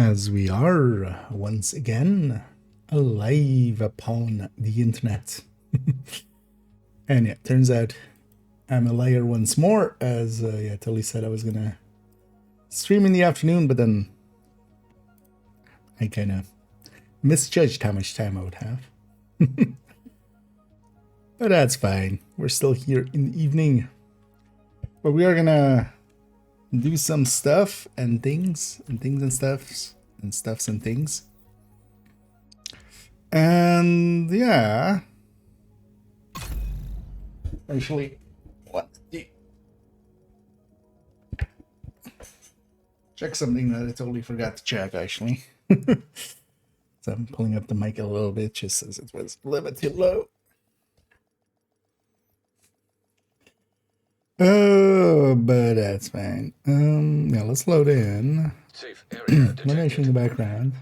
as we are once again alive upon the internet. And yeah, turns out I'm a liar once more, as Tully said I was gonna stream in the afternoon, but then I kind of misjudged how much time I would have. But that's fine. We're still here in the evening. But we are gonna do some stuff and things and stuffs and things. And yeah. Actually, what do check something that I totally forgot to check actually. So I'm pulling up the mic a little bit just as it was a little bit too low. Oh, but that's fine. Yeah, let's load in. Safe area Animation in the background.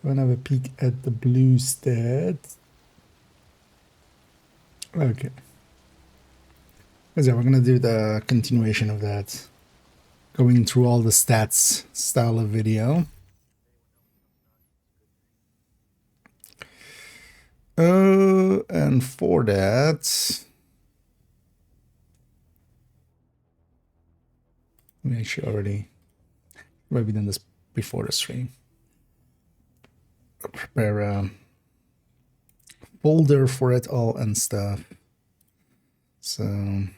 Go and have a peek at the blue stats. Okay. So we're gonna do the continuation of that. Going through all the stats style of video. And for that, we actually already maybe done this before the stream. I'll prepare a folder for it all and stuff. So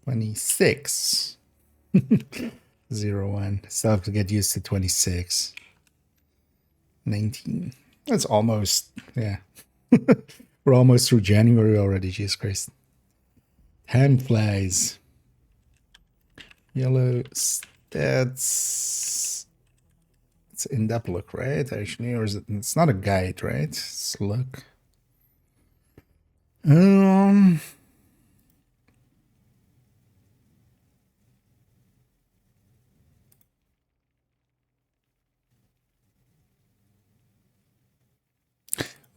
26 01. Still have to get used to 26. 19. That's almost, yeah. We're almost through January already, Jesus Christ. Time flies. Yellow stats. It's in-depth look, right? Actually, or is it? It's not a guide, right? It's a look.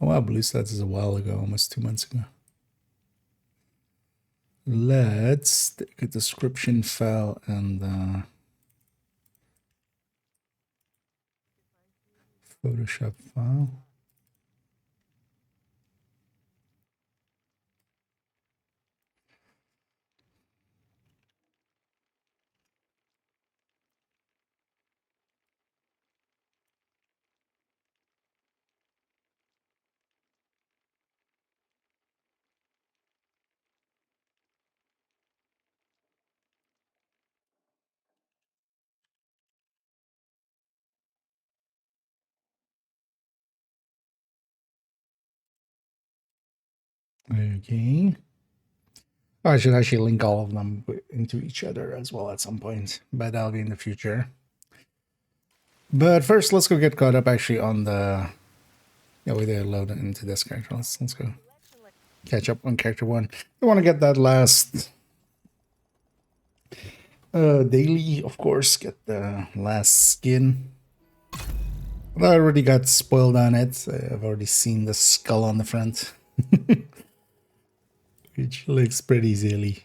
Oh wow, Blue Stats is a while ago, almost 2 months ago. Let's take a description file and Photoshop file. Okay. I should actually link all of them into each other as well at some point, but that'll be in the future. But first, let's go get caught up actually on the... Yeah, we did load into this character. Let's go catch up on character 1. I want to get that last daily, of course, get the last skin. I already got spoiled on it. I've already seen the skull on the front. Which looks pretty silly.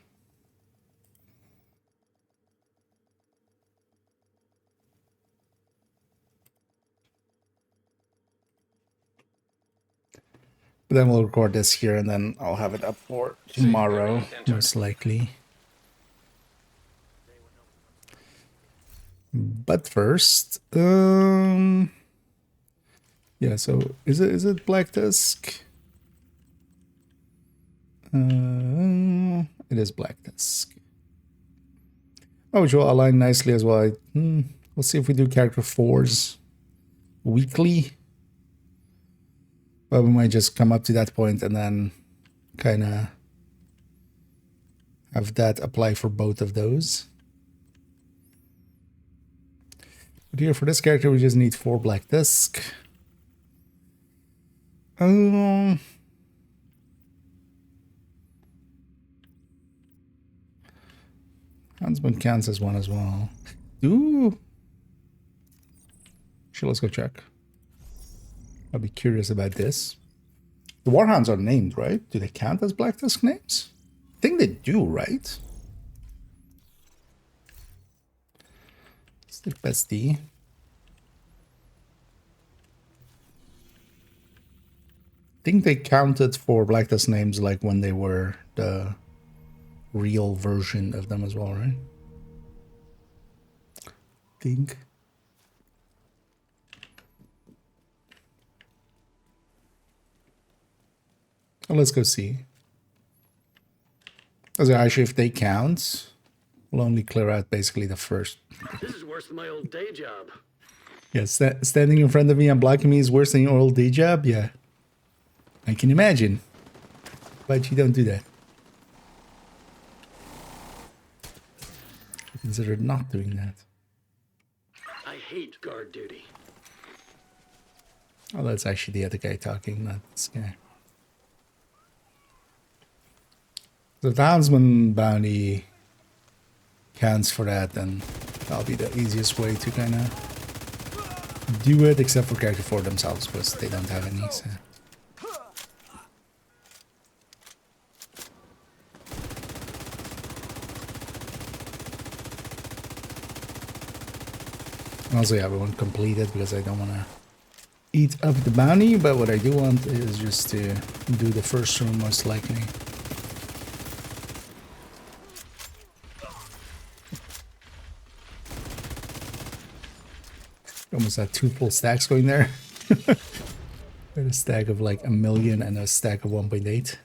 But then we'll record this here and then I'll have it up for tomorrow, most likely. But first, yeah, so is it Black Dusk? It is Black Dusk. Oh, which will align nicely as well. We'll see if we do character 4s weekly. But we might just come up to that point and then kind of have that apply for both of those. But here for this character, we just need 4 Black Dusk. Huntsman counts as one as well. Ooh. Sure, let's go check. I'll be curious about this. The Warhounds are named, right? Do they count as Black Tusk names? I think they do, right? It's the best D. I think they counted for Black Tusk names like when they were the real version of them as well, right? I think. Well, let's go see. So actually, if they count, we'll only clear out basically the first. This is worse than my old day job. Yes, standing in front of me and blocking me is worse than your old day job? Yeah. I can imagine. But you don't do that. I consider not doing that. I hate guard duty. Oh, that's actually the other guy talking, not this guy. The Townsman bounty counts for that, then that'll be the easiest way to kind of do it, except for character for themselves, because they don't have any. So. Also, yeah, we won't complete it because I don't want to eat up the bounty, but what I do want is just to do the first room most likely. Almost had 2 full stacks going there. A stack of like 1 million and a stack of 1.8.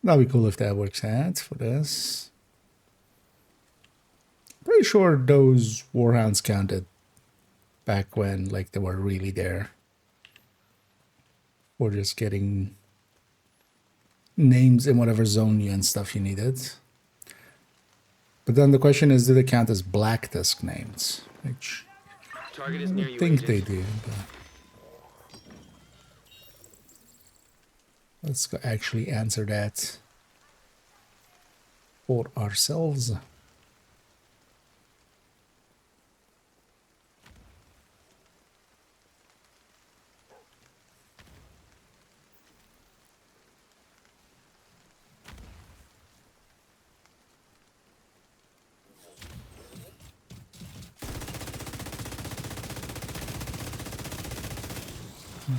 That'll be cool if that works out for this. Pretty sure those Warhounds counted back when like they were really there. Or just getting names in whatever zone and stuff you needed. But then the question is, do they count as Black Tusk names? Which Target is near you, I think they agent. do. But let's go actually answer that for ourselves.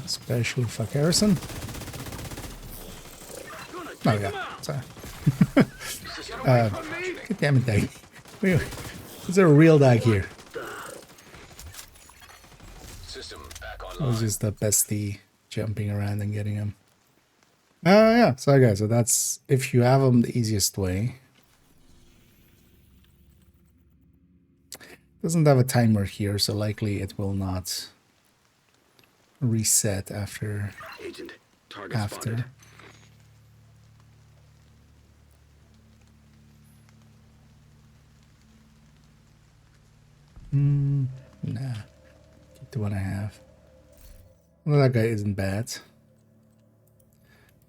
Especially fuck Harrison. Oh yeah, sorry. God damn it, Dag. Is there a real Dag here? System back It online. was just the bestie jumping around and getting him. Yeah, so guys, so that's, if you have them, the easiest way. Doesn't have a timer here, so likely it will not reset after. Agent, target spotted. Nah, keep the one I have. Well, that guy isn't bad.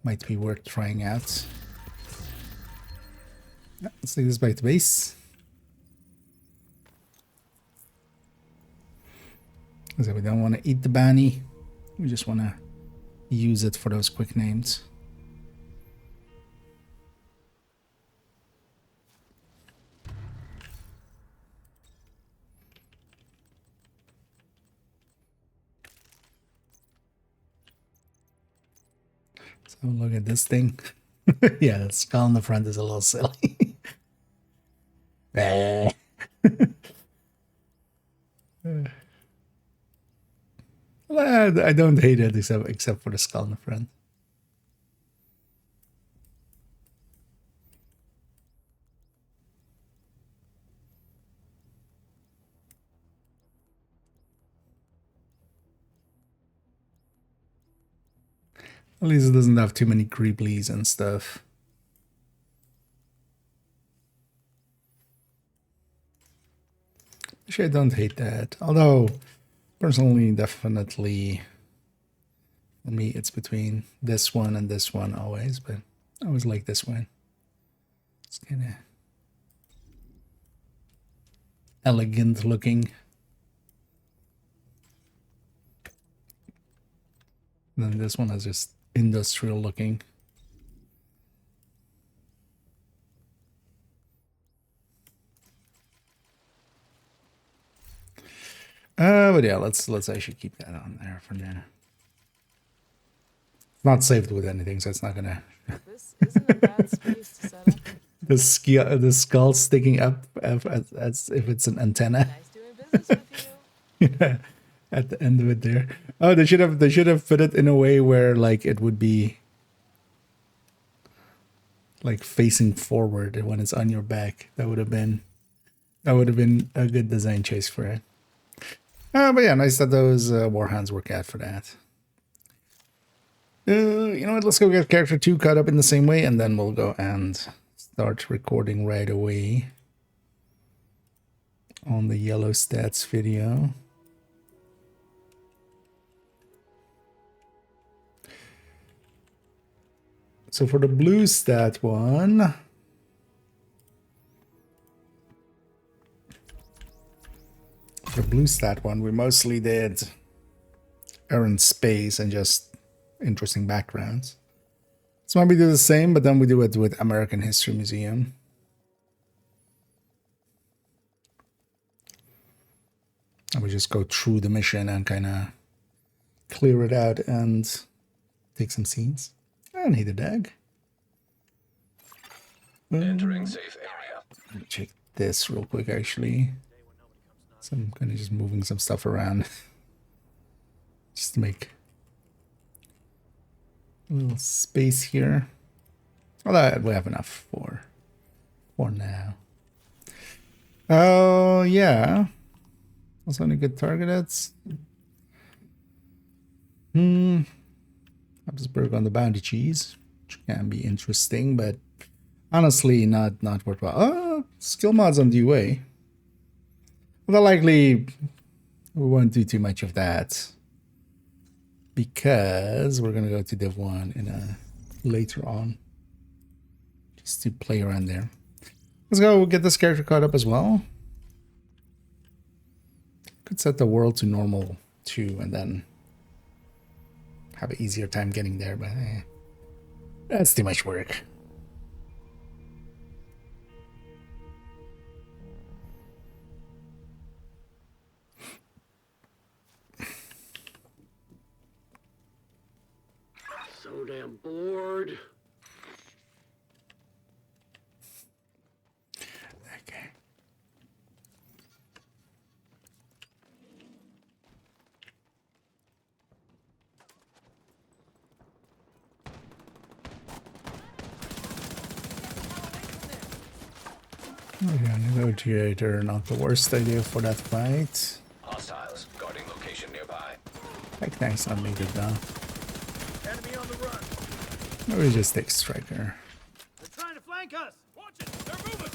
Might be worth trying out. Yeah, let's take this back to base. So we don't want to eat the bounty. We just want to use it for those quick names. So look at this thing. Yeah, the skull in the front is a little silly. Well, I don't hate it except for the skull in the front. At least it doesn't have too many creeblies and stuff. Actually, I don't hate that. Although, personally, definitely, for me, it's between this one and this one always, but I always like this one. It's kind of... elegant looking. And then this one is just industrial looking. But yeah, let's actually keep that on there for now. It's not saved with anything, so it's not gonna. This isn't a bad space to set up. The skull sticking up as if it's an antenna. Nice doing business with you. Yeah, at the end of it there. Oh, they should have put it in a way where like it would be like facing forward when it's on your back. That would have been a good design choice for it. But yeah, nice that those warhounds work out for that. You know what? Let's go get character 2 caught up in the same way, and then we'll go and start recording right away on the yellow stats video. So for the blue stat one, we mostly did Aaron Space and just interesting backgrounds. So maybe do the same, but then we do it with American History Museum. And we just go through the mission and kind of clear it out and take some scenes. And hit a dag. Entering safe area. Let me check this real quick, actually. So I'm kind of just moving some stuff around. Just to make a little space here. Although we have enough for now. Oh, yeah. Also any good targets? Habsburg on the bounty cheese, which can be interesting, but honestly not worthwhile. Oh, skill mods on DUA. Well, likely we won't do too much of that because we're gonna go to Div 1 in later on, just to play around there. Let's go get this character caught up as well. Could set the world to normal too, and then have an easier time getting there, but that's too much work. So damn bored. Okay. Okay, negotiator, not the worst idea for that fight. Hostiles guarding location nearby. Like, thanks, not needed though. Enemy on the run. Maybe just take striker. They're trying to flank us. Watch it. They're moving.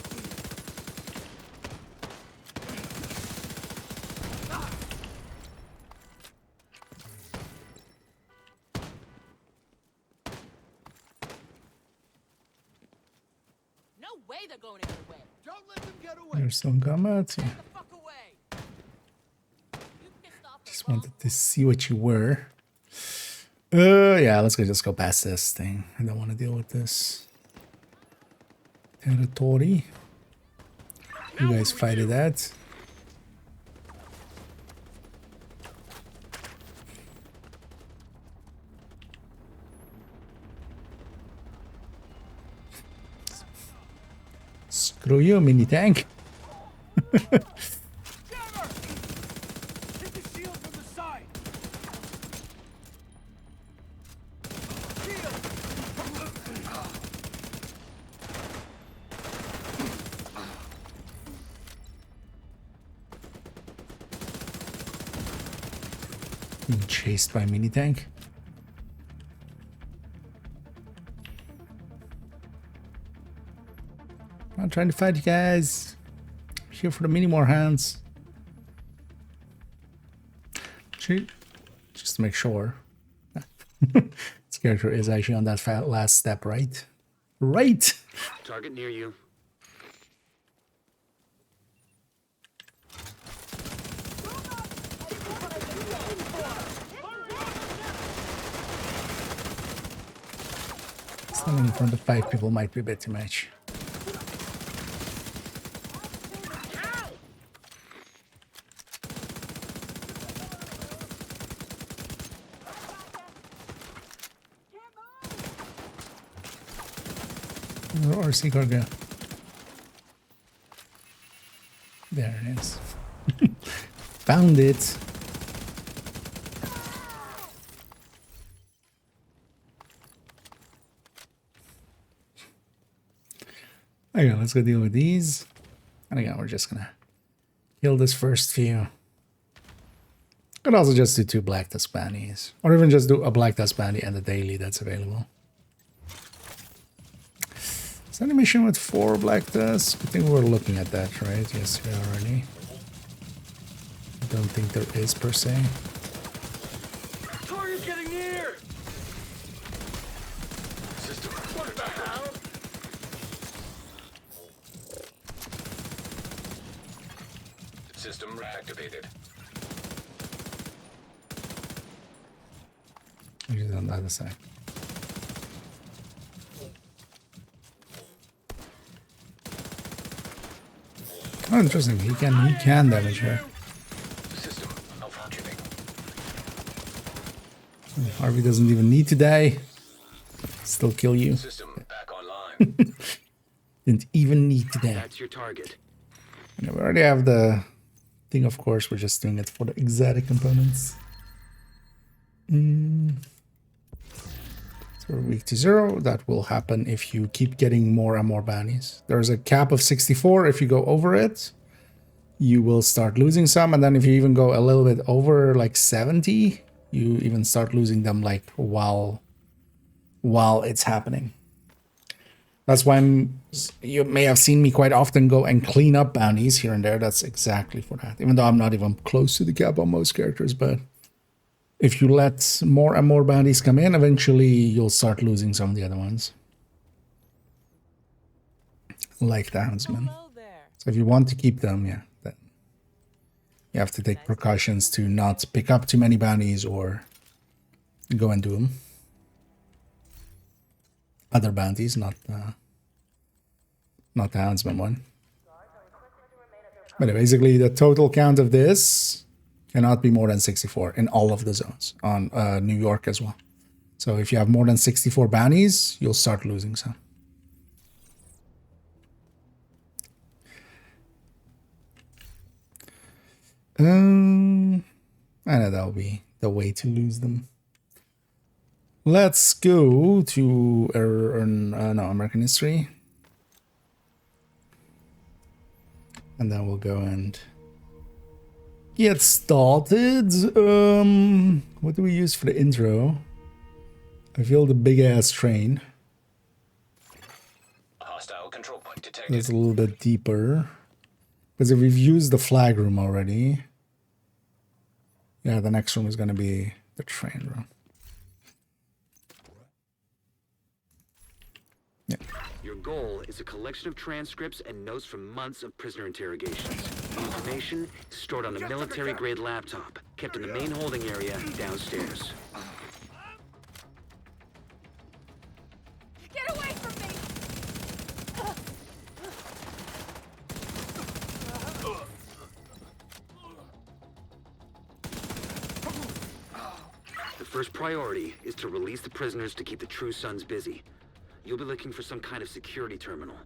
No way they're going any way. Don't let them get away. There's some combat. Yeah. Get the fuck away. You pissed off the Just wanted to see what you were. Yeah, just go past this thing. I don't want to deal with this territory. You guys fighted that. Screw you, mini tank. Hit the shield from the side. Being chased by mini tank. I'm trying to fight you guys. I'm here for the mini more hands. Shoot. Just to make sure. This character is actually on that last step, right? Right! Target near you. Standing in front of 5 people might be a bit too much. Where RC car go? There it is. Found it. Okay, let's go deal with these. And again, we're just gonna kill this first few. Could also just do 2 black dust bounties. Or even just do a black dust bounty and a daily that's available. Is that a mission with 4 black dust? I think we're looking at that, right? Yes, we are already. I don't think there is per se. Target's getting near! System. What the hell? System reactivated. Which is on the other side. Oh, interesting. He can damage her. System malfunctioning. Harvey doesn't even need to die. Still kill you. System back online. Didn't even need to die. That's your target. Yeah, we already have the thing, of course. We're just doing it for the exotic components. So we're weak to 0. That will happen if you keep getting more and more bounties. There's a cap of 64. If you go over it, you will start losing some. And then if you even go a little bit over like 70, you even start losing them like while it's happening. That's why you may have seen me quite often go and clean up bounties here and there. That's exactly for that. Even though I'm not even close to the cap on most characters, but if you let more and more bounties come in, eventually you'll start losing some of the other ones. Like the Houndsman. Hello there. So if you want to keep them, yeah, then you have to take precautions to not pick up too many bounties or go and do them. Other bounties, not the Houndsman one. But basically the total count of this cannot be more than 64 in all of the zones on New York as well. So if you have more than 64 bounties, you'll start losing some. I know that'll be the way to lose them. Let's go to American history. And then we'll go and get started. What do we use for the intro? I feel the big ass train. Hostile control point detected. That's a little bit deeper. Because if we've used the flag room already, yeah, the next room is going to be the train room. Yeah. Your goal is a collection of transcripts and notes from months of prisoner interrogations. The information is stored on a military-grade laptop, kept in the main holding area downstairs. Get away from me! The first priority is to release the prisoners to keep the True Sons busy. You'll be looking for some kind of security terminal.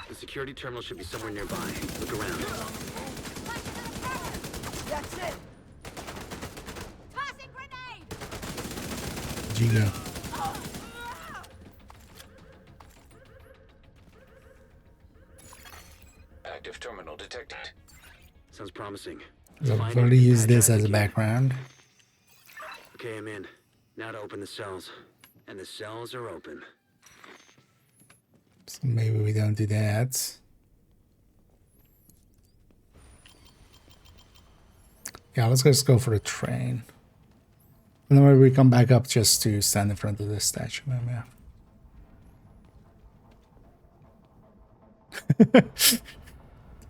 The security terminal should be somewhere nearby. Look around. That's it! Tossing grenade! Giga. Active terminal detected. Sounds promising. So Find I've it already and used patch this out as a the key. background. Okay, I'm in. Now to open the cells. And the cells are open. So maybe we don't do that. Yeah, let's just go for the train. And then maybe we come back up just to stand in front of this statue. Yeah.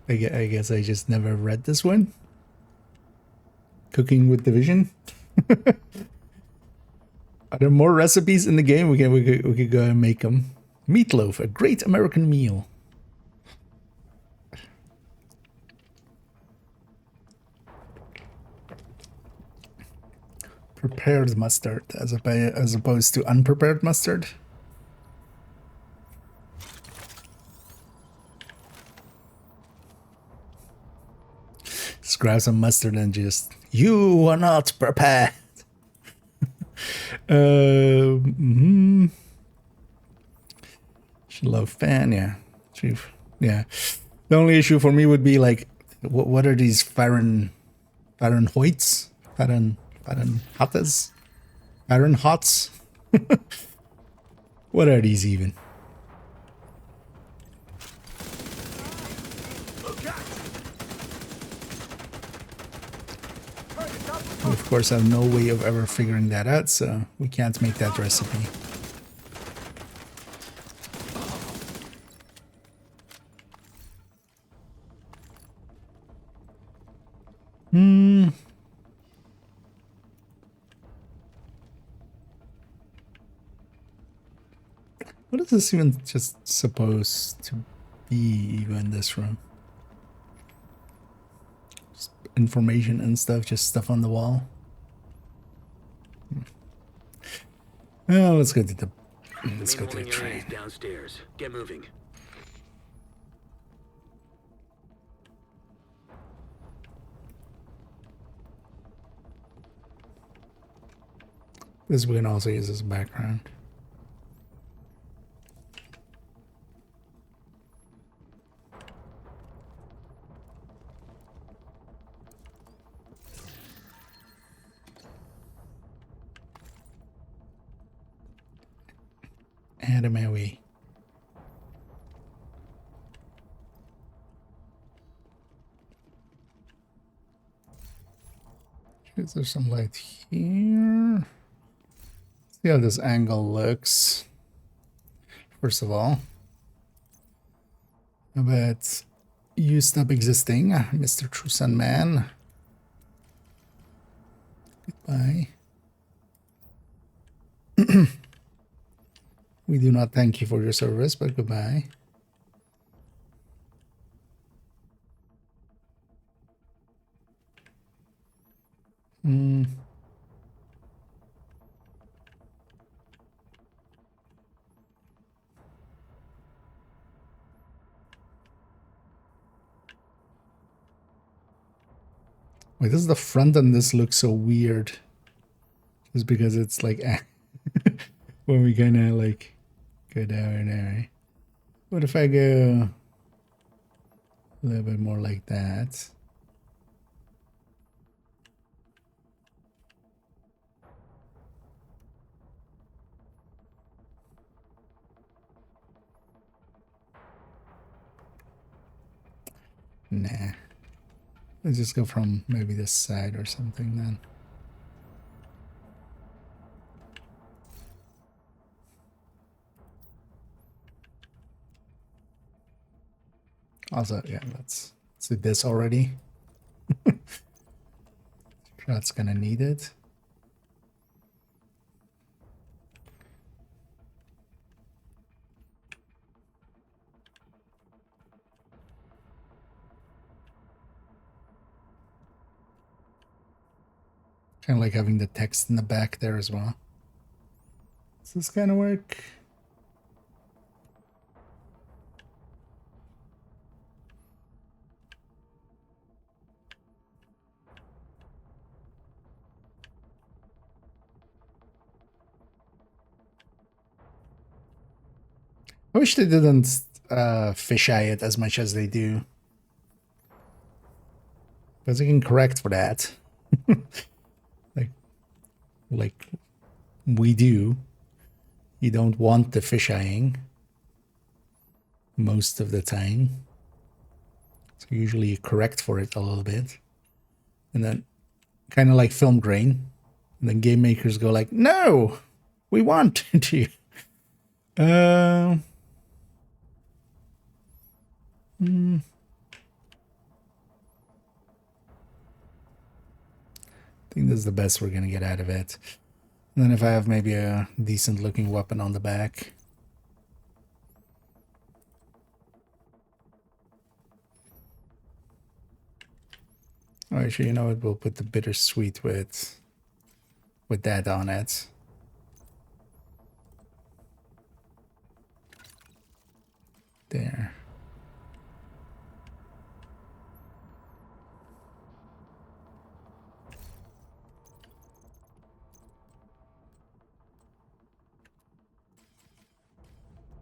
I guess I just never read this one. Cooking with Division. Are there more recipes in the game? We could go and make them. Meatloaf, a great American meal. Prepared mustard as opposed to unprepared mustard. Just grab some mustard and just, you are not prepared. She love fan, yeah. Yeah. The only issue for me would be like, what are these Fahrenheits? Fahrenheitas? Fahrenheits? What are these even? Of course, I have no way of ever figuring that out, so we can't make that recipe. What is this even just supposed to be even this room? Just information and stuff, just stuff on the wall. Well, let's go to the train. Downstairs. Get moving. This we can also use as a background. Anime. Is there some light here? See how this angle looks. First of all, how about you stop existing, Mr. True Sun Man? Goodbye. We do not thank you for your service, but goodbye. Wait, this is the front and this looks so weird. Just because it's like when we kinda like go down there. What if I go a little bit more like that? Nah. Let's just go from maybe this side or something then. Also, yeah, let's do this already. That's gonna need it. Kind of like having the text in the back there as well. Does this kind of work? I wish they didn't fisheye it as much as they do. Because they can correct for that. like we do. You don't want the fisheyeing most of the time. So usually you correct for it a little bit. And then kind of like film grain. And then game makers go like, no, we want to. I think this is the best we're gonna get out of it. And then if I have maybe a decent looking weapon on the back. Oh, actually, you know what? We'll put the bittersweet with that on it. There.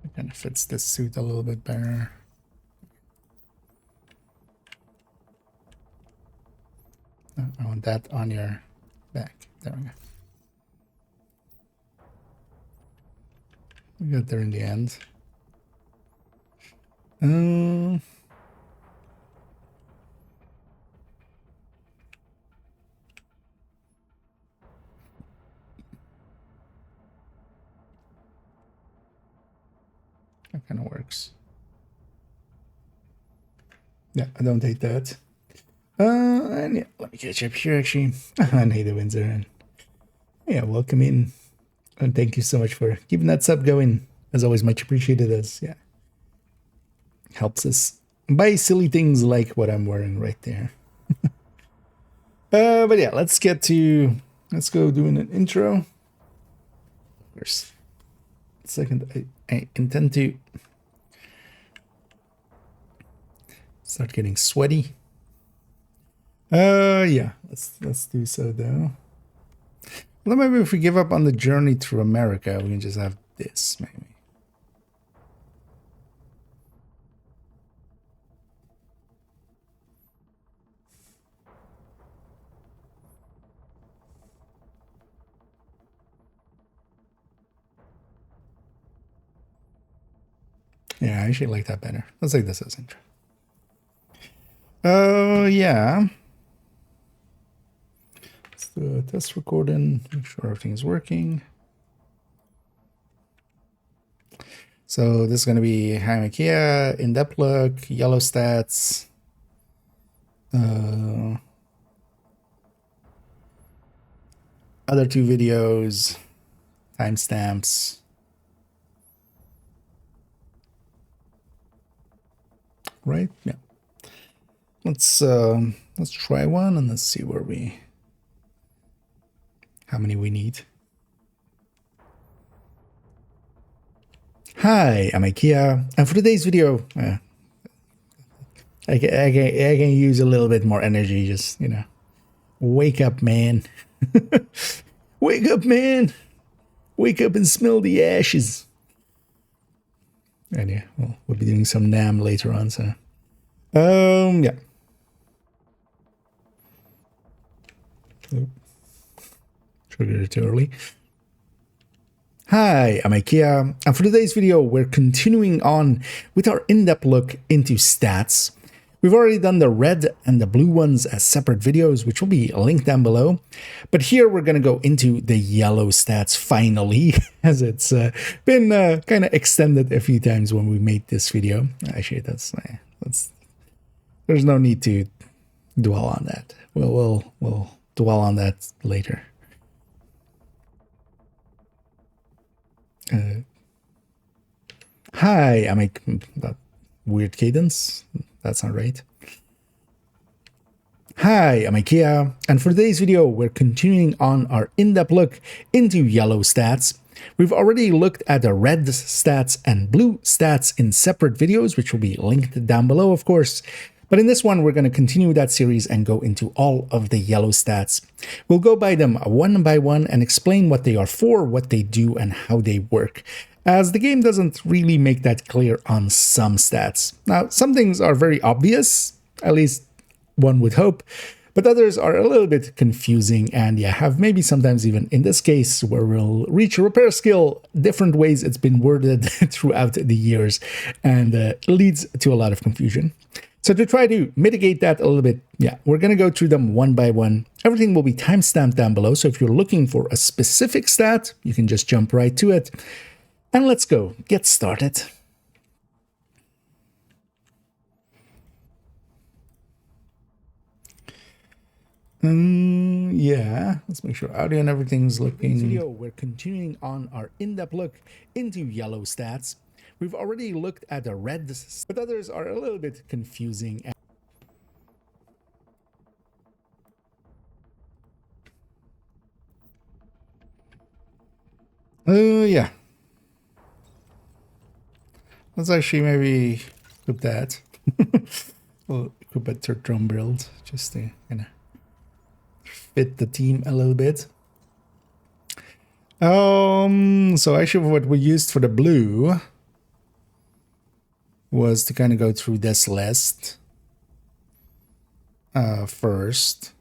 It kind of fits this suit a little bit better. I want that on your back. There we go. We got there in the end. That kind of works. Yeah, I don't hate that. And yeah, let me catch up here actually. And hey, the Windsor. And yeah, welcome in. And thank you so much for keeping that sub going. As always, much appreciated. As yeah, helps us buy silly things like what I'm wearing right there. But yeah, let's go doing an intro. Of course. Second, I intend to start getting sweaty. Yeah, let's do so though. Well, maybe if we give up on the journey through America, we can just have this maybe. Yeah, I actually like that better. Let's take this as intro. Yeah. Let's do a test recording, make sure everything is working. So this is going to be Hi Makia, in-depth look, yellow stats. Other two videos, timestamps. Right? Yeah. Let's try one and let's see how many we need. Hi, I'm IKEA, and for today's video, I can use a little bit more energy. Just wake up, man! Wake up, man! Wake up and smell the ashes. And yeah, we'll be doing some NAM later on. So, yeah. Triggered it too early. Hi, I'm IKEA, and for today's video, we're continuing on with our in-depth look into stats. We've already done the red and the blue ones as separate videos, which will be linked down below. But here we're going to go into the yellow stats finally, as it's been kind of extended a few times when we made this video. Actually, that's there's no need to dwell on that. We'll dwell on that later. Hi, I make that weird cadence. That's not right. Hi, I'm IKEA, and for today's video, we're continuing on our in-depth look into yellow stats. We've already looked at the red stats and blue stats in separate videos, which will be linked down below, of course. But in this one, we're going to continue that series and go into all of the yellow stats. We'll go by them one by one and explain what they are for, what they do, and how they work, as the game doesn't really make that clear on some stats. Now, some things are very obvious, at least one would hope, but others are a little bit confusing and yeah, have maybe sometimes even in this case where we'll reach a repair skill, different ways it's been worded throughout the years, and leads to a lot of confusion. So to try to mitigate that a little bit, yeah, we're going to go through them one by one. Everything will be timestamped down below, so if you're looking for a specific stat, you can just jump right to it. And let's go, get started. yeah, let's make sure audio and everything's looking. In this video, we're continuing on our in-depth look into yellow stats. We've already looked at the red, but others are a little bit confusing. Yeah. Let's actually maybe equip that. We'll equip a third drum build just to kind of fit the team a little bit. So actually what we used for the blue was to kind of go through this list first.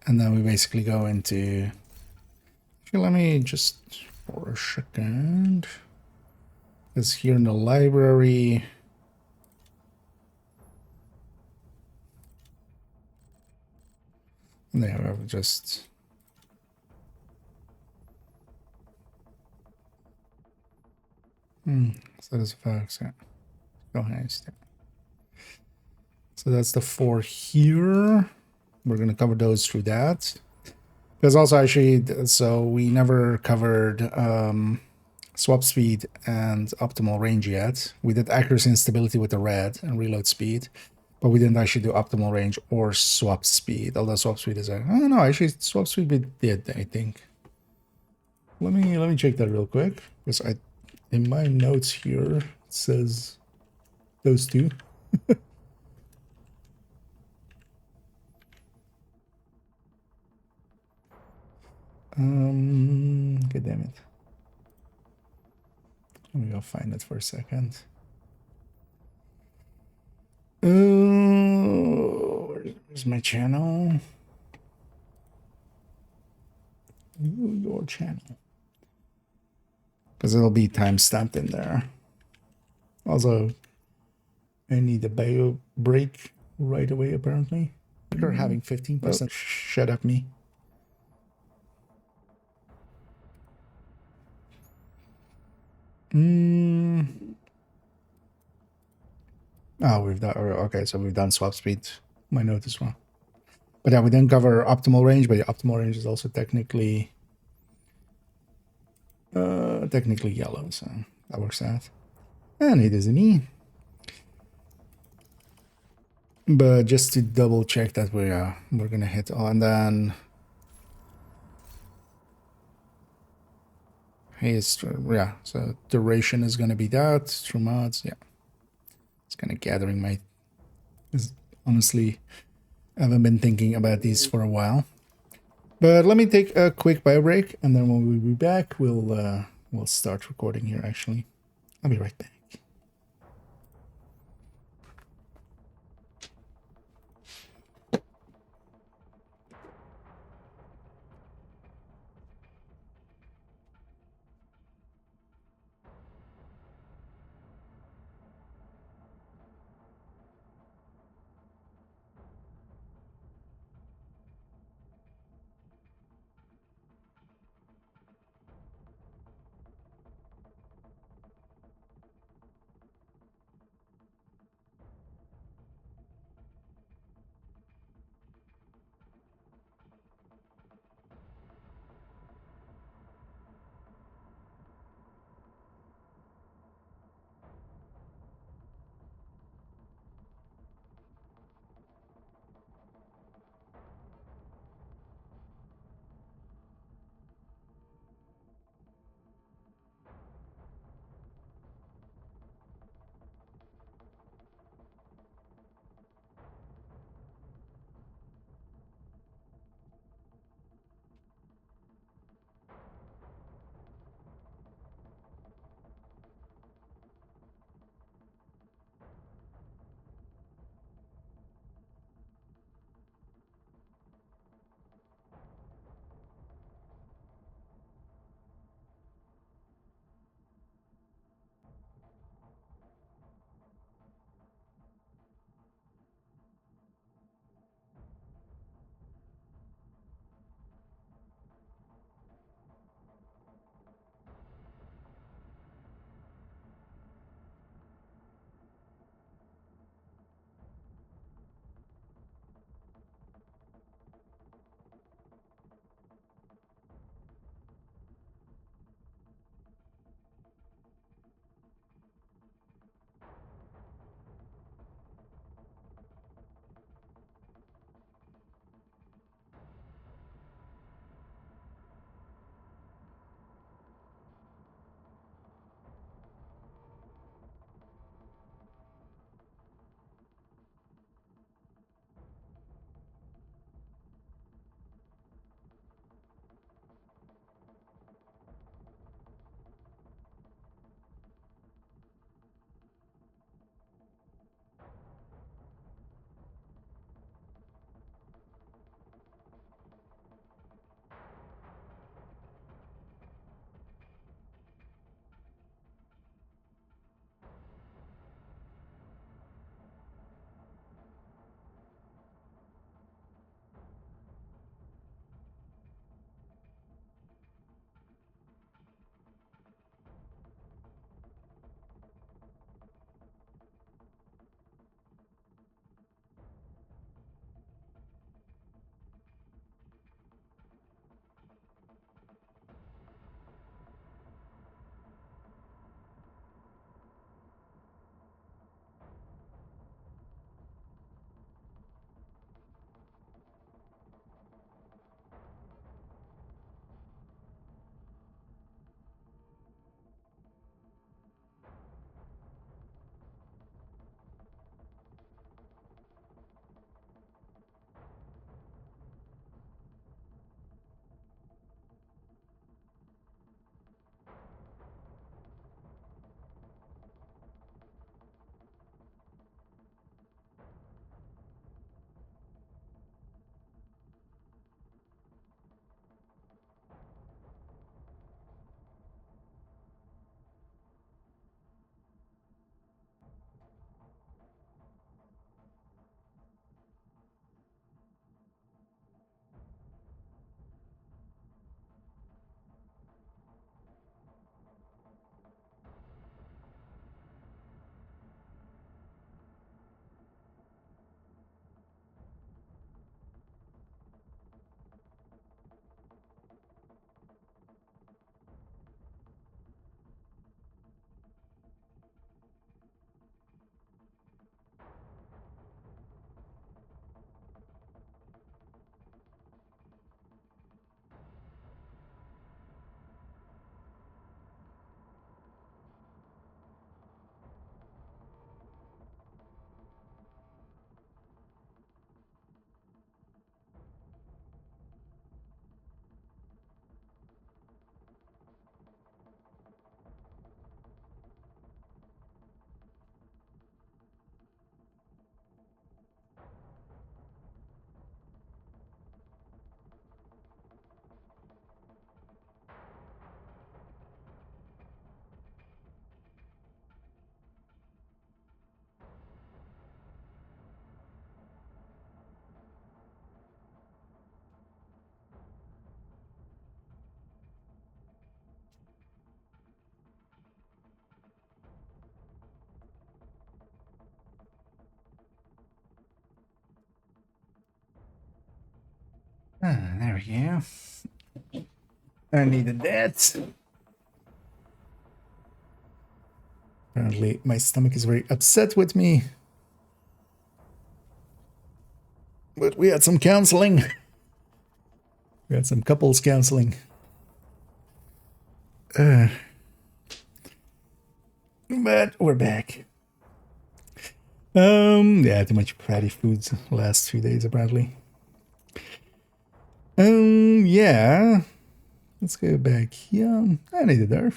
And then we basically go into... Okay, let me just for a second. It's here in the library. And there we have just... Status effects, yeah. Go ahead. So that's the 4 here. We're going to cover those through that. Because also actually, so we never covered swap speed and optimal range yet. We did accuracy and stability with the red and reload speed, but we didn't actually do optimal range or swap speed. Although swap speed is I don't know, actually swap speed we did, I think. Let me check that real quick, because in my notes here it says those two. God damn it. Let me go find it for a second. Where's my channel? Your channel. Because it'll be timestamped in there. Also, I need a bio break right away, apparently. They're having 15%. Oh, shut up, me. Oh, we've done... Okay, so we've done swap speed. My note is wrong. But yeah, we didn't cover optimal range, but the optimal range is also technically yellow, so that works out. And it is me. But just to double check that we're gonna hit all, and then yeah, so duration is gonna be that through mods. Yeah, it's kind of gathering my... Honestly, I haven't been thinking about these for a while. But let me take a quick bio break, and then when we'll be back, we'll start recording here. Actually, I'll be right back. There, yeah. I needed that. Apparently, my stomach is very upset with me. But we had some counseling. We had some couples counseling. But we're back. Yeah, too much fatty foods last 2 days apparently. Yeah. Let's go back here. I need a nerf.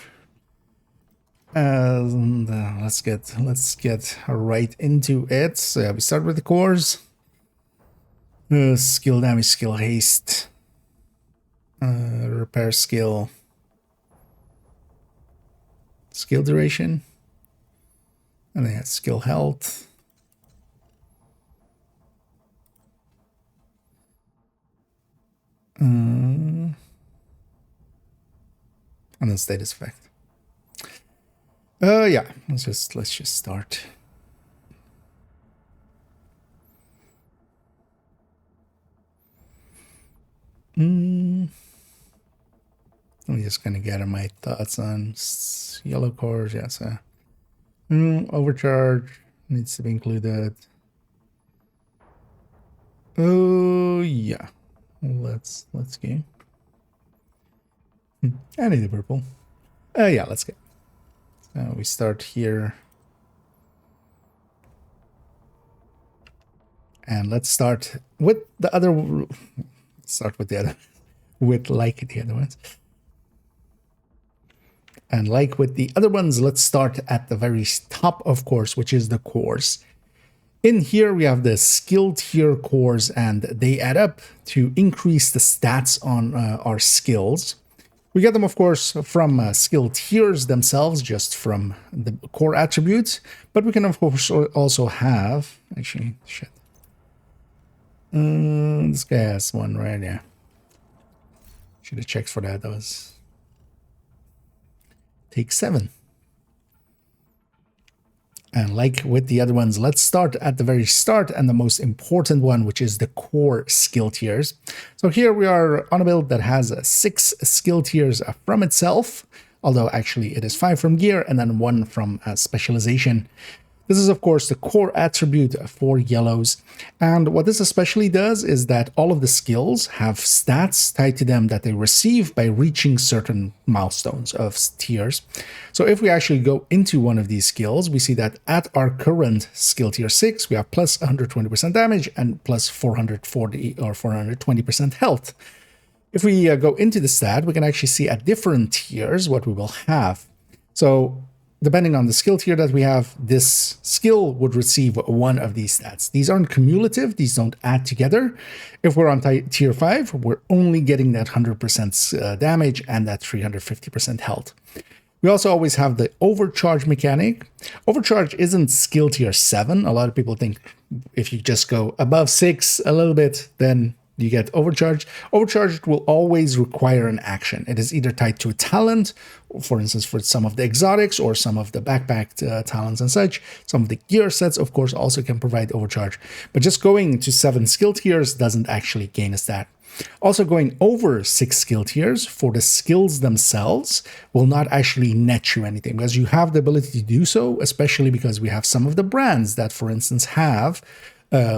And let's get right into it. So yeah, we start with the cores. Skill damage, skill haste, repair skill, skill duration, and then skill health. And then status effect. Yeah, let's just start. I'm just gonna gather my thoughts on yellow cores. Yes, overcharge needs to be included. Oh yeah, let's go. I need the purple. Yeah, let's go. So we start here, and let's start with the other. Start with the other, with like the other ones. And like with the other ones, let's start at the very top, of course, which is the cores. In here, we have the skill tier cores, and they add up to increase the stats on our skills. We get them, of course, from skill tiers themselves, just from the core attributes. But we can, of course, also have... Actually, shit. This guy has one right there. Should have checked for that. That was take 7. And like with the other ones, let's start at the very start and the most important one, which is the core skill tiers. So here we are on a build that has 6 skill tiers from itself, although actually it is 5 from gear and then 1 from specialization. This is, of course, the core attribute for yellows. And what this especially does is that all of the skills have stats tied to them that they receive by reaching certain milestones of tiers. So if we actually go into one of these skills, we see that at our current skill tier 6, we have plus 120% damage and plus 440 or 420% health. If we go into the stat, we can actually see at different tiers what we will have. So depending on the skill tier that we have, this skill would receive one of these stats. These aren't cumulative, these don't add together. If we're on tier 5, we're only getting that 100% damage and that 350% health. We also always have the overcharge mechanic. Overcharge isn't skill tier 7. A lot of people think if you just go above 6 a little bit, then you get overcharged. Overcharged will always require an action. It is either tied to a talent, for instance, for some of the exotics or some of the backpacked talents and such. Some of the gear sets, of course, also can provide overcharge. But just going to 7 skill tiers doesn't actually gain a stat. Also, going over 6 skill tiers for the skills themselves will not actually net you anything, because you have the ability to do so, especially because we have some of the brands that, for instance, have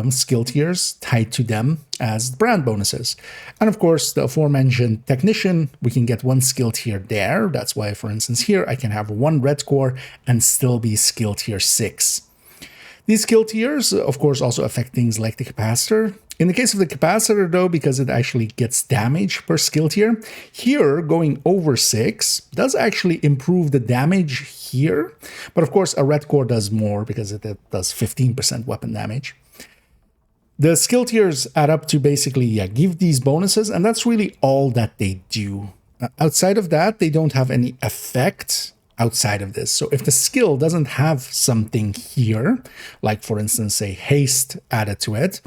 skill tiers tied to them as brand bonuses. And of course, the aforementioned technician, we can get 1 skill tier there. That's why, for instance, here I can have 1 red core and still be skill tier 6. These skill tiers, of course, also affect things like the capacitor. In the case of the capacitor, though, because it actually gets damage per skill tier, here going over 6 does actually improve the damage here. But of course, a red core does more because it does 15% weapon damage. The skill tiers add up to basically give these bonuses, and that's really all that they do. Outside of that, they don't have any effect outside of this. So if the skill doesn't have something here, like for instance, say haste added to it,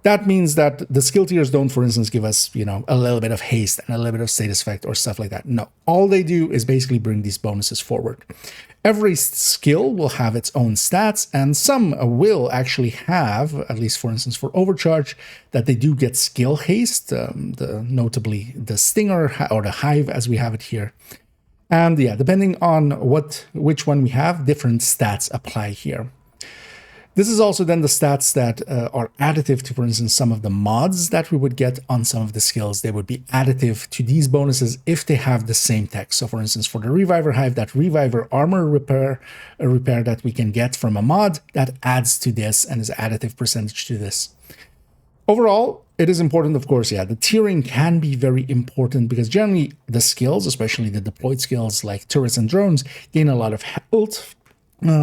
that means that the skill tiers don't, for instance, give us, you know, a little bit of haste and a little bit of status effect or stuff like that. No, all they do is basically bring these bonuses forward. Every skill will have its own stats, and some will actually have, at least for instance for Overcharge, that they do get skill haste, notably the Stinger or the Hive as we have it here. And yeah, depending on which one we have, different stats apply here. This is also then the stats that are additive to, for instance, some of the mods that we would get on some of the skills. They would be additive to these bonuses if they have the same text. So for instance, for the Reviver Hive, that Reviver Armor repair, a repair that we can get from a mod, that adds to this and is additive percentage to this. Overall, it is important, of course, yeah, the tiering can be very important because generally the skills, especially the deployed skills like turrets and drones, gain a lot of health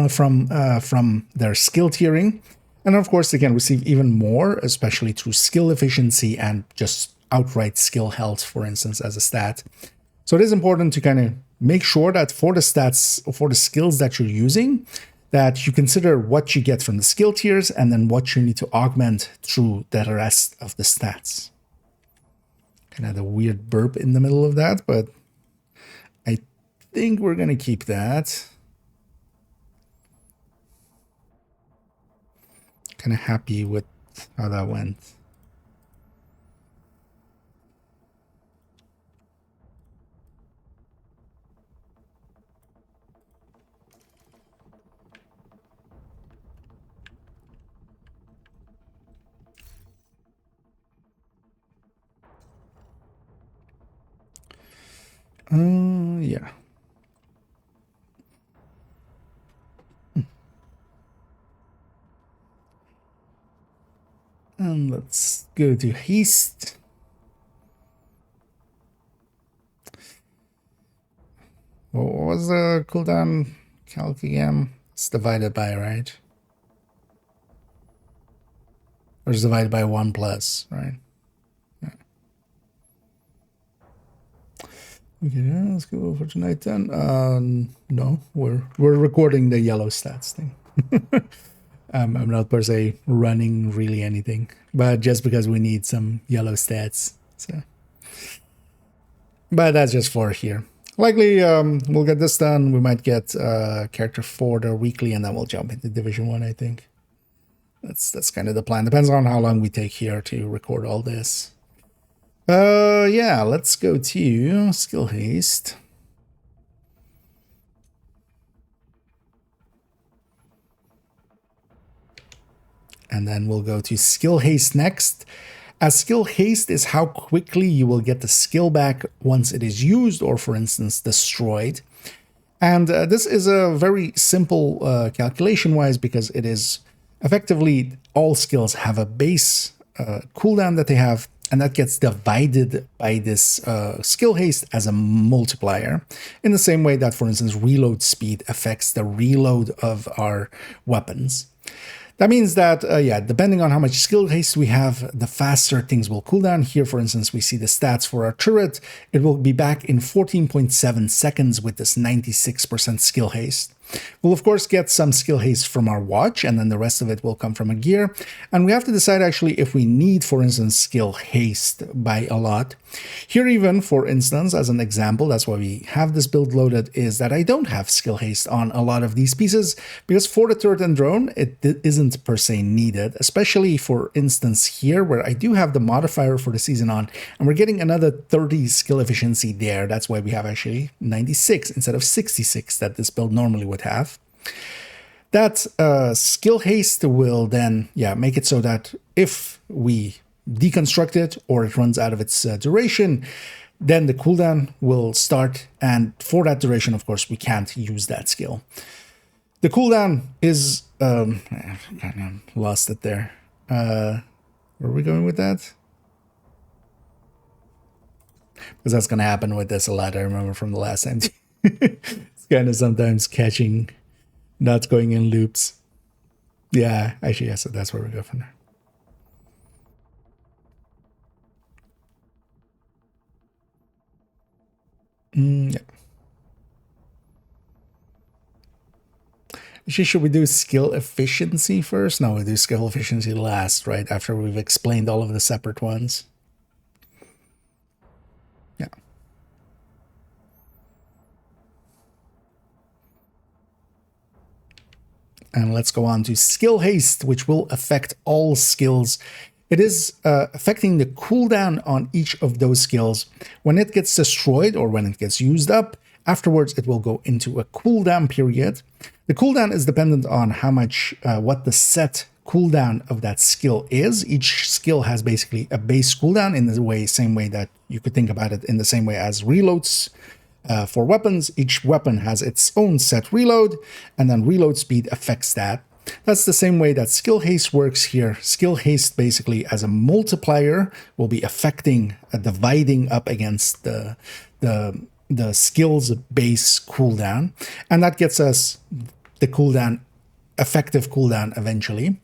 from their skill tiering, and of course they can receive even more, especially through skill efficiency and just outright skill health, for instance, as a stat. So it is important to kind of make sure that for the stats, for the skills that you're using, that you consider what you get from the skill tiers and then what you need to augment through the rest of the stats. Kind of a weird burp in the middle of that, but I think we're going to keep that. Kind of happy with how that went. Yeah. And let's go to haste. What was the cooldown calc again? It's divided by, right? Or it's divided by 1 plus, right? Yeah. Okay, let's go for tonight then. No, we're recording the yellow stats thing. I'm not per se running really anything, but just because we need some yellow stats. So, but that's just for here. Likely, we'll get this done. We might get character 4 there weekly, and then we'll jump into Division 1, I think. That's kind of the plan. Depends on how long we take here to record all this. Yeah, let's go to Skill Haste. And then we'll go to Skill Haste next. As Skill Haste is how quickly you will get the skill back once it is used or, for instance, destroyed. And this is a very simple calculation-wise because it is effectively all skills have a base cooldown that they have, and that gets divided by this skill haste as a multiplier in the same way that, for instance, reload speed affects the reload of our weapons. That means that, yeah, depending on how much skill haste we have, the faster things will cool down. Here, for instance, we see the stats for our turret. It will be back in 14.7 seconds with this 96% skill haste. We'll, of course, get some skill haste from our watch, and then the rest of it will come from a gear. And we have to decide, actually, if we need, for instance, skill haste by a lot. Here even, for instance, as an example, that's why we have this build loaded, is that I don't have skill haste on a lot of these pieces, because for the turret and drone, it isn't per se needed, especially, for instance, here, where I do have the modifier for the season on, and we're getting another 30 skill efficiency there. That's why we have actually 96 instead of 66 that this build normally would have. That skill haste will then, yeah, make it so that if we deconstruct it or it runs out of its duration, then the cooldown will start, and for that duration, of course, we can't use that skill. The cooldown is, I kind of lost it there. Where are we going with that? Because that's going to happen with this a lot, I remember from the last time. It's kind of sometimes catching, not going in loops. Yeah, actually, yeah, so that's where we go from there. Yeah. Should we do skill efficiency first? No, we do skill efficiency last, right? After we've explained all of the separate ones. Yeah. And let's go on to skill haste, which will affect all skills. It is affecting the cooldown on each of those skills. When it gets destroyed or when it gets used up, afterwards it will go into a cooldown period. The cooldown is dependent on how much, what the set cooldown of that skill is. Each skill has basically a base cooldown in the same way that you could think about it in the same way as reloads. For weapons, each weapon has its own set reload, and then reload speed affects that. That's the same way that skill haste works here. Skill haste basically as a multiplier will be affecting, dividing up against the skill's base cooldown, and that gets us the cooldown, effective cooldown eventually.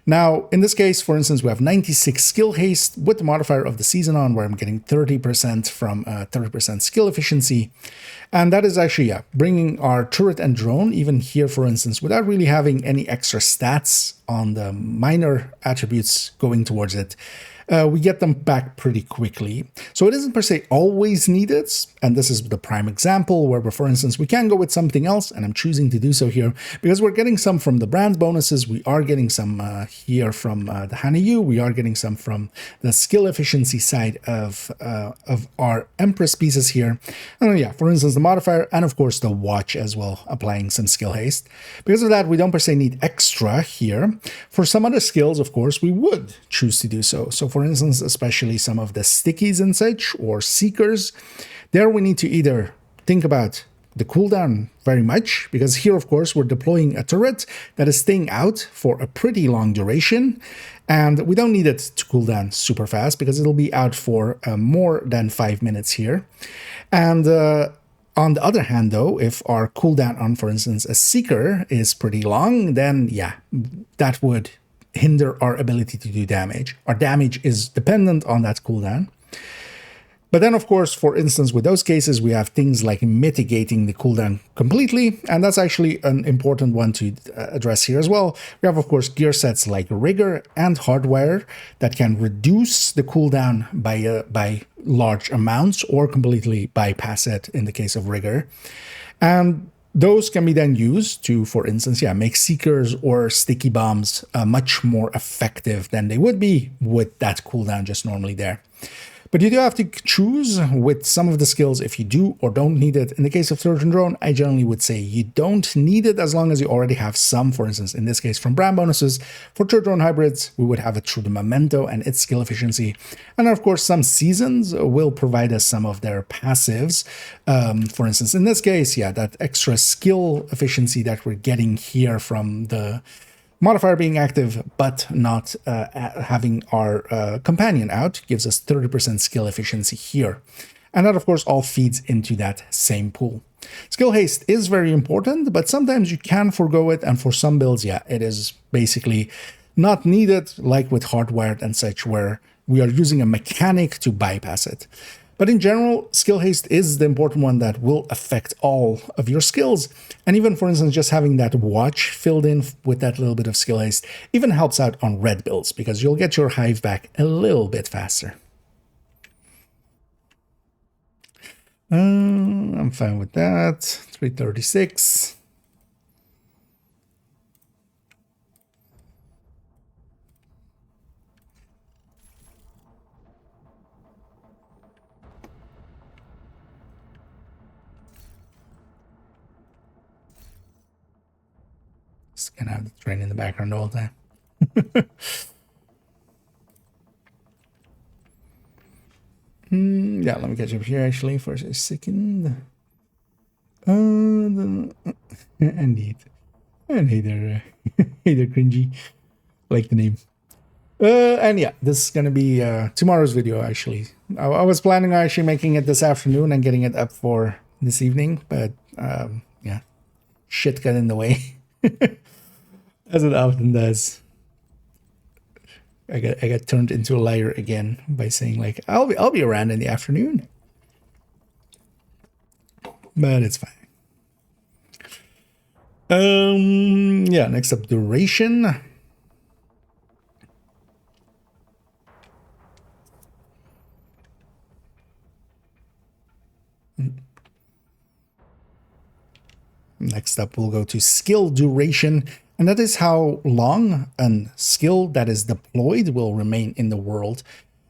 Now, in this case, for instance, we have 96 skill haste with the modifier of the season on, where I'm getting 30% from 30% skill efficiency. And that is actually, bringing our turret and drone, even here, for instance, without really having any extra stats on the minor attributes going towards it. We get them back pretty quickly. So it isn't per se always needed. And this is the prime example where, for instance, we can go with something else. And I'm choosing to do so here because we're getting some from the brand bonuses. We are getting some here from the Hanayu. We are getting some from the skill efficiency side of our Empress pieces here. And yeah, for instance, the modifier and of course the watch as well, applying some skill haste. Because of that, we don't per se need extra here. For some other skills, of course, we would choose to do so. So for instance, especially some of the stickies and such, or seekers, there we need to either think about the cooldown very much, because here, of course, we're deploying a turret that is staying out for a pretty long duration, and we don't need it to cool down super fast because it'll be out for more than 5 minutes here. And on the other hand, though, if our cooldown on, for instance, a seeker is pretty long, then yeah, that would hinder our ability to do damage. Our damage is dependent on that cooldown. But then, of course, for instance, with those cases, we have things like mitigating the cooldown completely, and that's actually an important one to address here as well. We have, of course, gear sets like Rigor and Hardwire that can reduce the cooldown by large amounts or completely bypass it in the case of Rigor. And those can be then used to, for instance, make Seekers or Sticky Bombs much more effective than they would be with that cooldown just normally there. But you do have to choose with some of the skills if you do or don't need it. In the case of Turret and Drone, I generally would say you don't need it as long as you already have some. For instance, in this case, from brand bonuses. For Turret Drone hybrids, we would have it through the Memento and its skill efficiency. And of course, some seasons will provide us some of their passives. For instance, in this case, that extra skill efficiency that we're getting here from the modifier being active, but not having our companion out, gives us 30% skill efficiency here. And that, of course, all feeds into that same pool. Skill haste is very important, but sometimes you can forego it. And for some builds, it is basically not needed, like with Hardwired and such, where we are using a mechanic to bypass it. But in general, skill haste is the important one that will affect all of your skills. And even, for instance, just having that watch filled in with that little bit of skill haste even helps out on red builds, because you'll get your hive back a little bit faster. I'm fine with that. 336. Just gonna have the train in the background all the time. Let me catch up here actually for a second. Indeed. And hey there, cringy. Like the name. And this is gonna be tomorrow's video actually. I was planning on actually making it this afternoon and getting it up for this evening, but shit got in the way. As it often does. I got turned into a liar again by saying like I'll be around in the afternoon. But it's fine. Yeah, next up, duration. Next up, we'll go to skill duration, and that is how long a skill that is deployed will remain in the world.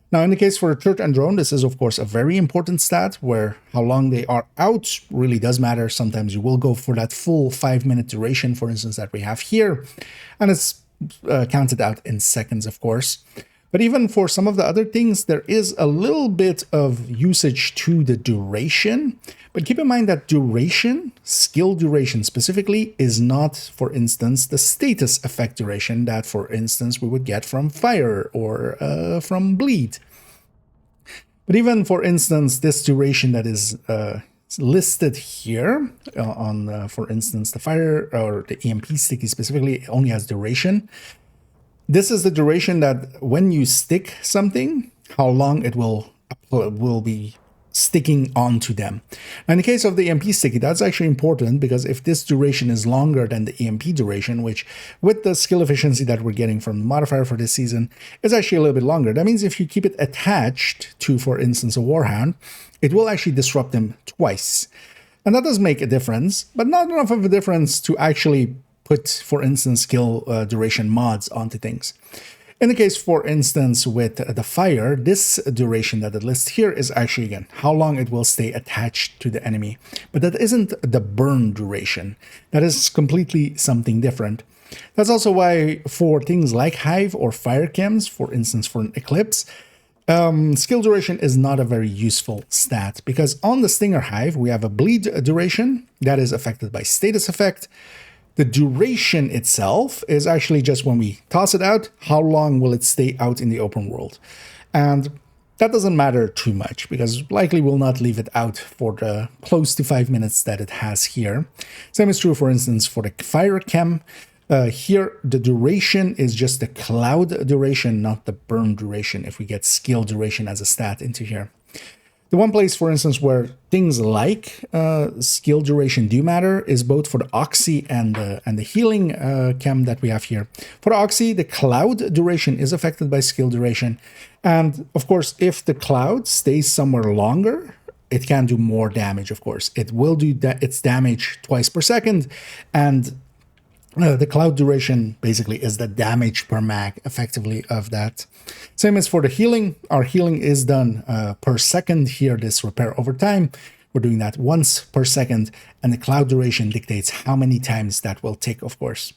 Now, in the case for a turret and drone, this is, of course, a very important stat where how long they are out really does matter. Sometimes you will go for that full 5-minute duration, for instance, that we have here, and it's counted out in seconds, of course. But even for some of the other things, there is a little bit of usage to the duration. But keep in mind that duration, skill duration specifically, is not, for instance, the status effect duration that, for instance, we would get from fire or from bleed. But even, for instance, this duration that is listed here on, for instance, the fire or the EMP sticky specifically, only has duration. This is the duration that when you stick something, how long it will be sticking onto them. Now, in the case of the EMP sticky, that's actually important because if this duration is longer than the EMP duration, which with the skill efficiency that we're getting from the modifier for this season is actually a little bit longer. That means if you keep it attached to, for instance, a Warhound, it will actually disrupt them twice. And that does make a difference, but not enough of a difference to actually put, for instance, skill duration mods onto things. In the case, for instance, with the fire, this duration that it lists here is actually, again, how long it will stay attached to the enemy. But that isn't the burn duration. That is completely something different. That's also why for things like Hive or fire chems, for instance, for an Eclipse, skill duration is not a very useful stat because on the Stinger Hive, we have a bleed duration that is affected by status effect. The duration itself is actually just when we toss it out, how long will it stay out in the open world? And that doesn't matter too much because likely we'll not leave it out for the close to 5 minutes that it has here. Same is true, for instance, for the fire chem. Here, the duration is just the cloud duration, not the burn duration, if we get skill duration as a stat into here. The one place, for instance, where things like skill duration do matter is both for the Oxy and the healing chem that we have here. For the Oxy, the cloud duration is affected by skill duration. And of course, if the cloud stays somewhere longer, it can do more damage, of course. It will do its damage twice per second. And the cloud duration basically is the damage per mag effectively of that. Same as for the healing. Our healing is done per second here, this repair over time. We're doing that once per second, and the cloud duration dictates how many times that will take, of course.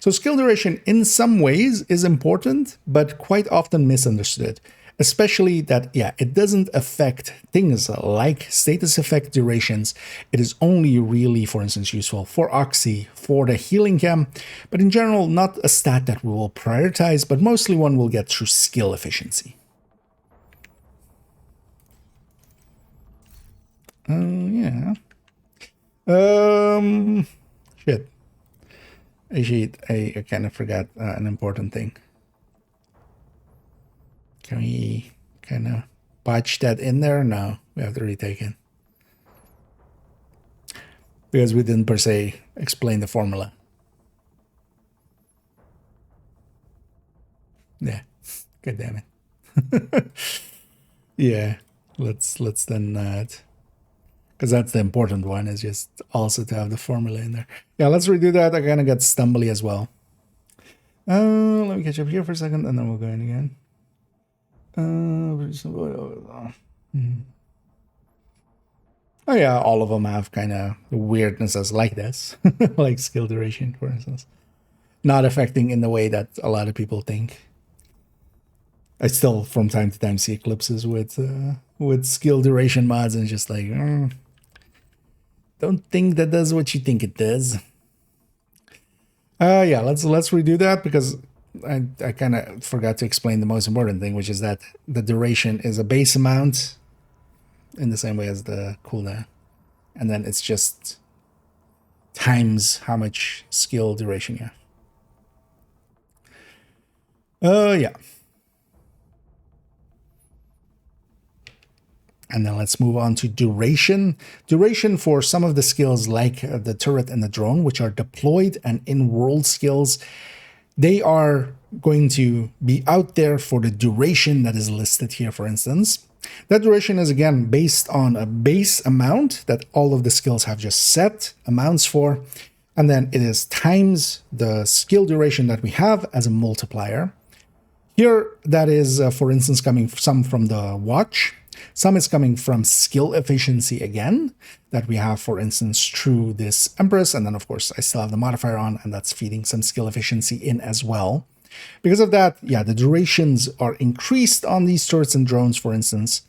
So skill duration in some ways is important, but quite often misunderstood. Especially that, yeah, it doesn't affect things like status effect durations. It is only really, for instance, useful for Oxy, for the healing chem, but in general, not a stat that we will prioritize, but mostly one we'll get through skill efficiency. Yeah. Shit. Actually, I kind of forgot an important thing. Can we kind of patch that in there? No, we have to retake it. Because we didn't per se explain the formula. Yeah, god damn it. Yeah, let's then because that's the important one, is just also to have the formula in there. Yeah, let's redo that. I kind of got stumbly as well. Let me catch up here for a second and then we'll go in again. Oh yeah, all of them have kind of weirdnesses like this, like skill duration, for instance, not affecting in the way that a lot of people think. I still, from time to time, see eclipses with skill duration mods, and just like, don't think that does what you think it does. Yeah, let's redo that because I kind of forgot to explain the most important thing, which is that the duration is a base amount in the same way as the cooldown. And then it's just times how much skill duration you have. Yeah. And then let's move on to duration. Duration for some of the skills like the turret and the drone, which are deployed and in-world skills, they are going to be out there for the duration that is listed here, for instance. That duration is again based on a base amount that all of the skills have just set amounts for. And then it is times the skill duration that we have as a multiplier. Here, that is, for instance, coming some from the watch. Some is coming from skill efficiency again, that we have, for instance, through this Empress. And then, of course, I still have the modifier on, and that's feeding some skill efficiency in as well. Because of that, yeah, the durations are increased on these turrets and drones, for instance.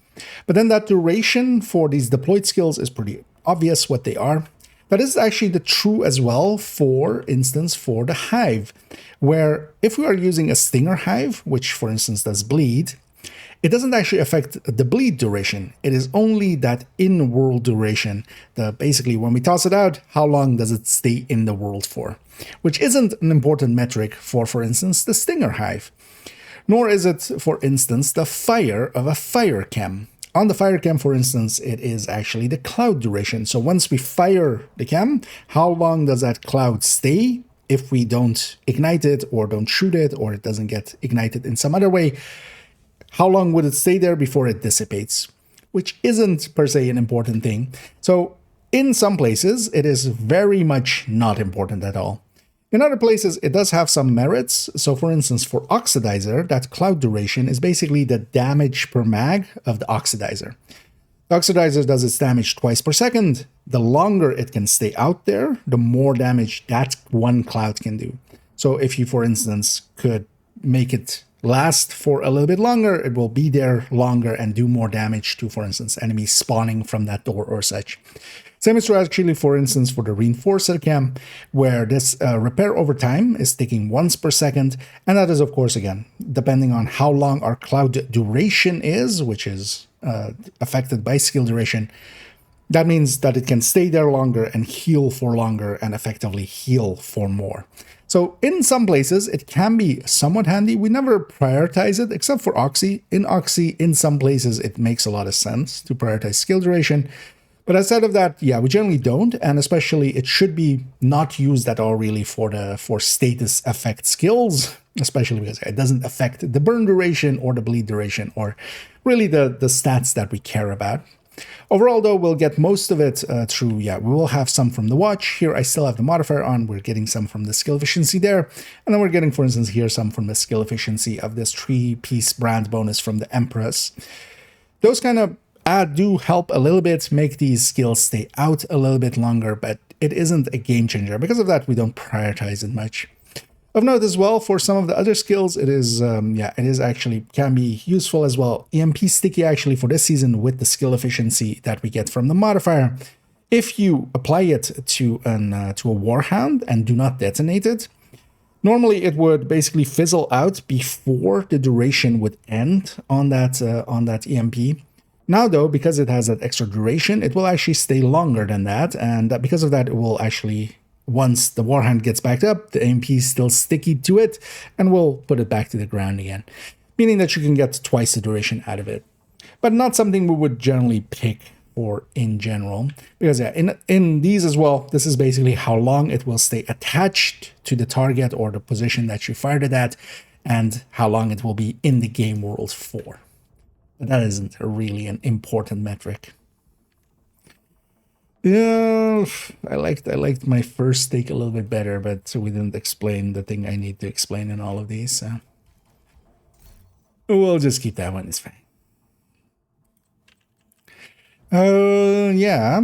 But then that duration for these deployed skills is pretty obvious what they are. That is actually the true as well, for instance, for the hive, where if we are using a stinger hive, which for instance does bleed, it doesn't actually affect the bleed duration. It is only that in-world duration. Basically, when we toss it out, how long does it stay in the world for? Which isn't an important metric for instance, the stinger hive. Nor is it, for instance, the fire of a fire chem. On the fire chem, for instance, it is actually the cloud duration. So once we fire the chem, how long does that cloud stay if we don't ignite it or don't shoot it or it doesn't get ignited in some other way? How long would it stay there before it dissipates? Which isn't per se an important thing. So in some places, it is very much not important at all. In other places, it does have some merits. So for instance, for Oxidizer, that cloud duration is basically the damage per mag of the Oxidizer. The Oxidizer does its damage twice per second. The longer it can stay out there, the more damage that one cloud can do. So if you, for instance, could make it last for a little bit longer, it will be there longer and do more damage to, for instance, enemies spawning from that door or such. Same is true actually, for instance, for the Reinforcer cam, where this repair over time is taking once per second. And that is, of course, again, depending on how long our cloud duration is, which is affected by skill duration. That means that it can stay there longer and heal for longer and effectively heal for more. So in some places, it can be somewhat handy. We never prioritize it, except for Oxy. In Oxy, in some places, it makes a lot of sense to prioritize skill duration. But outside of that, yeah, we generally don't, and especially it should be not used at all really for status effect skills, especially because it doesn't affect the burn duration or the bleed duration or really the stats that we care about. Overall, though, we'll get most of it through, yeah, we will have some from the watch. Here, I still have the modifier on. We're getting some from the skill efficiency there. And then we're getting, for instance, here some from the skill efficiency of this 3-piece brand bonus from the Empress. Those kind of do help a little bit, make these skills stay out a little bit longer, but it isn't a game changer. Because of that, we don't prioritize it much. Of note as well, for some of the other skills, it is, it is actually can be useful as well. EMP Sticky actually for this season with the skill efficiency that we get from the modifier. If you apply it to a Warhound and do not detonate it, normally it would basically fizzle out before the duration would end on that EMP. Now, though, because it has that extra duration, it will actually stay longer than that, and because of that, it will actually, once the Warhound gets backed up, the EMP is still sticky to it, and we'll put it back to the ground again, meaning that you can get twice the duration out of it. But not something we would generally pick for in general, because yeah, in these as well, this is basically how long it will stay attached to the target or the position that you fired it at, and how long it will be in the game world for. But that isn't really an important metric. Yeah, I liked my first take a little bit better, but we didn't explain the thing I need to explain in all of these, so we'll just keep that one. It's fine. Yeah.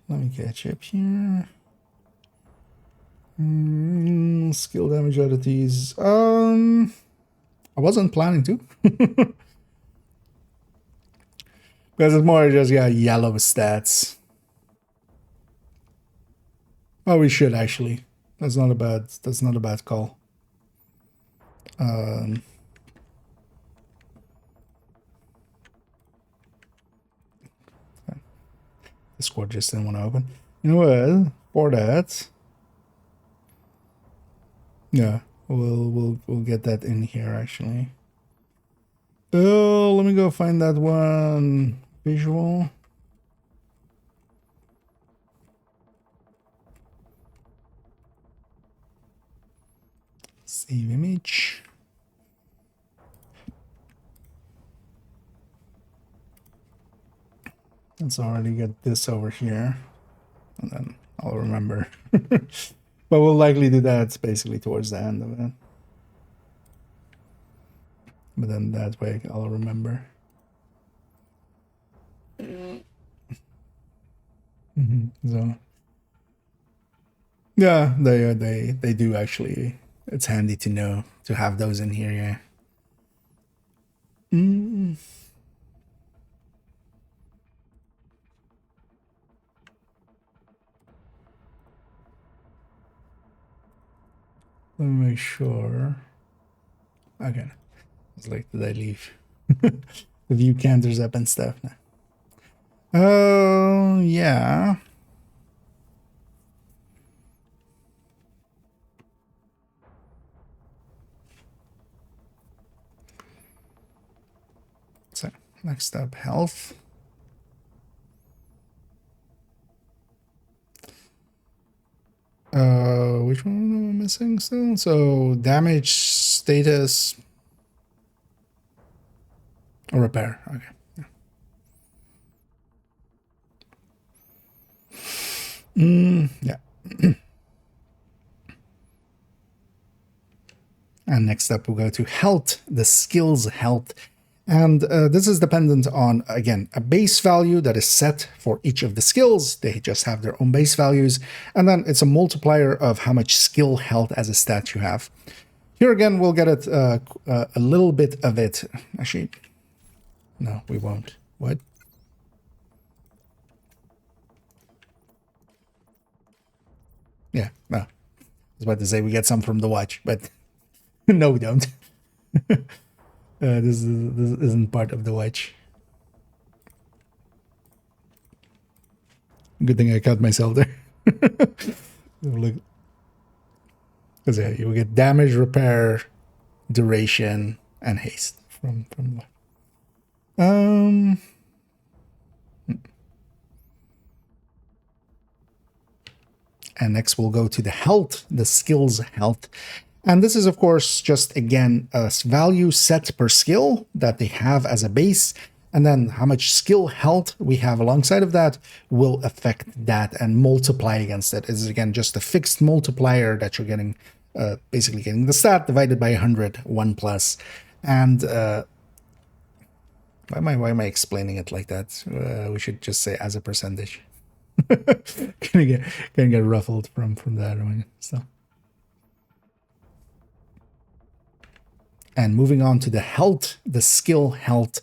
Let me catch up here. Skill damage oddities. I wasn't planning to. Because it's more just yellow stats. Oh, we should actually. That's not a bad call. Discord just didn't want to open. You know what? For that, yeah, we'll get that in here actually. let me go find that one visual. Save image. Let's already get this over here, and then I'll remember. But we'll likely do that basically towards the end of it. But then that way I'll remember. So yeah, they do actually. It's handy to know to have those in here. Yeah. Let me make sure. Okay. It's like, did I leave? The view counters up and stuff now. Oh, yeah. So, next up, health. Which one am I missing still? So, damage, status, or repair. Okay. Yeah. And next up, we'll go to health, the skills health. And this is dependent on, again, a base value that is set for each of the skills. They just have their own base values. And then it's a multiplier of how much skill health as a stat you have. Here again, we'll get it a little bit of it. Actually, no, we won't. What? Yeah, no. I was about to say we get some from the watch, but no, we don't. This isn't part of the watch. Good thing I cut myself there. Look, because yeah, you will get damage, repair, duration, and haste from And next we'll go to the health, the skills health. And this is, of course, just, again, a value set per skill that they have as a base. And then how much skill health we have alongside of that will affect that and multiply against it. It's, again, just a fixed multiplier that you're getting, basically getting the stat divided by 100, 1 plus. And why am I explaining it like that? We should just say as a percentage. Gonna get ruffled from that one. So. And moving on to the health, the skill health.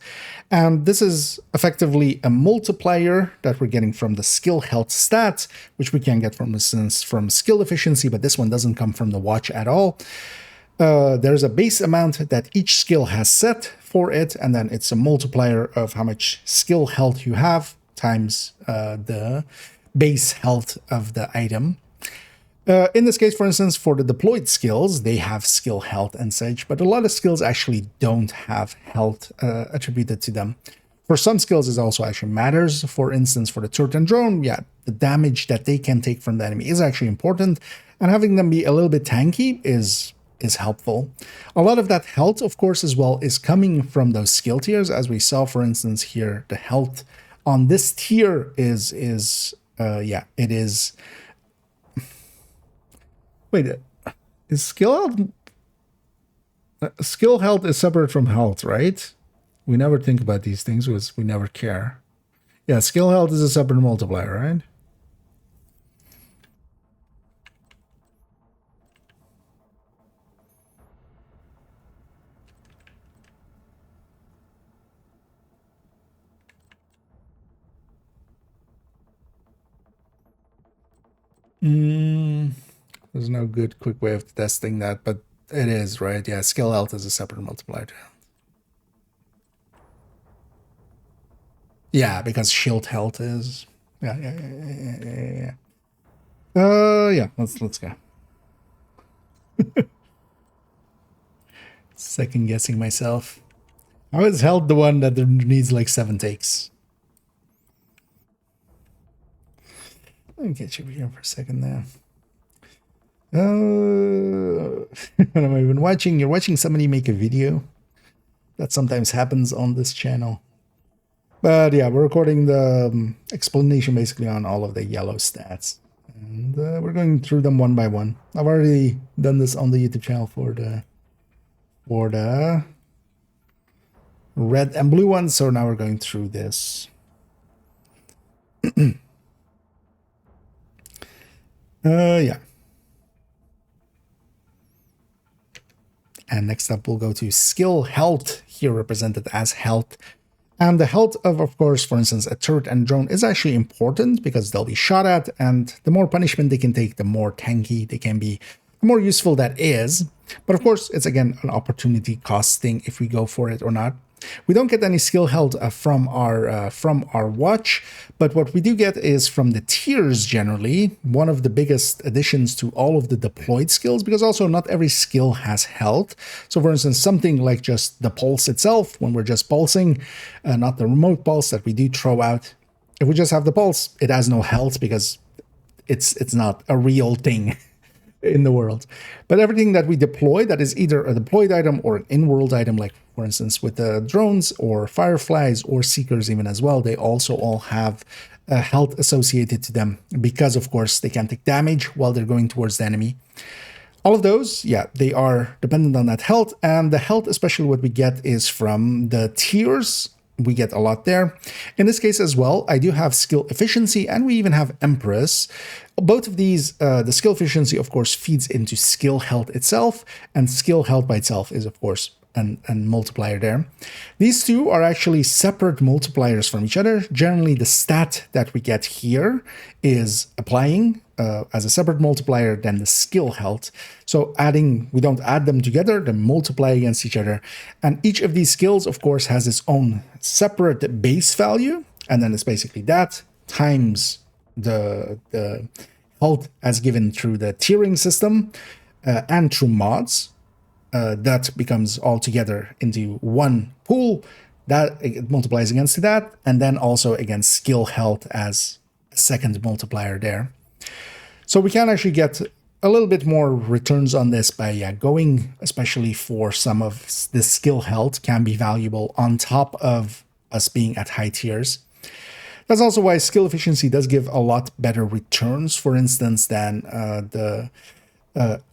And this is effectively a multiplier that we're getting from the skill health stat, which we can get, for instance, from skill efficiency, but this one doesn't come from the watch at all. There's a base amount that each skill has set for it, and then it's a multiplier of how much skill health you have times the base health of the item. In this case, for instance, for the deployed skills, they have skill health and such, but a lot of skills actually don't have health attributed to them. For some skills, it also actually matters. For instance, for the turret and drone, yeah, the damage that they can take from the enemy is actually important, and having them be a little bit tanky is helpful. A lot of that health, of course, as well, is coming from those skill tiers, as we saw, for instance, here, the health on this tier is it is. Wait, is skill health? Skill health is separate from health, right? We never think about these things because we never care. Yeah, skill health is a separate multiplier, right? There's no good quick way of testing that, but it is, right? Yeah, skill health is a separate multiplier to health. Yeah, because shield health is... Yeah. Yeah, let's go. Second guessing myself. How is health the one that needs like 7 takes? Let me get you here for a second there. What am I even watching? You're watching somebody make a video. That sometimes happens on this channel. But yeah, we're recording the explanation basically on all of the yellow stats. And we're going through them one by one. I've already done this on the YouTube channel for the red and blue ones, so now we're going through this. Yeah. And next up, we'll go to skill health, here represented as health. And the health of course, for instance, a turret and drone is actually important because they'll be shot at, and the more punishment they can take, the more tanky they can be, the more useful that is. But of course, it's again an opportunity cost thing if we go for it or not. We don't get any skill health from our watch, but what we do get is from the tiers generally, one of the biggest additions to all of the deployed skills, because also not every skill has health. So for instance, something like just the pulse itself, when we're just pulsing, not the remote pulse that we do throw out. If we just have the pulse, it has no health because it's not a real thing in the world. But everything that we deploy that is either a deployed item or an in-world item, like for instance with the drones or fireflies or seekers even as well, they also all have health associated to them because of course they can take damage while they're going towards the enemy. All of those, yeah, they are dependent on that health, and the health, especially what we get is from the tiers. We get a lot there. In this case as well, I do have skill efficiency, and we even have Empress. Both of these, the skill efficiency, of course, feeds into skill health itself, and skill health by itself is, of course, an multiplier there. These two are actually separate multipliers from each other. Generally, the stat that we get here is applying as a separate multiplier than the skill health. So adding, we don't add them together, they multiply against each other. And each of these skills, of course, has its own separate base value. And then it's basically that times the health as given through the tiering system and through mods. That becomes all together into one pool that it multiplies against that, and then also against skill health as a second multiplier there. So we can actually get a little bit more returns on this by going, especially for some of the skill health can be valuable on top of us being at high tiers. That's also why skill efficiency does give a lot better returns, for instance, than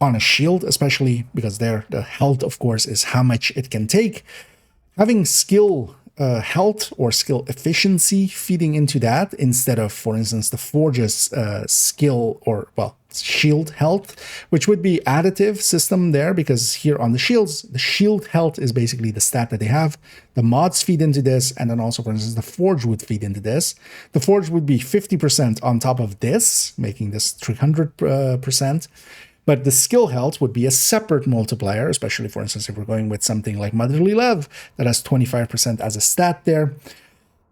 on a shield, especially because there the health, of course, is how much it can take. Having skill health or skill efficiency feeding into that instead of, for instance, the Forge's skill or, well, shield health, which would be additive system there, because here on the shields, the shield health is basically the stat that they have. The mods feed into this, and then also, for instance, the Forge would feed into this. The Forge would be 50% on top of this, making this 300%. But the skill health would be a separate multiplier, especially, for instance, if we're going with something like Motherly Love that has 25% as a stat there.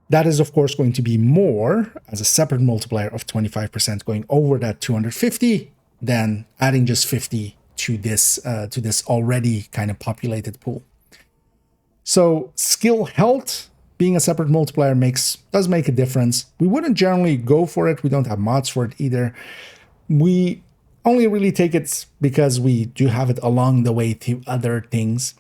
That is, of course, going to be more as a separate multiplier of 25% going over that 250 than adding just 50 to this already kind of populated pool. So skill health being a separate multiplier does make a difference. We wouldn't generally go for it. We don't have mods for it either. We only really take it because we do have it along the way to other things.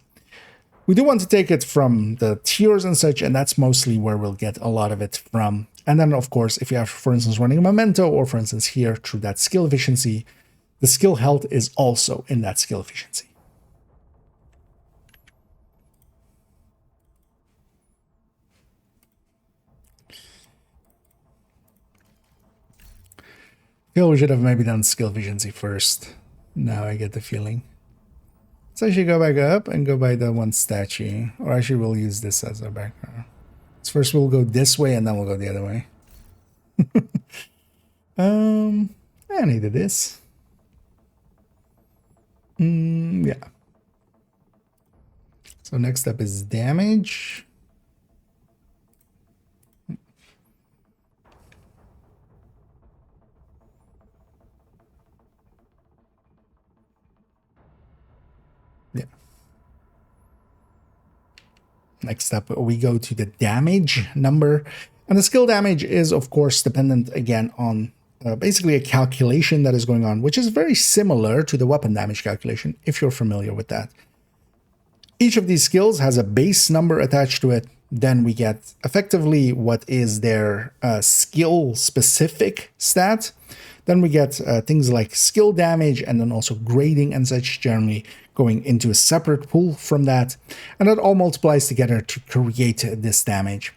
We do want to take it from the tiers and such, and that's mostly where we'll get a lot of it from. And then, of course, if you have, for instance, running a memento, or for instance here through that skill efficiency, the skill health is also in that skill efficiency. I feel we should have maybe done skill efficiency first. Now I get the feeling. Let's actually go back up and go by the one statue. Or actually we'll use this as our background. So first we'll go this way and then we'll go the other way. I needed this. Yeah. So next up is damage. Yeah. Next up, we go to the damage number. And the skill damage is, of course, dependent again on basically a calculation that is going on, which is very similar to the weapon damage calculation, if you're familiar with that. Each of these skills has a base number attached to it. Then we get effectively what is their skill-specific stat. Then we get things like skill damage and then also grading and such, generally going into a separate pool from that. And that all multiplies together to create this damage.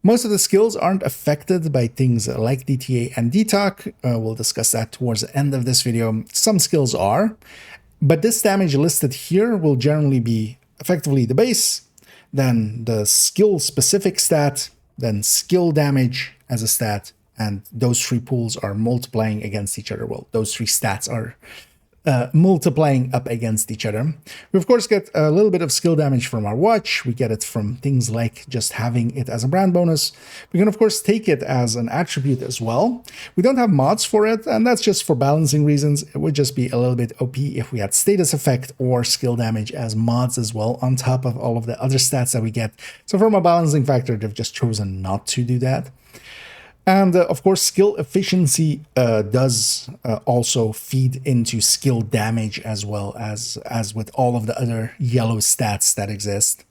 Most of the skills aren't affected by things like DTA and DTOC. We'll discuss that towards the end of this video. Some skills are, but this damage listed here will generally be effectively the base, then the skill-specific stat, then skill damage as a stat, and those three pools are multiplying against each other. Well, those three stats are multiplying up against each other. We of course get a little bit of skill damage from our watch. We get it from things like just having it as a brand bonus. We can of course take it as an attribute as well. We don't have mods for it, and that's just for balancing reasons. It would just be a little bit OP if we had status effect or skill damage as mods as well, on top of all of the other stats that we get. So from a balancing factor, they've just chosen not to do that. And of course, skill efficiency does also feed into skill damage as well as with all of the other yellow stats that exist.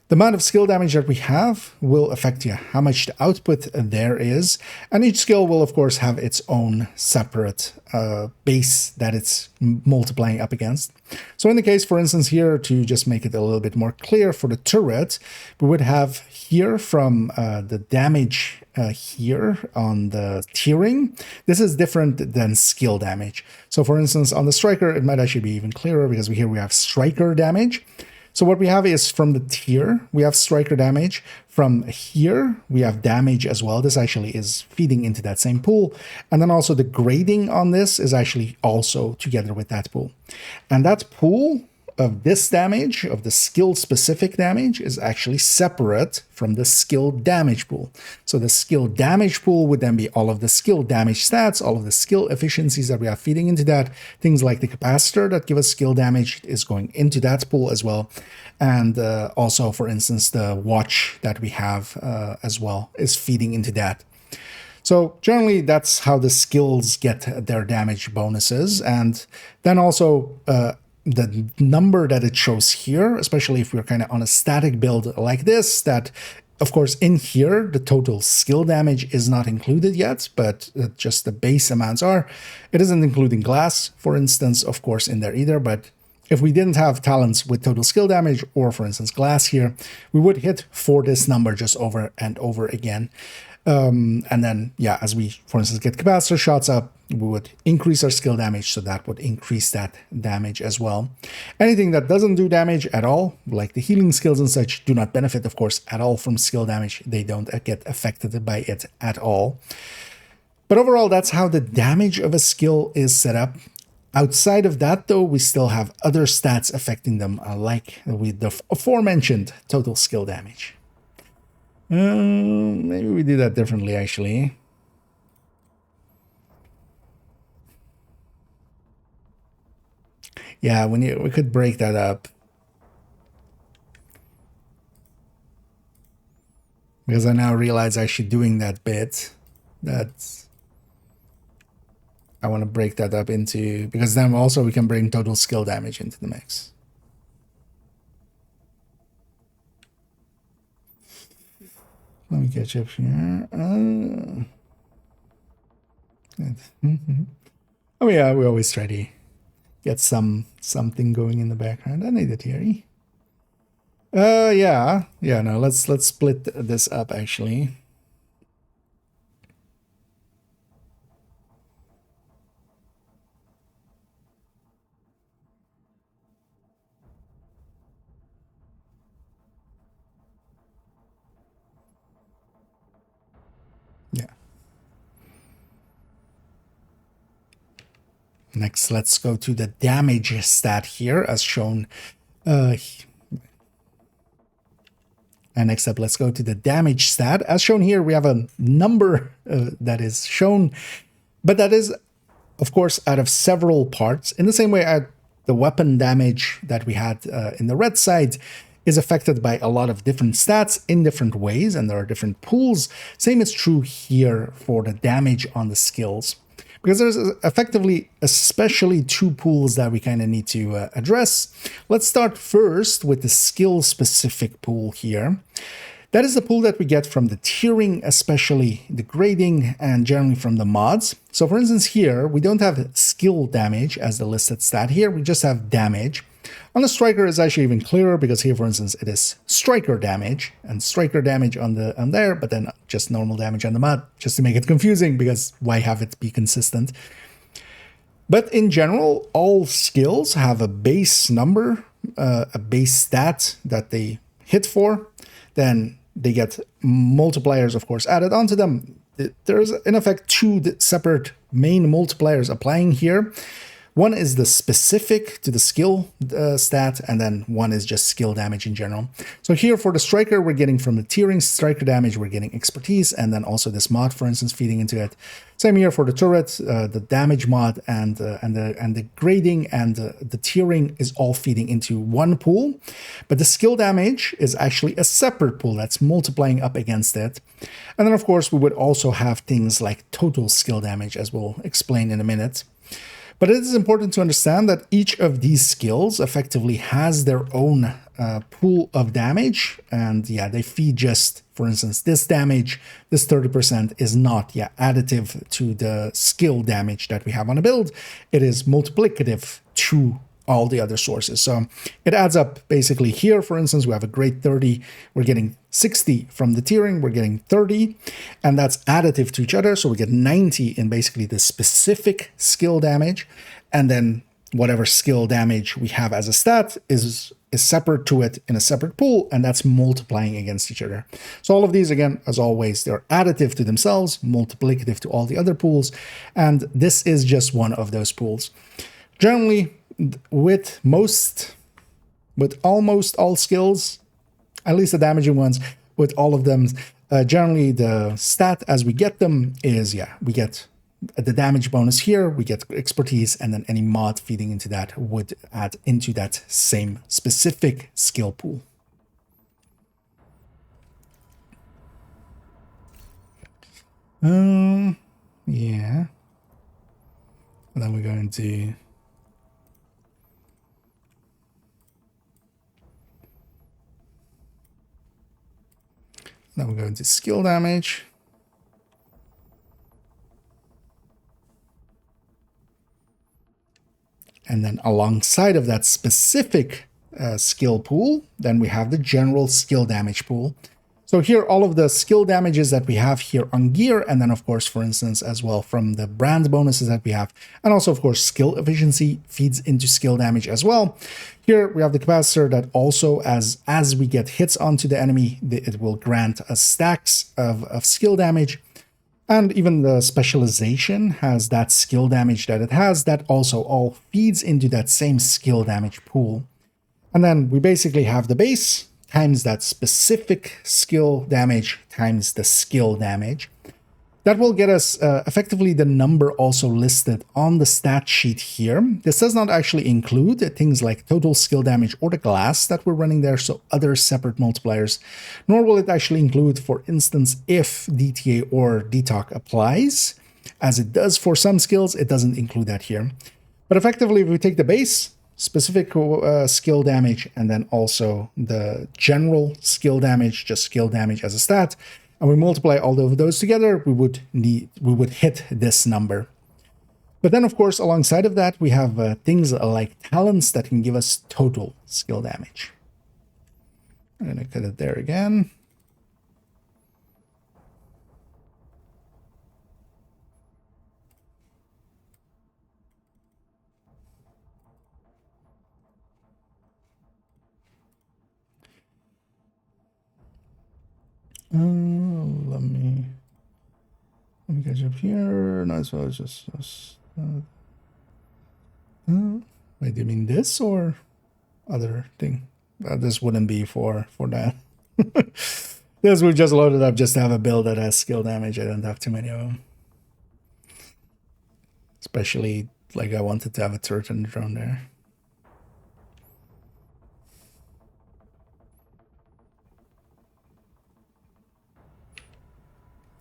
The amount of skill damage that we have will affect how much the output there is. And each skill will, of course, have its own separate base that it's multiplying up against. So in the case, for instance, here, to just make it a little bit more clear for the turret, we would have here from the damage here on the tiering. This is different than skill damage. So for instance, on the striker, it might actually be even clearer because here we have striker damage. So what we have is from the tier, we have striker damage. From here, we have damage as well. This actually is feeding into that same pool. And then also the grading on this is actually also together with that pool. And that pool of this damage, of the skill-specific damage, is actually separate from the skill damage pool. So the skill damage pool would then be all of the skill damage stats, all of the skill efficiencies that we are feeding into that. Things like the capacitor that give us skill damage is going into that pool as well. And also, for instance, the watch that we have as well is feeding into that. So generally, that's how the skills get their damage bonuses. And then also, the number that it shows here, especially if we're kind of on a static build like this, that of course in here the total skill damage is not included yet, but just the base amounts are. It isn't including glass, for instance, of course, in there either. But if we didn't have talents with total skill damage, or for instance glass here, we would hit for this number just over and over again. And then, yeah, as we, for instance, get capacitor shots up, we would increase our skill damage, so that would increase that damage as well. Anything that doesn't do damage at all, like the healing skills and such, do not benefit, of course, at all from skill damage. They don't get affected by it at all. But overall, that's how the damage of a skill is set up. Outside of that, though, we still have other stats affecting them, like with the aforementioned total skill damage. Maybe we do that differently, actually. Yeah, we could break that up. Because I now realize actually doing that bit, that's... I want to break that up into... Because then also we can bring total skill damage into the mix. Let me catch up here. Oh yeah, we always try to get something going in the background. I need it here. Yeah, no, let's split this up actually. Yeah. Next, let's go to the damage stat here as shown. And next up, let's go to the damage stat. As shown here, we have a number that is shown, but that is, of course, out of several parts. In the same way, the weapon damage that we had in the red side is affected by a lot of different stats in different ways, and there are different pools. Same is true here for the damage on the skills, because there's effectively especially two pools that we kind of need to address. Let's start first with the skill specific pool here. That is the pool that we get from the tiering, especially the grading, and generally from the mods. So for instance here, we don't have skill damage as the listed stat here, we just have damage. On the striker is actually even clearer, because here for instance it is striker damage and striker damage on there, but then just normal damage on the mod, just to make it confusing, because why have it be consistent? But in general, all skills have a base number, a base stat that they hit for. Then they get multipliers, of course, added onto them. There's, in effect, two separate main multipliers applying here. One is the specific to the skill stat, and then one is just skill damage in general. So here for the striker, we're getting from the tiering striker damage, we're getting expertise, and then also this mod, for instance, feeding into it. Same here for the turret, the damage mod, and the grading and the tiering is all feeding into one pool. But the skill damage is actually a separate pool that's multiplying up against it. And then, of course, we would also have things like total skill damage, as we'll explain in a minute. But it is important to understand that each of these skills effectively has their own pool of damage. And yeah, they feed just, for instance, this damage, this 30% is not additive to the skill damage that we have on a build. It is multiplicative to all the other sources. So it adds up basically here. For instance, we have a grade 30, we're getting 60 from the tiering, we're getting 30, and that's additive to each other. So we get 90 in basically the specific skill damage, and then whatever skill damage we have as a stat is separate to it in a separate pool, and that's multiplying against each other. So all of these, again, as always, they're additive to themselves, multiplicative to all the other pools, and this is just one of those pools. Generally, with almost all skills, at least the damaging ones, with all of them, generally the stat as we get them is, we get the damage bonus here, we get expertise, and then any mod feeding into that would add into that same specific skill pool. Yeah. And then we're going to skill damage. And then alongside of that specific skill pool, then we have the general skill damage pool. So here, all of the skill damages that we have here on gear, and then of course, for instance, as well from the brand bonuses that we have, and also of course, skill efficiency feeds into skill damage as well. Here we have the capacitor that also, as we get hits onto the enemy, it will grant us stacks of skill damage. And even the specialization has that skill damage that it has, that also all feeds into that same skill damage pool. And then we basically have the base times that specific skill damage times the skill damage. That will get us effectively the number also listed on the stat sheet here. This does not actually include things like total skill damage or the glass that we're running there, so other separate multipliers, nor will it actually include, for instance, if DTA or DTOC applies, as it does for some skills. It doesn't include that here. But effectively, if we take the base, specific skill damage, and then also the general skill damage, just skill damage as a stat, and we multiply all of those together, we would hit this number. But then, of course, alongside of that, we have things like talents that can give us total skill damage. I'm going to cut it there again. Let me catch up here. No, so it's just wait, do you mean this or other thing? This wouldn't be for that. This we just loaded up just to have a build that has skill damage. I don't have too many of them. Especially like I wanted to have a turret and drone there.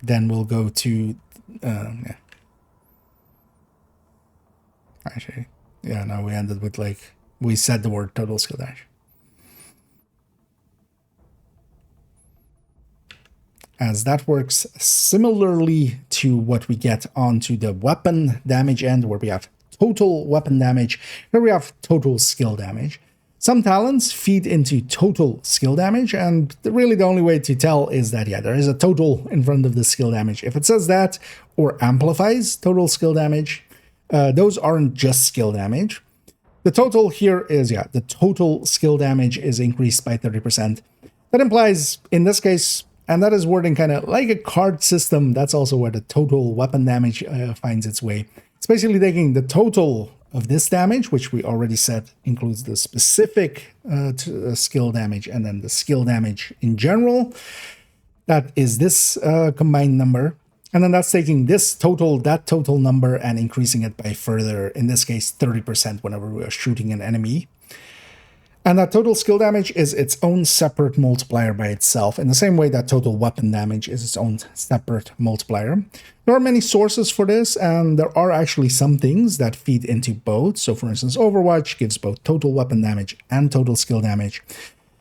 then we'll go to yeah. Actually, yeah, no, we ended with like we said the word total skill damage. As that works similarly to what we get onto the weapon damage end, where we have total weapon damage, here we have total skill damage. Some talents feed into total skill damage, and really the only way to tell is that, yeah, there is a total in front of the skill damage. If it says that or amplifies total skill damage, those aren't just skill damage. The total here is, yeah, the total skill damage is increased by 30%. That implies, in this case, and that is wording kind of like a card system, that's also where the total weapon damage finds its way. It's basically taking the total of this damage, which we already said includes the specific skill damage and then the skill damage in general. That is this combined number. And then that's taking this total, that total number, and increasing it by further, in this case, 30% whenever we are shooting an enemy. And that total skill damage is its own separate multiplier by itself, in the same way that total weapon damage is its own separate multiplier. There are many sources for this, and there are actually some things that feed into both. So for instance, Overwatch gives both total weapon damage and total skill damage.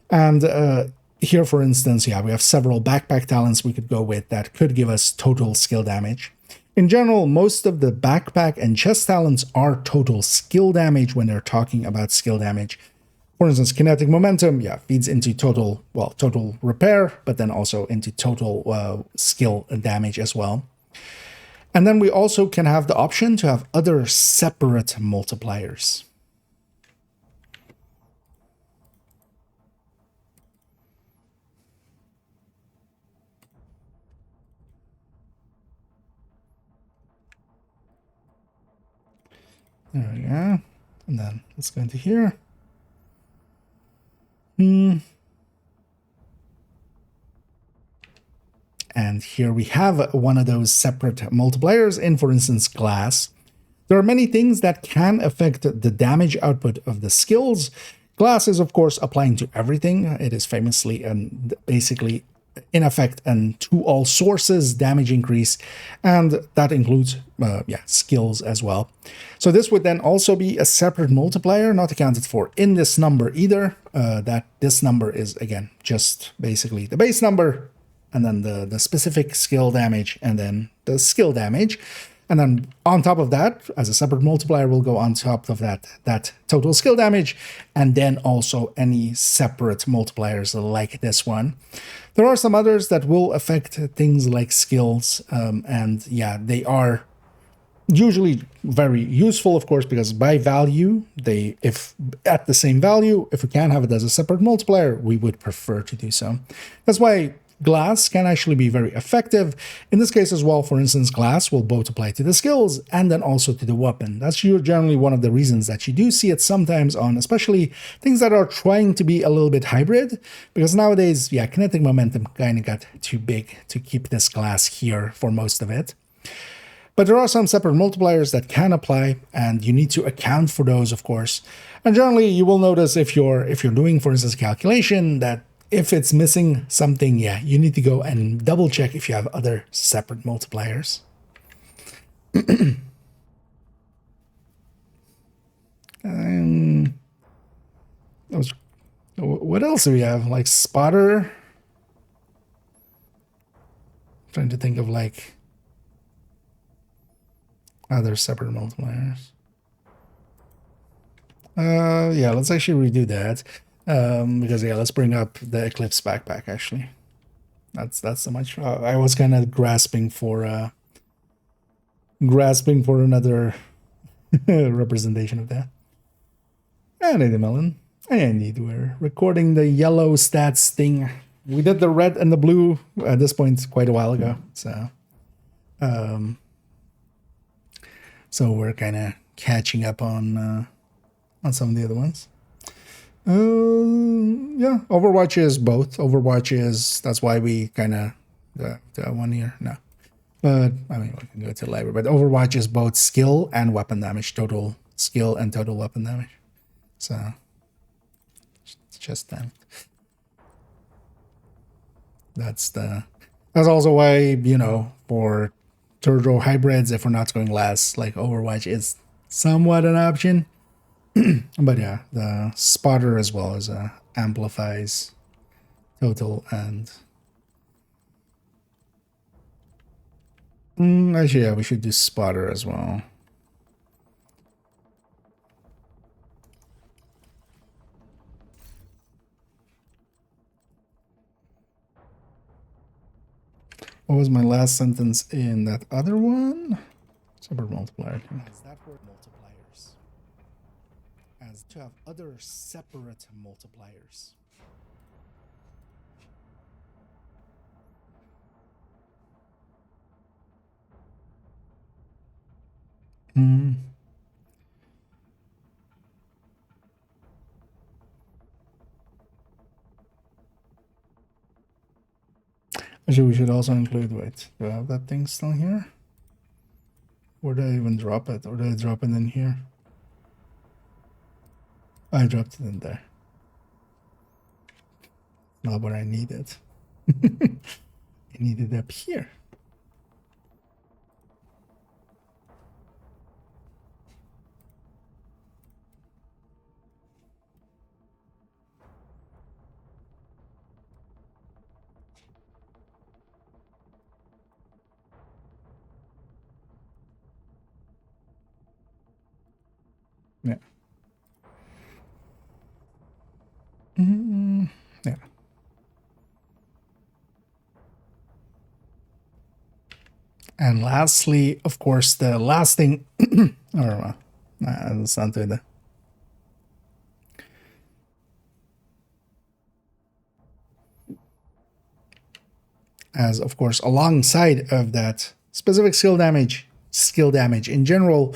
And here, for instance, yeah, we have several backpack talents we could go with that could give us total skill damage. In general, most of the backpack and chest talents are total skill damage when they're talking about skill damage. For instance, kinetic momentum, yeah, feeds into total repair, but then also into total skill damage as well. And then we also can have the option to have other separate multipliers. There we go. And then let's go into here. And here we have one of those separate multipliers in, for instance, glass. There are many things that can affect the damage output of the skills. Glass is, of course, applying to everything. It is famously and basically, in effect, and to all sources damage increase, and that includes skills as well. So this would then also be a separate multiplier, not accounted for in this number either. That this number is, again, just basically the base number, and then the specific skill damage, and then the skill damage. And then on top of that, as a separate multiplier, will go on top of that total skill damage, and then also any separate multipliers like this one. There are some others that will affect things like skills, and yeah, they are usually very useful, of course, because by value, if at the same value, if we can have it as a separate multiplier, we would prefer to do so. That's why glass can actually be very effective. In this case as well, for instance, glass will both apply to the skills and then also to the weapon. That's generally one of the reasons that you do see it sometimes on especially things that are trying to be a little bit hybrid, because nowadays, yeah, kinetic momentum kind of got too big to keep this glass here for most of it. But there are some separate multipliers that can apply, and you need to account for those, of course. And generally, you will notice if you're doing, for instance, calculation, that if it's missing something, yeah, you need to go and double check if you have other separate multipliers. What else do we have? Like spotter. I'm trying to think of like other separate multipliers. Yeah, let's actually redo that. Because yeah, let's bring up the Eclipse backpack. Actually, that's so much. I was kind of grasping for another representation of that. And the melon. And indeed, we're recording the yellow stats thing. We did the red and the blue at this point quite a while ago. So we're kind of catching up on some of the other ones. Yeah, Overwatch is both. That's why we kind of the one here. No, but I mean we can go to the library. But Overwatch is both skill and weapon damage, total skill and total weapon damage. So it's just that. That's the. That's also why, you know, for third row hybrids, if we're not going last, like Overwatch is somewhat an option. But yeah, the spotter as well as amplifies total and actually, yeah, we should do spotter as well. What was my last sentence in that other one? Separate multiplier. As that word multipliers. As to have other separate multipliers. Actually, we should also include, wait, do I have that thing still here? Or did I even drop it? Or did I drop it in here? I dropped it in there. Not what I needed. I need it up here. Yeah. Yeah. And lastly, of course, the last thing, or let's not do that. As of course, alongside of that specific skill damage in general,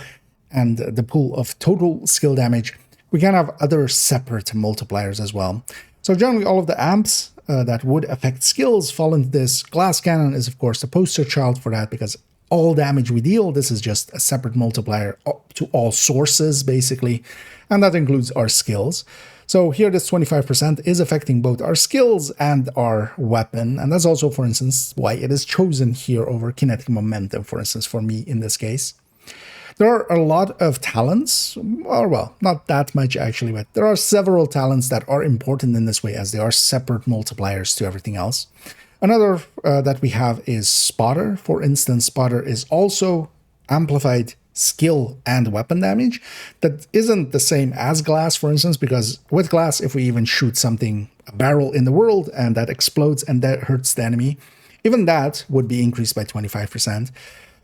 and the pool of total skill damage, we can have other separate multipliers as well. So generally, all of the amps that would affect skills fall into this. Glass cannon is of course the poster child for that, because all damage we deal, this is just a separate multiplier to all sources basically, and that includes our skills. So here this 25% is affecting both our skills and our weapon, and that's also, for instance, why it is chosen here over kinetic momentum, for instance, for me in this case. There are a lot of talents, or well, not that much actually, but there are several talents that are important in this way, as they are separate multipliers to everything else. Another that we have is spotter. For instance, spotter is also amplified skill and weapon damage. That isn't the same as glass, for instance, because with glass, if we even shoot something, a barrel in the world, and that explodes and that hurts the enemy, even that would be increased by 25%.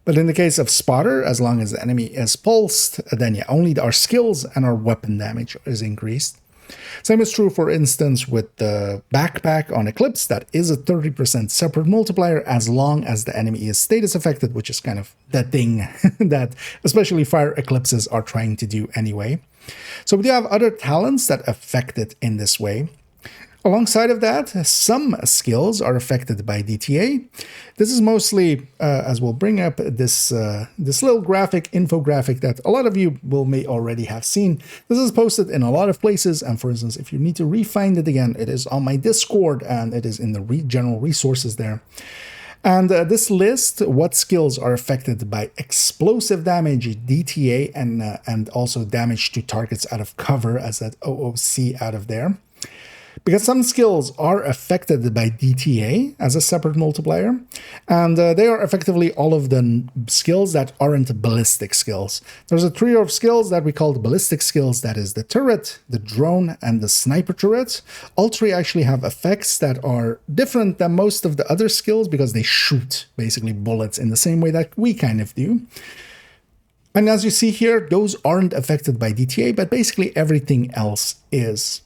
But in the case of spotter, as long as the enemy is pulsed, then yeah, only our skills and our weapon damage is increased. Same is true, for instance, with the backpack on Eclipse. That is a 30% separate multiplier as long as the enemy is status affected, which is kind of the thing that especially fire eclipses are trying to do anyway. So we do have other talents that affect it in this way. Alongside of that, some skills are affected by DTA. This is mostly, as we'll bring up this little infographic that a lot of you may already have seen. This is posted in a lot of places, and for instance, if you need to re-find it again, it is on my Discord, and it is in the general resources there. And this lists what skills are affected by explosive damage, DTA, and also damage to targets out of cover, as that OOC out of there. Because some skills are affected by DTA as a separate multiplier, and they are effectively all of the skills that aren't ballistic skills. There's a trio of skills that we call the ballistic skills, that is the turret, the drone, and the sniper turret. All three actually have effects that are different than most of the other skills because they shoot basically bullets in the same way that we kind of do. And as you see here, those aren't affected by DTA, but basically everything else is.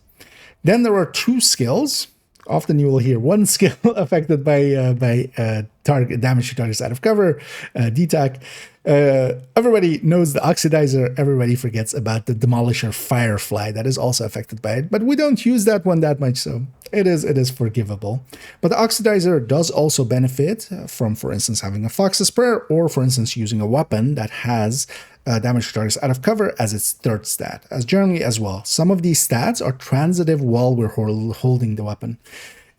Then there are two skills. Often you will hear one skill affected by target damage to targets out of cover, DTAC. Everybody knows the Oxidizer. Everybody forgets about the Demolisher Firefly. That is also affected by it, but we don't use that one that much, so it is forgivable. But the Oxidizer does also benefit from, for instance, having a Fox's Prayer, or for instance, using a weapon that has damage to targets out of cover as its third stat. As generally as well, some of these stats are transitive while we're holding the weapon.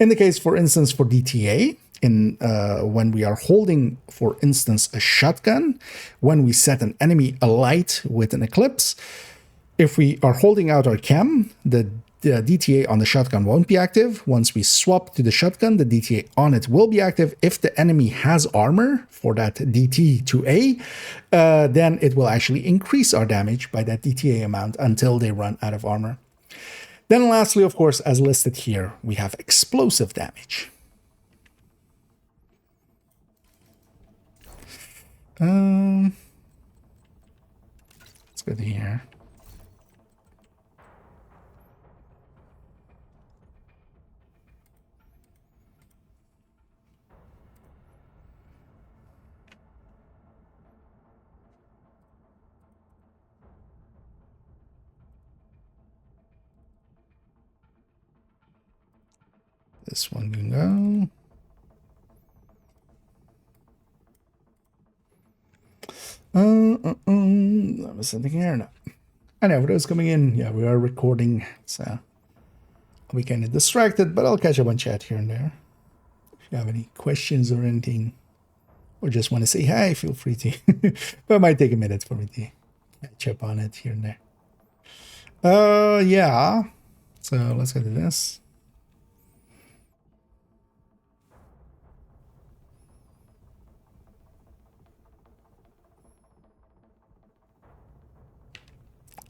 In the case, for instance, for DTA, in when we are holding, for instance, a shotgun, when we set an enemy alight with an eclipse. If we are holding out our chem, the DTA on the shotgun won't be active. Once we swap to the shotgun, the DTA on it will be active. If the enemy has armor for that DT to A, then it will actually increase our damage by that DTA amount until they run out of armor. Then lastly, of course, as listed here, we have explosive damage. Let's go to here. This one can go. That was something here. No. I know, for those coming in, yeah, we are recording, so I'll be kind of distracted, but I'll catch up on chat here and there. If you have any questions or anything, or just want to say hi, feel free to. But it might take a minute for me to catch up on it here and there. Yeah. So let's go to this.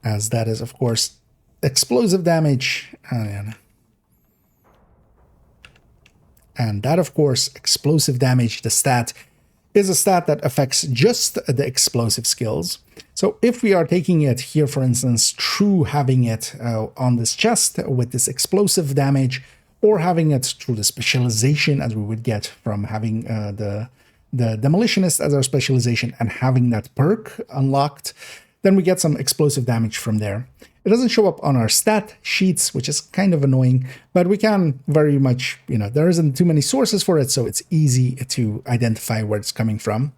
As that is, of course, explosive damage. And that, of course, explosive damage, the stat, is a stat that affects just the explosive skills. So if we are taking it here, for instance, through having it on this chest with this explosive damage, or having it through the specialization as we would get from having the demolitionist as our specialization and having that perk unlocked, then we get some explosive damage from there. It doesn't show up on our stat sheets, which is kind of annoying, but we can very much, there isn't too many sources for it, so it's easy to identify where it's coming from.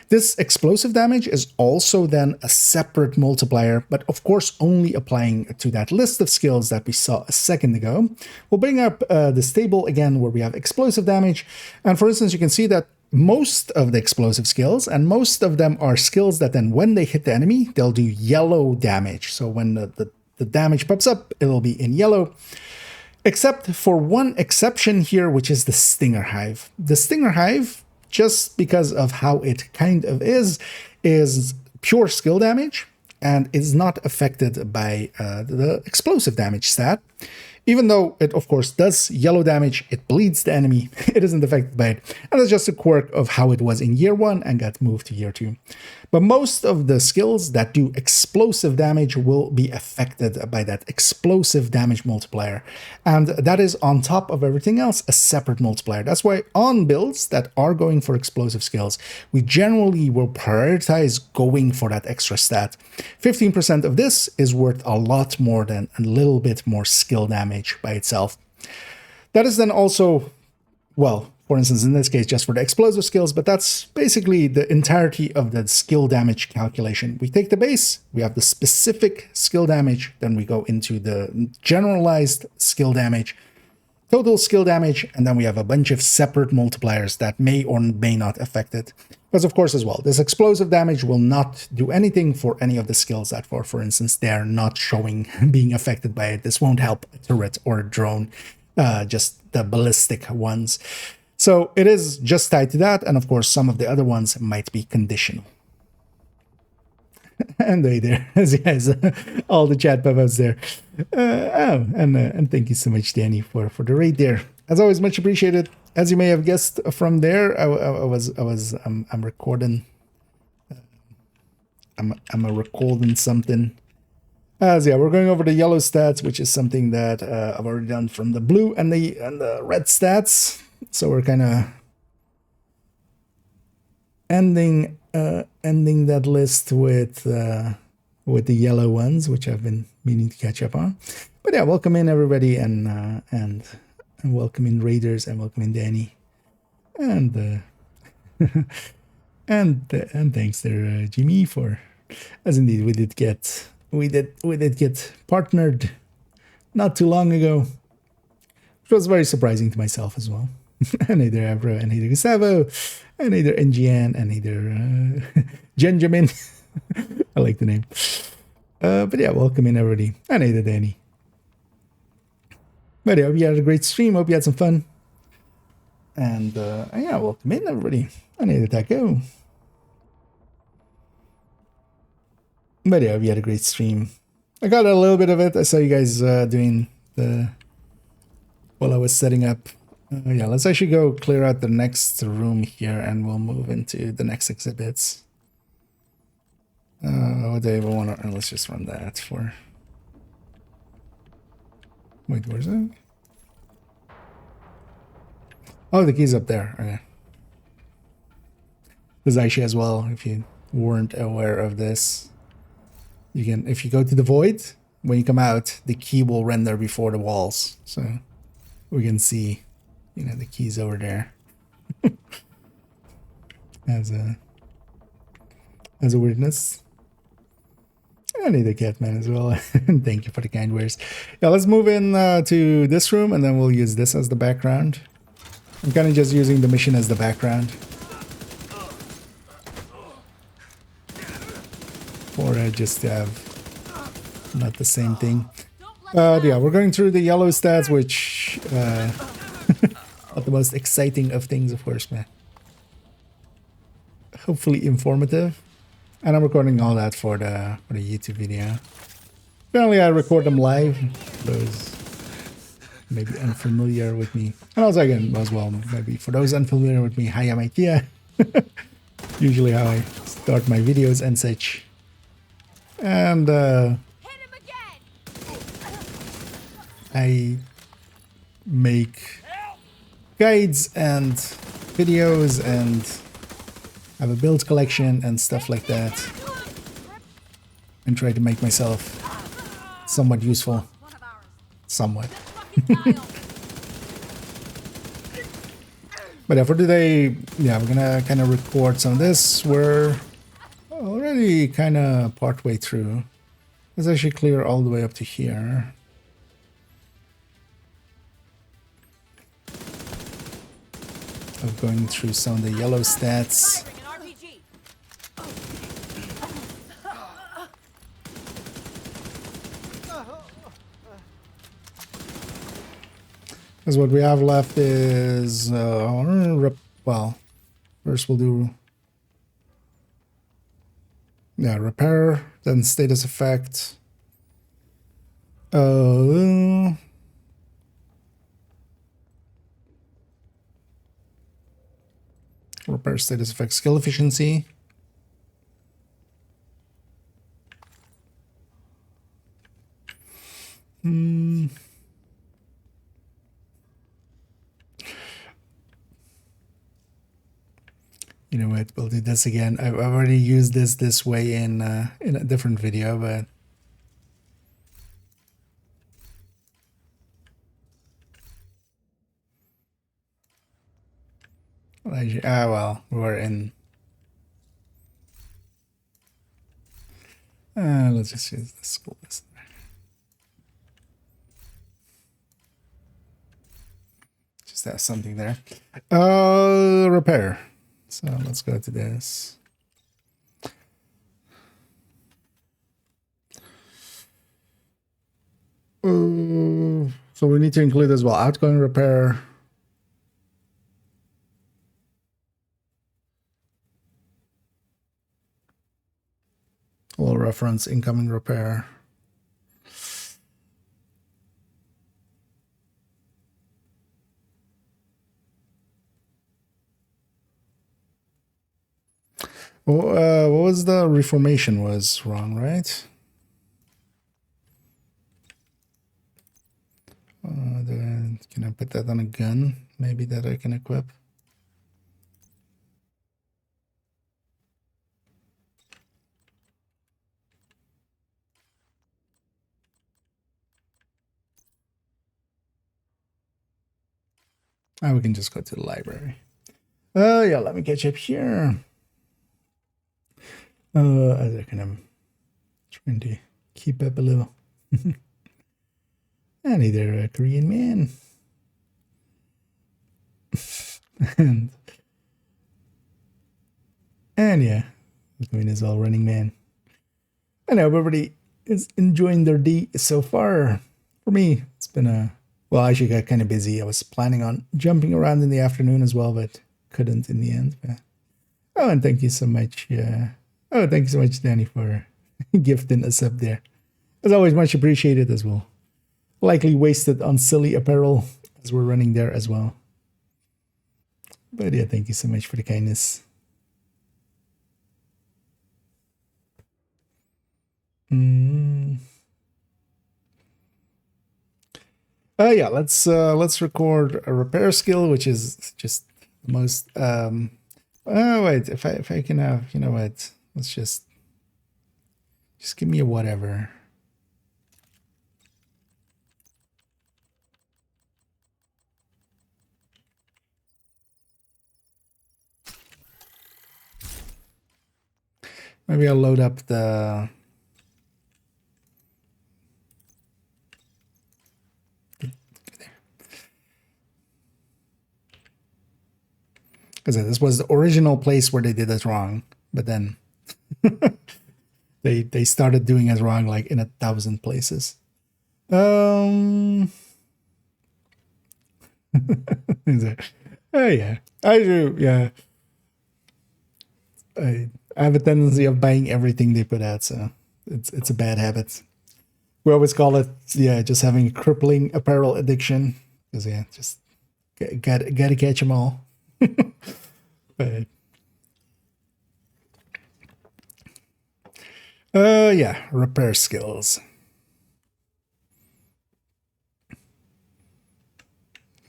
This explosive damage is also then a separate multiplier, but of course only applying to that list of skills that we saw a second ago. We'll bring up this table again where we have explosive damage, and for instance, you can see that most of the explosive skills, and most of them are skills that then when they hit the enemy, they'll do yellow damage. So when the damage pops up, it'll be in yellow, except for one exception here, which is the Stinger Hive. The Stinger Hive, just because of how it kind of is pure skill damage and is not affected by the explosive damage stat. Even though it, of course, does yellow damage, it bleeds the enemy, it isn't affected by it. And it's just a quirk of how it was in year 1 and got moved to year 2. But most of the skills that do explosive damage will be affected by that explosive damage multiplier. And that is on top of everything else, a separate multiplier. That's why on builds that are going for explosive skills, we generally will prioritize going for that extra stat. 15% of this is worth a lot more than a little bit more skill damage by itself. That is then also, well, for instance, in this case, just for the explosive skills, but that's basically the entirety of the skill damage calculation. We take the base, we have the specific skill damage, then we go into the generalized skill damage, total skill damage, and then we have a bunch of separate multipliers that may or may not affect it. Because of course as well, this explosive damage will not do anything for any of the skills that, for instance, they're not showing being affected by it. This won't help a turret or a drone, just the ballistic ones. So it is just tied to that, and of course some of the other ones might be conditional. And there, as guys, all the chat pop-ups there. And thank you so much, Danny, for the raid there. As always, much appreciated. As you may have guessed from there, I'm recording. I'm recording something. As yeah, we're going over the yellow stats, which is something that I've already done from the blue and the red stats. So we're kind of ending that list with the yellow ones, which I've been meaning to catch up on. But yeah, welcome in everybody, and welcome in Raiders, and welcome in Danny, and and thanks there, Jimmy, for, as indeed we did get partnered not too long ago, which was very surprising to myself as well. and either Avro, and either Gustavo, and either NGN, and either Benjamin. I like the name. But yeah, welcome in everybody. And either Danny. But yeah, hope you had a great stream. Hope you had some fun. And yeah, welcome in everybody. And either Taco. But yeah, we had a great stream. I got a little bit of it. I saw you guys doing the while I was setting up. Yeah, let's actually go clear out the next room here and we'll move into the next exhibits. What do I even want to... let's just run that for... Wait, where's it? Oh, the key's up there. Okay. There's actually as well, if you weren't aware of this, you can, if you go to the void, when you come out, the key will render before the walls. So we can see, you know, the keys over there. as a weirdness. I need a Catman as well. Thank you for the kind words. Yeah, let's move in to this room and then we'll use this as the background. I'm kind of just using the mission as the background. Or just to have not the same thing. Yeah, we're going through the yellow stats, which not the most exciting of things, of course, man. Hopefully informative. And I'm recording all that for the YouTube video. Apparently I record them live. Those maybe unfamiliar with me. And also again, as well, maybe for those unfamiliar with me, hi, I'm Ikea. Usually how I start my videos and such. And I make guides and videos and have a build collection and stuff like that, and try to make myself somewhat useful. Somewhat. But yeah, for today, yeah, we're gonna kind of record some of this. We're already kind of part way through. Let's actually clear all the way up to here. Of going through some of the yellow stats. Because what we have left is, well, first we'll do, yeah, repair, then status effect. Repair status effect, skill efficiency. You know what? We'll do this again. I've already used this way in a different video, but well, we're in. Let's just use the school list. Just have something there. Repair. So let's go to this. So we need to include as well outgoing repair. We'll reference incoming repair. Well, what was the reformation was wrong, right? Can I put that on a gun? Maybe that I can equip. We can just go to the library. Yeah, let me catch up here. As I kind of trying to keep up a little. And either a Korean man. and yeah, Bitcoin is all running, man. I know everybody is enjoying their day so far. For me, it's been well, I actually got kind of busy. I was planning on jumping around in the afternoon as well, but couldn't in the end. But, oh, and thank you so much. Oh, thank you so much, Danny, for gifting us up there. As always, much appreciated as well. Likely wasted on silly apparel as we're running there as well. But yeah, thank you so much for the kindness. Yeah, let's record a repair skill, which is just the most oh wait, if I can have, you know what, let's just give me a whatever. Maybe I'll load up the because this was the original place where they did it wrong, but then they started doing it wrong like in 1,000 places. Oh yeah, I do. Yeah, I have a tendency of buying everything they put out, so it's a bad habit. We always call it, yeah, just having a crippling apparel addiction, because yeah, just gotta catch them all. But yeah, repair skills.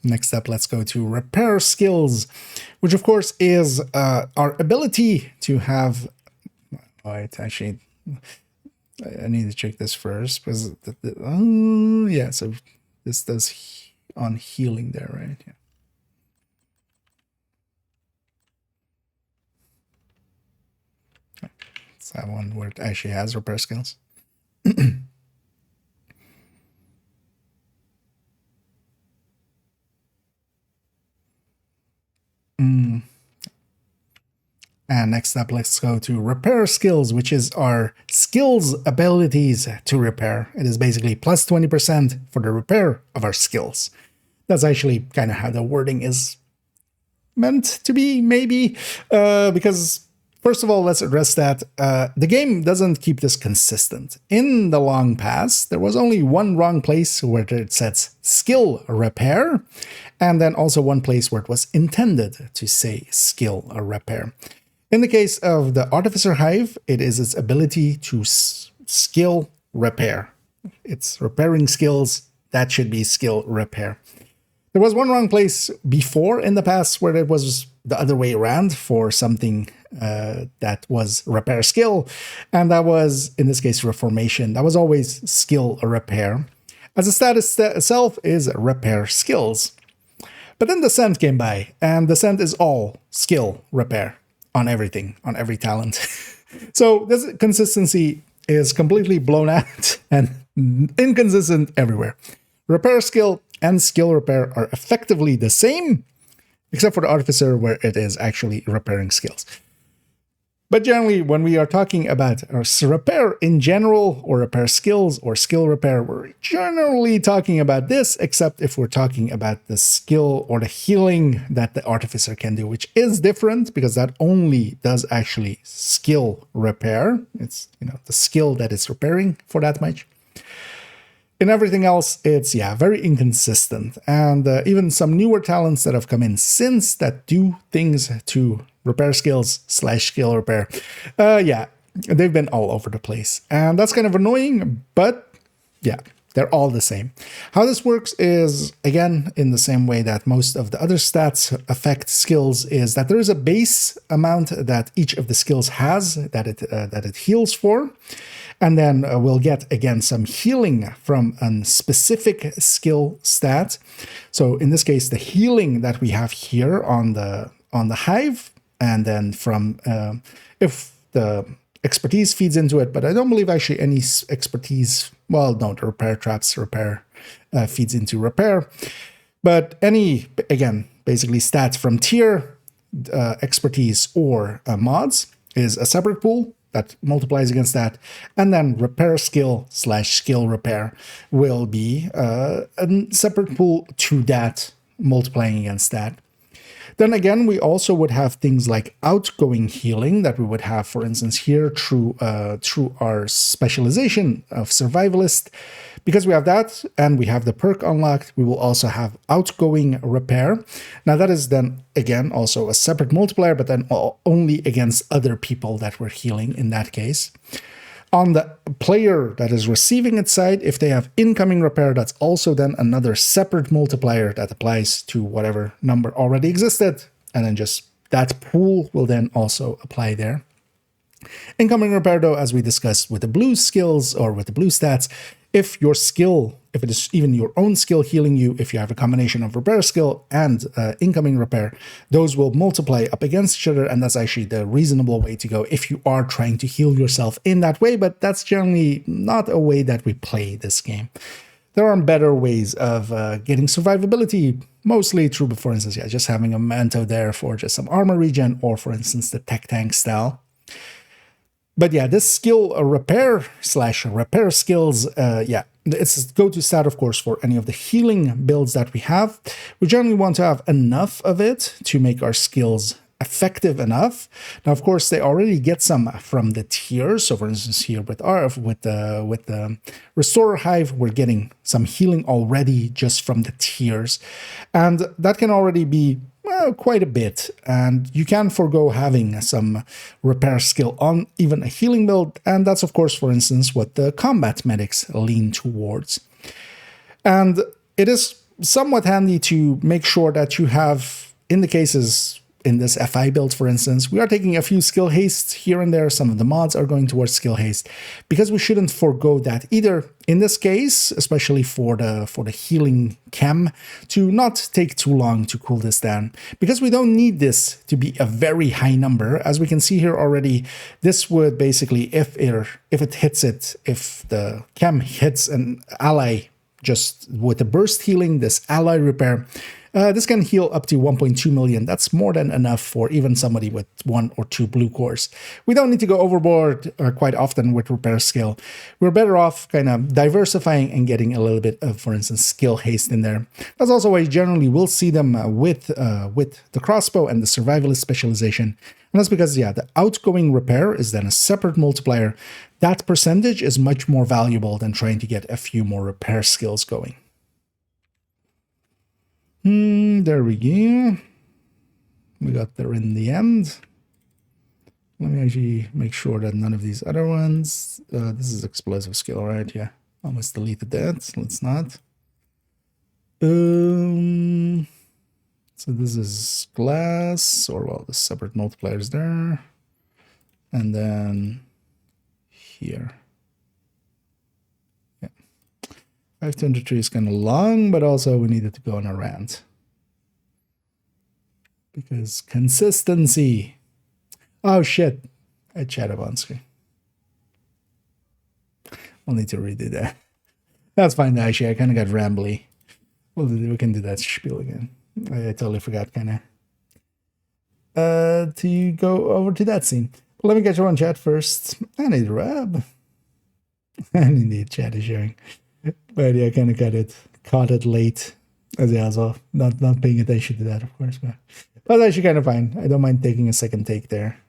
Next up, let's go to repair skills, which of course is our ability to have. Wait, actually, I need to check this first because yeah, so this does on healing there, right? Yeah. It's that one where it actually has repair skills. And next up, let's go to repair skills, which is our skills abilities to repair. It is basically plus 20% for the repair of our skills. That's actually kind of how the wording is meant to be, maybe, because first of all, let's address that the game doesn't keep this consistent. In the long past, there was only one wrong place where it says skill repair, and then also one place where it was intended to say skill repair. In the case of the Artificer Hive, it is its ability to skill repair. It's repairing skills, that should be skill repair. There was one wrong place before in the past where it was the other way around for something that was repair skill, and that was, in this case, reformation. That was always skill repair, as the status itself is repair skills. But then Descent came by, and Descent is all skill repair on everything, on every talent. So this consistency is completely blown out and inconsistent everywhere. Repair skill and skill repair are effectively the same, except for the Artificer, where it is actually repairing skills. But generally, when we are talking about our repair in general, or repair skills, or skill repair, we're generally talking about this, except if we're talking about the skill or the healing that the Artificer can do, which is different, because that only does actually skill repair. It's, you know, the skill that is repairing for that much. In everything else, it's, yeah, very inconsistent. And even some newer talents that have come in since that do things to repair skills / skill repair, yeah, they've been all over the place. And that's kind of annoying, but yeah, they're all the same. How this works is, again, in the same way that most of the other stats affect skills, is that there is a base amount that each of the skills has that it heals for. And then we'll get, again, some healing from a specific skill stat. So in this case, the healing that we have here on the Hive, and then from if the expertise feeds into it, but I don't believe actually any expertise, well, no, the repair traps repair feeds into repair. But any, again, basically stats from tier, expertise, or mods is a separate pool that multiplies against that. And then repair skill / skill repair will be a separate pool to that, multiplying against that. Then again, we also would have things like outgoing healing that we would have, for instance, here through our specialization of survivalist. Because we have that and we have the perk unlocked, we will also have outgoing repair. Now that is then, again, also a separate multiplier, but then only against other people that we're healing in that case. On the player that is receiving its side, if they have incoming repair, that's also then another separate multiplier that applies to whatever number already existed. And then just that pool will then also apply there. Incoming repair, though, as we discussed with the blue skills or with the blue stats, if your skill, if it is even your own skill healing you, if you have a combination of repair skill and incoming repair, those will multiply up against each other, and that's actually the reasonable way to go if you are trying to heal yourself in that way, but that's generally not a way that we play this game. There are better ways of getting survivability, mostly through, for instance, just having a manto there for just some armor regen, or for instance, the tech tank style. But yeah, this skill repair / repair skills, it's a go-to stat, of course, for any of the healing builds that we have. We generally want to have enough of it to make our skills effective enough. Now, of course, they already get some from the tiers. So, for instance, here with the Restorer Hive, we're getting some healing already just from the tiers, and that can already be quite a bit, and you can forego having some repair skill on even a healing build, and that's of course, for instance, what the combat medics lean towards. And it is somewhat handy to make sure that you have, in the cases in this FI build, for instance, we are taking a few skill hastes here and there. Some of the mods are going towards skill haste because we shouldn't forego that either. In this case, especially for the healing chem, to not take too long to cool this down, because we don't need this to be a very high number. As we can see here already, this would basically, if it hits it, if the chem hits an ally just with the burst healing, this ally repair, this can heal up to 1.2 million. That's more than enough for even somebody with 1 or 2 blue cores. We don't need to go overboard quite often with repair skill. We're better off kind of diversifying and getting a little bit of, for instance, skill haste in there. That's also why generally we'll see them with the crossbow and the survivalist specialization. And that's because, yeah, the outgoing repair is then a separate multiplier. That percentage is much more valuable than trying to get a few more repair skills going. There we go. We got there in the end. Let me actually make sure that none of these other ones. This is explosive skill, right? Yeah, almost deleted that. Let's not. So this is glass, or well, the separate multipliers there, and then here. 523 is kind of long, but also we needed to go on a rant. Because consistency. Oh shit. I chatted on screen. I'll need to redo that. That's fine, actually. I kind of got rambly. We can do that spiel again. I totally forgot, kind of. To go over to that scene. Let me get you on chat first. I need Rab. And indeed, chat is sharing. But yeah, I kind of caught it late, as well. Not paying attention to that, of course, but that's actually kind of fine. I don't mind taking a second take there,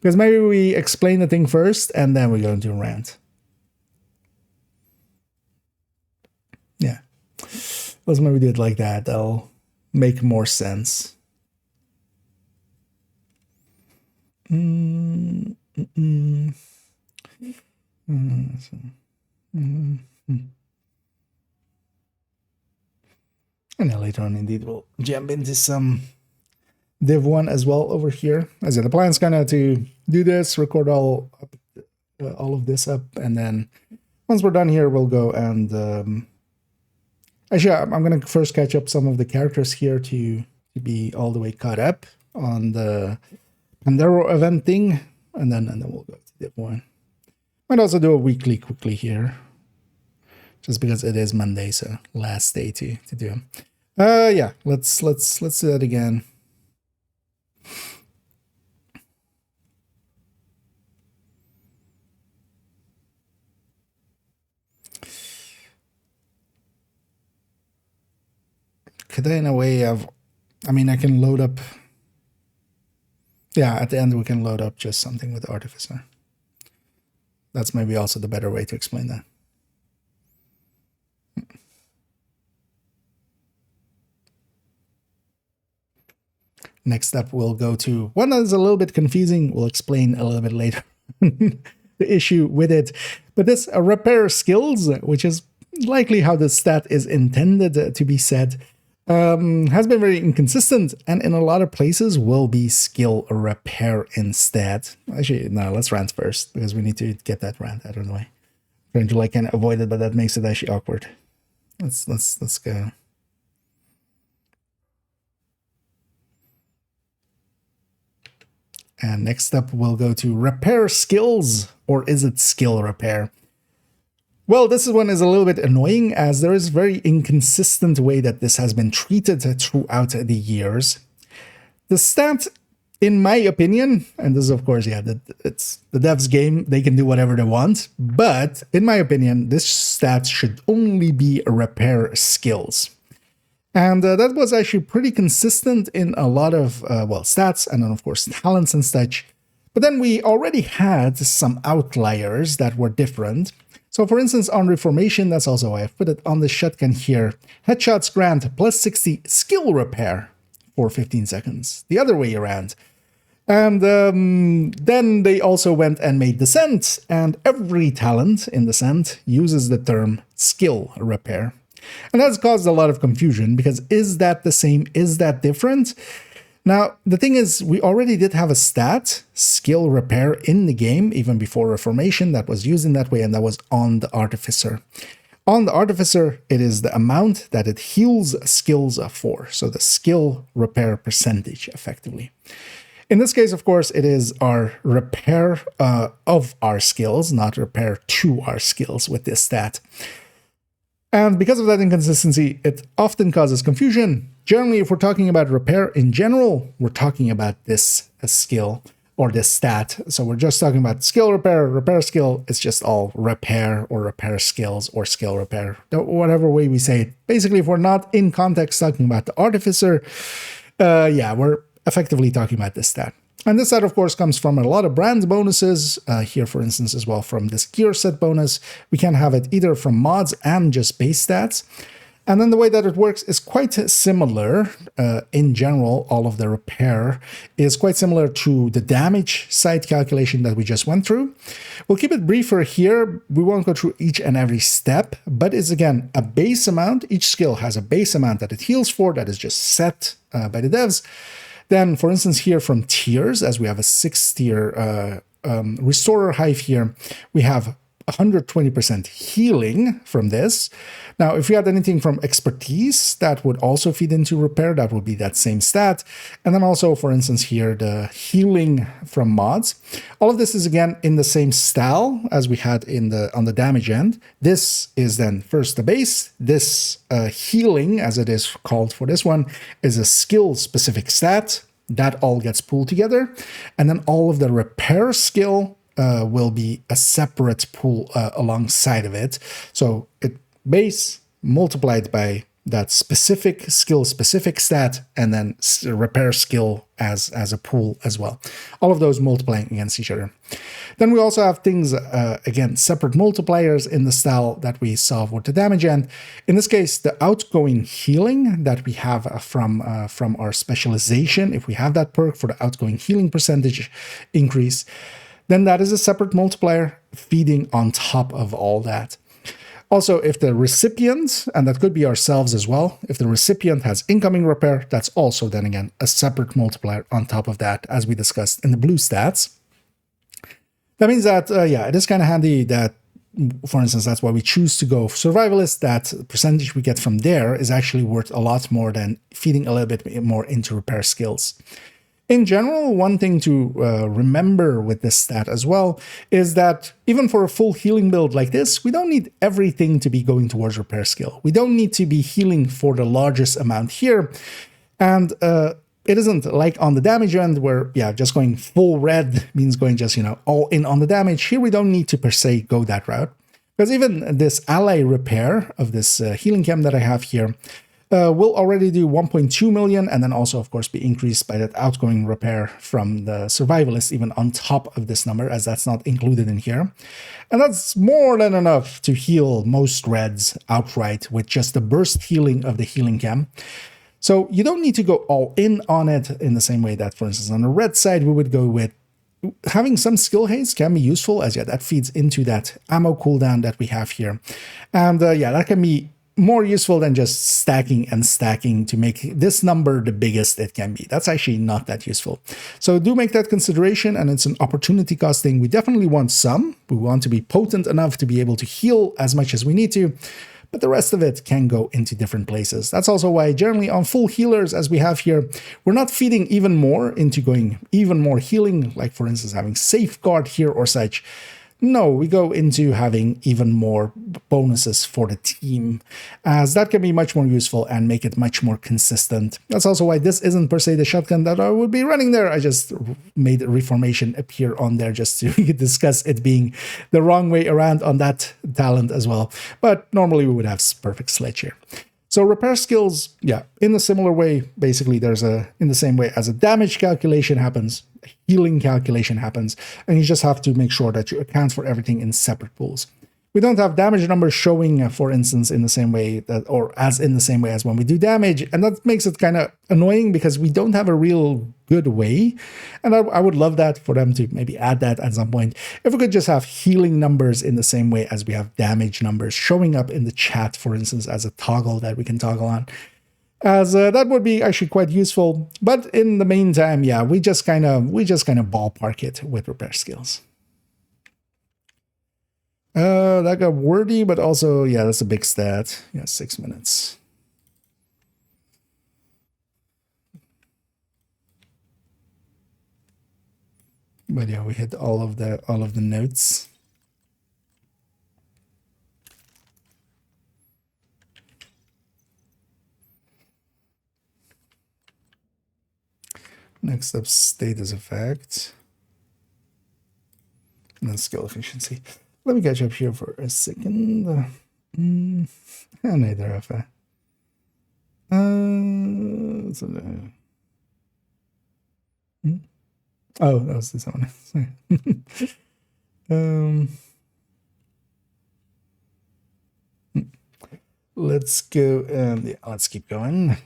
because maybe we explain the thing first and then we go into a rant. Yeah, let's maybe do it like that. That'll make more sense. And then later on, indeed, we'll jump into some Div 1 as well over here. As the plan's kind of to do this, record all of this up, and then once we're done here, we'll go and actually, I'm going to first catch up some of the characters here to be all the way caught up on the Pandero event thing, and then we'll go to Div 1. Might also do a weekly quickly here, just because it is Monday, so last day to do them. Yeah, let's do that again. Could I, in a way of, I mean, I can load up. Yeah, at the end we can load up just something with Artificer. That's maybe also the better way to explain that. Next up, we'll go to one that is a little bit confusing. We'll explain a little bit later the issue with it. But this repair skills, which is likely how the stat is intended to be said, has been very inconsistent, and in a lot of places will be skill repair instead. Actually, no, let's rant first, because we need to get that rant out of the way. I'm trying to kind of avoid it, but that makes it actually awkward. Let's go. And next up, we'll go to repair skills, or is it skill repair? Well, this one is a little bit annoying, as there is a very inconsistent way that this has been treated throughout the years. The stat, in my opinion, and this is of course, yeah, it's the devs' game, they can do whatever they want, but in my opinion, this stat should only be repair skills. And that was actually pretty consistent in a lot of, well, stats, and then of course talents and such. But then we already had some outliers that were different. So for instance, on Reformation, that's also why I've put it on the shotgun here. Headshots grant plus 60 skill repair for 15 seconds. The other way around. And then they also went and made Descent, and every talent in Descent uses the term skill repair. And that's caused a lot of confusion, because is that the same? Is that different? Now, the thing is, we already did have a stat, skill repair, in the game, even before Reformation, that was used in that way, and that was on the Artificer. On the Artificer, it is the amount that it heals skills for, so the skill repair percentage, effectively. In this case, of course, it is our repair of our skills, not repair to our skills with this stat. And because of that inconsistency, it often causes confusion. Generally, if we're talking about repair in general, we're talking about this skill or this stat. So we're just talking about skill repair, repair skill. It's just all repair or repair skills or skill repair, whatever way we say it. Basically, if we're not in context talking about the Artificer, yeah, we're effectively talking about this stat. And this stat, of course, comes from a lot of brand bonuses. Here, for instance, as well from this gear set bonus. We can have it either from mods and just base stats. And then the way that it works is quite similar. In general, all of the repair is quite similar to the damage side calculation that we just went through. We'll keep it briefer here. We won't go through each and every step, but it's, again, a base amount. Each skill has a base amount that it heals for that is just set by the devs. Then, for instance, here from tiers, as we have a 6-tier Restorer Hive here, we have 120% healing from this. Now, if we had anything from expertise, that would also feed into repair. That would be that same stat. And then also, for instance, here, the healing from mods. All of this is, again, in the same style as we had on the damage end. This is then first the base. This healing, as it is called for this one, is a skill-specific stat. That all gets pulled together. And then all of the repair skill will be a separate pool alongside of it. So it base multiplied by that specific skill-specific stat, and then repair skill as a pool as well. All of those multiplying against each other. Then we also have things, again, separate multipliers in the style that we saw with the damage end. In this case, the outgoing healing that we have from our specialization, if we have that perk for the outgoing healing percentage increase, then that is a separate multiplier feeding on top of all that. Also, if the recipient, and that could be ourselves as well, if the recipient has incoming repair, that's also then again a separate multiplier on top of that, as we discussed in the blue stats. That means that, yeah, it is kind of handy that, for instance, that's why we choose to go survivalist. That percentage we get from there is actually worth a lot more than feeding a little bit more into repair skills. In general, one thing to remember with this stat as well is that even for a full healing build like this, we don't need everything to be going towards repair skill. We don't need to be healing for the largest amount here. And it isn't like on the damage end where, yeah, just going full red means going just, all in on the damage. Here we don't need to per se go that route. Because even this ally repair of this healing chem that I have here will already do 1.2 million, and then also, of course, be increased by that outgoing repair from the survivalist, even on top of this number, as that's not included in here. And that's more than enough to heal most reds outright with just the burst healing of the healing chem. So you don't need to go all in on it in the same way that, for instance, on the red side, we would go with having some skill haste can be useful, as yeah, that feeds into that ammo cooldown that we have here. And yeah, that can be more useful than just stacking and stacking to make this number the biggest it can be. That's actually not that useful. So do make that consideration, and it's an opportunity cost thing. We definitely want some. We want to be potent enough to be able to heal as much as we need to, but the rest of it can go into different places. That's also why generally on full healers, as we have here, we're not feeding even more into going even more healing, like for instance having safeguard here or such. No, we go into having even more bonuses for the team, as that can be much more useful and make it much more consistent. That's also why this isn't per se the shotgun that I would be running there. I just made Reformation appear on there just to discuss it being the wrong way around on that talent as well. But normally we would have perfect sledge here. So repair skills, yeah, in a similar way, basically there's in the same way as a damage calculation happens, a healing calculation happens, and you just have to make sure that you account for everything in separate pools. We don't have damage numbers showing, for instance, in the same way that, or as in the same way as when we do damage, and that makes it kind of annoying because we don't have a real good way. And I would love that for them to maybe add that at some point. If we could just have healing numbers in the same way as we have damage numbers showing up in the chat, for instance, as a toggle that we can toggle on. As that would be actually quite useful. But in the meantime, yeah, we just kind of ballpark it with repair skills. That got wordy, but also, yeah, that's a big stat. Yeah, 6 minutes. But yeah, we hit all of the notes. Next up, status effect. And then skill efficiency. Let me catch up here for a second. Neither of that. Oh, that was this one. Sorry. Let's go and yeah, let's keep going.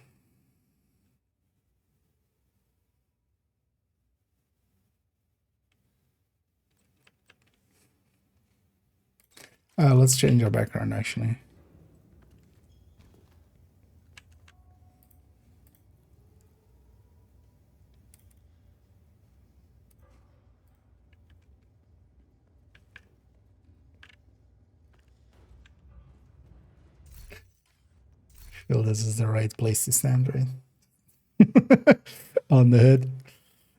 Let's change our background actually. I feel this is the right place to stand, right? On the hood.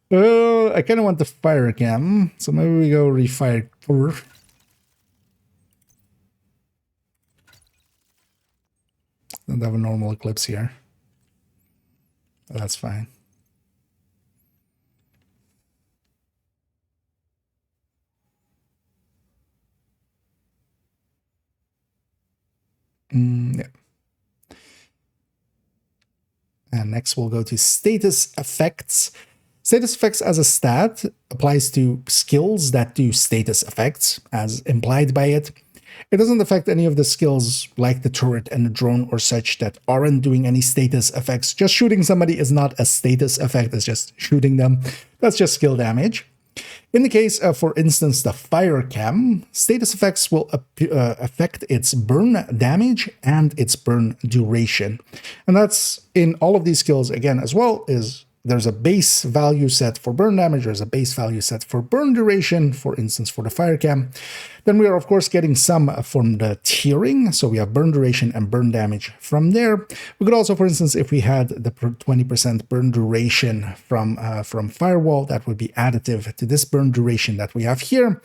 Oh, I kind of want the fire cam, so maybe we go refire for. Don't have a normal eclipse here. That's fine. Yeah. And next we'll go to status effects. Status effects as a stat applies to skills that do status effects, as implied by it. It doesn't affect any of the skills like the turret and the drone or such that aren't doing any status effects. Just shooting somebody is not a status effect, it's just shooting them. That's just skill damage. In the case of, for instance, the fire cam, status effects will affect its burn damage and its burn duration. And that's in all of these skills, again, as well, is there's a base value set for burn damage, there's a base value set for burn duration, for instance, for the fire cam. Then we are, of course, getting some from the tiering. So we have burn duration and burn damage from there. We could also, for instance, if we had the 20% burn duration from firewall, that would be additive to this burn duration that we have here.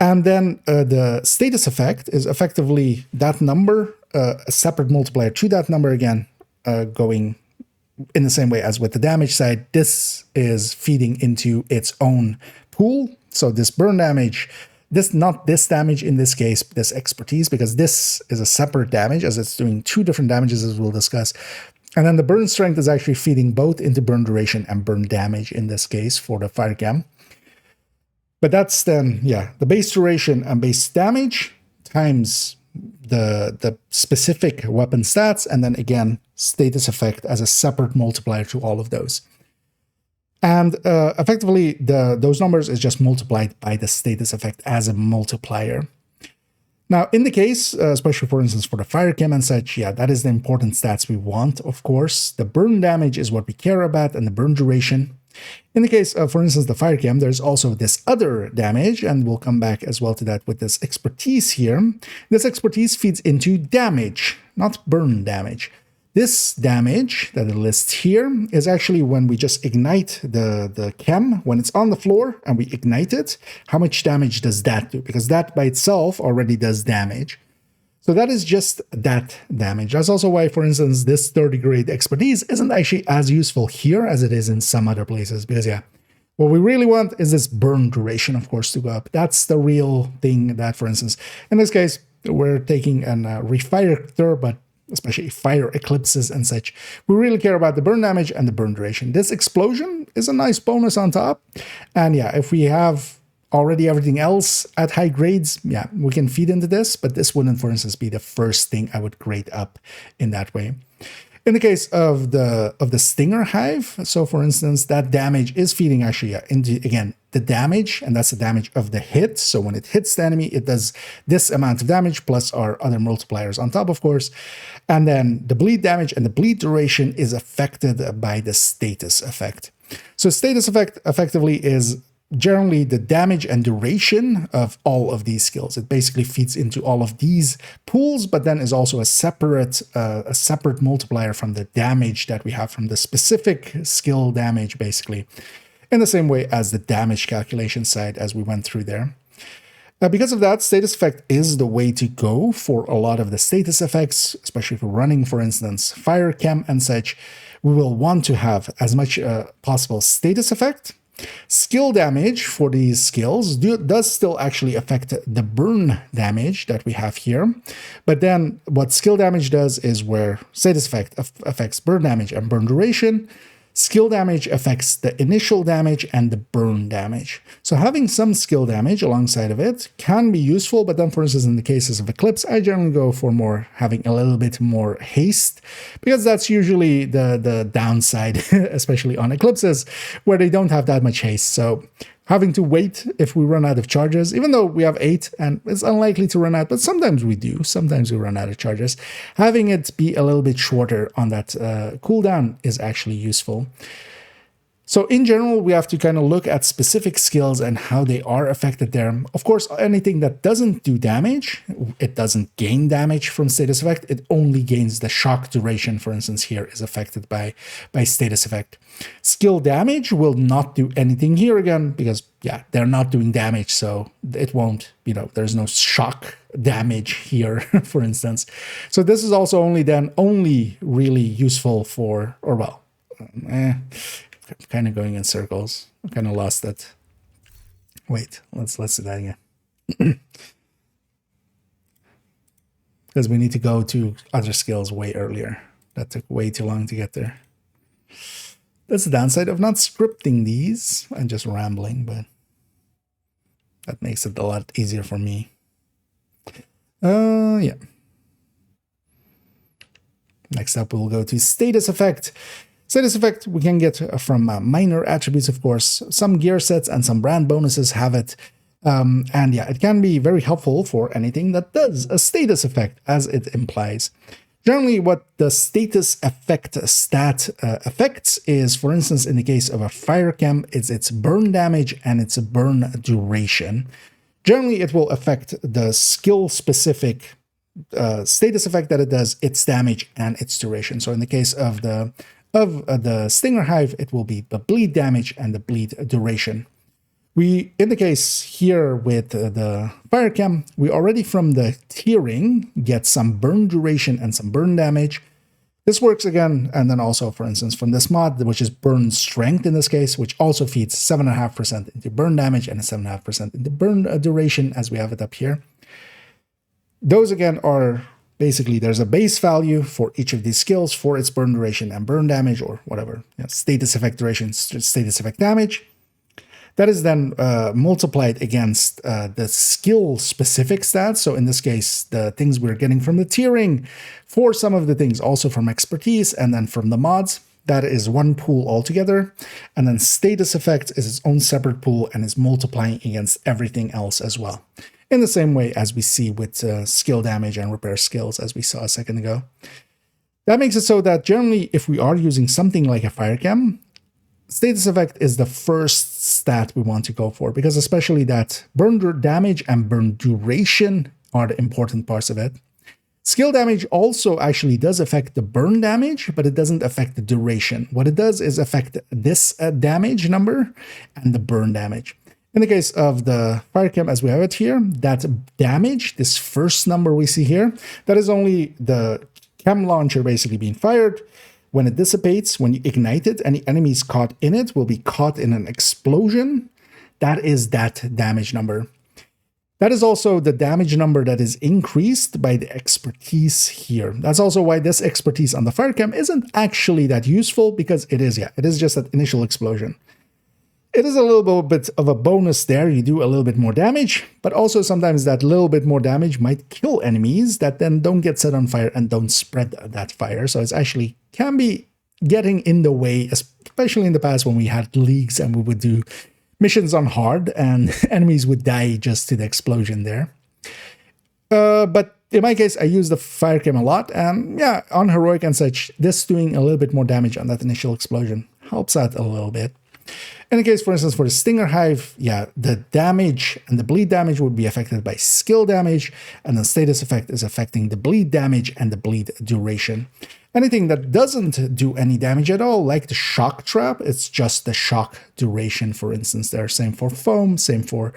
And then the status effect is effectively that number, a separate multiplier to that number again, going in the same way as with the damage side. This is feeding into its own pool. So this burn damage, not this damage in this case, this expertise, because this is a separate damage as it's doing two different damages as we'll discuss. And then the burn strength is actually feeding both into burn duration and burn damage in this case for the fire cam. But that's then, yeah, the base duration and base damage times the specific weapon stats, and then again, status effect as a separate multiplier to all of those. And effectively, those numbers is just multiplied by the status effect as a multiplier. Now, in the case, especially for instance for the fire cam and such, yeah, that is the important stats we want, of course. The burn damage is what we care about, and the burn duration. In the case of, for instance, the fire cam, there's also this other damage, and we'll come back as well to that with this expertise here. This expertise feeds into damage, not burn damage. This damage that it lists here is actually when we just ignite the chem, when it's on the floor and we ignite it, how much damage does that do? Because that by itself already does damage. So that is just that damage. That's also why, for instance, this 30 grade expertise isn't actually as useful here as it is in some other places. Because yeah, what we really want is this burn duration, of course, to go up. That's the real thing that, for instance, in this case, we're taking an refactor, but especially fire eclipses and such. We really care about the burn damage and the burn duration. This explosion is a nice bonus on top. And yeah, if we have already everything else at high grades, yeah, we can feed into this, but this wouldn't, for instance, be the first thing I would grade up in that way. In the case of the Stinger Hive, so for instance, that damage is feeding actually into, again, the damage, and that's the damage of the hit. So when it hits the enemy, it does this amount of damage plus our other multipliers on top, of course. And then the bleed damage and the bleed duration is affected by the status effect. So status effect effectively is generally the damage and duration of all of these skills. It basically feeds into all of these pools, but then is also a separate multiplier from the damage that we have from the specific skill damage, basically, in the same way as the damage calculation side as we went through there. Because of that, status effect is the way to go for a lot of the status effects, especially for running, for instance, fire cam and such. We will want to have as much possible status effect. Skill damage for these skills does still actually affect the burn damage that we have here. But then what skill damage does is where status effect affects burn damage and burn duration, skill damage affects the initial damage and the burn damage. So having some skill damage alongside of it can be useful, but then for instance in the cases of Eclipse, I generally go for more having a little bit more haste, because that's usually the downside, especially on Eclipses, where they don't have that much haste. So having to wait if we run out of charges, even though we have 8 and it's unlikely to run out, but sometimes we do. Sometimes we run out of charges. Having it be a little bit shorter on that cooldown is actually useful. So in general, we have to kind of look at specific skills and how they are affected there. Of course, anything that doesn't do damage, it doesn't gain damage from status effect. It only gains the shock duration, for instance, here is affected by status effect. Skill damage will not do anything here again because, yeah, they're not doing damage. So it won't, there's no shock damage here, for instance. So this is also only really useful for, or well, kind of going in circles. I kind of lost that. Wait, let's do that again. Because we need to go to other skills way earlier. That took way too long to get there. That's the downside of not scripting these and just rambling, but that makes it a lot easier for me. Yeah. Next up, we'll go to status effect. Status effect we can get from minor attributes, of course. Some gear sets and some brand bonuses have it. And yeah, it can be very helpful for anything that does a status effect, as it implies. Generally, what the status effect stat affects is, for instance, in the case of a fire chem, it's its burn damage and its burn duration. Generally, it will affect the skill-specific status effect that it does, its damage and its duration. So in the case of the Stinger Hive, it will be the bleed damage and the bleed duration. In the case here with the fire chem, we already from the tiering get some burn duration and some burn damage. This works again, and then also, for instance, from this mod, which is burn strength in this case, which also feeds 7.5% into burn damage and 7.5% into burn duration, as we have it up here. Those again are basically, there's a base value for each of these skills for its burn duration and burn damage, or whatever, status effect duration, status effect damage. That is then multiplied against the skill-specific stats. So in this case, the things we're getting from the tiering, for some of the things also from expertise, and then from the mods. That is one pool altogether. And then status effect is its own separate pool and is multiplying against everything else as well. In the same way as we see with skill damage and repair skills, as we saw a second ago. That makes it so that generally, if we are using something like a fire chem, status effect is the first stat we want to go for, because especially that burn damage and burn duration are the important parts of it. Skill damage also actually does affect the burn damage, but it doesn't affect the duration. What it does is affect this damage number and the burn damage. In the case of the fire chem, as we have it here, that damage, this first number we see here, that is only the chem launcher basically being fired. When it dissipates, when you ignite it, any enemies caught in it will be caught in an explosion. That is that damage number. That is also the damage number that is increased by the expertise here. That's also why this expertise on the fire chem isn't actually that useful, because it is just that initial explosion. It is a little bit of a bonus there. You do a little bit more damage, but also sometimes that little bit more damage might kill enemies that then don't get set on fire and don't spread that fire. So it's actually can be getting in the way, especially in the past when we had leagues and we would do missions on hard and enemies would die just to the explosion there. But in my case, I use the fire chem a lot, and yeah, on heroic and such, this doing a little bit more damage on that initial explosion helps out a little bit. In the case, for instance, for the Stinger Hive, yeah, the damage and the bleed damage would be affected by skill damage, and the status effect is affecting the bleed damage and the bleed duration. Anything that doesn't do any damage at all, like the shock trap, it's just the shock duration, for instance. There, same for foam, same for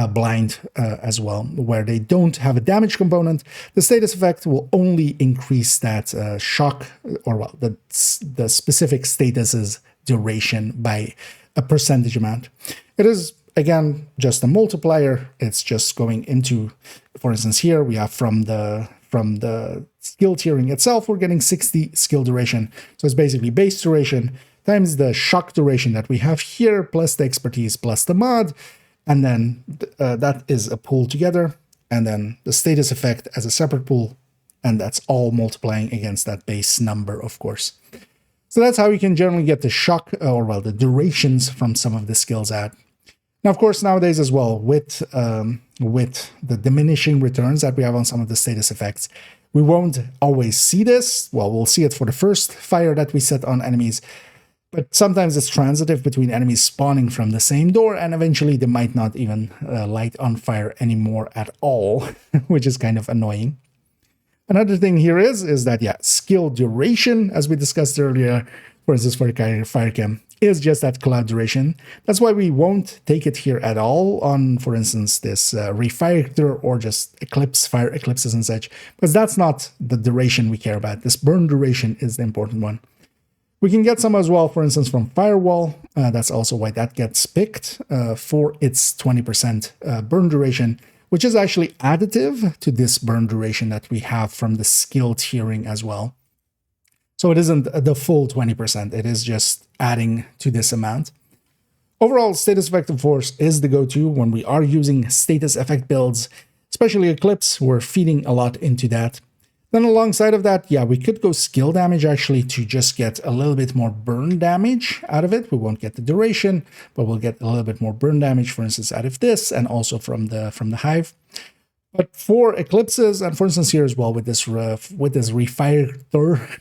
blind as well, where they don't have a damage component. The status effect will only increase that shock, or well, the specific status's duration by a percentage amount. It is, again, just a multiplier. It's just going into, for instance, here we have from the skill tiering itself, we're getting 60 skill duration. So it's basically base duration times the shock duration that we have here, plus the expertise, plus the mod. And then that is a pool together. And then the status effect as a separate pool. And that's all multiplying against that base number, of course. So that's how you can generally get the shock, or well, the durations from some of the skills out. Now, of course, nowadays as well, with the diminishing returns that we have on some of the status effects, we won't always see this. Well, we'll see it for the first fire that we set on enemies, but sometimes it's transitive between enemies spawning from the same door, and eventually they might not even light on fire anymore at all, which is kind of annoying. Another thing here is that, yeah, skill duration, as we discussed earlier, for instance, for fire chem, is just that cloud duration. That's why we won't take it here at all on, for instance, this refactor or just fire eclipses and such, because that's not the duration we care about. This burn duration is the important one. We can get some as well, for instance, from firewall. That's also why that gets picked for its 20% burn duration, which is actually additive to this burn duration that we have from the skill tiering as well. So it isn't the full 20%, it is just adding to this amount. Overall, status effect, of course, is the go-to when we are using status effect builds, especially Eclipse. We're feeding a lot into that. Then alongside of that, yeah, we could go skill damage actually to just get a little bit more burn damage out of it. We won't get the duration, but we'll get a little bit more burn damage, for instance, out of this, and also from the hive. But for eclipses, and for instance here as well with this refighter,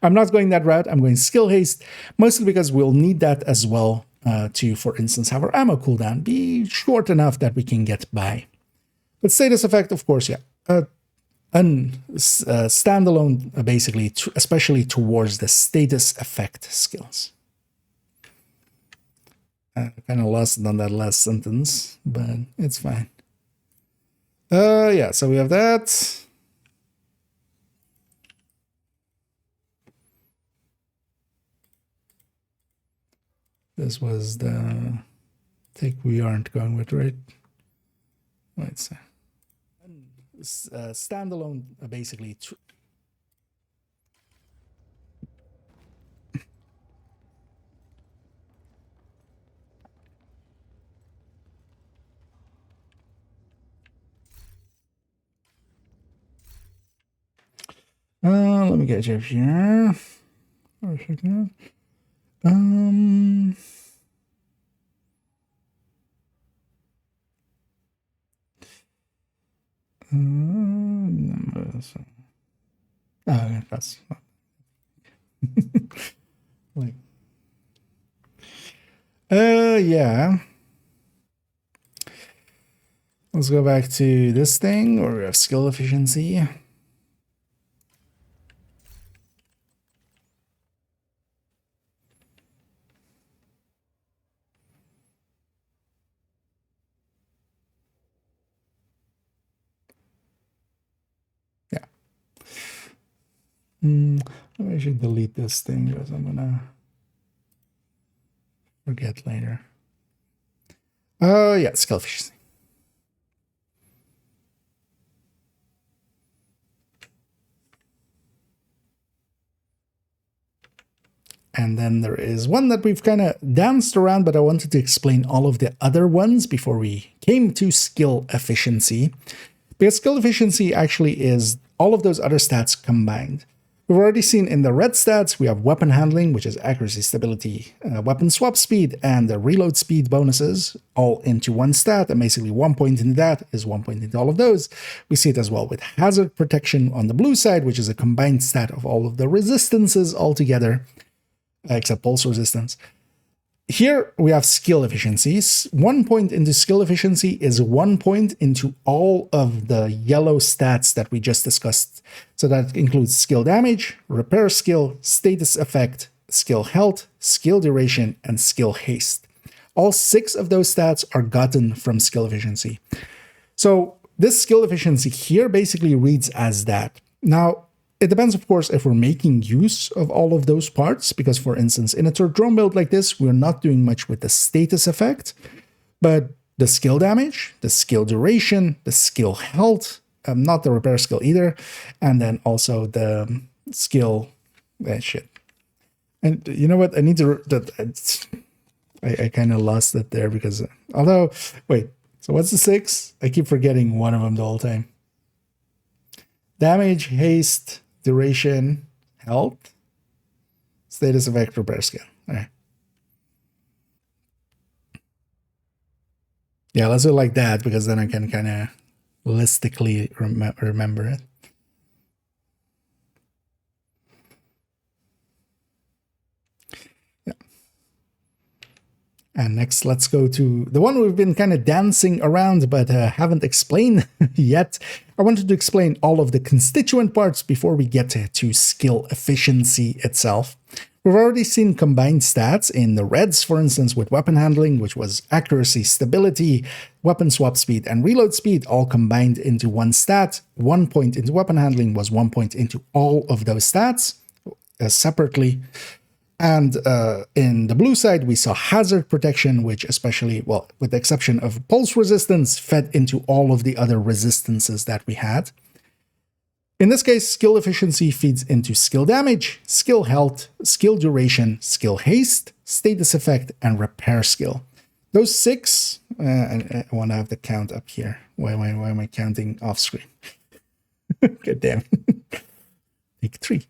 I'm not going that route. I'm going skill haste, mostly because we'll need that as well to, for instance, have our ammo cooldown be short enough that we can get by. But status effect, of course, yeah, standalone, basically, especially towards the status effect skills. I kind of lost it on that last sentence, but it's fine. Yeah, so we have that. This was the take we aren't going with, right? Let's see. Standalone, basically. Let me get you here. Okay, that's like, yeah. Let's go back to this thing, where we have skill efficiency. I should delete this thing because I'm gonna forget later. Oh yeah, skill efficiency. And then there is one that we've kind of danced around, but I wanted to explain all of the other ones before we came to skill efficiency. Because skill efficiency actually is all of those other stats combined. We've already seen in the red stats, we have weapon handling, which is accuracy, stability, weapon swap speed, and the reload speed bonuses all into one stat. And basically 1 point into that is 1 point into all of those. We see it as well with hazard protection on the blue side, which is a combined stat of all of the resistances altogether, except pulse resistance. Here we have skill efficiencies. 1 point into skill efficiency is 1 point into all of the yellow stats that we just discussed. So that includes skill damage, repair skill, status effect, skill health, skill duration, and skill haste. All 6 of those stats are gotten from skill efficiency. So this skill efficiency here basically reads as that. Now, it depends, of course, if we're making use of all of those parts, because, for instance, in a third drone build like this, we're not doing much with the status effect, but the skill damage, the skill duration, the skill health, not the repair skill either, and then also the skill shit. And you know what? I need to... I kind of lost it there because... although, wait, so what's the 6? I keep forgetting one of them the whole time. Damage, haste, duration, health, status effect, repair skill. All right. Yeah, let's do it like that because then I can kind of holistically remember it. Yeah. And next, let's go to the one we've been kind of dancing around but haven't explained yet. I wanted to explain all of the constituent parts before we get to skill efficiency itself. We've already seen combined stats in the reds, for instance, with weapon handling, which was accuracy, stability, weapon swap speed, and reload speed, all combined into one stat. 1 point into weapon handling was 1 point into all of those stats separately. And in the blue side, we saw hazard protection, which especially, well, with the exception of pulse resistance, fed into all of the other resistances that we had. In this case, skill efficiency feeds into skill damage, skill health, skill duration, skill haste, status effect, and repair skill. Those 6, I want to have the count up here. Why am I counting off screen? God damn. Take 3.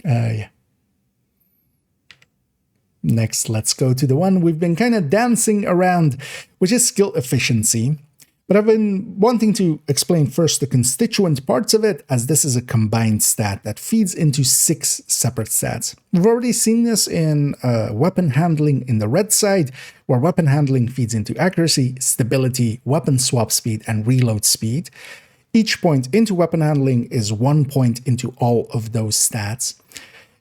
Yeah. Next, let's go to the one we've been kind of dancing around, which is skill efficiency. But I've been wanting to explain first the constituent parts of it, as this is a combined stat that feeds into 6 separate stats. We've already seen this in weapon handling in the red side, where weapon handling feeds into accuracy, stability, weapon swap speed, and reload speed. Each point into weapon handling is 1 point into all of those stats.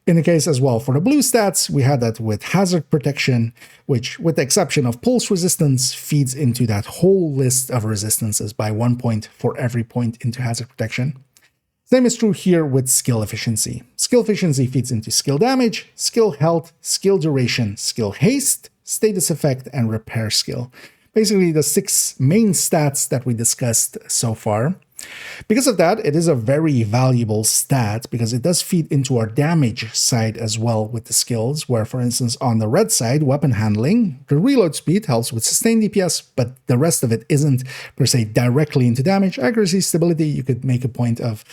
In the case as well for the blue stats, we had that with hazard protection, which, with the exception of pulse resistance, feeds into that whole list of resistances by 1 point for every point into hazard protection. Same is true here with skill efficiency. Skill efficiency feeds into skill damage, skill health, skill duration, skill haste, status effect, and repair skill. Basically the 6 main stats that we discussed so far. Because of that, it is a very valuable stat because it does feed into our damage side as well with the skills, where, for instance, on the red side, weapon handling, the reload speed helps with sustained DPS, but the rest of it isn't per se directly into damage. Accuracy, stability, you could make a point of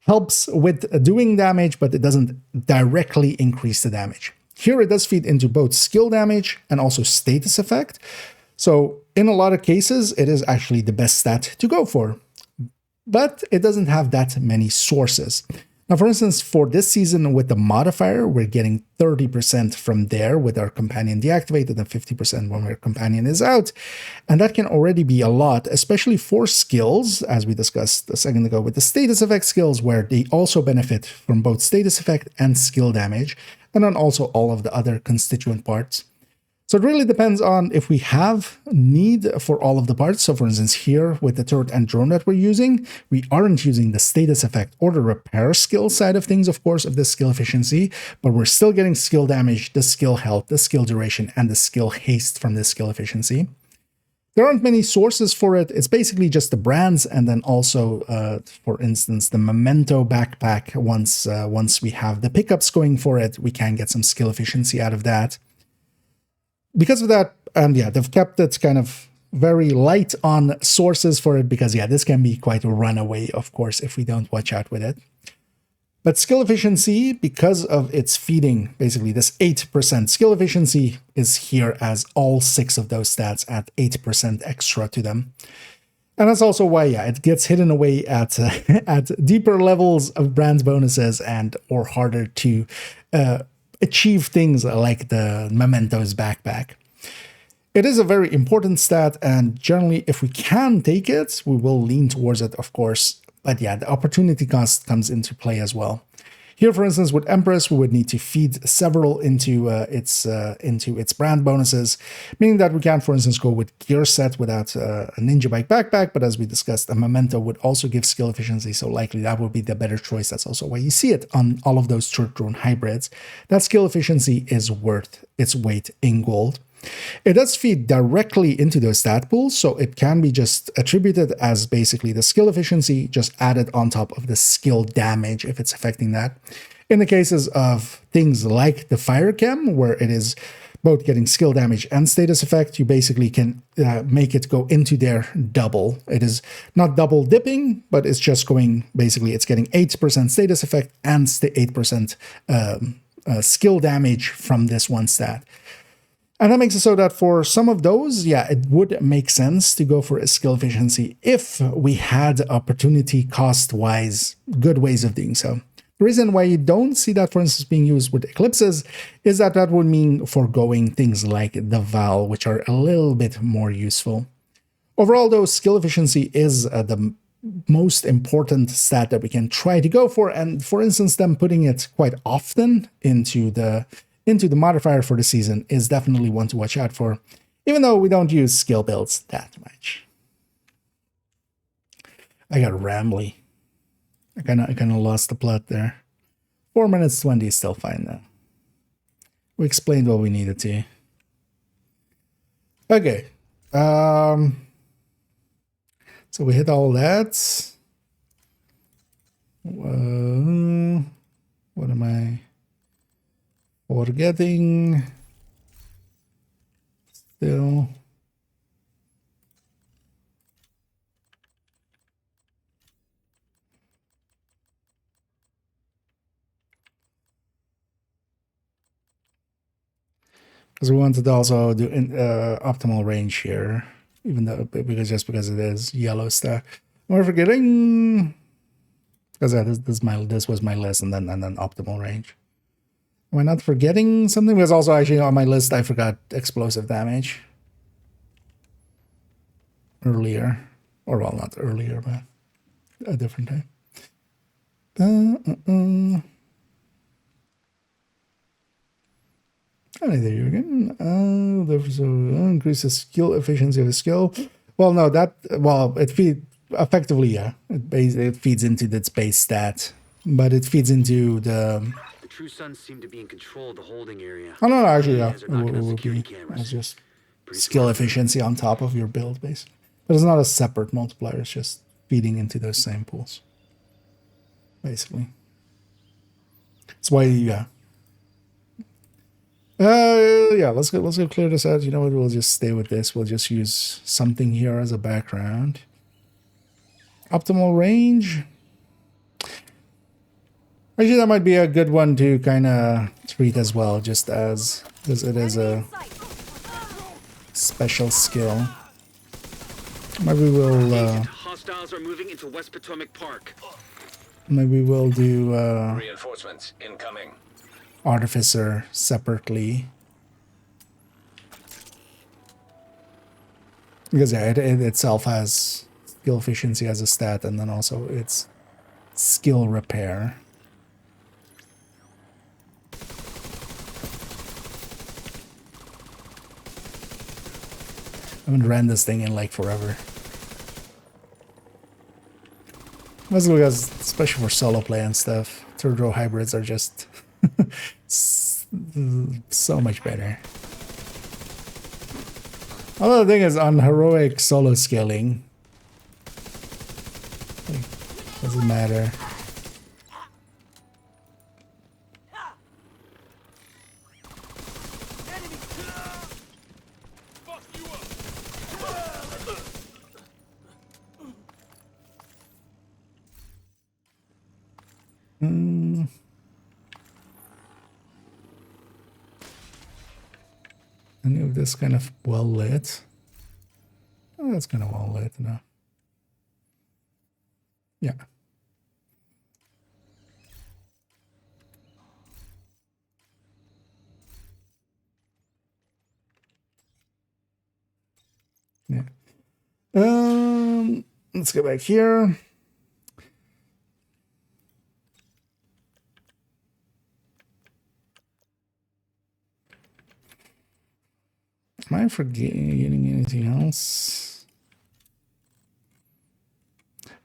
helps with doing damage, but it doesn't directly increase the damage. Here it does feed into both skill damage and also status effect. So in a lot of cases, it is actually the best stat to go for. But it doesn't have that many sources. Now, for instance, for this season with the modifier, we're getting 30% from there with our companion deactivated and 50% when our companion is out. And that can already be a lot, especially for skills, as we discussed a second ago with the status effect skills, where they also benefit from both status effect and skill damage, and then also all of the other constituent parts. So it really depends on if we have need for all of the parts. So for instance, here with the turret and drone that we're using, we aren't using the status effect or the repair skill side of things, of course, of the skill efficiency, but we're still getting skill damage, the skill health, the skill duration, and the skill haste from the skill efficiency. There aren't many sources for it. It's basically just the brands, and then also, for instance, the Memento backpack. Once we have the pickups going for it, we can get some skill efficiency out of that. Because of that, yeah, they've kept it kind of very light on sources for it because, yeah, this can be quite a runaway, of course, if we don't watch out with it. But skill efficiency, because of its feeding, basically this 8% skill efficiency is here as all 6 of those stats at 8% extra to them. And that's also why, yeah, it gets hidden away at at deeper levels of brand bonuses and or harder to achieve things like the Mementos backpack. It is a very important stat, and generally, if we can take it, we will lean towards it, of course. But yeah, the opportunity cost comes into play as well. Here, for instance, with Empress, we would need to feed several into its brand bonuses, meaning that we can, for instance, go with Gear Set without a Ninja Bike backpack, but as we discussed, a Memento would also give skill efficiency, so likely that would be the better choice. That's also why you see it on all of those turret drone hybrids. That skill efficiency is worth its weight in gold. It does feed directly into those stat pools, so it can be just attributed as basically the skill efficiency just added on top of the skill damage if it's affecting that. In the cases of things like the fire chem, where it is both getting skill damage and status effect, you basically can make it go into their double. It is not double dipping, but it's just going, basically it's getting 8% status effect and 8% skill damage from this one stat. And that makes it so that for some of those, yeah, it would make sense to go for a skill efficiency if we had opportunity cost-wise good ways of doing so. The reason why you don't see that, for instance, being used with eclipses is that that would mean foregoing things like the Val, which are a little bit more useful. Overall, though, skill efficiency is the most important stat that we can try to go for. And for instance, them putting it quite often into the modifier for the season is definitely one to watch out for, even though we don't use skill builds that much. I got rambly. I kind of lost the plot there. 4 minutes 20 is still fine though. We explained what we needed to. Okay. So we hit all that. What am I forgetting? Still. Because we wanted to also do optimal range here. even though because it is yellow stack. We're forgetting because this was my list, and then optimal range. Am I not forgetting something? Because also actually on my list I forgot explosive damage earlier, or well, not earlier, but a different time. And there you again. Increase the skill efficiency of the skill. Well, no, it feeds effectively, yeah. It feeds into its base stat, but it feeds into the. The True Sons seem to be in control of the holding area. Oh no, actually, yeah, Guys are it knocking will out security be cameras. as just Pretty skill smart. efficiency on top of your build base, but it's not a separate multiplier. It's just feeding into those same pools, basically. That's why, yeah. Yeah, let's go clear this out. You know what, we'll just stay with this. We'll just use something here as a background. Optimal range. Actually, that might be a good one to kind of treat as well, just as because it is a special skill. Maybe we'll Hostiles are moving into West Potomac Park. maybe we'll do Reinforcements incoming. Artificer separately. Because yeah, it itself has skill efficiency as a stat, and then also its skill repair. I haven't ran this thing in like forever. Mostly because, especially for solo play and stuff, third row hybrids are just so much better. Although the thing is, on heroic solo scaling, doesn't matter. Any of this kind of well lit? Oh, that's kind of well lit enough. Yeah. Yeah. Let's go back here. Am I forgetting anything else?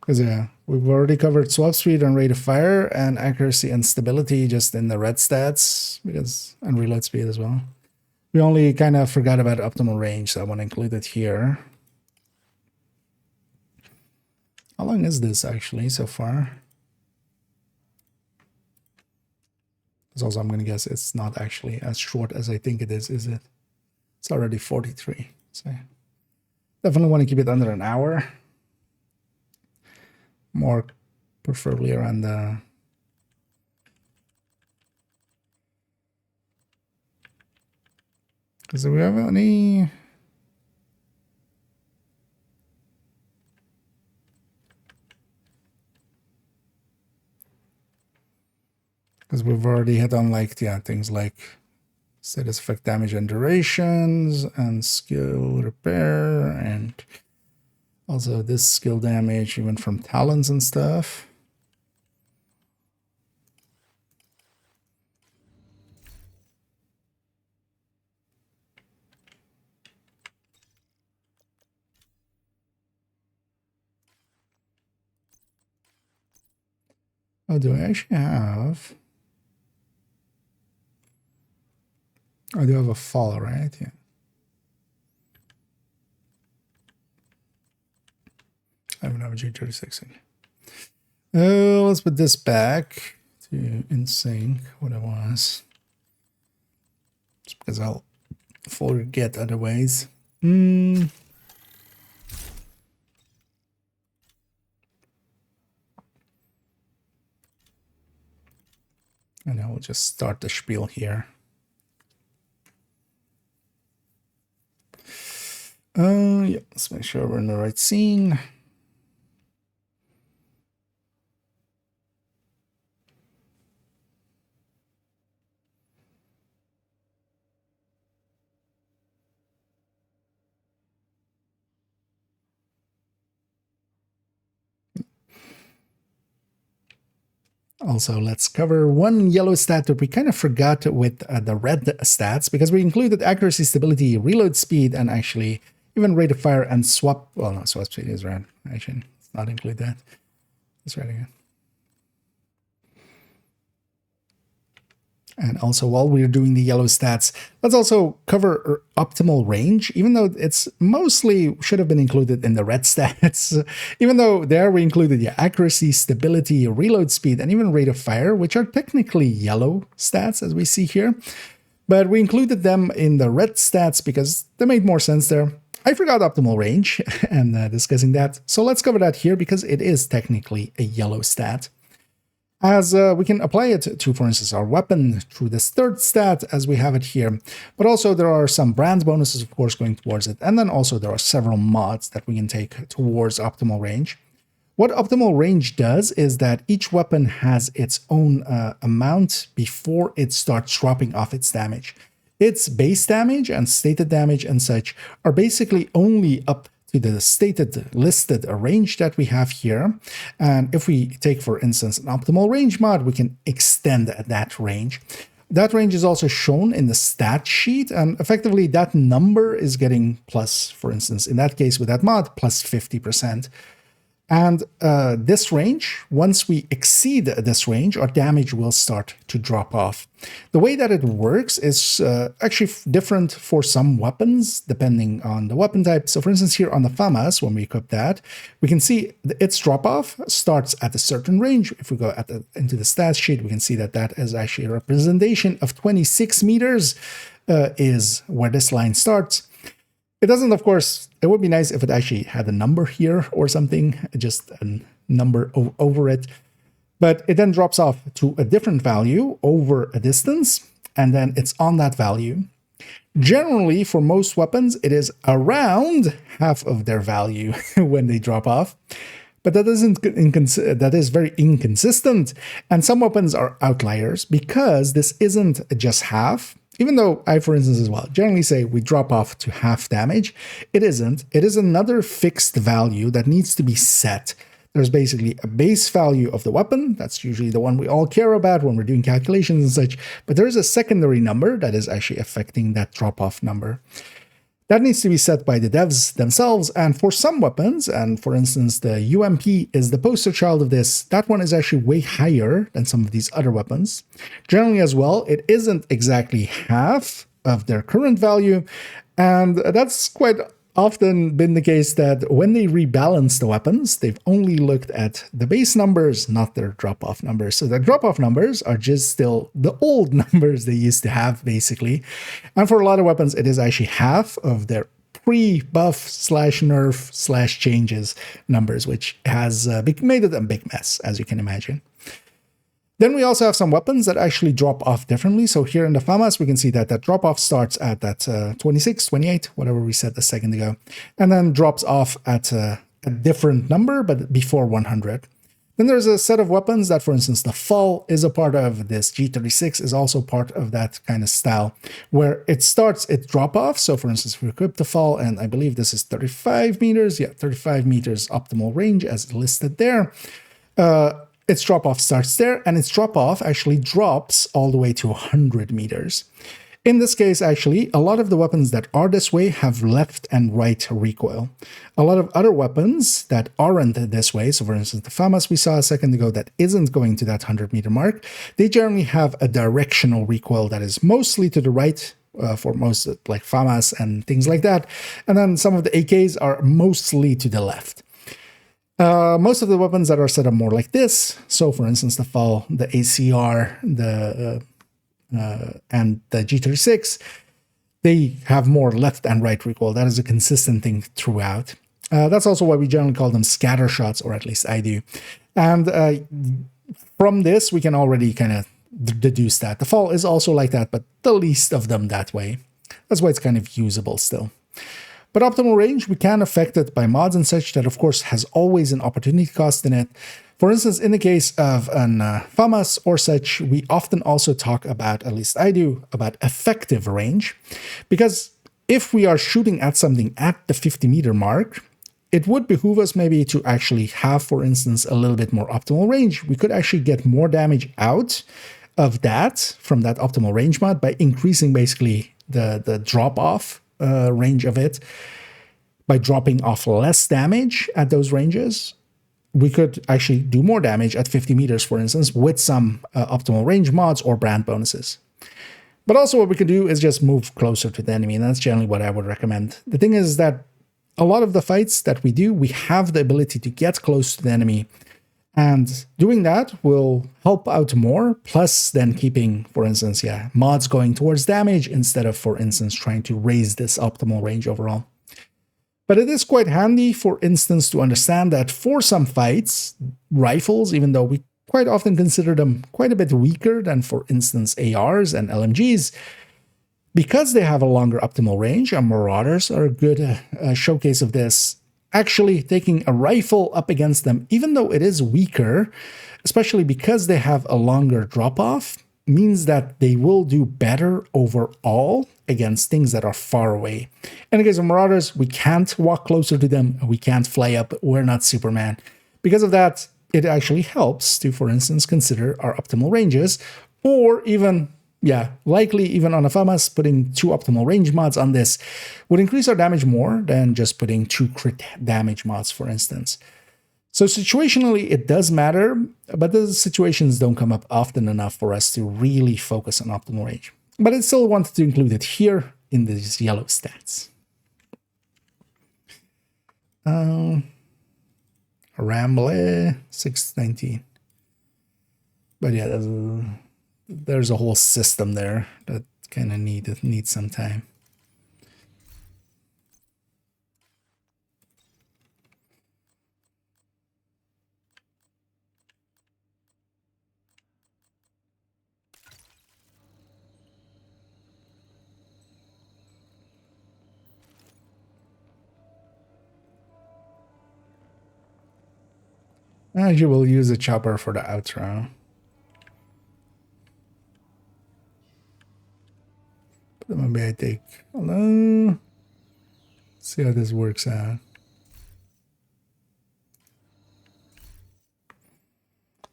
Because yeah, we've already covered swap speed and rate of fire and accuracy and stability just in the red stats, because and reload speed as well. We only kind of forgot about optimal range, so I want to include it here. How long is this actually so far? Because also I'm going to guess it's not actually as short as I think it is it? It's already 43, so definitely want to keep it under an hour. More preferably around the... Because do we have any... Because we've already hit on like, yeah, things like status effect damage and durations and skill repair and also this skill damage even from talents and stuff. Oh, do I actually have... I do have a fall, right? Yeah. I don't have a G36 in. Let's put this back to in sync, what it was. Just because I'll forget otherwise. And I will just start the spiel here. Yeah, let's make sure we're in the right scene. Also, let's cover one yellow stat that we kind of forgot with the red stats, because we included accuracy, stability, reload speed, and actually even rate of fire and swap. Well, no, swap speed is red. Actually, let's not include that. Let's red again. And also, while we're doing the yellow stats, let's also cover optimal range, even though it's mostly should have been included in the red stats. Even though there we included the accuracy, stability, reload speed, and even rate of fire, which are technically yellow stats, as we see here. But we included them in the red stats because they made more sense there. I forgot optimal range and discussing that. So let's cover that here because it is technically a yellow stat. As we can apply it to, for instance, our weapon through this third stat as we have it here. But also there are some brand bonuses, of course, going towards it. And then also there are several mods that we can take towards optimal range. What optimal range does is that each weapon has its own amount before it starts dropping off its damage. Its base damage and stated damage and such are basically only up to the stated listed range that we have here. And if we take, for instance, an optimal range mod, we can extend that range. That range is also shown in the stat sheet, and effectively that number is getting plus, for instance, in that case with that mod, plus 50%. And this range, once we exceed this range, our damage will start to drop off. The way that it works is actually different for some weapons, depending on the weapon type. So for instance, here on the FAMAS, when we equip that, we can see its drop-off starts at a certain range. If we go into the stats sheet, we can see that that is actually a representation of 26 meters is where this line starts. It doesn't, of course, it would be nice if it actually had a number here or something, just a number over it. But it then drops off to a different value over a distance, and then it's on that value. Generally, for most weapons, it is around half of their value when they drop off. But that is very inconsistent, and some weapons are outliers because this isn't just half. Even though I, for instance, as well, generally say we drop off to half damage, it isn't. It is another fixed value that needs to be set. There's basically a base value of the weapon. That's usually the one we all care about when we're doing calculations and such. But there is a secondary number that is actually affecting that drop-off number. That needs to be set by the devs themselves, and for some weapons, and for instance the UMP is the poster child of this, that one is actually way higher than some of these other weapons. Generally as well, it isn't exactly half of their current value, and that's quite often been the case that when they rebalance the weapons, they've only looked at the base numbers, not their drop-off numbers. So the drop-off numbers are just still the old numbers they used to have, basically. And for a lot of weapons, it is actually half of their pre-buff slash nerf slash changes numbers, which has made it a big mess, as you can imagine. Then we also have some weapons that actually drop off differently. So here in the FAMAS, we can see that that drop-off starts at that 26, 28, whatever we said a second ago, and then drops off at a different number, but before 100. Then there's a set of weapons that, for instance, the fall is a part of. This G36 is also part of that kind of style, where it starts its drop-off. So for instance, if we equip the fall, and I believe this is 35 meters, yeah, 35 meters optimal range as listed there, its drop-off starts there, and its drop-off actually drops all the way to 100 meters. In this case, actually, a lot of the weapons that are this way have left and right recoil. A lot of other weapons that aren't this way, so for instance, the FAMAS we saw a second ago that isn't going to that 100-meter mark, they generally have a directional recoil that is mostly to the right, for most like FAMAS and things like that, and then some of the AKs are mostly to the left. Most of the weapons that are set up more like this, so for instance the FAL, the ACR, and the G36, they have more left and right recoil. That is a consistent thing throughout. That's also why we generally call them scatter shots, or at least I do. And from this, we can already kind of deduce that. The FAL is also like that, but the least of them that way. That's why it's kind of usable still. But optimal range, we can affect it by mods and such that, of course, has always an opportunity cost in it. For instance, in the case of an FAMAS or such, we often also talk about, at least I do, about effective range. Because if we are shooting at something at the 50-meter mark, it would behoove us maybe to actually have, for instance, a little bit more optimal range. We could actually get more damage out of that from that optimal range mod by increasing basically the drop-off range of it. By dropping off less damage at those ranges, we could actually do more damage at 50 meters, for instance, with some optimal range mods or brand bonuses. But also what we could do is just move closer to the enemy, and that's generally what I would recommend. The thing is that a lot of the fights that we do, we have the ability to get close to the enemy, and doing that will help out more, plus then keeping, for instance, mods going towards damage instead of, for instance, trying to raise this optimal range overall. But it is quite handy, for instance, to understand that for some fights, rifles, even though we quite often consider them quite a bit weaker than, for instance, ARs and LMGs, because they have a longer optimal range, and Marauders are a good showcase of this, actually taking a rifle up against them, even though it is weaker, especially because they have a longer drop-off, means that they will do better overall against things that are far away. In the case of Marauders, we can't walk closer to them, we can't fly up, we're not Superman. Because of that, it actually helps to, for instance, consider our optimal ranges, or even, likely even on a FAMAS, putting 2 optimal range mods on this would increase our damage more than just putting 2 crit damage mods, for instance. So situationally, it does matter, but the situations don't come up often enough for us to really focus on optimal range. But I still wanted to include it here in these yellow stats. Ramble 619. But yeah, there's a whole system there that kind of needs some time. Actually, we'll use a chopper for the outro. But maybe I take, hello. See how this works out.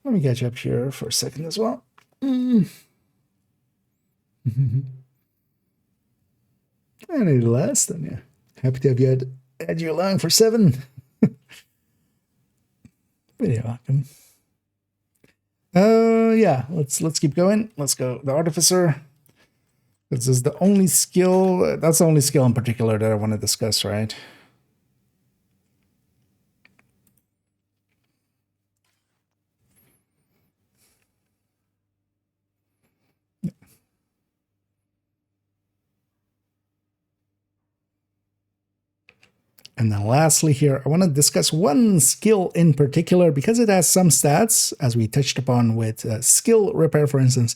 Let me catch up here for a second as well. Any less than happy to have you had you along for 7. Very welcome. Let's keep going. Let's go. The Artificer. This is the only skill. That's the only skill in particular that I want to discuss, right? And then lastly here, I want to discuss one skill in particular because it has some stats, as we touched upon with skill repair, for instance,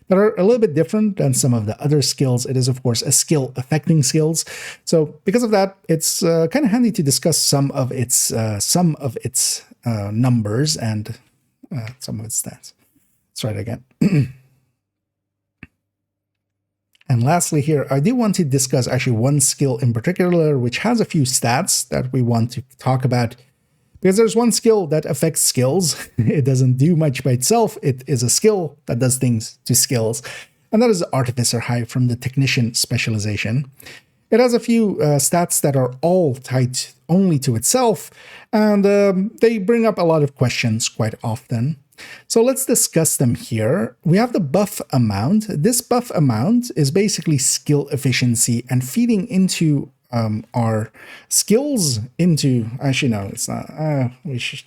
that are a little bit different than some of the other skills. It is, of course, a skill affecting skills. So because of that, it's kind of handy to discuss some of its numbers and some of its stats. Let's try it again. And lastly here, I do want to discuss actually one skill in particular, which has a few stats that we want to talk about. Because there's one skill that affects skills. It doesn't do much by itself. It is a skill that does things to skills. And that is the Artificer Hive from the Technician specialization. It has a few stats that are all tied only to itself. And they bring up a lot of questions quite often. So let's discuss them here. We have the buff amount. This buff amount is basically skill efficiency and feeding into our skills into, actually no, it's not, we should,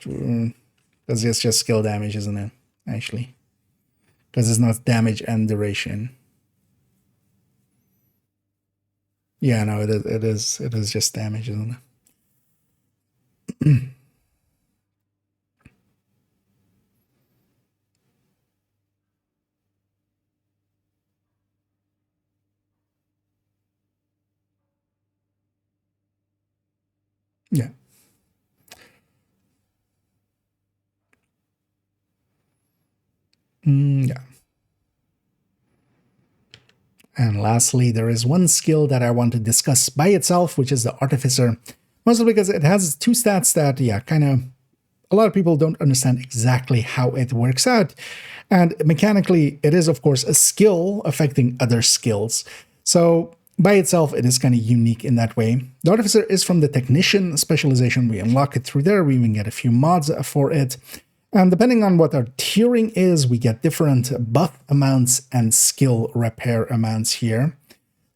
because it's just skill damage, isn't it? Actually, because it's not damage and duration. Yeah, no, it is just damage, isn't it? Yeah. Yeah. And lastly, there is one skill that I want to discuss by itself, which is the Artificer. Mostly because it has two stats that, yeah, kind of a lot of people don't understand exactly how it works out. And mechanically, it is, of course, a skill affecting other skills. So by itself, it is kind of unique in that way. The Artificer is from the Technician specialization. We unlock it through there. We even get a few mods for it. And depending on what our tiering is, we get different buff amounts and skill repair amounts here.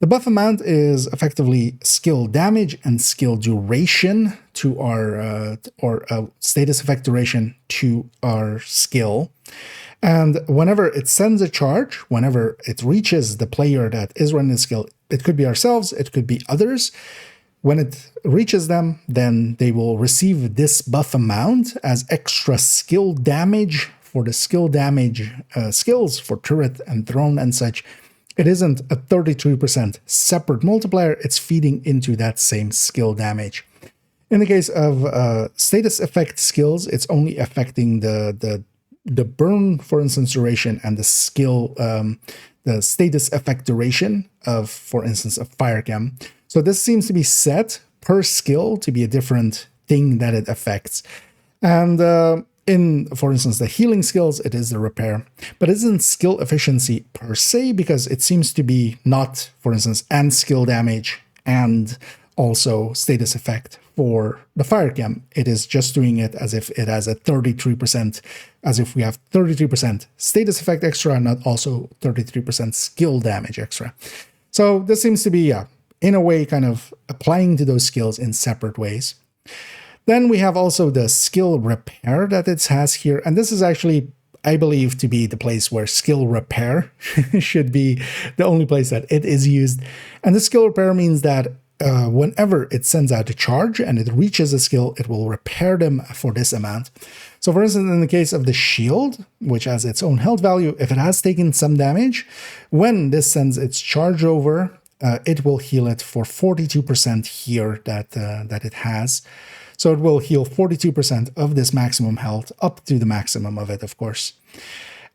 The buff amount is effectively skill damage and skill duration to our status effect duration to our skill. And whenever it sends a charge, whenever it reaches the player that is running the skill, it could be ourselves, it could be others. When it reaches them, then they will receive this buff amount as extra skill damage for the skill damage skills for turret and throne and such. It isn't a 33% separate multiplier, it's feeding into that same skill damage. In the case of status effect skills, it's only affecting the burn, for instance, duration and the skill, the status effect duration of, for instance, a fire chem. So this seems to be set per skill to be a different thing that it affects. And in, for instance, the healing skills, it is the repair, but it isn't skill efficiency per se, because it seems to be not, for instance, and skill damage and also status effect for the fire chem. It is just doing it as if it has a 33%, as if we have 33% status effect extra, not also 33% skill damage extra. So this seems to be, in a way, kind of applying to those skills in separate ways. Then we have also the skill repair that it has here. And this is actually, I believe, to be the place where skill repair should be the only place that it is used. And the skill repair means that whenever it sends out a charge and it reaches a skill, it will repair them for this amount. So for instance, in the case of the shield, which has its own health value, if it has taken some damage, when this sends its charge over, it will heal it for 42% here that it has. So it will heal 42% of this maximum health up to the maximum of it, of course.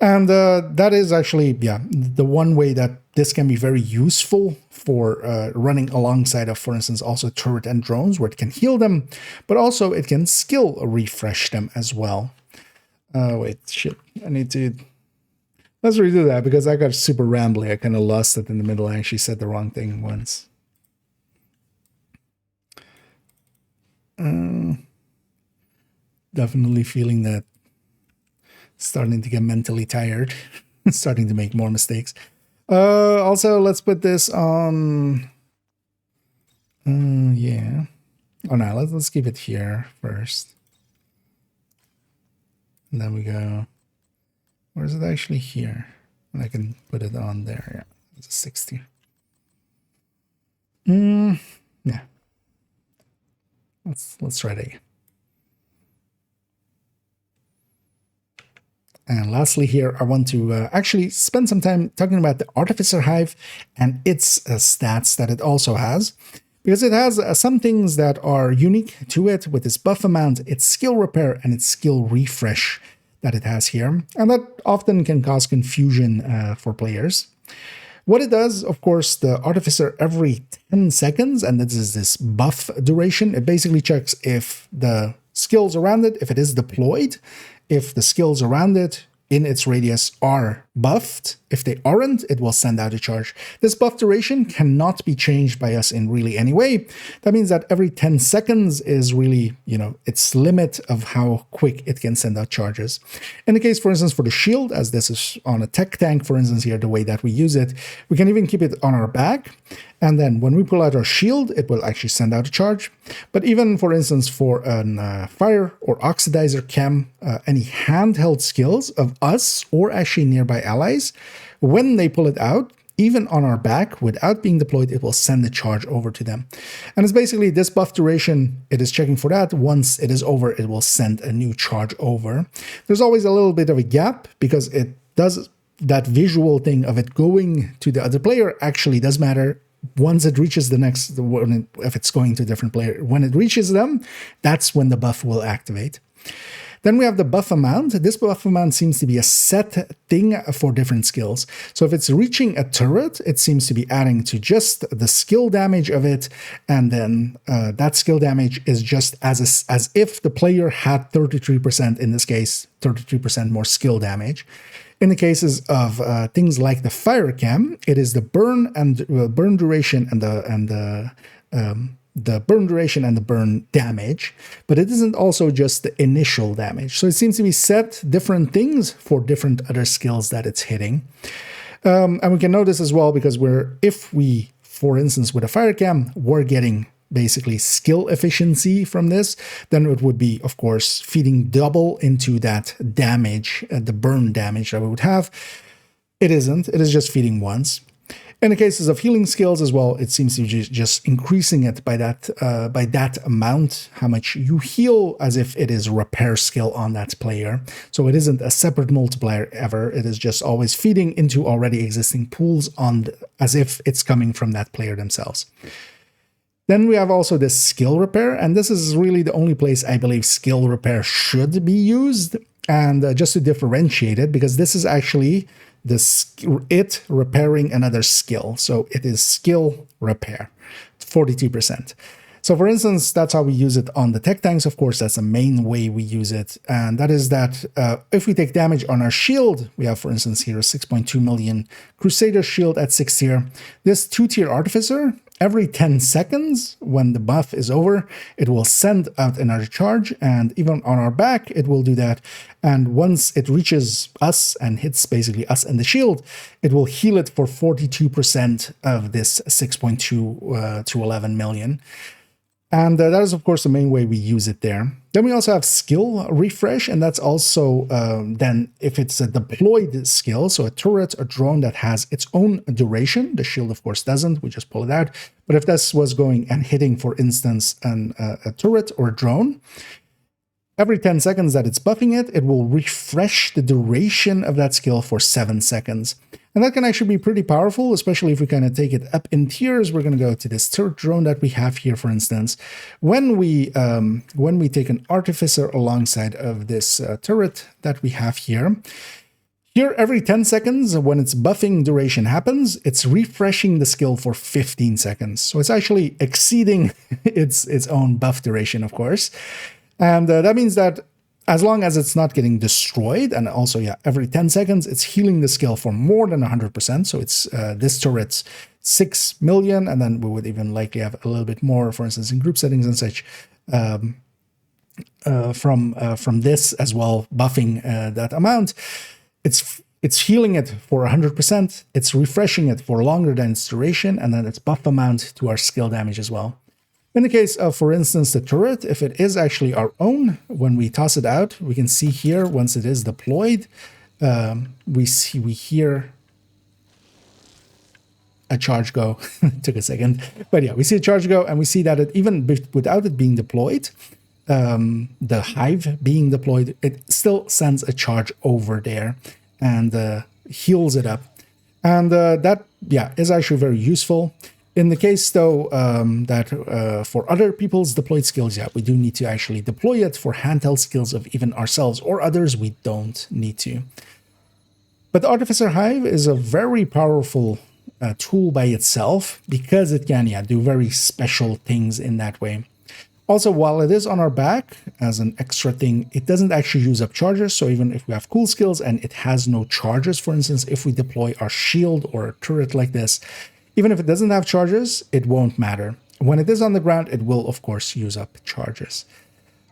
And that is actually, the one way that this can be very useful for running alongside of, for instance, also turret and drones, where it can heal them, but also it can skill refresh them as well. Wait, shit, I need to... Let's redo that, because I got super rambly. I kind of lost it in the middle. I actually said the wrong thing once. Definitely feeling that, starting to get mentally tired, starting to make more mistakes. Also, let's put this on. Yeah. Oh no, let's keep it here first. And then we go. Where is it actually here? And I can put it on there. Yeah, it's a 60. Yeah. Let's try it again. And lastly here, I want to actually spend some time talking about the Artificer Hive and its stats that it also has. Because it has some things that are unique to it with its buff amount, its skill repair, and its skill refresh that it has here. And that often can cause confusion for players. What it does, of course, the Artificer every 10 seconds, and this is this buff duration, it basically checks if the skills around it, if it is deployed, if the skills around it in its radius are buffed. If they aren't, it will send out a charge. This buff duration cannot be changed by us in really any way. That means that every 10 seconds is really, its limit of how quick it can send out charges. In the case, for instance, for the shield, as this is on a tech tank, for instance, here, the way that we use it, we can even keep it on our back. And then when we pull out our shield, it will actually send out a charge. But even, for instance, for a fire or oxidizer chem, any handheld skills of us or actually nearby allies, when they pull it out, even on our back, without being deployed, it will send the charge over to them. And it's basically this buff duration, it is checking for that. Once it is over, it will send a new charge over. There's always a little bit of a gap, because it does that visual thing of it going to the other player actually does matter. once it reaches the next, if it's going to a different player, when it reaches them, that's when the buff will activate. Then we have the buff amount. This buff amount seems to be a set thing for different skills. So if it's reaching a turret, it seems to be adding to just the skill damage of it. And then that skill damage is just as if the player had 33%, in this case, 33% more skill damage. In the cases of things like the fire cam, it is the burn and burn duration and the burn duration and the burn damage, but it isn't also just the initial damage. So it seems to be set different things for different other skills that it's hitting. And we can notice as well, because if we, for instance, with a fire cam, we're getting basically skill efficiency from this, then it would be, of course, feeding double into that damage, the burn damage that we would have. It isn't. It is just feeding once. In the cases of healing skills as well, it seems to be just increasing it by that amount, how much you heal, as if it is repair skill on that player. So it isn't a separate multiplier ever. It is just always feeding into already existing pools as if it's coming from that player themselves. Then we have also this skill repair, and this is really the only place I believe skill repair should be used. And just to differentiate it, because this is actually it repairing another skill. So it is skill repair, 42%. So for instance, that's how we use it on the tech tanks. Of course, that's the main way we use it. And that is that if we take damage on our shield, we have, for instance, here a 6.2 million Crusader shield at 6 tier. This 2-tier Artificer, every 10 seconds, when the buff is over, it will send out another charge, and even on our back, it will do that. And once it reaches us and hits basically us and the shield, it will heal it for 42% of this 6.2 to 11 million. And that is, of course, the main way we use it there. Then we also have skill refresh, and that's also then if it's a deployed skill, so a turret, a drone that has its own duration. The shield, of course, doesn't. We just pull it out. But if this was going and hitting, for instance, a turret or a drone, every 10 seconds that it's buffing it, it will refresh the duration of that skill for 7 seconds. And that can actually be pretty powerful, especially if we kind of take it up in tiers. We're going to go to this turret drone that we have here, for instance. When we take an Artificer alongside of this turret that we have here, every 10 seconds, when its buffing duration happens, it's refreshing the skill for 15 seconds. So it's actually exceeding its own buff duration, of course. And that means that as long as it's not getting destroyed, and also, every 10 seconds, it's healing the skill for more than 100%. So it's this turret's 6 million, and then we would even likely have a little bit more, for instance, in group settings and such, from this as well, buffing that amount. It's healing it for 100%, it's refreshing it for longer than its duration, and then its buff amount to our skill damage as well. In the case of, for instance, the turret, if it is actually our own, when we toss it out, we can see here, once it is deployed, we hear a charge go. It took a second. But yeah, we see a charge go, and we see that even without it being deployed, the hive being deployed, it still sends a charge over there and heals it up. And that, is actually very useful. In the case, though, that for other people's deployed skills, we do need to actually deploy it. For handheld skills of even ourselves or others, we don't need to. But the Artificer Hive is a very powerful tool by itself, because it can, do very special things in that way. Also, while it is on our back as an extra thing, it doesn't actually use up charges. So even if we have cool skills and it has no charges, for instance, if we deploy our shield or a turret like this, even if it doesn't have charges, it won't matter. When it is on the ground, it will, of course, use up charges.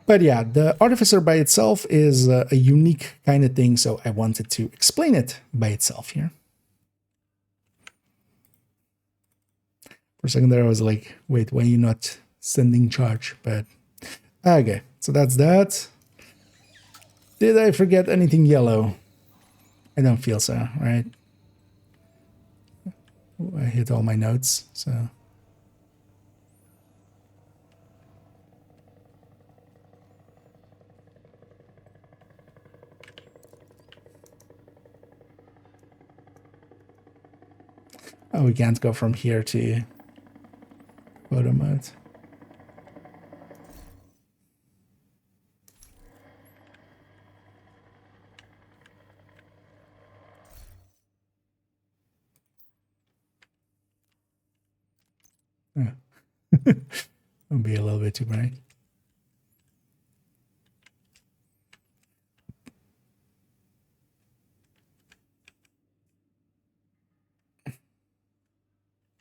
But the Artificer by itself is a unique kind of thing, so I wanted to explain it by itself here. For a second there, I was like, wait, why are you not sending charge? But, okay, so that's that. Did I forget anything yellow? I don't feel so, right? I hit all my notes, so. Oh, we can't go from here to mode. Yeah. It'll be a little bit too bright.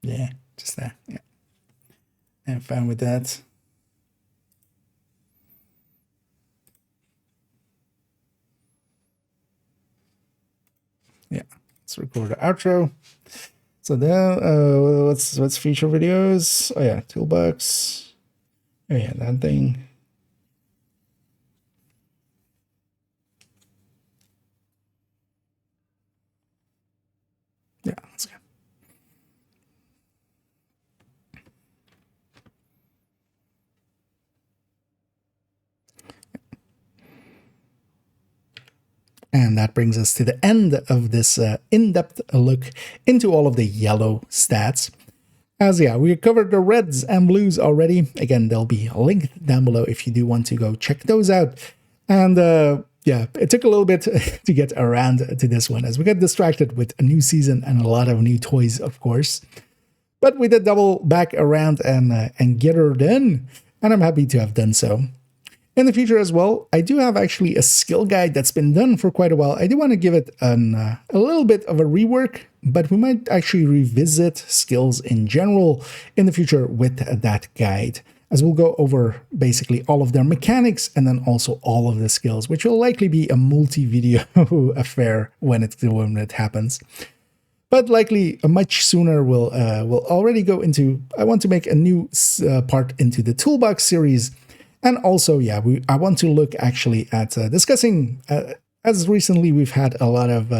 Yeah, just that. Yeah. I'm fine with that. Yeah, let's record the outro. So now, let's feature videos. Oh yeah, toolbox. Oh yeah, that thing. Yeah, let's go. And that brings us to the end of this in-depth look into all of the yellow stats. As yeah, we covered the reds and blues already. Again, they'll be linked down below if you do want to go check those out. And yeah, it took a little bit to get around to this one as we got distracted with a new season and a lot of new toys, of course. But we did double back around and get her done, and I'm happy to have done so. In the future as well, I do have actually a skill guide that's been done for quite a while. I do want to give it a little bit of a rework, but we might actually revisit skills in general in the future with that guide, as we'll go over basically all of their mechanics and then also all of the skills, which will likely be a multi-video affair when it happens. But likely much sooner we'll already go into, I want to make a new part into the toolbox series. And also, yeah, I want to look actually at discussing, as recently we've had a lot of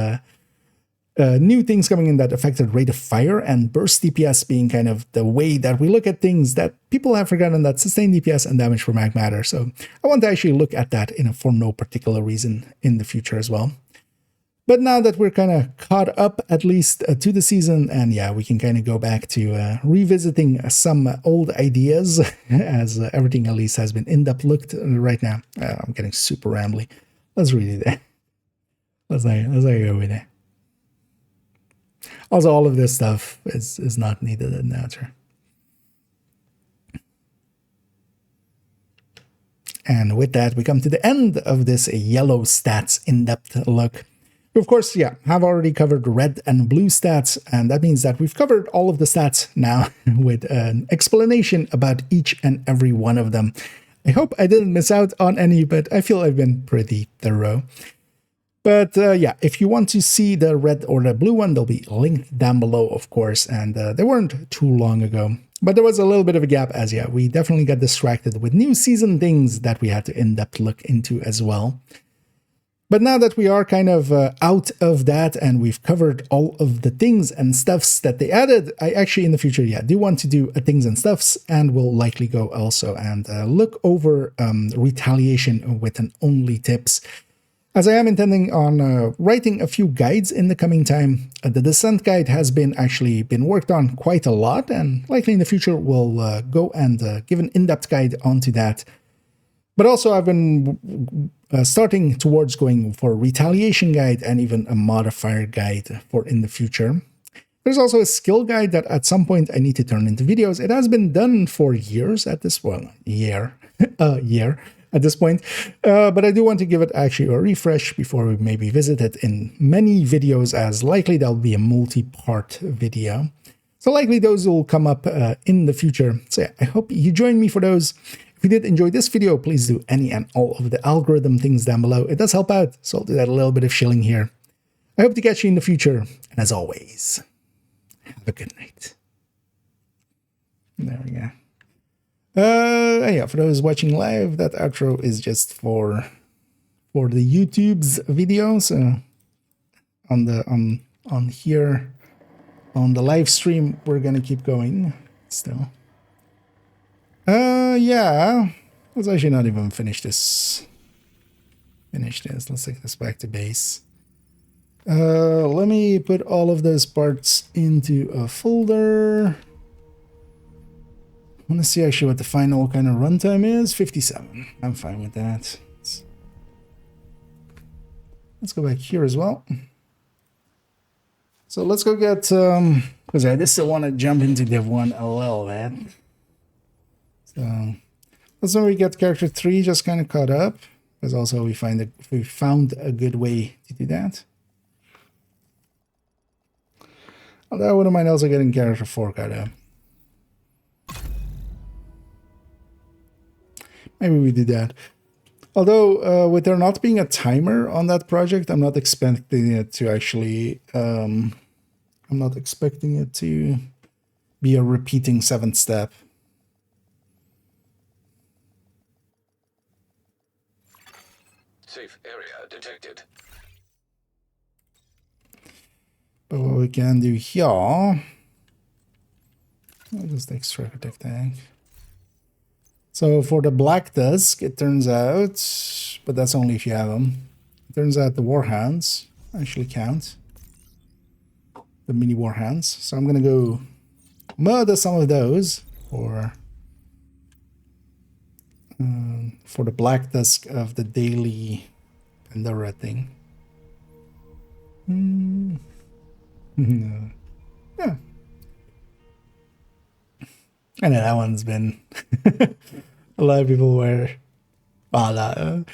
new things coming in that affected rate of fire and burst DPS being kind of the way that we look at things that people have forgotten that sustained DPS and damage per mag matter. So I want to actually look at that for no particular reason in the future as well. But now that we're kind of caught up, at least to the season, and yeah, we can kind of go back to revisiting some old ideas, as everything at least has been in-depth looked right now. I'm getting super rambly. Let's read it. Let's not go with it. Also, all of this stuff is not needed in the answer. And with that, we come to the end of this yellow stats in-depth look. Of course, yeah, have already covered red and blue stats, and that means that we've covered all of the stats now with an explanation about each and every one of them. I hope I didn't miss out on any, but I feel I've been pretty thorough. But yeah, if you want to see the red or the blue one, they'll be linked down below, of course, and they weren't too long ago. But there was a little bit of a gap as, yeah, we definitely got distracted with new season things that we had to in-depth look into as well. But now that we are kind of out of that and we've covered all of the things and stuffs that they added, I actually in the future, yeah, do want to do things and stuffs, and will likely go also and look over retaliation with an only tips. As I am intending on writing a few guides in the coming time. The descent guide has been worked on quite a lot, and likely in the future we'll go and give an in-depth guide onto that. But also I've been starting towards going for a retaliation guide and even a modifier guide for in the future. There's also a skill guide that at some point I need to turn into videos. It has been done for years at this point, year at this point. But I do want to give it actually a refresh before we maybe visit it in many videos, as likely that'll be a multi-part video. So likely those will come up in the future. So yeah, I hope you join me for those. If you did enjoy this video, please do any and all of the algorithm things down below. It does help out, so I'll do that a little bit of shilling here. I hope to catch you in the future, and as always, have a good night. There we go. Yeah, for those watching live, that outro is just for the YouTube's video. So on here on the live stream, we're gonna keep going still. Yeah, let's actually not even finish this. Let's take this back to base. Let me put all of those parts into a folder. want to see actually what the final kind of runtime is. 57. I'm fine with that. Let's go back here as well. So let's go get, because I just still want to jump into Div 1 a little bit. So that's when we get character 3 just kind of caught up. Because also we found a good way to do that. Although I wouldn't mind also getting character 4 caught up. Maybe we do that. Although, with there not being a timer on that project, I'm not expecting it to actually... I'm not expecting it to be a repeating 7th step. Safe area detected. But what we can do here... I'll just extract the tank. So for the black disc, it turns out, but that's only if you have them. It turns out the warhounds actually count. The mini warhounds. So I'm gonna go murder some of those for the black disc of the daily Pandora thing. No. Yeah. I know that one's been a lot of people were a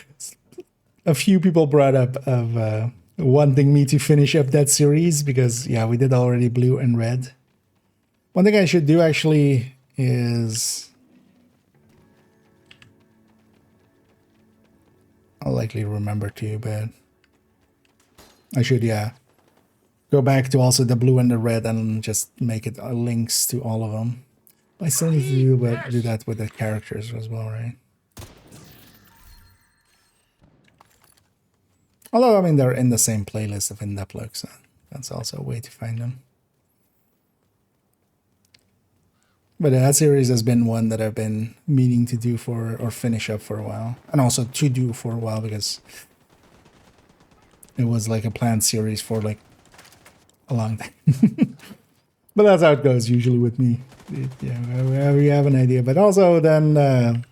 few people brought up of wanting me to finish up that series because yeah, we did already blue and red. One thing I should do actually is I'll likely remember to, but I should go back to also the blue and the red and just make it links to all of them. I still need to do that with the characters as well, right? Although, I mean, they're in the same playlist of in-depth looks, so that's also a way to find them. But that series has been one that I've been meaning to do for, or finish up for a while. And also to do for a while because it was like a planned series for like a long time. But that's how it goes usually with me. Yeah, we have an idea. But also then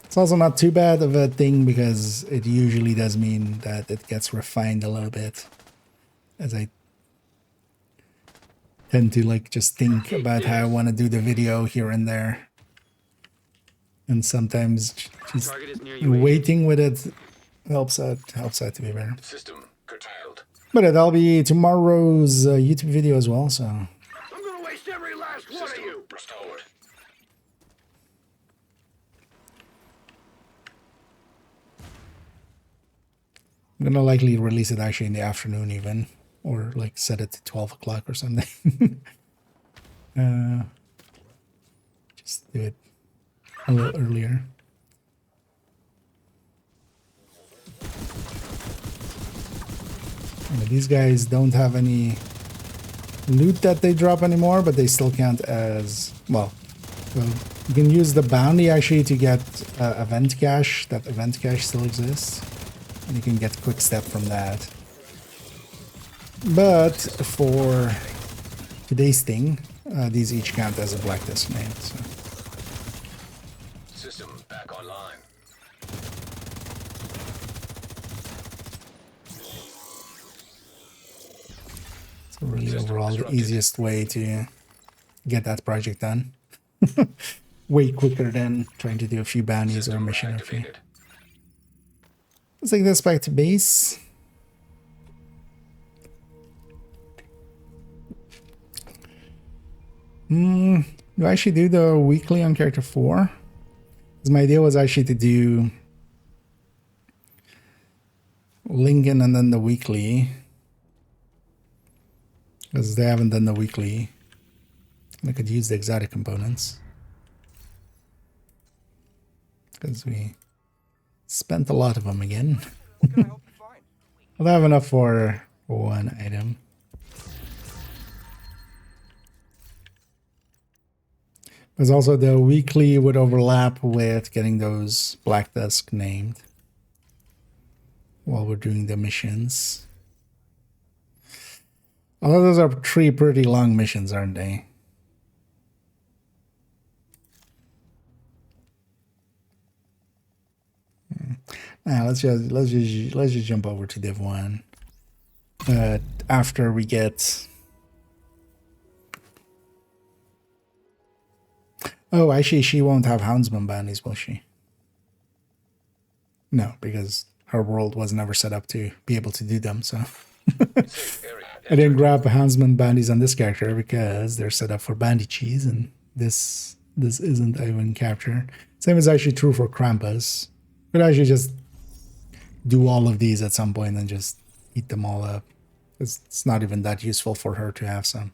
it's also not too bad of a thing because it usually does mean that it gets refined a little bit. As I tend to like just think about how I want to do the video here and there. And sometimes just waiting with it helps out to be better. System curtailed. But that'll be tomorrow's YouTube video as well, so... I'm gonna waste every last one of you! Restored. I'm gonna likely release it actually in the afternoon even. Or like set it to 12 o'clock or something. Just do it a little earlier. These guys don't have any loot that they drop anymore, but they still count as, well, you can use the bounty actually to get event cache. That event cache still exists. And you can get quick step from that. But for today's thing, these each count as a black disc name. So. System back online. It's really overall the easiest way to get that project done. Way quicker than trying to do a few bounties or a mission or a few. Let's take this back to base. Do I actually do the weekly on character 4? Because my idea was actually to do Lincoln and then the weekly. Because they haven't done the weekly. And I could use the exotic components. Because we spent a lot of them again. I'll have enough for one item. Because also the weekly would overlap with getting those black disc named while we're doing the missions. Although those are three pretty long missions, aren't they? Let's just jump over to Div 1. But after we get... Oh, actually, she won't have Houndsman bounties, will she? No, because her world was never set up to be able to do them, so... Safe area I didn't entered. grab Houndsman bounties on this character because they're set up for bandy cheese, and this isn't even captured. Same is actually true for Krampus. Could actually just do all of these at some point and just eat them all up. It's not even that useful for her to have some.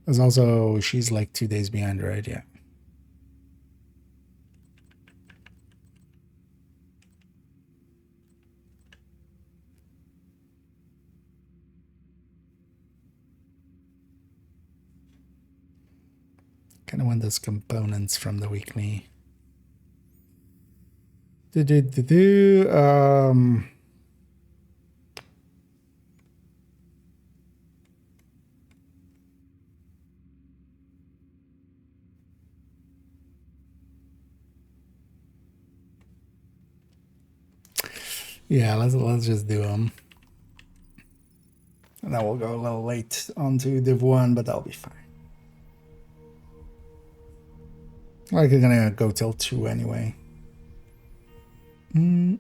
There's also, she's like 2 days behind, right? Yeah. Kind of want those components from the weekly. Yeah, let's just do them. And then we'll go a little late onto Div 1, but that'll be fine. Like, we're gonna go till 2 anyway. Oh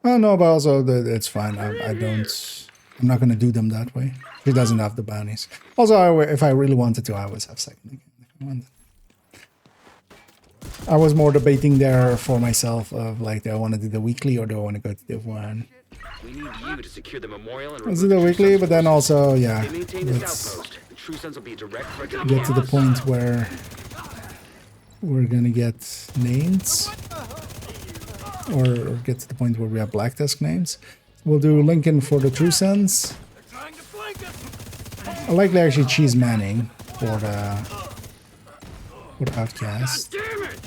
no, but also it's fine. I'm not gonna do them that way. She doesn't have the bounties. Also, if I really wanted to, I always have second again. If I wanted. I was more debating there for myself of like, do I want to do the weekly or do I want to go to Div 1? We need you to secure the memorial and Let's do remove the the True weekly, Sons but then forces. also, yeah, They maintain this let's outpost. The True Sons will be a direct threat to the get to the camp. point where we're gonna get names, or get to the point where we have Black Desk names. We'll do Lincoln for the True Sons. I'll likely actually choose Manning for the Outcast. Damn it!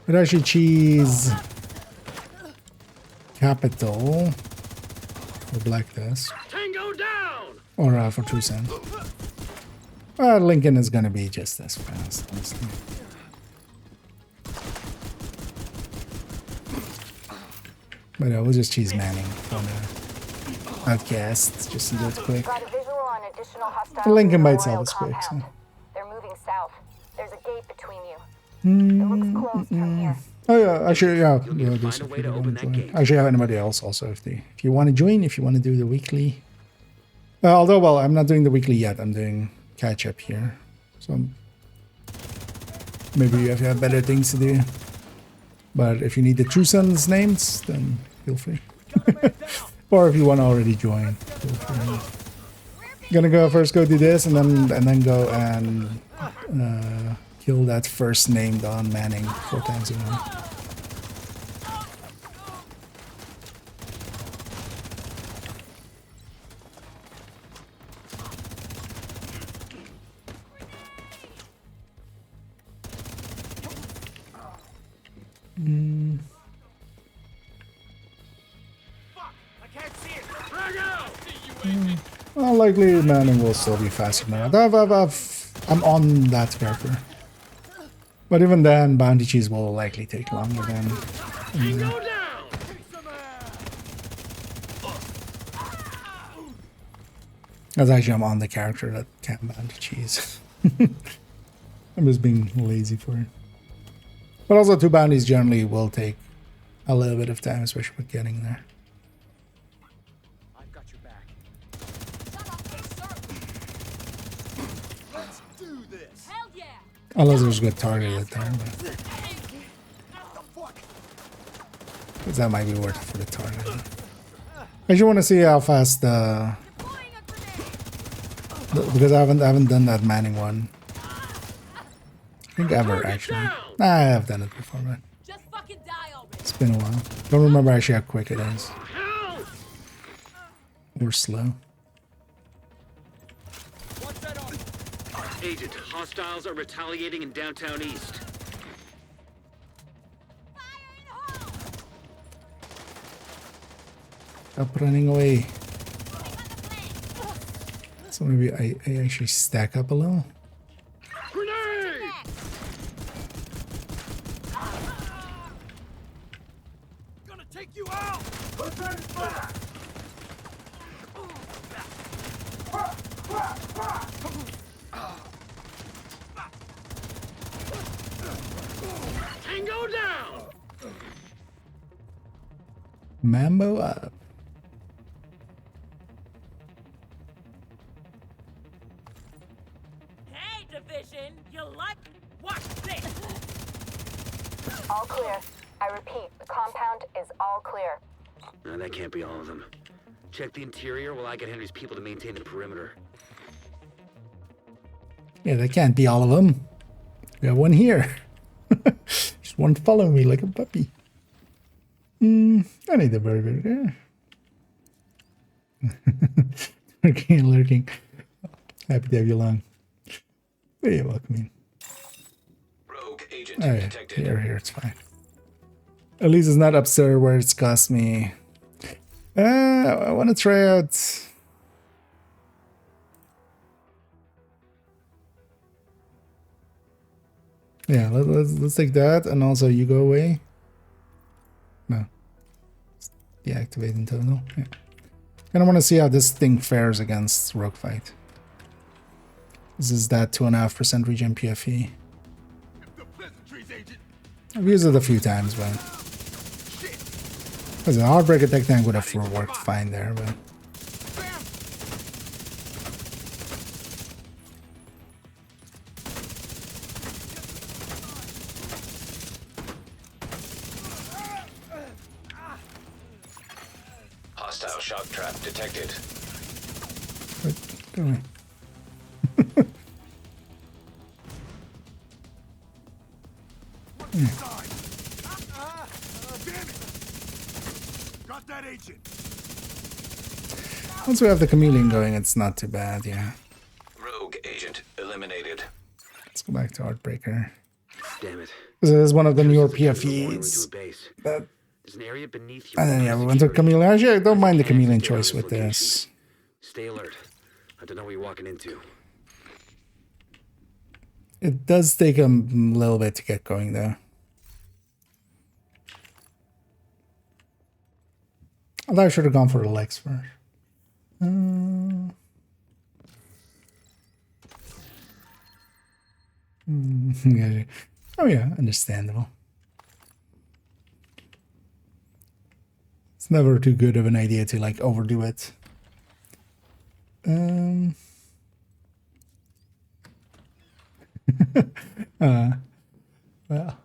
But actually choose Capital for Black Desk, Tango down! or for True Sons. Well, Lincoln is gonna be just as fast, honestly. But we'll just choose Manning for the Outcast, just to do it quick. Got a visual on additional hostiles. The Lincoln in by the itself Memorial is quick, so. compound. They're moving south. There's a gate between you. It looks closed from here. Oh yeah, actually, yeah. You'll need to do find some a way to people open want to that join. gate. Actually, have anybody else also if you want to join, if you want to do the weekly. Although, well, I'm not doing the weekly yet. I'm doing catch up here, so maybe you have better things to do. But if you need the True Sons names, then feel free. Or if you want to already join, feel free. Gonna go first. Go do this, and then go and kill that first named on Manning 4 times in a row. Well, likely Manning will still be faster now. I'm on that character. But even then, Bounty Cheese will likely take longer than... Tango down! As actually, I'm on the character that can't Bounty Cheese. I'm just being lazy for it. But also, 2 bounties generally will take a little bit of time, especially with getting there. I've got your back. Let's do this! Hell yeah! Unless there's a good target at the time. Because that might be worth it for the target. I just want to see how fast the... Because I haven't done that Manning one. I think ever, actually. Nah, I have done it before, but Just fucking die already. it's been a while. Don't remember actually how quick it is. Help! Or slow. Watch that off. Agent, hostiles are retaliating in downtown east. Stop running away. So maybe I actually stack up a little. Grenade! Gonna take you out! Tango down! Mambo up. Hey, division, you like? Watch this. All clear. I repeat, the compound is all clear. No, that can't be all of them. Check the interior while I get Henry's people to maintain the perimeter. Yeah, that can't be all of them. We have one here. Just one following me like a puppy. I need the burger. Lurking and lurking. Happy to have you along. Hey, welcome in. Rogue agent Oh yeah, detected. here, it's fine. At least it's not upstairs where it's cost me. I want to try out. Yeah, let's take that, and also you go away. No, deactivate internal. Yeah, kind of want to see how this thing fares against Rogue Fight. This is that 2.5% regen PFE. The pleasantries, agent! I've used it a few times, but as an Heartbreaker tech tank would have worked fine there, but. Hostile shock trap detected. But go away. Damn it! Got that agent! Once we have the chameleon going, it's not too bad, yeah. Rogue agent eliminated. Let's go back to Heartbreaker. Damn it. This is one of the newer Into a PFEs. base. But, There's an area beneath you. and then yeah, we went to chameleon. Actually, I don't mind the chameleon choice with this. Stay alert. I don't know what you're walking into. It does take a little bit to get going, though. Although I should have gone for the legs first. Yeah. Oh yeah, understandable. It's never too good of an idea to like overdo it. Well.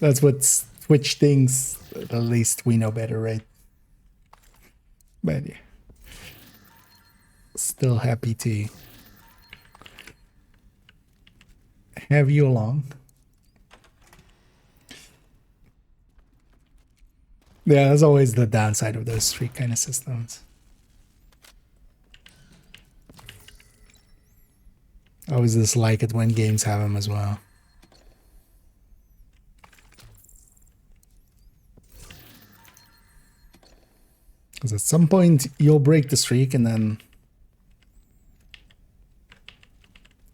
That's what Twitch thinks. At least we know better, right? But yeah. Still happy to have you along. Yeah, that's always the downside of those streak kind of systems. I always dislike it when games have them as well. Because at some point you'll break the streak and then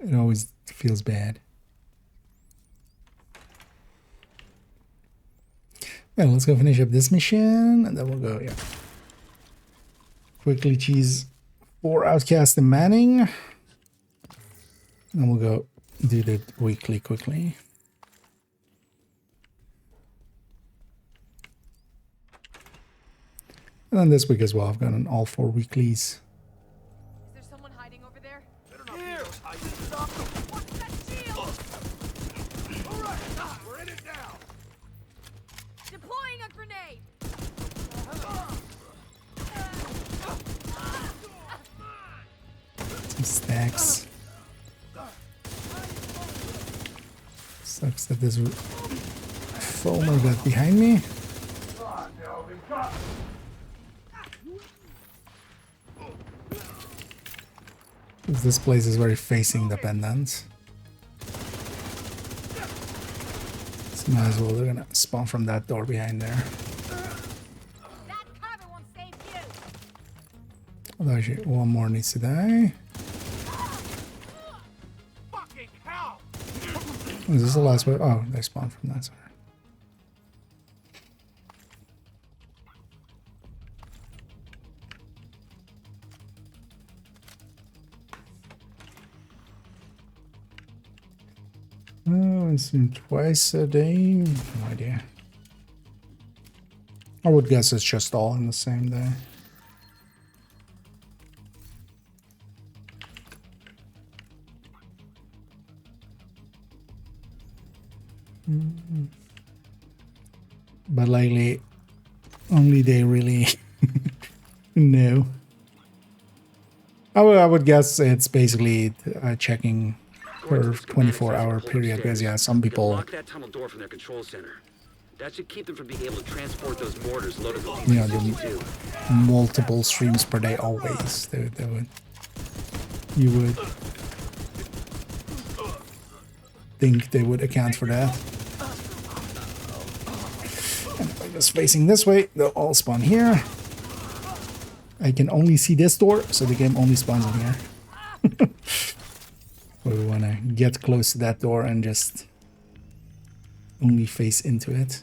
it always feels bad. Well, let's go finish up this mission and then we'll go, yeah. Quickly cheese 4 Outcast and Manning. And we'll go do the weekly quickly. And then this week as well, I've gotten all 4 weeklies. Is there someone hiding over there? Here! I can stop them! What's that shield? Alright! We're in it now! Deploying a grenade. Some stacks. Sucks that this foamer got behind me. This place is very facing dependent. Might as well, they're gonna spawn from that door behind there. That cover won't save you. Although actually, one more needs to die. Fucking hell! Is this the last wave? Oh, they spawned from that side. Oh, it's been twice a day. No idea. I would guess it's just all in the same day. But lately, only they really know. I would guess it's basically checking per 24-hour period, because yeah, some people, Lock that tunnel door from their control center. That should keep them from being able to transport those mortars loaded with you know, do T-62. multiple streams per day always. They would, you would think they would account for that. And if I just facing this way, they'll all spawn here. I can only see this door, so the game only spawns in here. We want to get close to that door and just only face into it.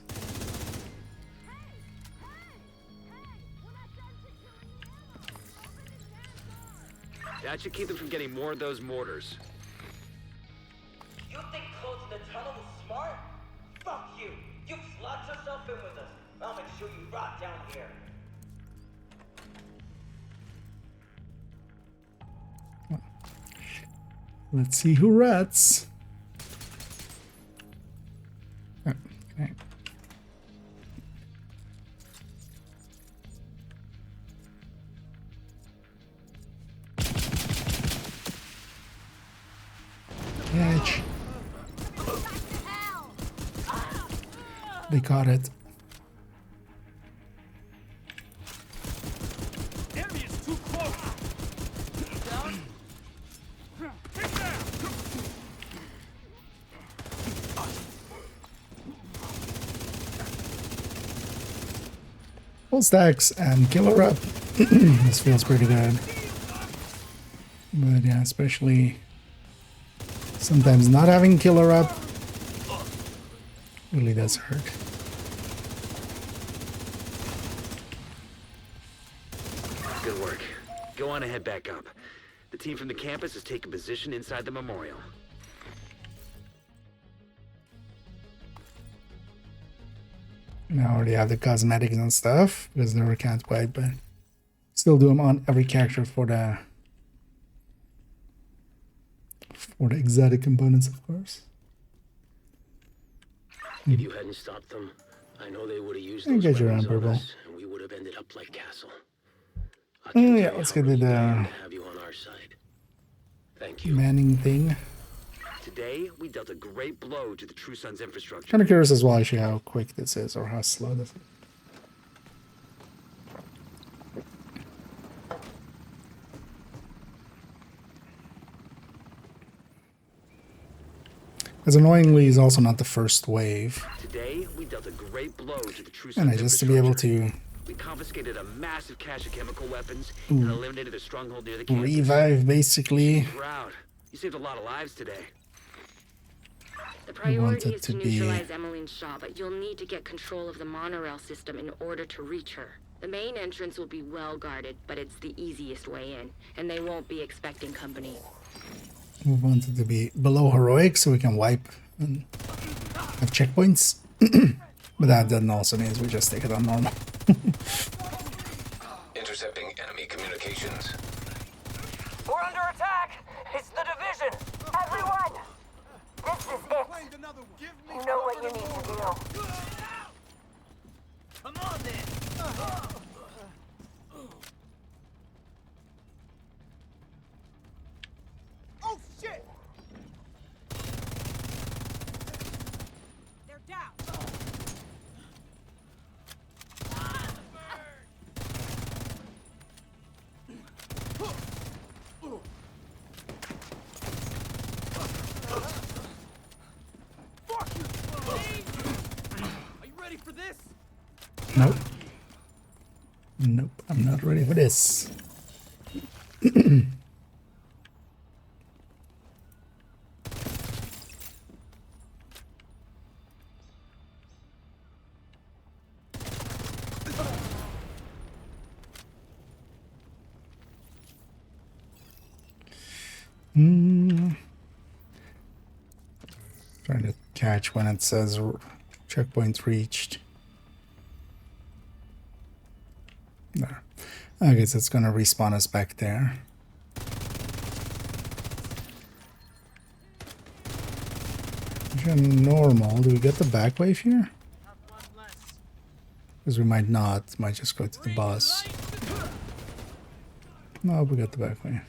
That should keep them from getting more of those mortars. You think closing the tunnel is smart? Fuck you! You slot yourself in with us. I'll make sure you rot down here. Let's see who rats. Oh, okay. Catch. They caught it. Enemy is too close! Get down! Full stacks and killer up. This feels pretty good. But yeah, especially sometimes not having killer up really does hurt. Good work. Go on and head back up. The team from the campus has taken position inside the memorial. I already have the cosmetics and stuff because they were can't wait, but still do them on every character for the exotic components, of course. If you hadn't stopped them, I know they would have used And those get your weapons on purple. us, and we would have ended up like Castle. I Oh can't yeah, tell you let's how get to lucky I am the to have you on our side. Thank you. Manning thing. Today, we dealt a great blow to the True Sun's infrastructure. Kind of curious as well, actually, how quick this is or how slow this is. Because annoyingly, is also not the first wave. Today, we dealt a great blow to the True And Sun's just to be able infrastructure. to We confiscated a massive cache of chemical weapons and eliminated their stronghold near the campus. revive, basically. Proud. You saved a lot of lives today. The We want priority it is to to be- neutralize Emmeline Shaw, but you'll need to get control of the monorail system in order to reach her. The main entrance will be well guarded, but it's the easiest way in, and they won't be expecting company. We want it to be below heroic so we can wipe and have checkpoints. But that then also means we just take it on normal. Intercepting enemy communications. We're under attack! It's the division! Everyone! This is it. Find another one. Give me You know what you need to do. Come on then! Oh shit! They're down. Fuck you! Nope. Nope, I'm not ready for this. Trying to catch when it says checkpoint reached. There. I guess it's gonna respawn us back there. Normal. Do we get the back wave here? Because we might not. Might just go to the boss. No, we got the back wave.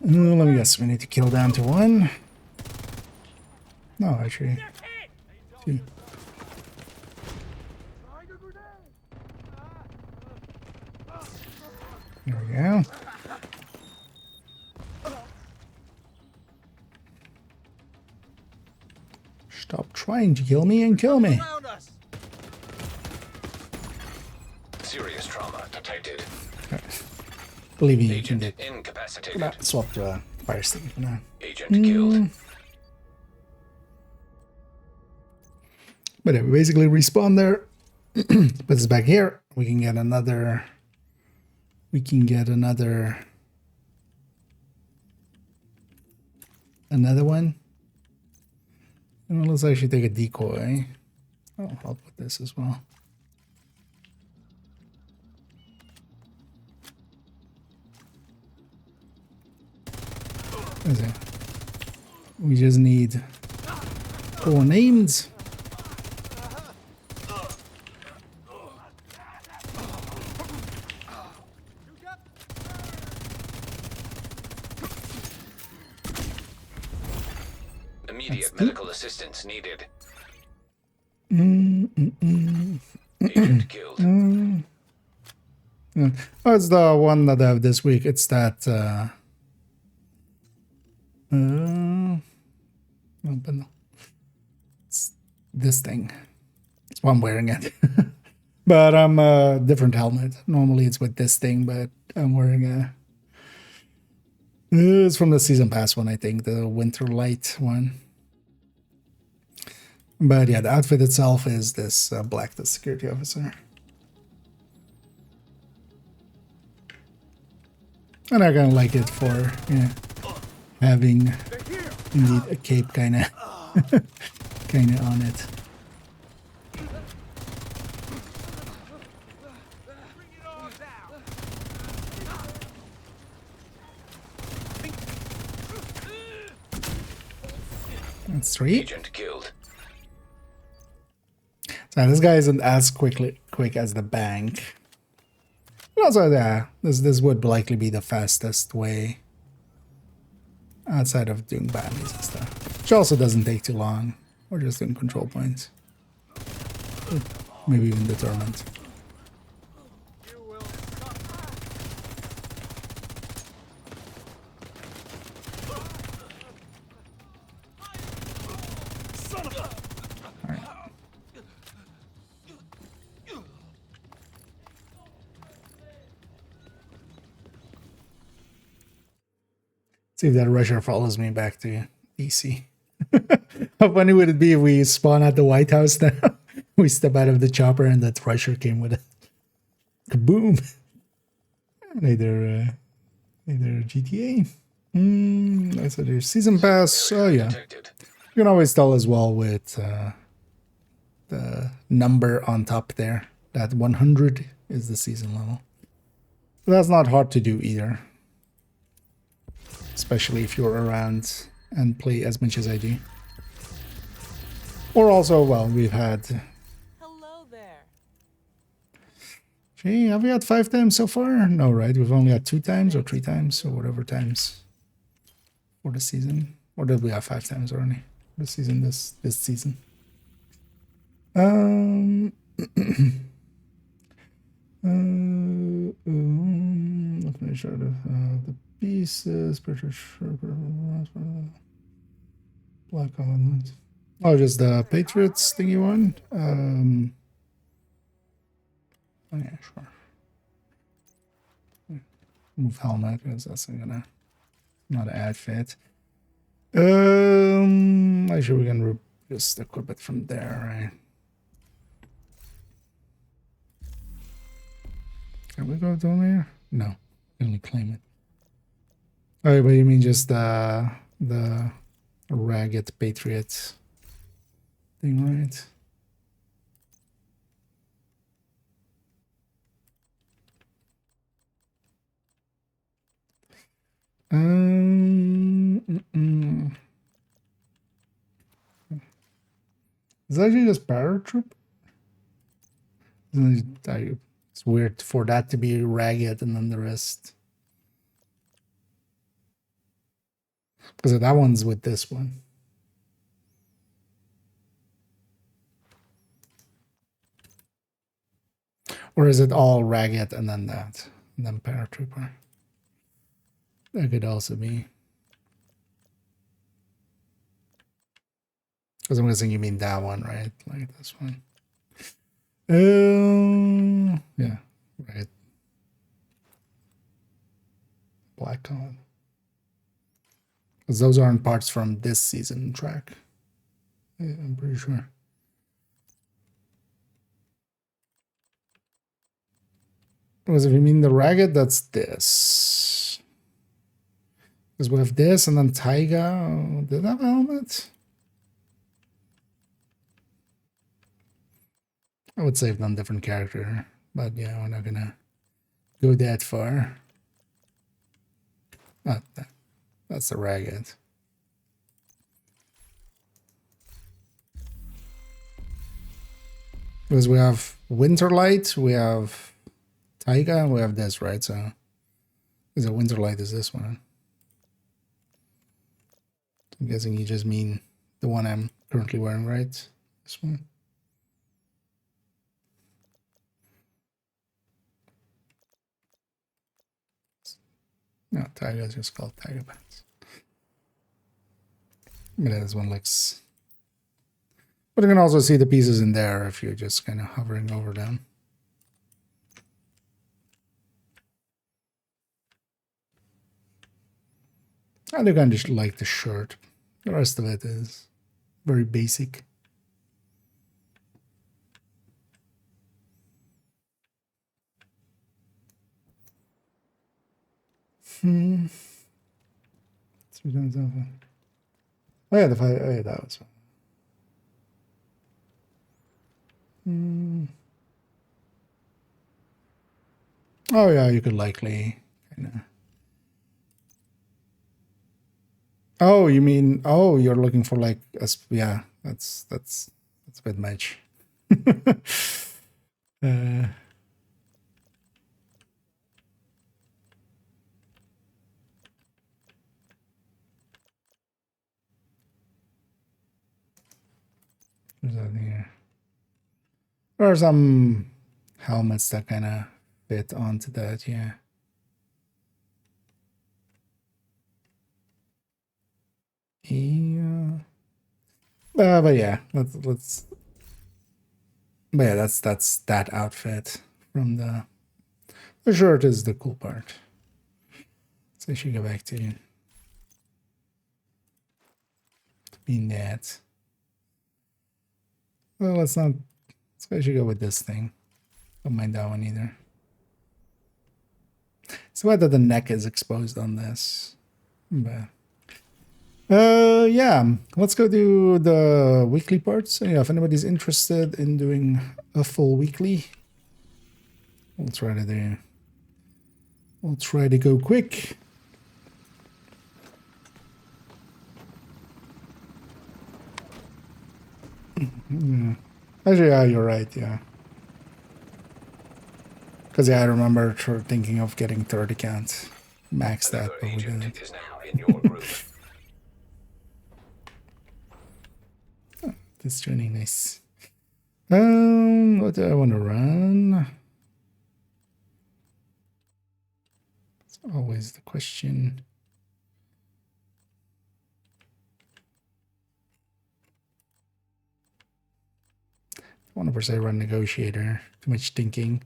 Let me guess. We need to kill down to 1. No, actually 2. There we go. Stop trying to kill me and kill me. Serious trauma detected. Okay. Believe me, you can Agent do. incapacitated. Swap to a fire stick for now. Agent killed. But yeah, we basically respawn there. Put this back here. We can get another. We can get another one. And let's actually take a decoy. Oh, I'll put this as well. What is it? We just need 4 names. Immediate medical assistance needed. Agent killed. Oh, it's the one that I have this week. It's that. No, but no. It's this thing. It's why I'm wearing it. But I'm a different helmet. Normally it's with this thing, but I'm wearing a. It's from the season pass one, I think, the winter light one. But yeah, the outfit itself is this black, the security officer. And I kind of like it for having indeed a cape kind of on it. That's 3. Agent killed. So this guy isn't as quick as the bank. But also, yeah, this would likely be the fastest way outside of doing baddies and stuff. Which also doesn't take too long. Or just doing control points. Maybe even determined. See if that rusher follows me back to DC. How funny would it be if we spawn at the White House now? We step out of the chopper and that rusher came with it. Kaboom! Neither GTA. I said there's season pass. Oh yeah. Detected. You can always tell as well with the number on top there. That 100 is the season level. But that's not hard to do either. Especially if you're around and play as much as I do. Or also, well, we've had... Hello there. Gee, have we had 5 times so far? No, right? We've only had 2 times or 3 times or whatever times for the season. Or did we have 5 times already? The season, this season. I'm gonna show the pieces, black element. Oh, just the Patriots thingy one? Oh yeah, sure. Move helmet, because that's not an outfit. Actually, we can just equip it from there, right? Can we go down there? No, only claim it. Oh, but you mean just the ragged Patriots thing, right? Is that actually just paratroop? It's weird for that to be ragged and then the rest. Because that one's with this one. Or is it all ragged and then that? And then paratrooper? That could also be. Because I'm guessing you mean that one, right? Like this one. Yeah, right. Black color. Because those aren't parts from this season track. Yeah, I'm pretty sure. Because if you mean the ragged, that's this. Because we have this and then Taiga. Did that have a helmet? I would say on different character, but yeah, we're not gonna go that far. Not that. That's the ragged. Because we have Winterlight, we have Taiga, and we have this, right? So, is a Winterlight is this one? I'm guessing you just mean the one I'm currently wearing, right? This one. No, Taiga is just called Taiga pants. But this one looks. But you can also see the pieces in there if you're just kind of hovering over them. I do kind of like the shirt. The rest of it is very basic. Oh yeah, oh yeah, that was one. Oh yeah, you could likely kind of. Oh, you mean you're looking for like yeah, that's a bit much. What's that here? There are some helmets that kind of fit onto that, yeah. Yeah. But yeah, let's. But yeah, that's that outfit from the shirt is the cool part. So I should go back to being that. Well, let's not. So I should go with this thing. Don't mind that one either. It's whether the neck is exposed on this. But yeah, let's go do the weekly parts. Yeah, if anybody's interested in doing a full weekly, we'll try to do. We'll try to go quick. Actually, yeah, you're right. Yeah. Because yeah, I remember thinking of getting 30 counts, max that, but we didn't. Is now in your group. This training nice. What do I want to run? It's always the question. want to per se run negotiator. Too much thinking.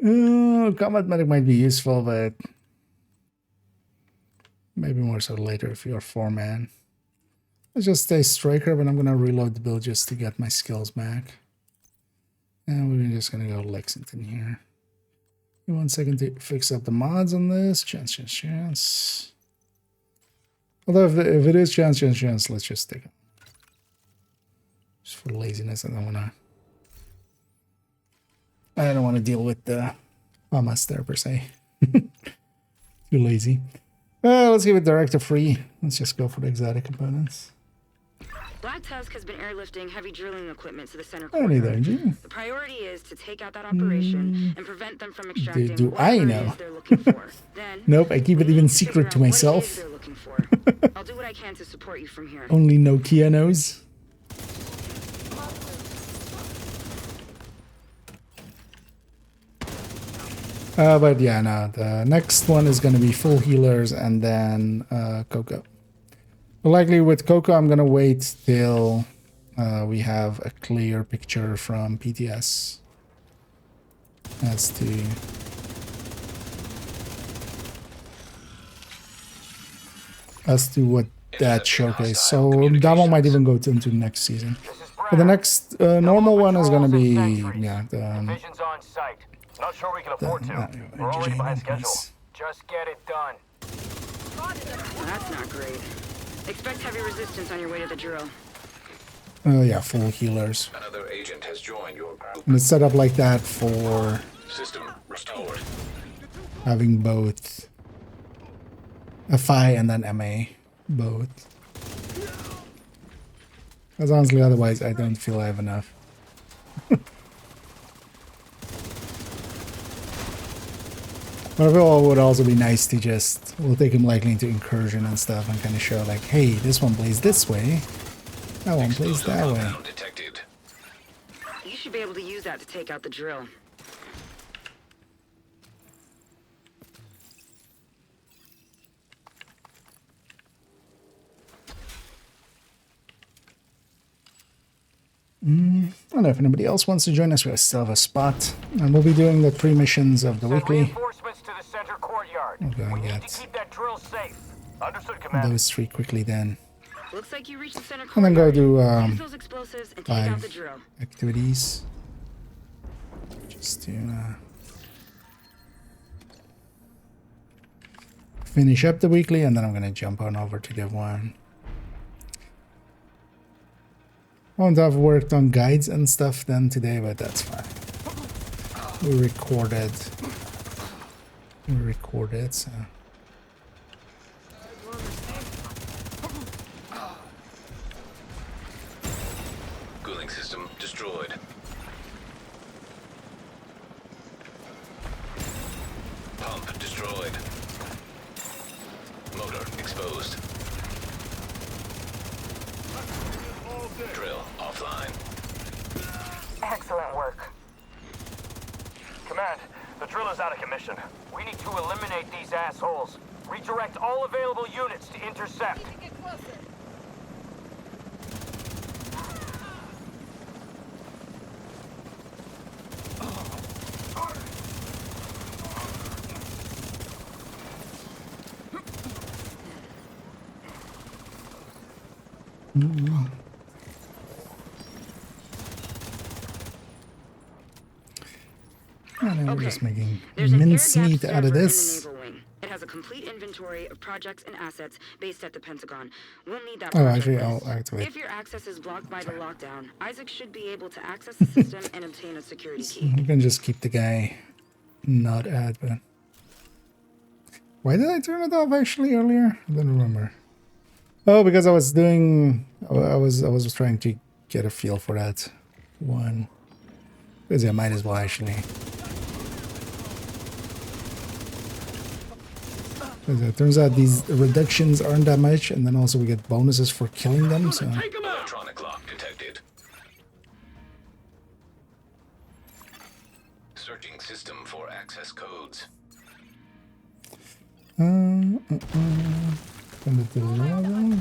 Combat medic might be useful, but maybe more so later if you're 4-man. Let's just stay striker, but I'm gonna reload the build just to get my skills back. And we're just gonna go Lexington here. Give me 1 second to fix up the mods on this. Chance. Although if it is chance, let's just take it. Just for laziness, I don't wanna deal with the Hamas there per se. Too lazy. Let's give it director free. Let's just go for the exotic components. Black Tusk has been airlifting heavy drilling equipment to the center Any courtyard. danger? The priority is to take out that operation and prevent them from extracting Do I whatever it know? is they're looking for. Then, Nope, I keep it we even need to figure secret to out what it myself. is they're looking for. I'll do what I can to support you from here. Only Nokia knows. But yeah, no, the next one is going to be full healers and then Coco. But likely with Coco, I'm going to wait till we have a clear picture from PTS as to what that showcase. So that one might even go into next season. But the next normal one is going to be Division's on site. Not sure we can afford to. We're already behind schedule. Just get it done. That's not great. Expect heavy resistance on your way to the drill. Yeah, full healers. Another agent has joined your group. And it's set up like that for System restored. having both FI and then MA, both. Because honestly, otherwise I don't feel I have enough. But I feel it would also be nice to just, we'll take him likely into incursion and stuff and kind of show like, hey, this one plays this way, that one plays that way. Compound detected. You should be able to use that to take out the drill. I don't know if anybody else wants to join us. We still have a spot. And we'll be doing the 3 missions of the Send weekly. reinforcements to the center courtyard. Okay, We need get to keep that drill safe. Understood, Commander. those 3 quickly then. Looks like you reached the center And then go courtyard. do Use those explosives and take out 5 the drill. activities. Just to finish up the weekly, and then I'm going to jump on over to the one. Won't have worked on guides and stuff then today, but that's fine. We recorded, so. Cooling system destroyed. Pump destroyed. Motor exposed. Drill offline. Excellent work. Command, the drill is out of commission. We need to eliminate these assholes. Redirect all available units to intercept. And we're just making There's an mincemeat air-gapped out of server in the this. naval wing. It has a complete inventory of projects and assets based at the Pentagon. We'll need that Oh, project actually, list. I'll activate. If your access is blocked by the lockdown, Isaac should be able to access the system and obtain a security key. We can just keep the guy not ad, but why did I turn it off actually earlier? I don't remember. Oh, because I was doing, I was trying to get a feel for that one. Because I might as well actually. Because it turns out these reductions aren't that much, and then also we get bonuses for killing them. So Electronic lock detected. Searching system for access codes. send it to the level.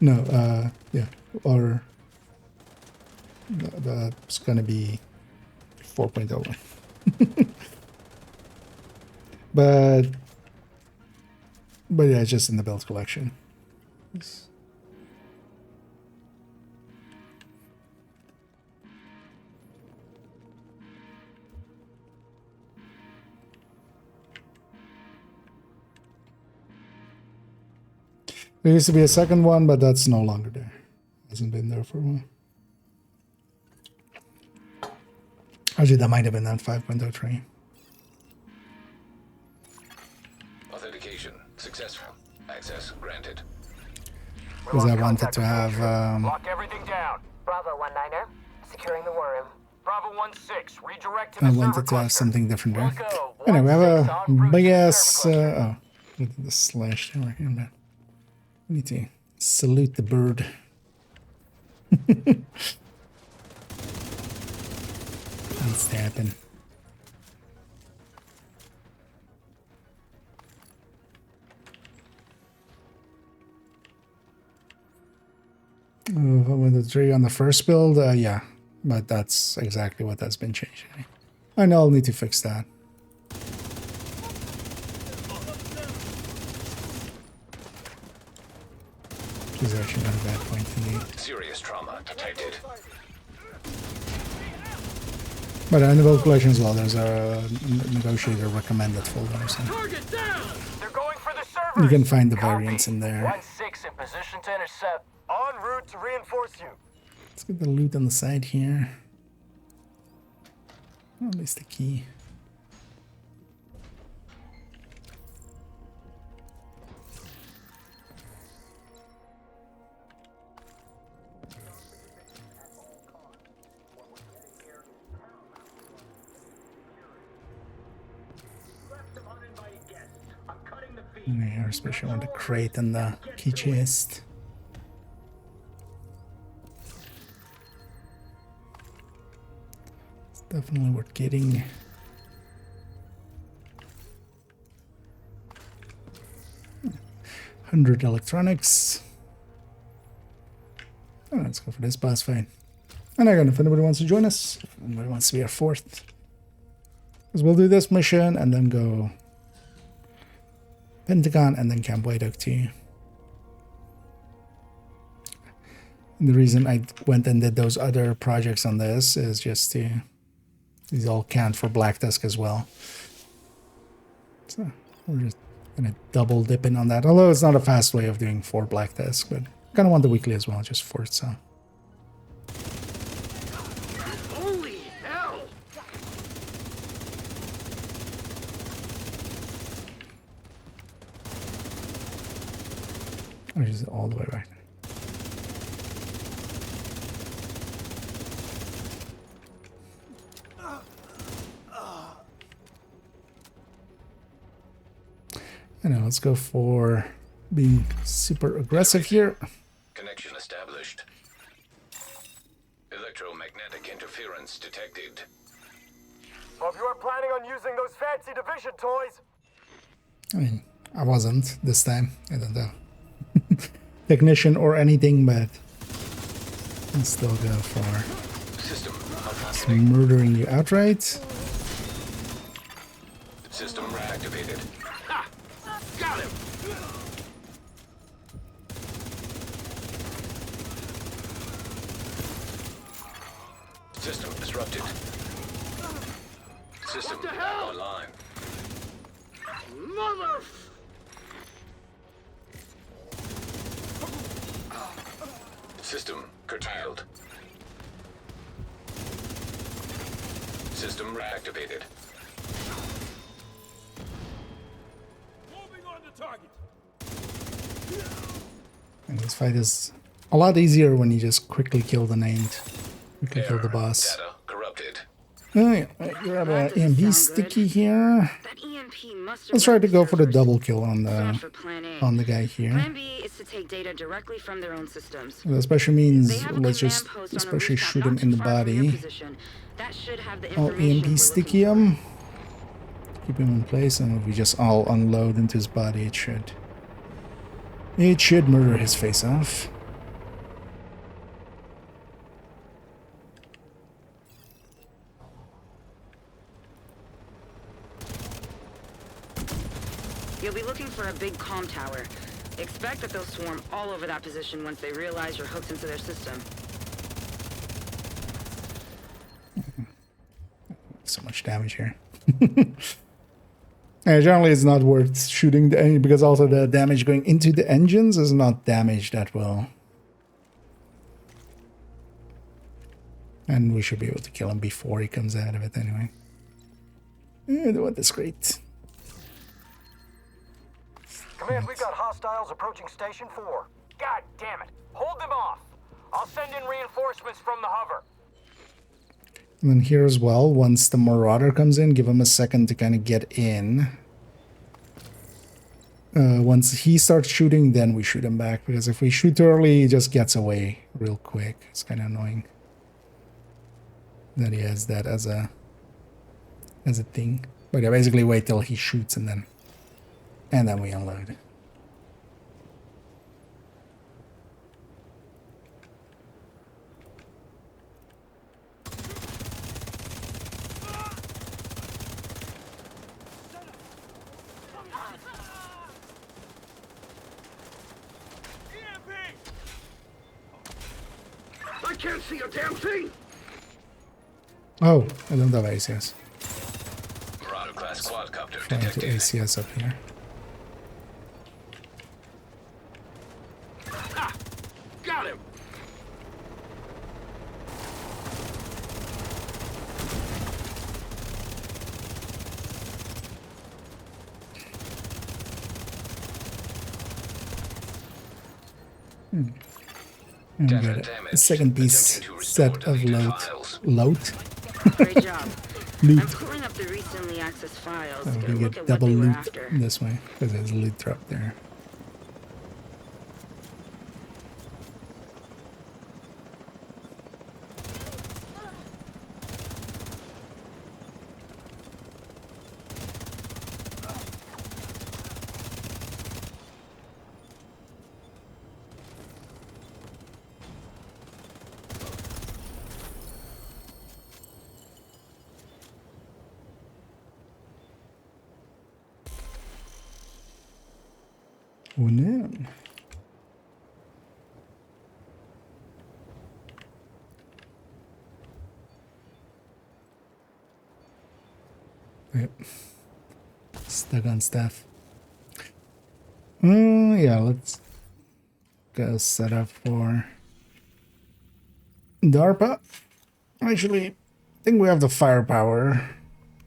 No, yeah, or that's gonna be 4.01. but yeah, it's just in the build collection. Yes. There used to be a second one, but that's no longer there. Hasn't been there for a while. Actually, that might have been on 5.03. Authentication successful. Access granted. Because I wanted to have... Lock everything down. Bravo 19er, securing the war room. Bravo 16, redirect to I the wanted server to have cluster. something different there. Echo, Anyway, we have 16 a en route big to the ass... server cluster. oh, look at the slash there. Here, man. We need to salute the bird. Needs to happen. With the tree on the first build, yeah, but that's exactly what has been changed. I know I'll need to fix that. Which is actually not a bad point to me. Serious trauma detected. But in the build collection as well, there's a negotiator recommended folder. So They're going for the servers. you can find the Copy. variants in there. 16 in position to intercept. En route to reinforce you. Let's get the loot on the side here. Oh, at least the key. Yeah, especially on the crate and the key chest. It's definitely worth getting. $100 electronics. Oh, let's go for this boss fight. And again, if anybody wants to join us, if anybody wants to be our fourth, because we'll do this mission and then go Pentagon and then Camp White Oak 2. And the reason I went and did those other projects on this is just to, these all count for Black Tusk as well. So we're just gonna double dip in on that. Although it's not a fast way of doing 4 Black Tusk, but I kind of want the weekly as well, just for it. So. Holy hell! Or is it all the way back there? I know, let's go for being super aggressive here. Connection established. Electromagnetic interference detected. Hope you are planning on using those fancy division toys. I mean, I wasn't this time. I don't know. Technician or anything, but I'll still go for System just malfunctioning. murdering you outright. System reactivated. Ha! Got him! System disrupted. System What the back hell? online. Mother... System curtailed. System reactivated. Moving on the target. And this fight is a lot easier when you just quickly kill the named. Quickly kill the boss. Data corrupted. Oh, yeah. Grab an EMP sticky here. That EMP must have Let's try to go for the servers. double kill on Set the for Plan A. guy here. Plan B is to take data directly from their own systems. That especially They means have a let's command just post on a especially rooftop shoot not him too in the far from your body. position. That should have the All information EMP sticky him. Keep him in place, and if we just all unload into his body, it should murder his face off. our big comm tower. Expect that they'll swarm all over that position once they realize you're hooked into their system. So much damage here. Generally, it's not worth shooting the engine because also the damage going into the engines is not damage that well. And we should be able to kill him before he comes out of it anyway. Yeah, the one is great. Command, we got hostiles approaching Station 4. God damn it. Hold them off. I'll send in reinforcements from the hover. And then here as well, once the Marauder comes in, give him a second to kind of get in. Once he starts shooting, then we shoot him back. Because if we shoot too early, he just gets away real quick. It's kind of annoying that he has that as a thing. But yeah, basically wait till he shoots and then we unload. I can't see a damn thing! Oh, I don't have ACS. Marauder class quadcopter Trying to detected. ACS up here. Ah, got him! And we Definite got a damage. second piece Attempting to restore set of deleted files. loot. Great job. Loot. I'm pulling up the recently accessed files. So Get we a look get at what double they were loot after. this way because there's a loot drop there. Oh no. Yep. Stuck on stuff. Yeah, let's go set up for DARPA. Actually, I think we have the firepower.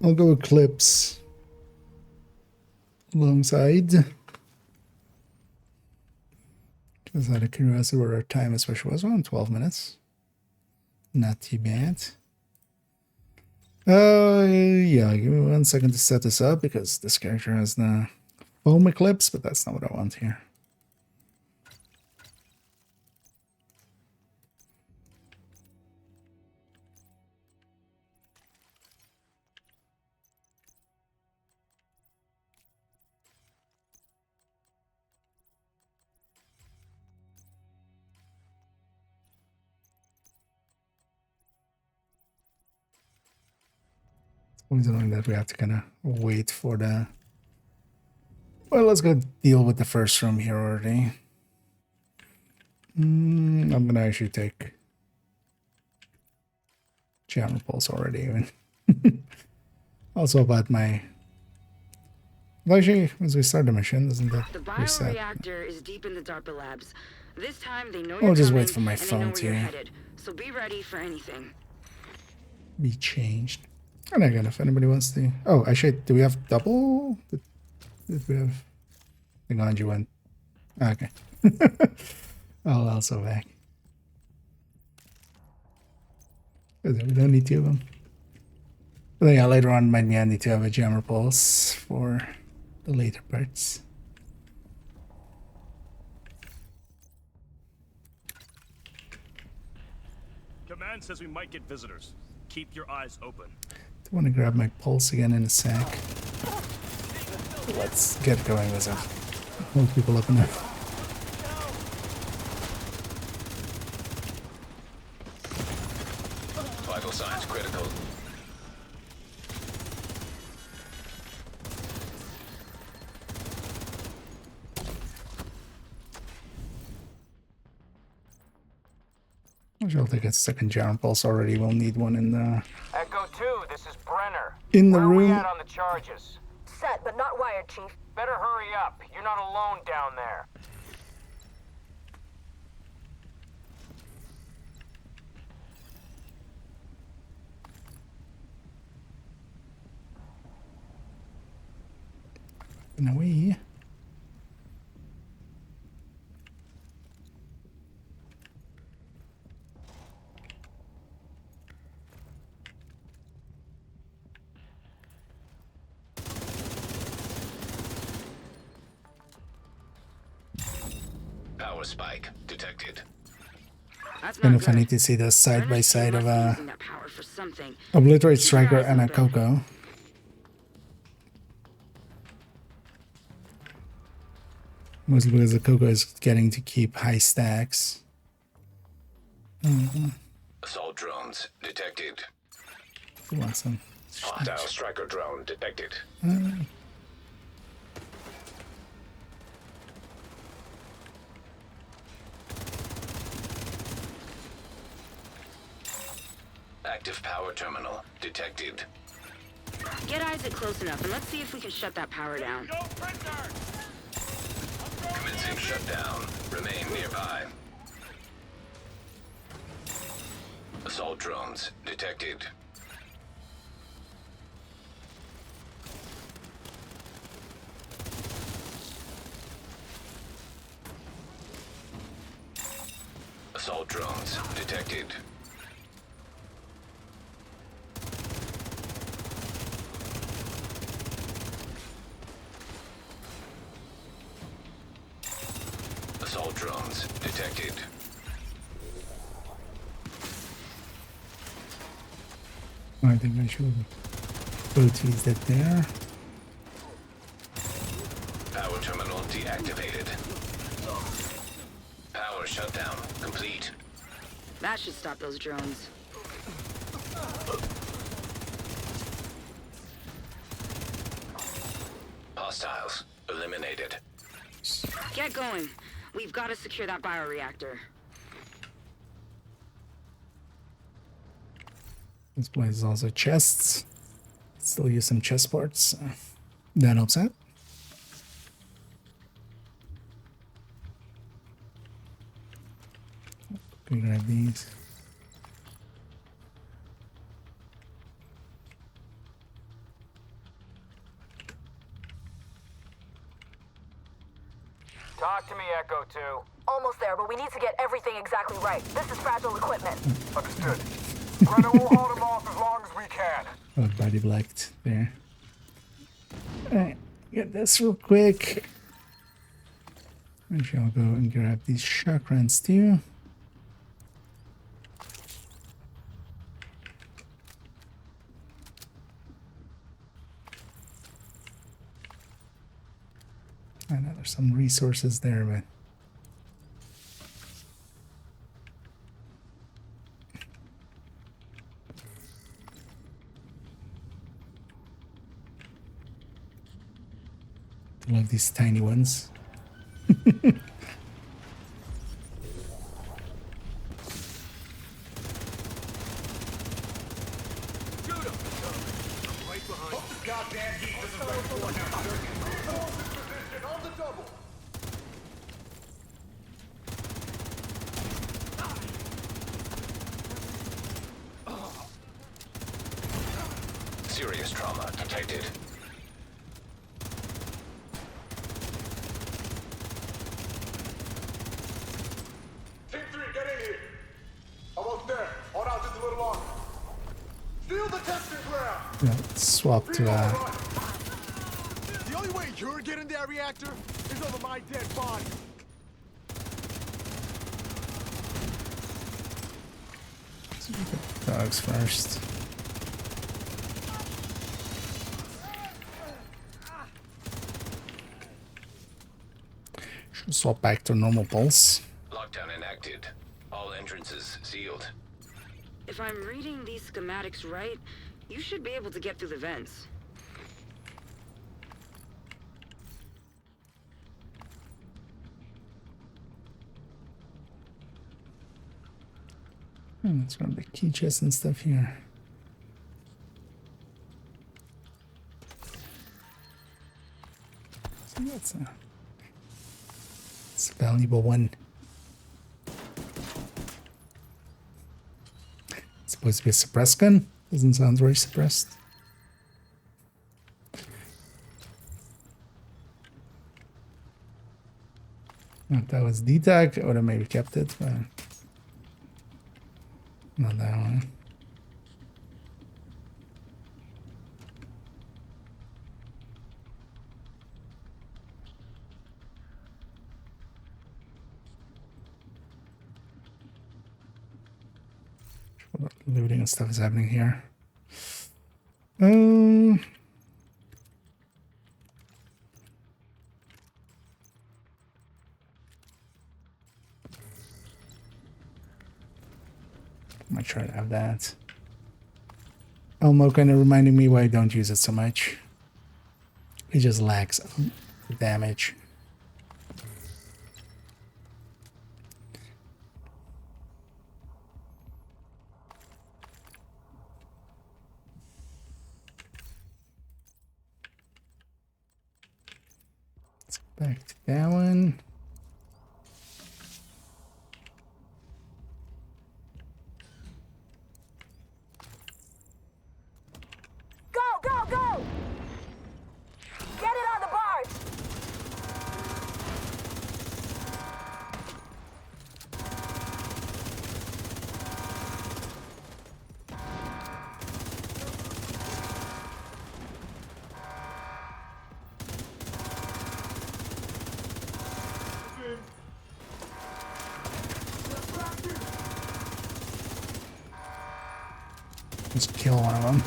I'll go Eclipse alongside. Just out of curiosity what our time especially was. Around 12 minutes. Not too bad. Yeah, give me 1 second to set this up because this character has the foam eclipse, but that's not what I want here. Always annoying that we have to kind of wait for the... Well, let's go deal with the first room here already. I'm gonna actually take jammer pulse already even. Also about my... Well, actually, as we start the mission, doesn't that The reset? bioreactor is deep in the DARPA labs. This time they know I'll you're just coming wait for my and they know phone where you're to headed. So be ready for anything. be changed. And again, if anybody wants to... Oh, actually, do we have double? Did we have... Hang on, you went... Okay. I'll also back. We don't need two of them. But yeah, later on might be handy to have a jammer pulse for the later parts. Command says we might get visitors. Keep your eyes open. I want to grab my pulse again in a sec. Let's get going with it. Hold people up enough. Vital signs critical. I'll take a second giant pulse already. We'll need one in the Echo 2, this is Brenner. In the Where are we room. at on the charges? Set, but not wired, Chief. Better hurry up. You're not alone down there. in a way. Power spike detected. That's Kind not of funny good. to see the side by Brenner's team side of must be a using that power for something. Obliterate Keep your Striker eyes and a open. Coco. Mostly because the Coco is getting to keep high stacks. Assault drones detected. Who wants some? Hostile striker drone detected. Active power terminal detected. Get Isaac close enough and let's see if we can shut that power down. Go, prisoner! Commencing shutdown. Remain nearby. Assault drones detected. Assault drones detected. Assault drones detected. I think I should rotate that there. Power terminal deactivated. Power shutdown complete. That should stop those drones. Hostiles eliminated. Get going. We've got to secure that bioreactor. This place is also chests. Still use some chest parts. That helps out. Can we grab these? Talk to me, Echo 2. Almost there, but we need to get everything exactly right. This is fragile equipment. Understood. Brenner will hold him off as long as we can. Oh, body blacked there. Alright, get this real quick. Actually, I'll go and grab these chakrans too. I know there's some resources there, but I love these tiny ones. Serious trauma detected. Team 3, get in here. Almost there. Hold out just a little longer. Steal the testing ground. Yeah, swap to The only way you're getting that reactor is over my dead body. dogs first. Should swap back to normal pulse. Lockdown enacted. All entrances sealed. If I'm reading these schematics right, you should be able to get through the vents. Let's grab the key chest and stuff here. So it's a valuable one. It's supposed to be a suppressed gun. Doesn't sound very suppressed. If that was D-Tag, I would have maybe kept it, but not that one. What looting and stuff is happening here. Might try to have that. Elmo kind of reminding me why I don't use it so much. It just lacks damage. Let's go back to that one. Just kill one of them.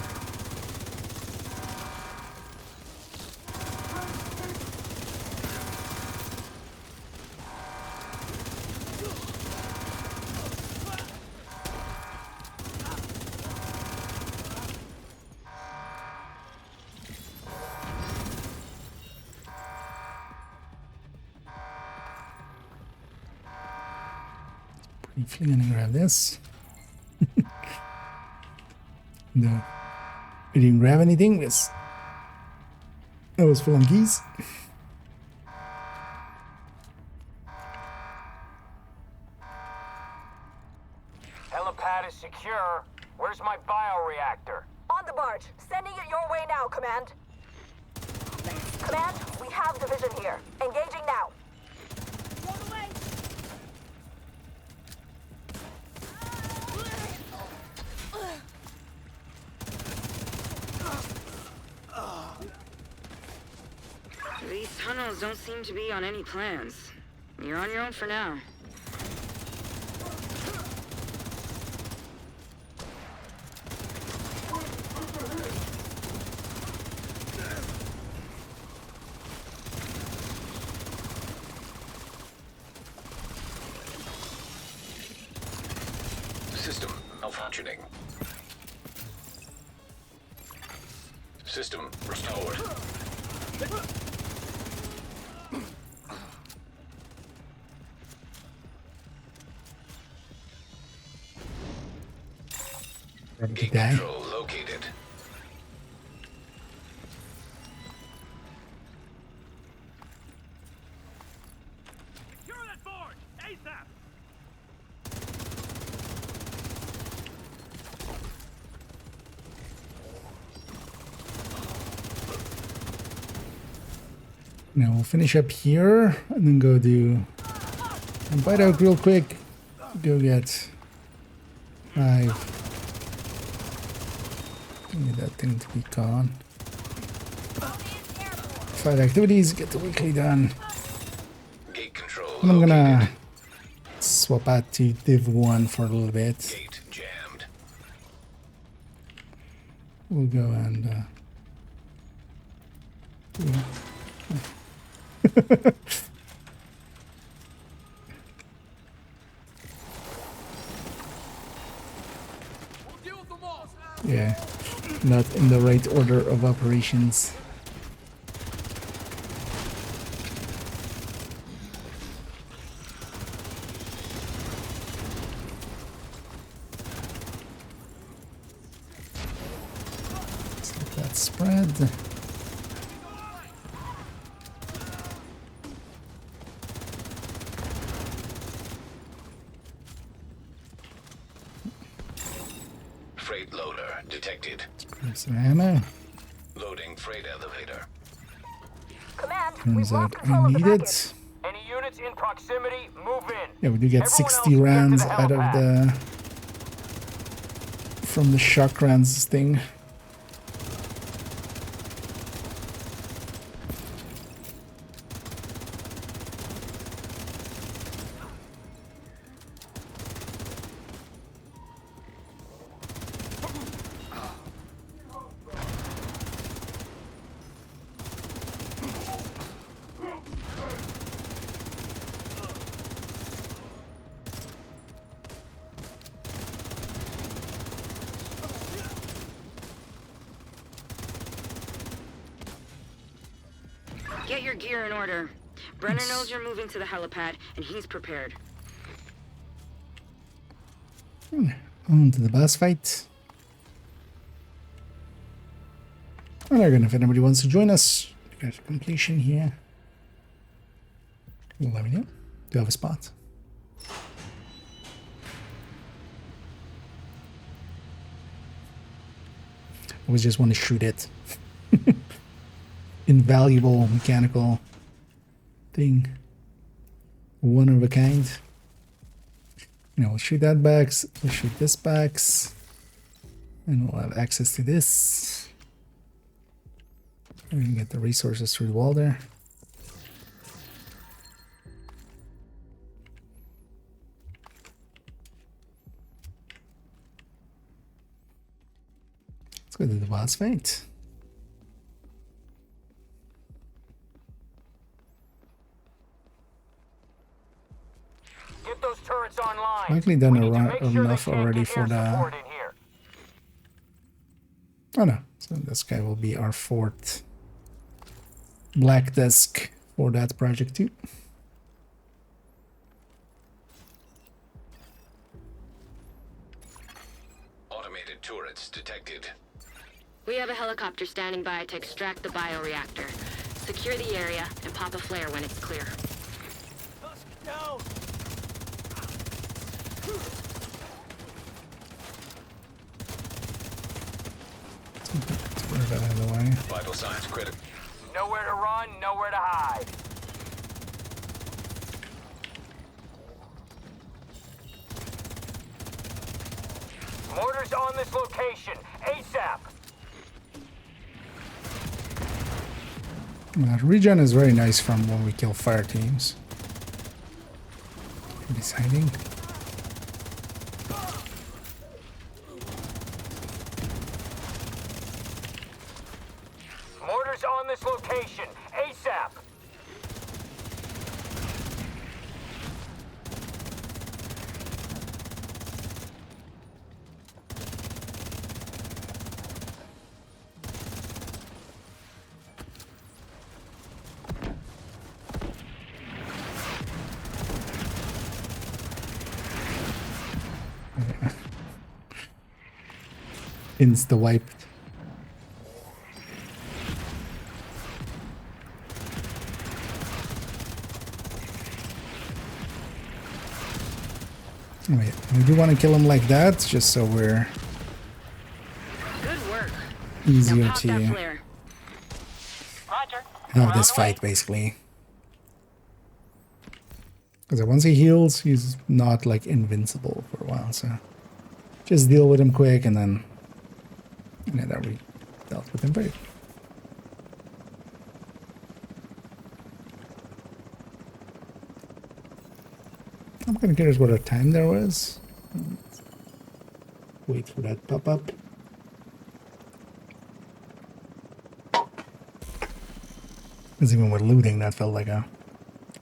Briefly gonna grab this. No, we didn't grab anything. This that was full on keys. Helipad is secure. Where's my bioreactor? On the barge. Sending it your way now, Command. Command, we have division here. Engaging now. These tunnels don't seem to be on any plans. You're on your own for now. System malfunctioning. System restored. Gate control located. Secure that board! ASAP! Now we'll finish up here and then go do and bite out real quick. Go get 5. Need that thing to be gone. 5 activities, get the weekly done. Gate control And I'm gonna located. swap out to Div 1 for a little bit. Gate jammed. We'll go and yeah, not in the right order of operations. spread. Freight loader detected. Grab some ammo. Loading freight elevator. Command, Turns we've out lost control I of the need package. it. Any units in proximity, move in. Yeah, we do get Everyone 60 else, rounds get to out of helipad. from the shock rounds thing. Get your gear in order. Brenner knows you're moving to the helipad, and he's prepared. On to the boss fight. And again, if anybody wants to join us, we got completion here. Let me know. Do you have a spot? I always just want to shoot it. Invaluable mechanical thing. One of a kind. You know, we'll shoot that backs, we'll shoot this backs, and we'll have access to this. We can get the resources through the wall there. Let's go to the boss fight. Get those turrets online. Likely done We need to make sure enough they can't already get for air the. support in here. Oh no, so this guy will be our fourth black desk for that project too. Automated turrets detected. We have a helicopter standing by to extract the bioreactor. Secure the area and pop a flare when it's clear. No. Let's put that out of the way. Vital signs critical. Nowhere to run, nowhere to hide. Mortars on this location, ASAP. Regen is very nice from when we kill fire teams. He's hiding. Mortars on this location, ASAP. Insta wiped. Wait, we do want to kill him like that, just so we're Good work. easier Now pop that to flare. have this fight, basically. Because once he heals, he's not like invincible for a while, so just deal with him quick, and then that we dealt with him pretty. I'm kind of curious what our time there was. Wait for that pop up. Because even with looting, that felt like a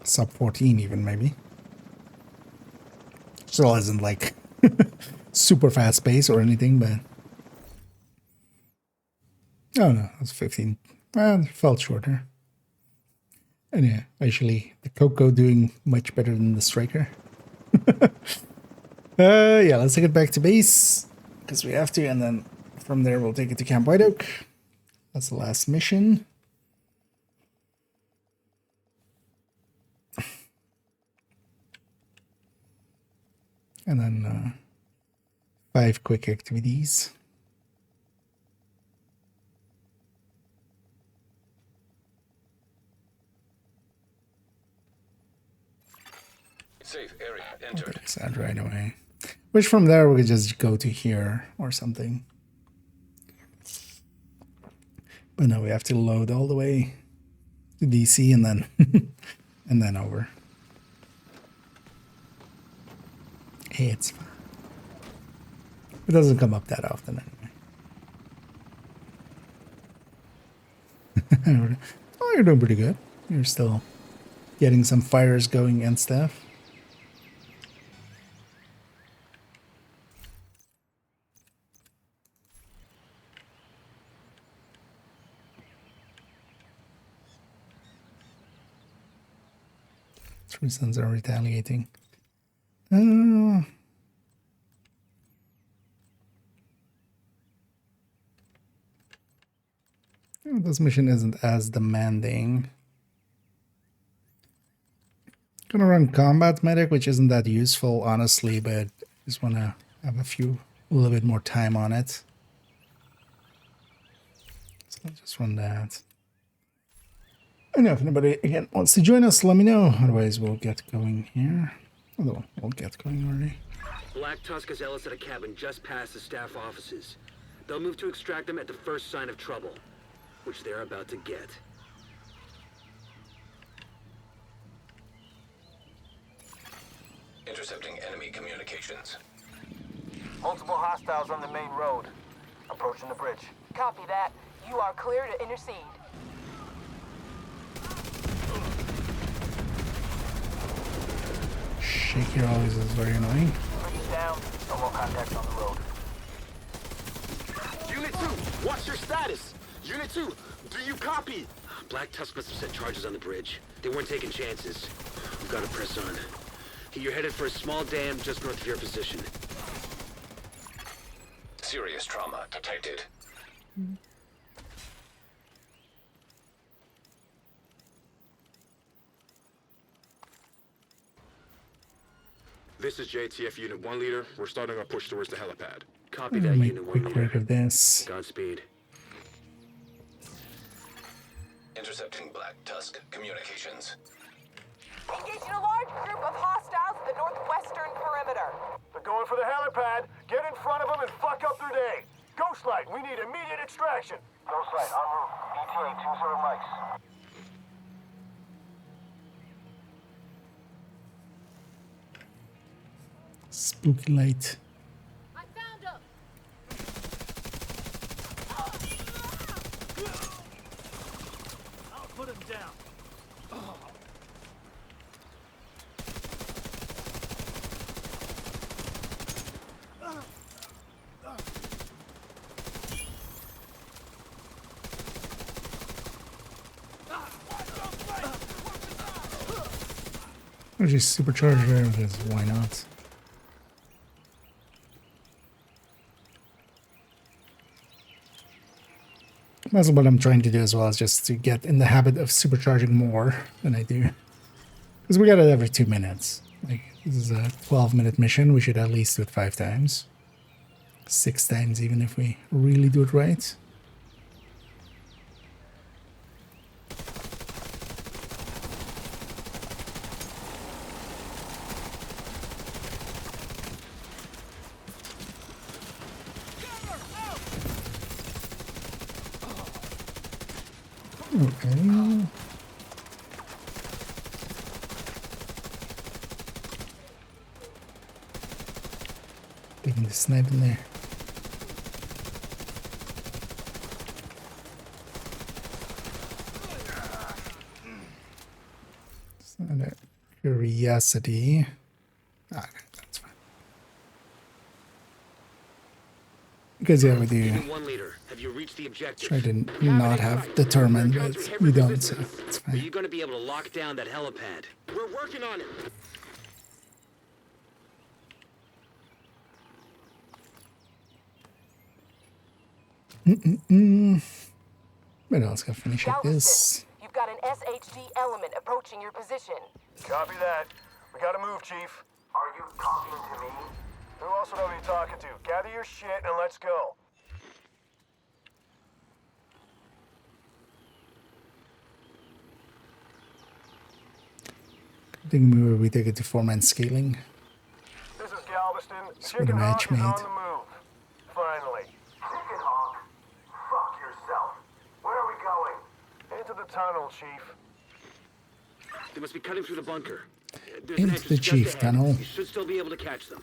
sub 14 even, maybe. Still isn't like super fast pace or anything, but... Oh no, it was 15. Well, it felt shorter. And yeah, actually, the Coco doing much better than the Striker. Yeah, let's take it back to base, because we have to, and then from there we'll take it to Camp White Oak. That's the last mission. And then 5 quick activities. Safe area entered. That right away. Which from there we could just go to here or something. But no, we have to load all the way to DC and then and then over. Hey, it's fine. It doesn't come up that often anyway. Oh, you're doing pretty good. You're still getting some fires going and stuff. Three sons are retaliating. This mission isn't as demanding. Gonna run combat medic, which isn't that useful, honestly, but just wanna have a little bit more time on it. So I'll just run that. And if anybody again wants to join us, let me know. Otherwise, we'll get going here. Although we'll get going already. Black Tusk has Ellis at a cabin just past the staff offices. They'll move to extract them at the first sign of trouble, which they're about to get. Intercepting enemy communications. Multiple hostiles on the main road. Approaching the bridge. Copy that. You are clear to intercede. Shake here always is very annoying. Bridge down. No more contacts on the road. Unit 2, what's your status? Unit 2, do you copy? Black Tusk must have set charges on the bridge. They weren't taking chances. We've got to press on. You're headed for a small dam just north of your position. Serious trauma detected. This is JTF Unit 1 Leader. We're starting our push towards the helipad. Copy I'll that, make Unit 1 quick Leader. work of this. Godspeed. Intercepting Black Tusk communications. Engaging a large group of hostiles at the northwestern perimeter. They're going for the helipad. Get in front of them and fuck up their day. Ghostlight, we need immediate extraction. Ghostlight, en route. ETA 20 mics. Spooky light. I found him. I'll put him down. I'll just supercharge her because why not? That's what I'm trying to do as well, is just to get in the habit of supercharging more than I do. Because we got it every 2 minutes. Like, this is a 12-minute mission. We should at least do it 5 times. 6 times even if we really do it right. Okay. Taking the snipe in there. It's not a curiosity. Okay, that's fine. Because yeah, we do Unit 1 Leader, have you reached the objective? try to not have determined, but we don't, so it's Are fine. you going to be able to lock down that helipad? We're working on it. What else? Gotta finish up this. You've got an SHD element approaching your position. Copy that. We gotta move, Chief. Are you talking to me? Who else would I be talking to? Gather your shit and let's go. I think maybe we take it to 4-man scaling. This is Galveston. For the Chicken Hawk match is made. on the move. Finally. Chicken Hawk? Fuck yourself. Where are we going? Into the tunnel, Chief. They must be cutting through the bunker. There's Into an the entrance just chief ahead. tunnel. You should still be able to catch them.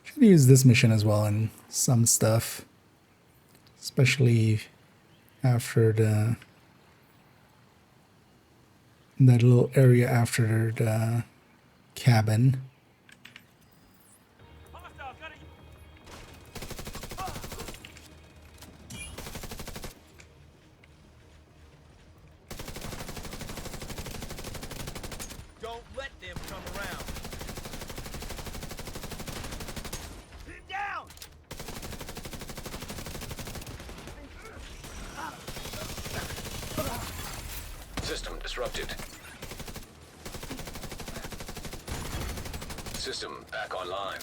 Should use this mission as well in some stuff, especially after that little area after the cabin. Don't let them come around. Get down! System disrupted. System back online.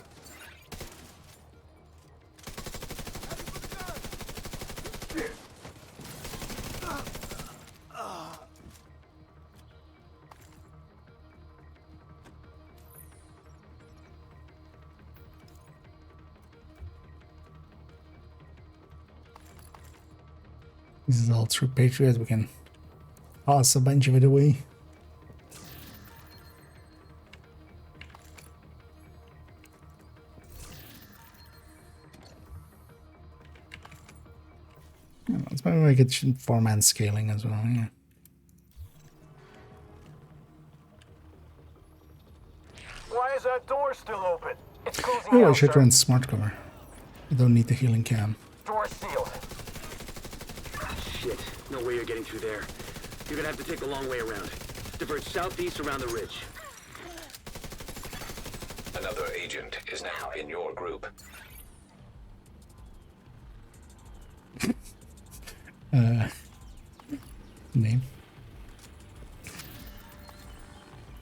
This is all through Patriot. We can toss a bunch of it away. Let's maybe make it 4-man scaling as well. Yeah. Why is that door still open? It's closing Oh, I out, should sir. run smart cover. I don't need the healing cam. Door sealed. Shit. No way you're getting through there. You're gonna have to take the long way around. Divert southeast around the ridge. Another agent is now in your group. Name.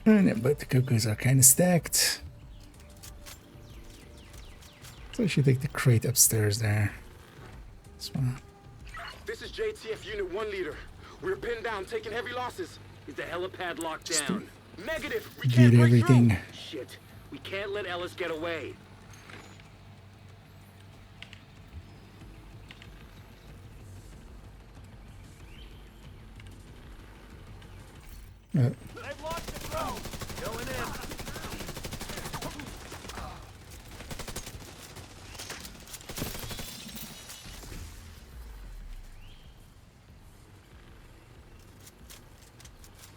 And yeah, but the cookies are kind of stacked. So I should take the crate upstairs there. This one. This is JTF Unit 1 leader. We're pinned down, taking heavy losses. Is the helipad locked down? Negative. We can't Get break everything. through. Shit. We can't let Ellis get away. They've launched the drone. Going in.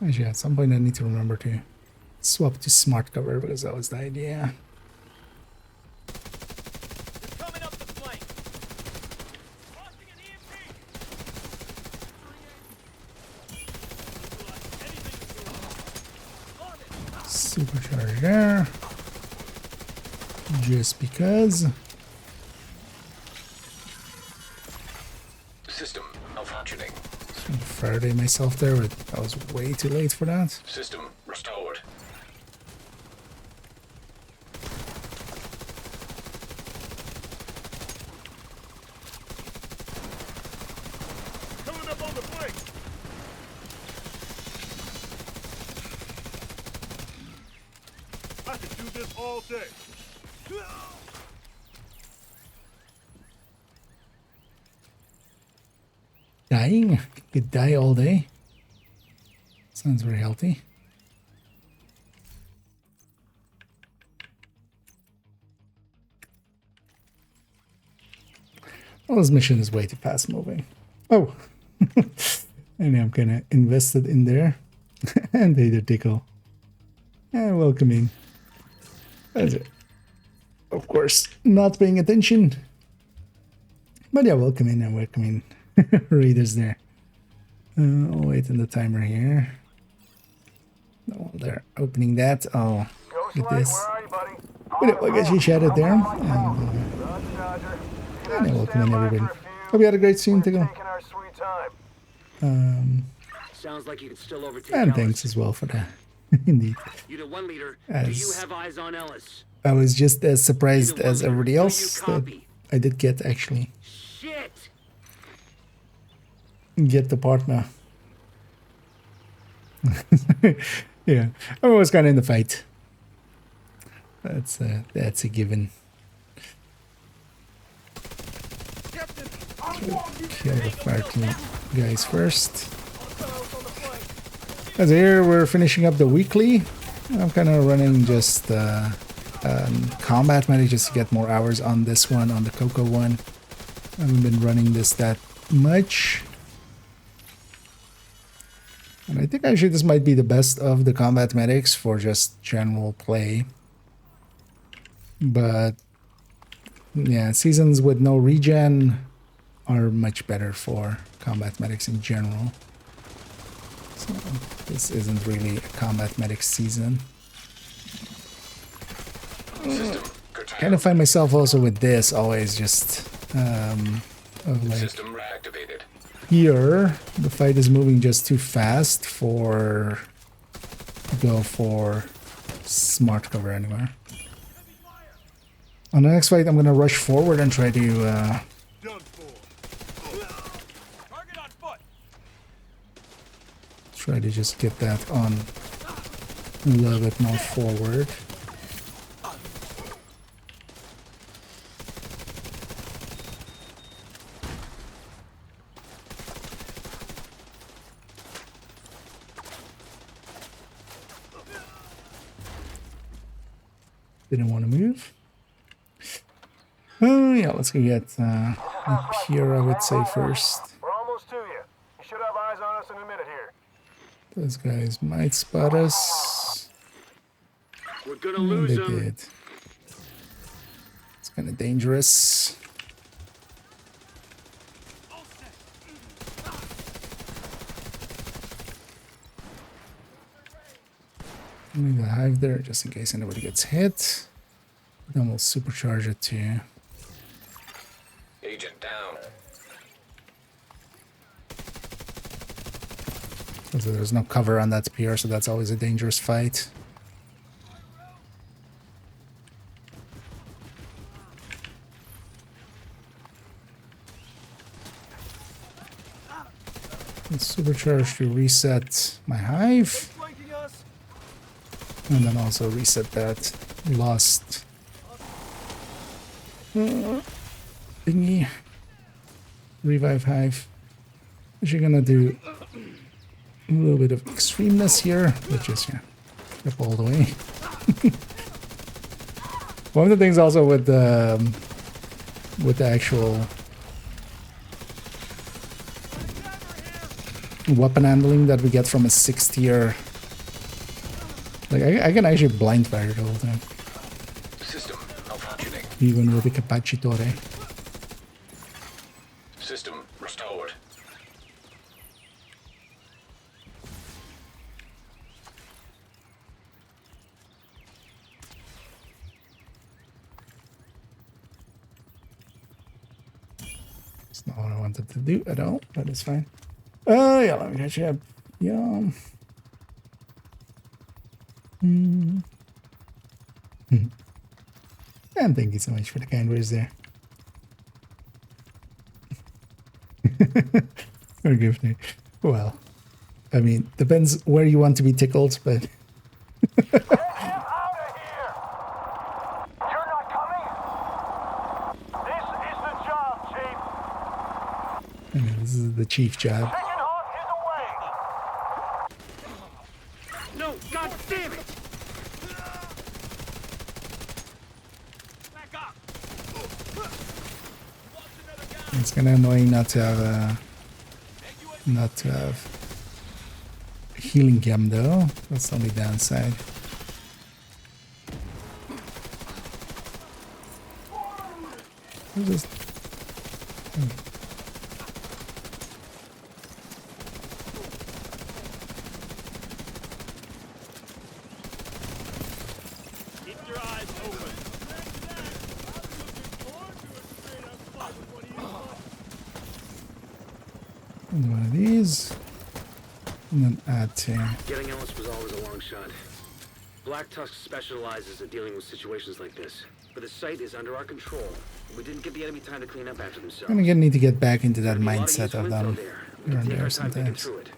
Actually, at some point I need to remember to swap to smart cover because that was the idea. It's coming up the flank. Launching an EMP. Supercharger there. Just because. System malfunctioning. Faraday myself there, but I was way too late for that. System restored. Coming up on the flank. I could do this all day. Dying? Could die all day. Sounds very healthy. Well, this mission is way too fast moving. Oh, and I'm kind of invested in there. And they did tickle. And welcoming. That's it. Of course, not paying attention. But yeah, welcoming and welcoming raiders there. I'll wait on the timer here. Oh, they're opening that. Oh, look at Ghostlight, this. where are you, buddy? On But I guess you chatted there. And yeah, welcome in everybody. Hope you had a great stream, Tickle. Sounds like you could still overtake And Ellis. thanks as well for that. Indeed. Unit 1 leader, do As you have eyes on Ellis? I was just as surprised Unit 1 as leader, everybody do you else that copy? I did get actually Shit! get the partner. Yeah, I was kind of in the fight. That's a given. Kill the fire team guys first. As here we're finishing up the weekly. I'm kind of running just combat medic just to get more hours on this one, on the Coco one. I haven't been running this that much. And I think actually this might be the best of the combat medics for just general play. But yeah, seasons with no regen are much better for combat medics in general. So this isn't really a combat medic season. Kind of find myself also with this always just like System reactivated. here the fight is moving just too fast for go for smart cover anywhere. On the next fight I'm gonna rush forward and try to try to just get that on a little bit more forward. Didn't want to move. Oh yeah, let's go get up here, I would say first. We're almost to you. You should have eyes on us in a minute here. Those guys might spot us. We're gonna lose They him. did. It's kind of dangerous. Leave the hive there just in case anybody gets hit. Then we'll supercharge it too. Agent down. So there's no cover on that spear, so that's always a dangerous fight. Let's supercharge to reset my hive. And then also reset that lost thingy. Revive hive. Actually gonna do a little bit of extremeness here, which is up all the way. One of the things also with the actual weapon handling that we get from a 6th tier, like I can actually blind fire the whole time, System malfunctioning. even with the capacitore. System restored. It's not what I wanted to do at all, but it's fine. Yeah, let me catch you up. Yeah. And thank you so much for the kind words there. Forgive me. Well, I mean, depends where you want to be tickled, but Get him out of here! You're not coming? This is the job, Chief. I mean, this is the chief job. Chicken Hawk is away! No, god damn it! It's kind of annoying not to have healing gem though. That's the only downside. I'll just Keep your eyes open. those. And then add 2. Getting Ellis was always a long shot. Black Tusk specializes at dealing with situations like this. But the site is under our control. We didn't give the enemy time to clean up after themselves. I'm gonna need to get back into that There'll be a lot mindset of useful info them. there. Here and Take there our time thinking sometimes. through it.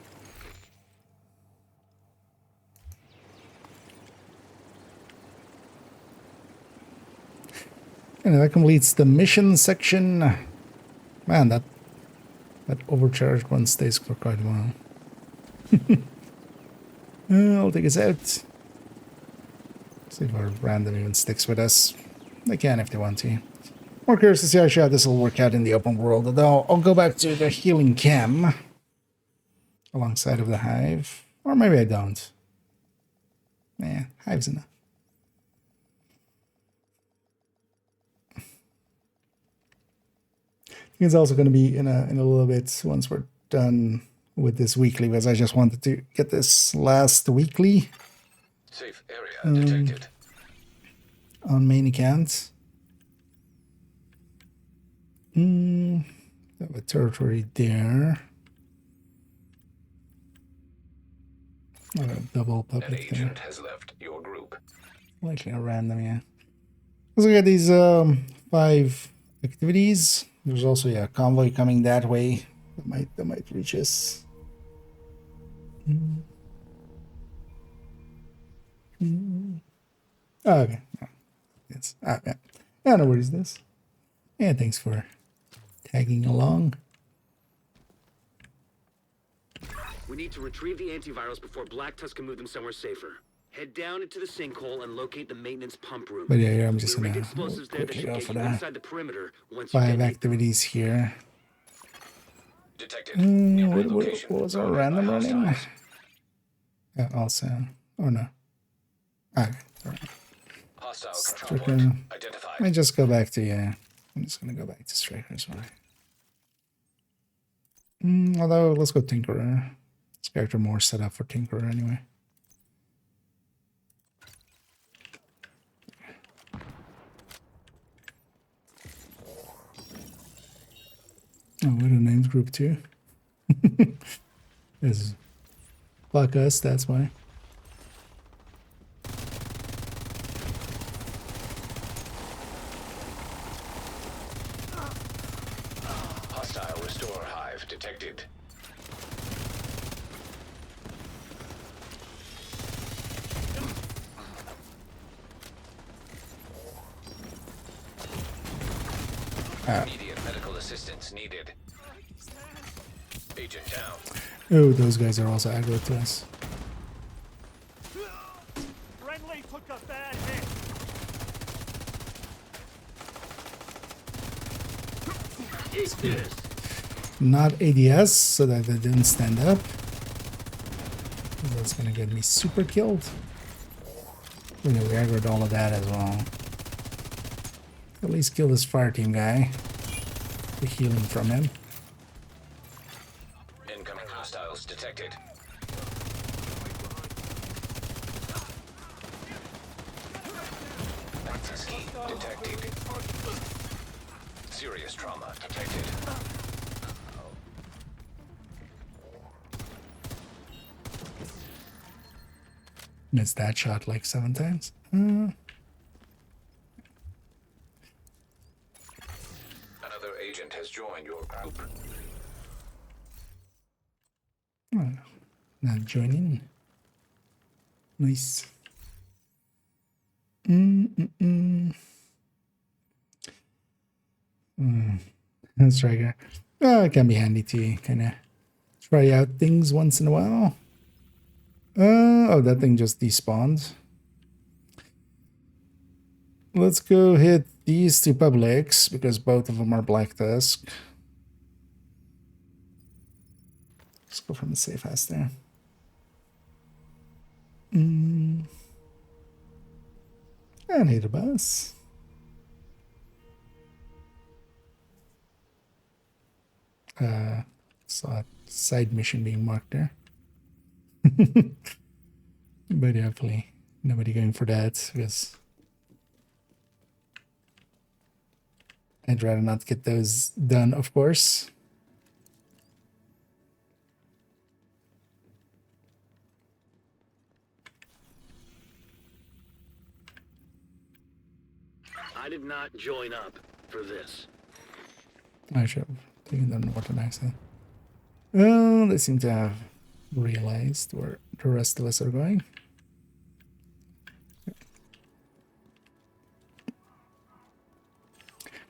And that completes the mission section. Man, that overcharged one stays for quite a while. I'll take us out. See if our random even sticks with us. They can if they want to. More curious to see how this will work out in the open world. Although I'll go back to the healing cam alongside of the hive. Or maybe I don't. Yeah, hive's enough. It's also going to be in a little bit once we're done with this weekly, because I just wanted to get this last weekly Safe area detected. on main account. Have a territory there. Or a double An puppet there. agent has left your group. Likely a random, yeah. Let's look at these 5 activities. There's also a convoy coming that way. That might reach us. Oh, okay. Oh, yes. Ah, yeah. I know where is this. Yeah, thanks for tagging along. We need to retrieve the antivirals before Black Tusk can move them somewhere safer. Head down into the sinkhole and locate the maintenance pump room. But yeah, I'm just We rigged gonna explosives there that quickly should go get for you that. inside the perimeter once 5 you detonate them. activities here. Detected. Nearby location. What was our Guarded by random running? hostiles. Yeah, also. Oh no. Okay. Alright. Hostile control Striker. point identified. Let me just go back to, yeah. I'm just gonna go back to Strikers. Although, let's go Tinkerer. This character more set up for Tinkerer anyway. Oh, we're a named group too. Is fuck us, that's why. Hostile restore hive detected. Immediate medical assistance needed. Agent down. Oh, those guys are also aggro to us. Friendly took a bad hit. Not ADS, so that they didn't stand up. That's gonna get me super killed. We aggroed all of that as well. At least kill this fire team guy. The healing from him. Incoming hostiles detected. Access key detected. Serious trauma detected. Missed that shot like 7 times. Another agent has joined your group. Oh, not joining. Nice. That's right. It can be handy to kind of try out things once in a while. Oh, that thing just despawned. Let's go hit these 2 publics because both of them are Black Tusk. Let's go from the safe house there. And hit a bus. Saw a side mission being marked there. But hopefully nobody going for that because I'd rather not get those done, of course. I did not join up for this. I should have taken the northern accent. Oh, they seem to have realized where the rest of us are going.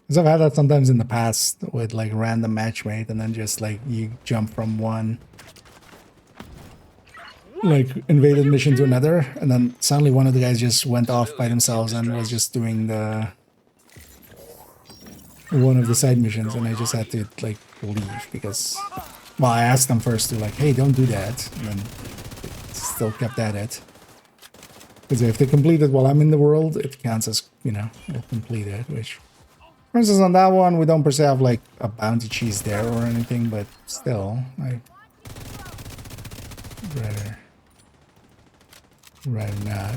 Because I've had that sometimes in the past with like random matchmate, and then just like you jump from one like invaded mission to another, and then suddenly one of the guys just went off by themselves and was just doing the one of the side missions, and I just had to like leave because, well, I asked them first to like, hey, don't do that, and then they still kept at it. Because if they complete it while I'm in the world, it counts as, you know, they'll complete it, which, for instance, on that one, we don't per se have like a bounty cheese there or anything, but still, I'd rather not.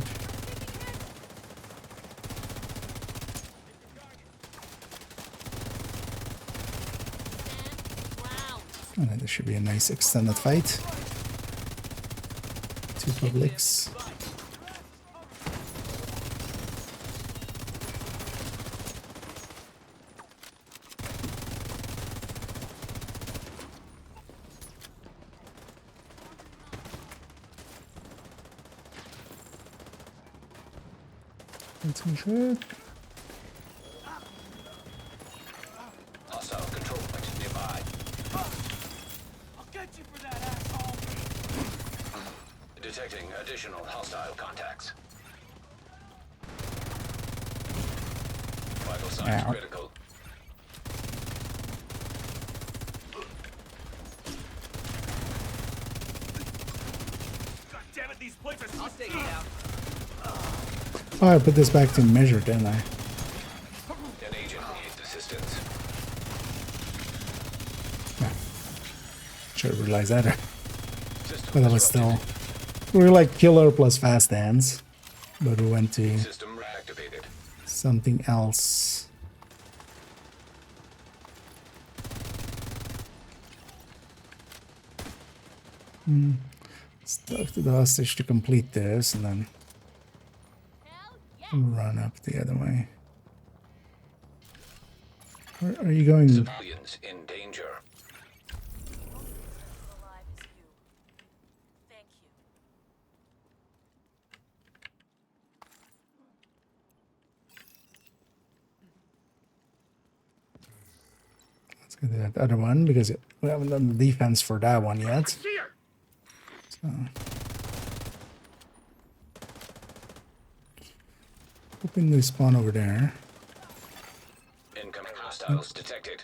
And then there should be a nice extended fight. Two publics. That's good. Hostile control point nearby. I'll get you for that, asshole! Detecting additional hostile contacts. Vital signs Ow. critical. God damn it, these plates are so I'll take it out. Oh, I put this back to measure, didn't I? An agent needs assistance. Yeah. Should have realized that. System But that was still... We were like killer plus fast hands. But we went to System reactivated. something else. Stuff to the hostage to complete this, and then run up the other way. Where are you going? Civilians in danger. Alive is you. Thank you. Let's go to that other one because we haven't done the defense for that one yet. So. Hoping they spawn over there. Incoming hostiles detected.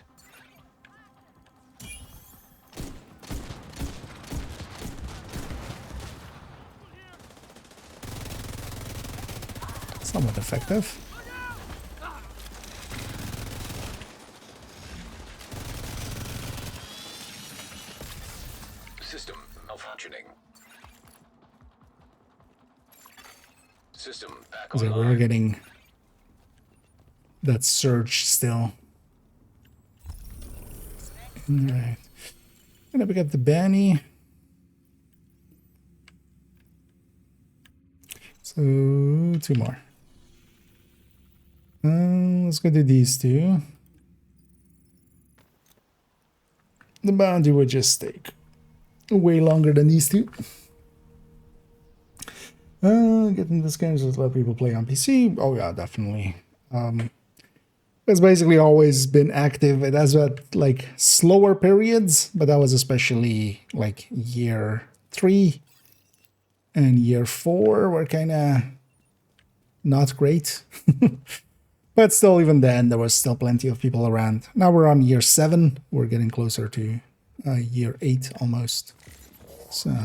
Somewhat effective. System malfunctioning. System back So online. we're getting that surge still. Alright. Gonna pick up the Banny. So 2 more. Let's go do these two. The bounty would just take way longer than these two. Getting this game so a lot of people play on PC. Oh yeah, definitely. It's basically always been active. It has had like slower periods, but that was especially like year 3 and year 4 were kind of not great. But still, even then, there was still plenty of people around. Now we're on year 7. We're getting closer to year 8 almost. So...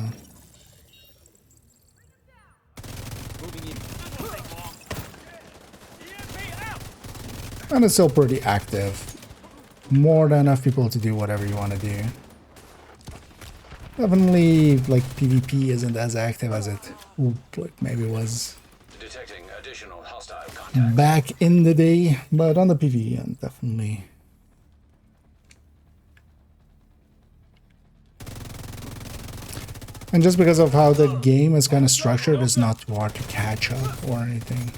And it's still pretty active. More than enough people to do whatever you want to do. Definitely, like, PvP isn't as active as it like maybe was Detecting additional hostile contacts. back in the day, but on the PvE, definitely. And just because of how the game is kind of structured, it's not too hard to catch up or anything.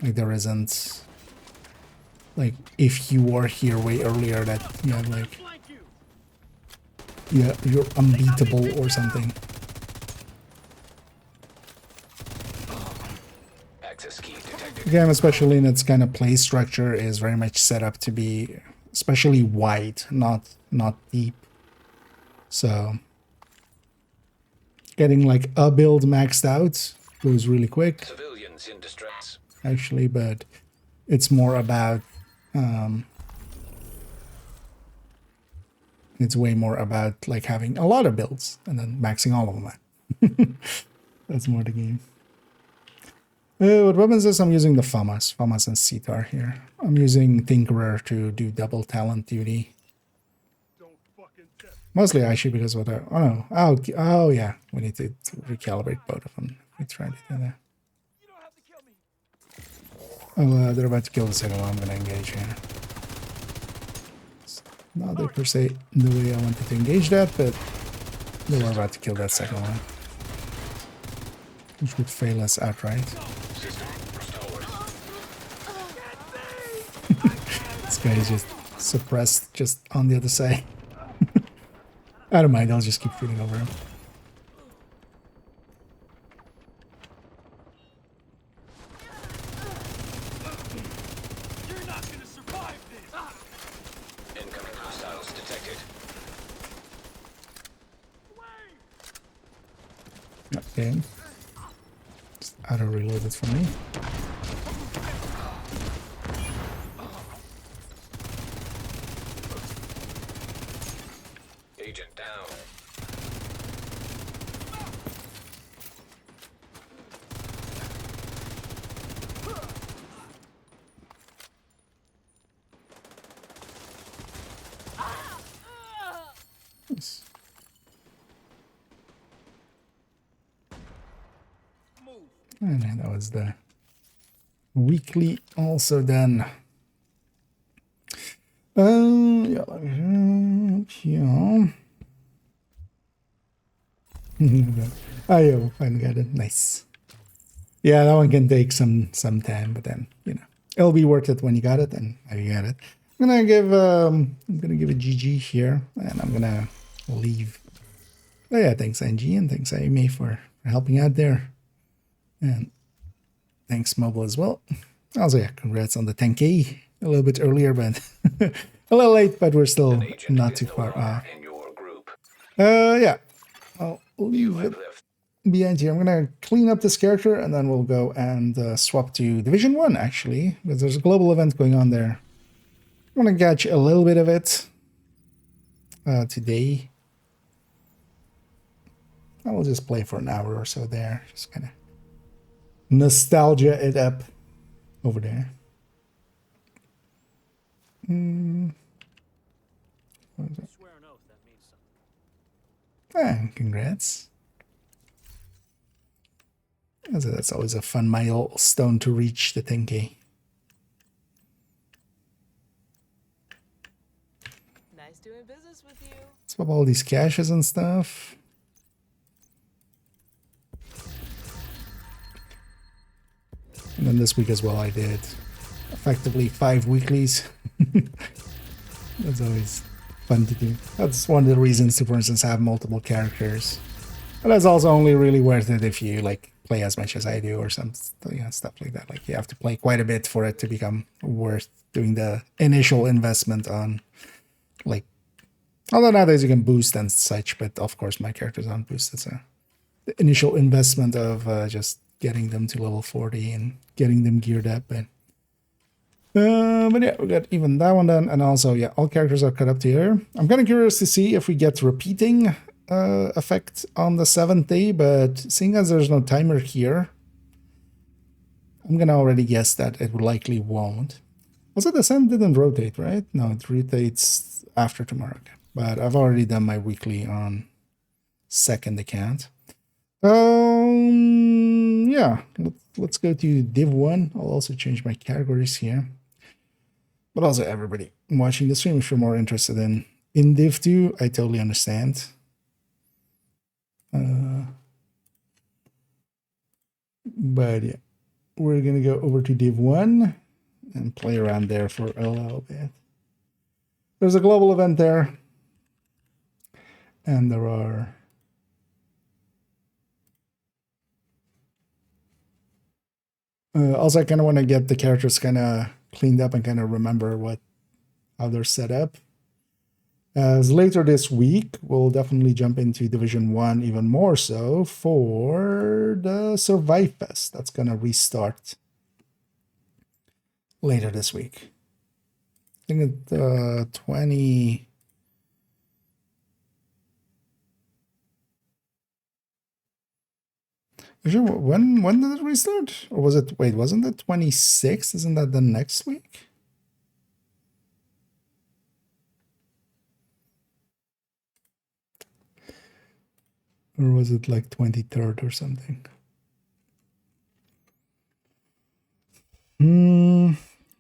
Like there isn't, like if you were here way earlier that you have like, yeah, you're unbeatable or something. Access key detected. The game, especially in its kind of play structure, is very much set up to be especially wide, not deep. So getting like a build maxed out goes really quick. Civilians in distress. Actually, but it's more about it's way more about like having a lot of builds and then maxing all of them out. That's more the game. What weapons is I'm using the FAMAS and Sitar here. I'm using Tinkerer to do double talent duty. Mostly actually because of the, oh no, oh yeah, we need to recalibrate both of them. We try to do that. Oh, they're about to kill the second one. I'm going to engage here. It's not per se the way I wanted to engage that, but they were about to kill that second one. Which would fail us outright. This guy is just suppressed just on the other side. I don't mind, I'll just keep shooting over him. Okay. Just auto-reload it for me. Agent down. Nice. And then that was the weekly also done. Yeah, yeah. Oh, yeah, finally got it. Nice. Yeah, that one can take some time, but then you know it'll be worth it when you got it, and you got it. I'm gonna give a GG here, and I'm gonna leave. Oh yeah, thanks NG and thanks Amy for helping out there. And thanks Mobile as well. Also, yeah, congrats on the 10K. A little bit earlier, but a little late, but we're still not too far off. Yeah, I'll leave it behind here. I'm gonna clean up this character, and then we'll go and swap to Division 1, actually, because there's a global event going on there. I'm gonna catch a little bit of it today. I will just play for an hour or so there, just kind of nostalgia it up over there. What is it? Ah, congrats. That's always a fun milestone to reach, the 10K. Nice doing business with you. Swap all these caches and stuff. And then this week as well I did effectively 5 weeklies. That's always fun to do. That's one of the reasons to, for instance, have multiple characters. But that's also only really worth it if you like play as much as I do or some stuff like that. Like you have to play quite a bit for it to become worth doing the initial investment on, like, although nowadays you can boost and such, but of course my characters aren't boosted, so the initial investment of just getting them to level 40 and getting them geared up. But yeah, we got even that one done, and also yeah, all characters are cut up to here. I'm kind of curious to see if we get repeating effect on the 7th day, but seeing as there's no timer here, I'm gonna already guess that it likely won't. Also, the sun didn't rotate, right? No, it rotates after tomorrow. Okay. But I've already done my weekly on 2nd account. Yeah, let's go to Div 1. I'll also change my categories here. But also everybody watching the stream, if you're more interested in Div 2, I totally understand. But yeah, we're gonna go over to Div 1 and play around there for a little bit. There's a global event there, and there are also I kind of want to get the characters kind of cleaned up and kind of remember how they're set up. As later this week, we'll definitely jump into Division 1 even more so for the Survive Fest. That's going to restart later this week. I think it's 20... When did it restart? Or was it... Wait, wasn't it 26th? Isn't that the next week? Or was it like 23rd or something?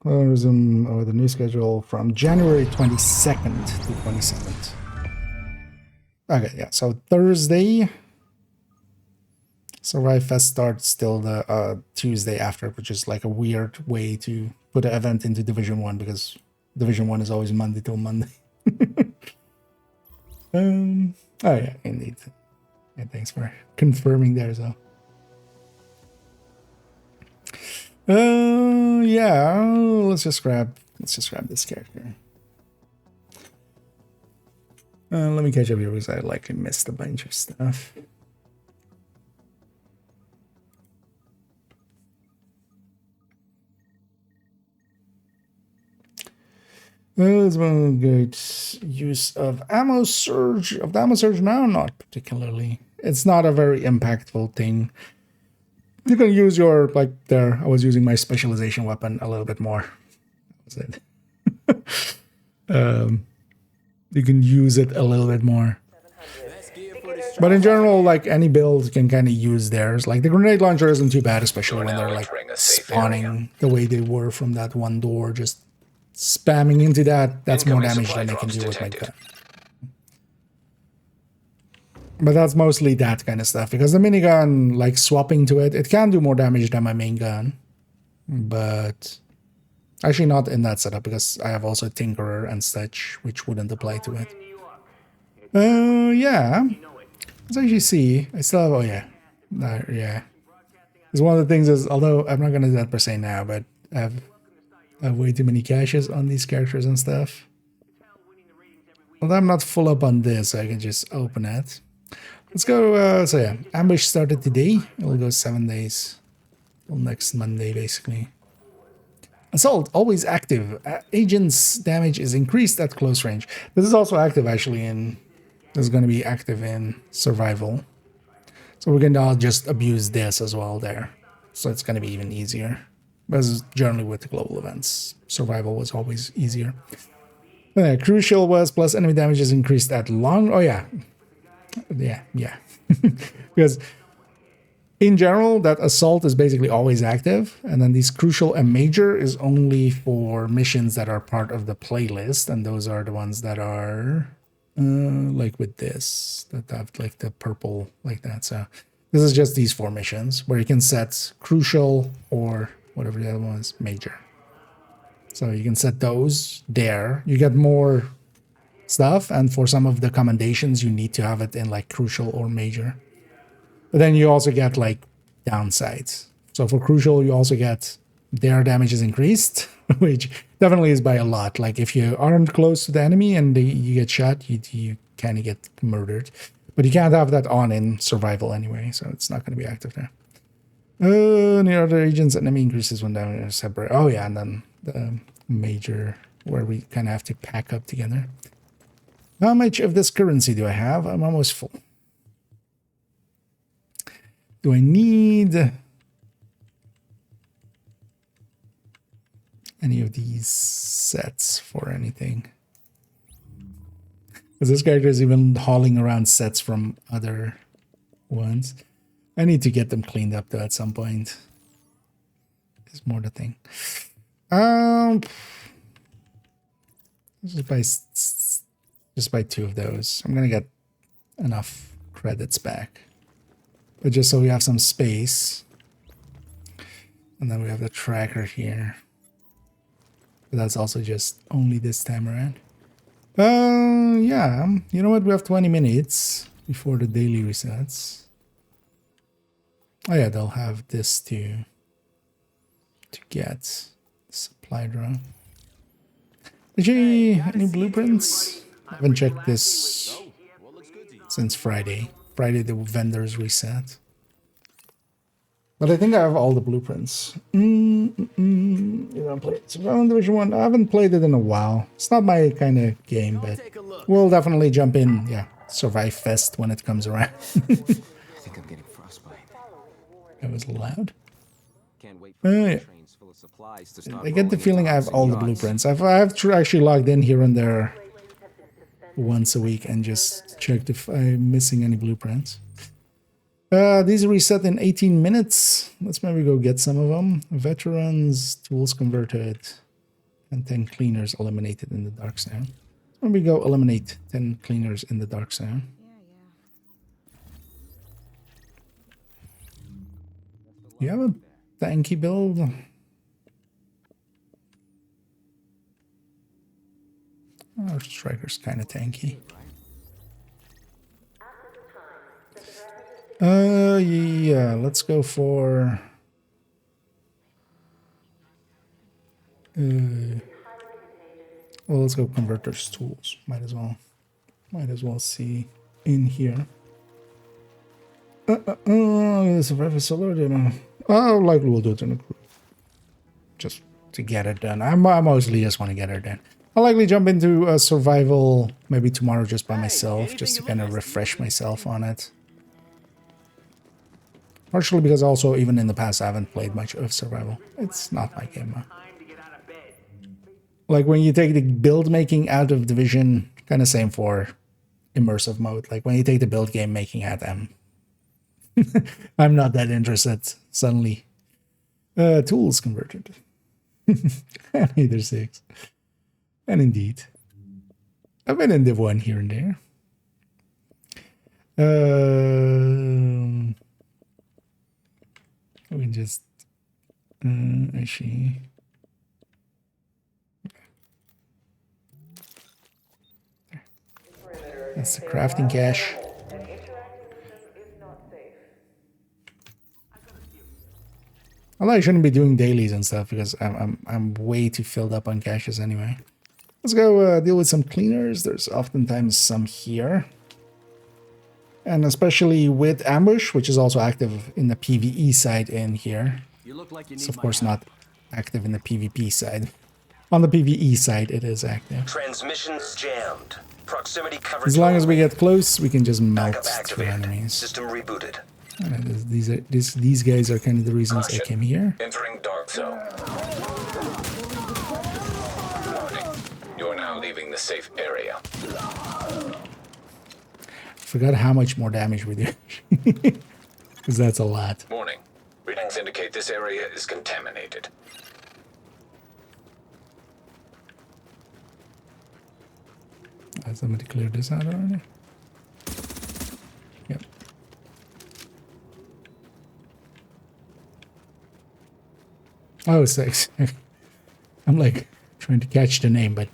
Well, resume the new schedule from January 22nd to 27th. Okay, yeah, so Thursday. Survive Fest starts still the Tuesday after, which is like a weird way to put an event into Division 1 because Division 1 is always Monday till Monday. Oh yeah, indeed. Yeah, thanks for confirming there, so. Yeah, let's just grab this character. Let me catch up here because I likely missed a bunch of stuff. There's one good use of ammo surge. Of the ammo surge now, not particularly. It's not a very impactful thing. You can use your, like there, I was using my specialization weapon a little bit more. That was it. You can use it a little bit more. But in general, like any build can kind of use theirs. Like the grenade launcher isn't too bad, especially when they're like spawning the way they were from that one door, just spamming into that. That's more damage than they can do with my gun. But that's mostly that kind of stuff, because the minigun, like swapping to it, it can do more damage than my main gun. But actually not in that setup, because I have also Tinkerer and such, which wouldn't apply to it. Yeah. Let's actually see. I still have, oh yeah. Yeah. It's one of the things is, although I'm not going to do that per se now, but I have way too many caches on these characters and stuff. Although I'm not full up on this, so I can just open it. Let's go, so yeah, ambush started today. It will go 7 days. Till next Monday, basically. Assault, always active. Agent's damage is increased at close range. This is also active, actually, in... This is going to be active in survival. So we're going to just abuse this as well there. So it's going to be even easier. Because generally with the global events, survival was always easier. Crucial was plus enemy damage is increased at long... Oh, yeah. Yeah. Because in general, that assault is basically always active. And then these crucial and major is only for missions that are part of the playlist. And those are the ones that are like with this, that have like the purple like that. So this is just these 4 missions where you can set crucial or whatever the other one is, major. So you can set those there. You get more stuff, and for some of the commendations you need to have it in like crucial or major. But then you also get like downsides. So for crucial you also get their damage is increased, which definitely is by a lot. Like if you aren't close to the enemy and you get shot, you kind of get murdered. But you can't have that on in survival anyway, so it's not going to be active there. Near other agents, enemy increases when damage is separate. Oh yeah, and then the major where we kind of have to pack up together. How much of this currency do I have? I'm almost full. Do I need any of these sets for anything? Because this character is even hauling around sets from other ones. I need to get them cleaned up though at some point. Is more the thing. Just buy 2 of those. I'm gonna get enough credits back. But just so we have some space. And then we have the tracker here. But that's also just only this time around. Yeah, you know what? We have 20 minutes before the daily resets. Oh yeah, they'll have this to get supply drop. Gee, any blueprints? I haven't checked this since Friday. Friday the vendors reset. But I think I have all the blueprints. You don't play Survival Division 1. I haven't played it in a while. It's not my kind of game, but we'll definitely jump in. Yeah, Survive Fest when it comes around. I think I'm getting frostbite. That was loud. Can't wait for Yeah. trains full of supplies to start I get the rolling feeling into I have all the yachts. blueprints. I've actually logged in here and there once a week and just checked if I'm missing any blueprints. These reset in 18 minutes. Let's maybe go get some of them. Veterans, tools converted, and 10 cleaners eliminated in the dark zone. Maybe go eliminate 10 cleaners in the dark zone. You have a tanky build? Our striker's kind of tanky. Yeah, let's go for... well, let's go converters tools. Might as well see in here. Survival solo, you know. Oh, likely we'll do it in a group. Just to get it done. I mostly just want to get it done. I'll likely jump into a survival maybe tomorrow just by myself, just to kind of refresh myself on it. Partially because also, even in the past, I haven't played much of survival. It's not my game. Like, when you take the build making out of Division, kind of same for immersive mode. Like, when you take the build game making out, I'm not that interested, suddenly. Tools converted. Either 6. And indeed. I've been in Div 1 here and there. We can just actually. That's the crafting cache. Although I shouldn't be doing dailies and stuff because I'm way too filled up on caches anyway. Let's go deal with some cleaners. There's oftentimes some here. And especially with ambush, which is also active in the PvE side in here. It's of course not active in the PvP side. On the PvE side, it is active. Transmissions jammed. Proximity coverage. As long as we get close, we can just melt Backup through activated. enemies. System rebooted. These guys are kind of the reasons I came here. Entering dark zone. Warning. You're now leaving the safe area. Forgot how much more damage we do. Because that's a lot. Warning. Readings indicate this area is contaminated. Has somebody cleared this out already? Yep. Oh, 6. I'm like trying to catch the name, but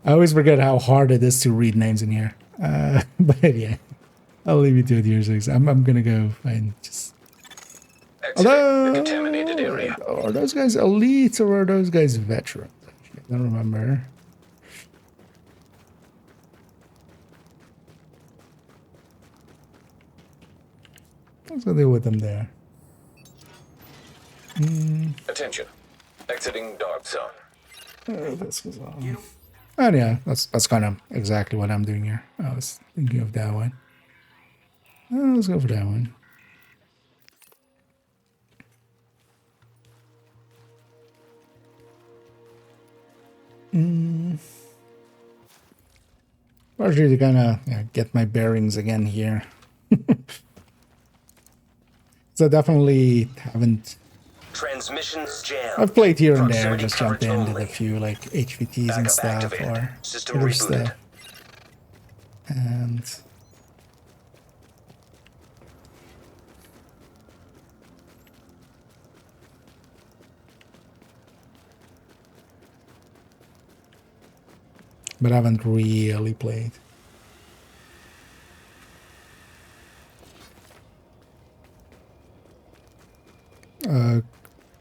I always forget how hard it is to read names in here. But yeah, I'll leave you to it here, 6. I'm gonna go and just. Exiting the contaminated area. Are those guys elite or are those guys veterans? I don't remember. Let's go deal with them there. Attention. Exiting dark zone. This was on. And yeah, that's kind of exactly what I'm doing here. I was thinking of that one. Let's go for that one. Largely to kind of get my bearings again here. So definitely haven't. Transmissions jammed. I've played here and there, Proximity just jumped in, did coverage a few like HVTs Backup and stuff activated. or System other rebooted. stuff. And but I haven't really played.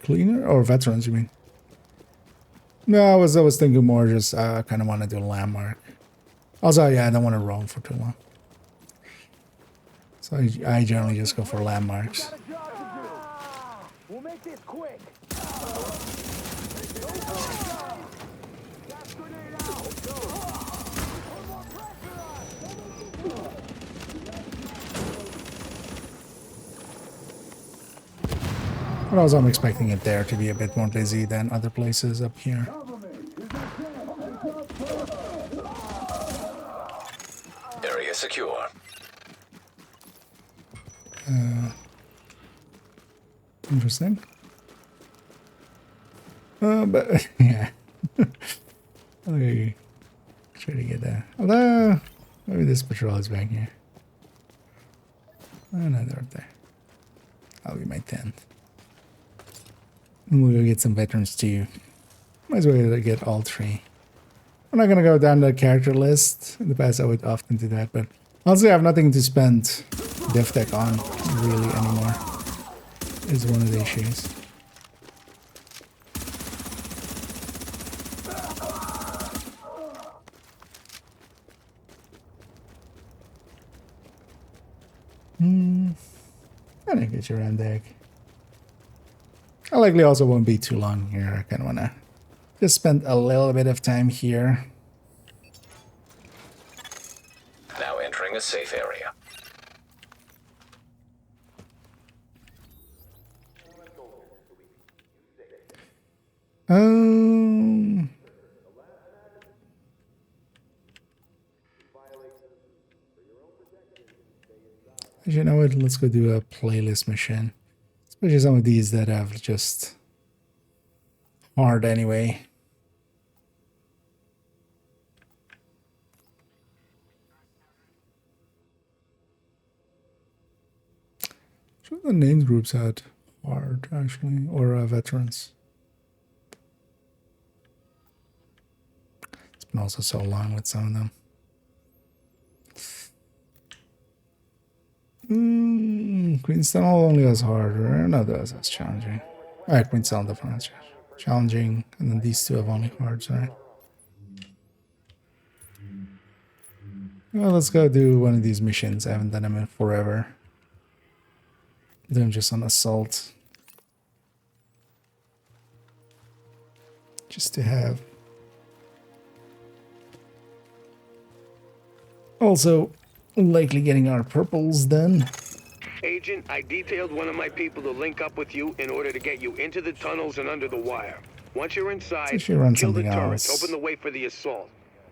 Cleaner or veterans, you mean? No, I was thinking more just kind of want to do a landmark. Also, yeah, I don't want to roam for too long. So I generally just go for landmarks. We'll make this quick. But also I'm expecting it there to be a bit more busy than other places up here. Area secure. Interesting. But yeah. Okay. Try to get that. Although maybe this patrol is back here. Oh no, they're up there. That'll be my 10th. We'll go get some veterans too. Might as well get all 3. I'm not gonna go down the character list. In the past I would often do that, but also I have nothing to spend DevTech on really anymore. Is one of the issues. I didn't get your end egg. I likely also won't be too long here. I kind of want to just spend a little bit of time here. Now entering a safe area. You know what? Let's go do a playlist mission. Especially some of these that have just hard anyway. Sure, the names groups had hard actually, or veterans. It's been also so long with some of them. Queenstown only has harder. No, that's challenging. Alright, Queenstown definitely has challenging, and then these two have only hards, right? Well, let's go do one of these missions. I haven't done them in forever. Do them just on assault. Just to have. Also, likely getting our purples done. Agent, I detailed one of my people to link up with you in order to get you into the tunnels and under the wire. Once you're inside, kill the turrets, open the way for the assault.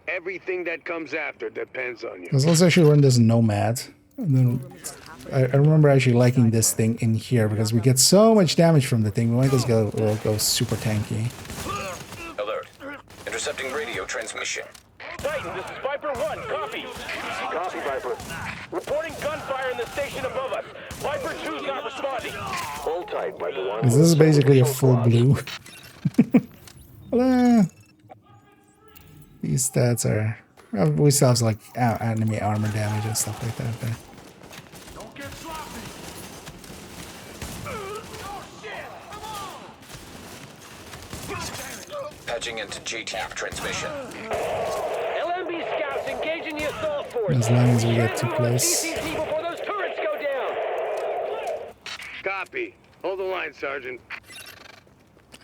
Everything that comes after depends on you. Because let's actually run this Nomad. And then I remember actually liking this thing in here because we get so much damage from the thing. We might just go super tanky. Alert. Intercepting radio transmission. Titan, this is Viper 1. Copy. Copy, Viper. Reporting gunfire in the station above us. Viper 2's not responding. Hold tight, Viper 1. This is basically a full blue. Well, these stats are... we still have like enemy armor damage and stuff like that. But Don't get sloppy. Patching into JTAP transmission. LMB scouts engaging the assault force. as long as we get to place. Before those turrets go down. Copy. Hold the line, Sergeant. I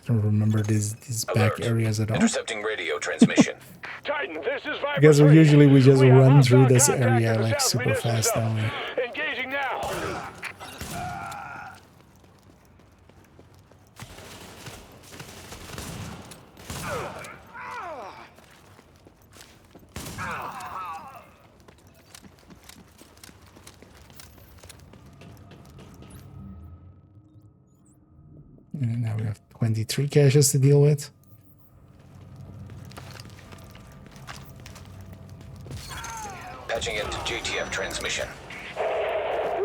don't remember these back areas at all. Intercepting radio transmission. Titan, this is Viper. I guess usually we just run through this area like super fast, don't we? Engaging now. And now we have 23 caches to deal with. Patching into JTF transmission.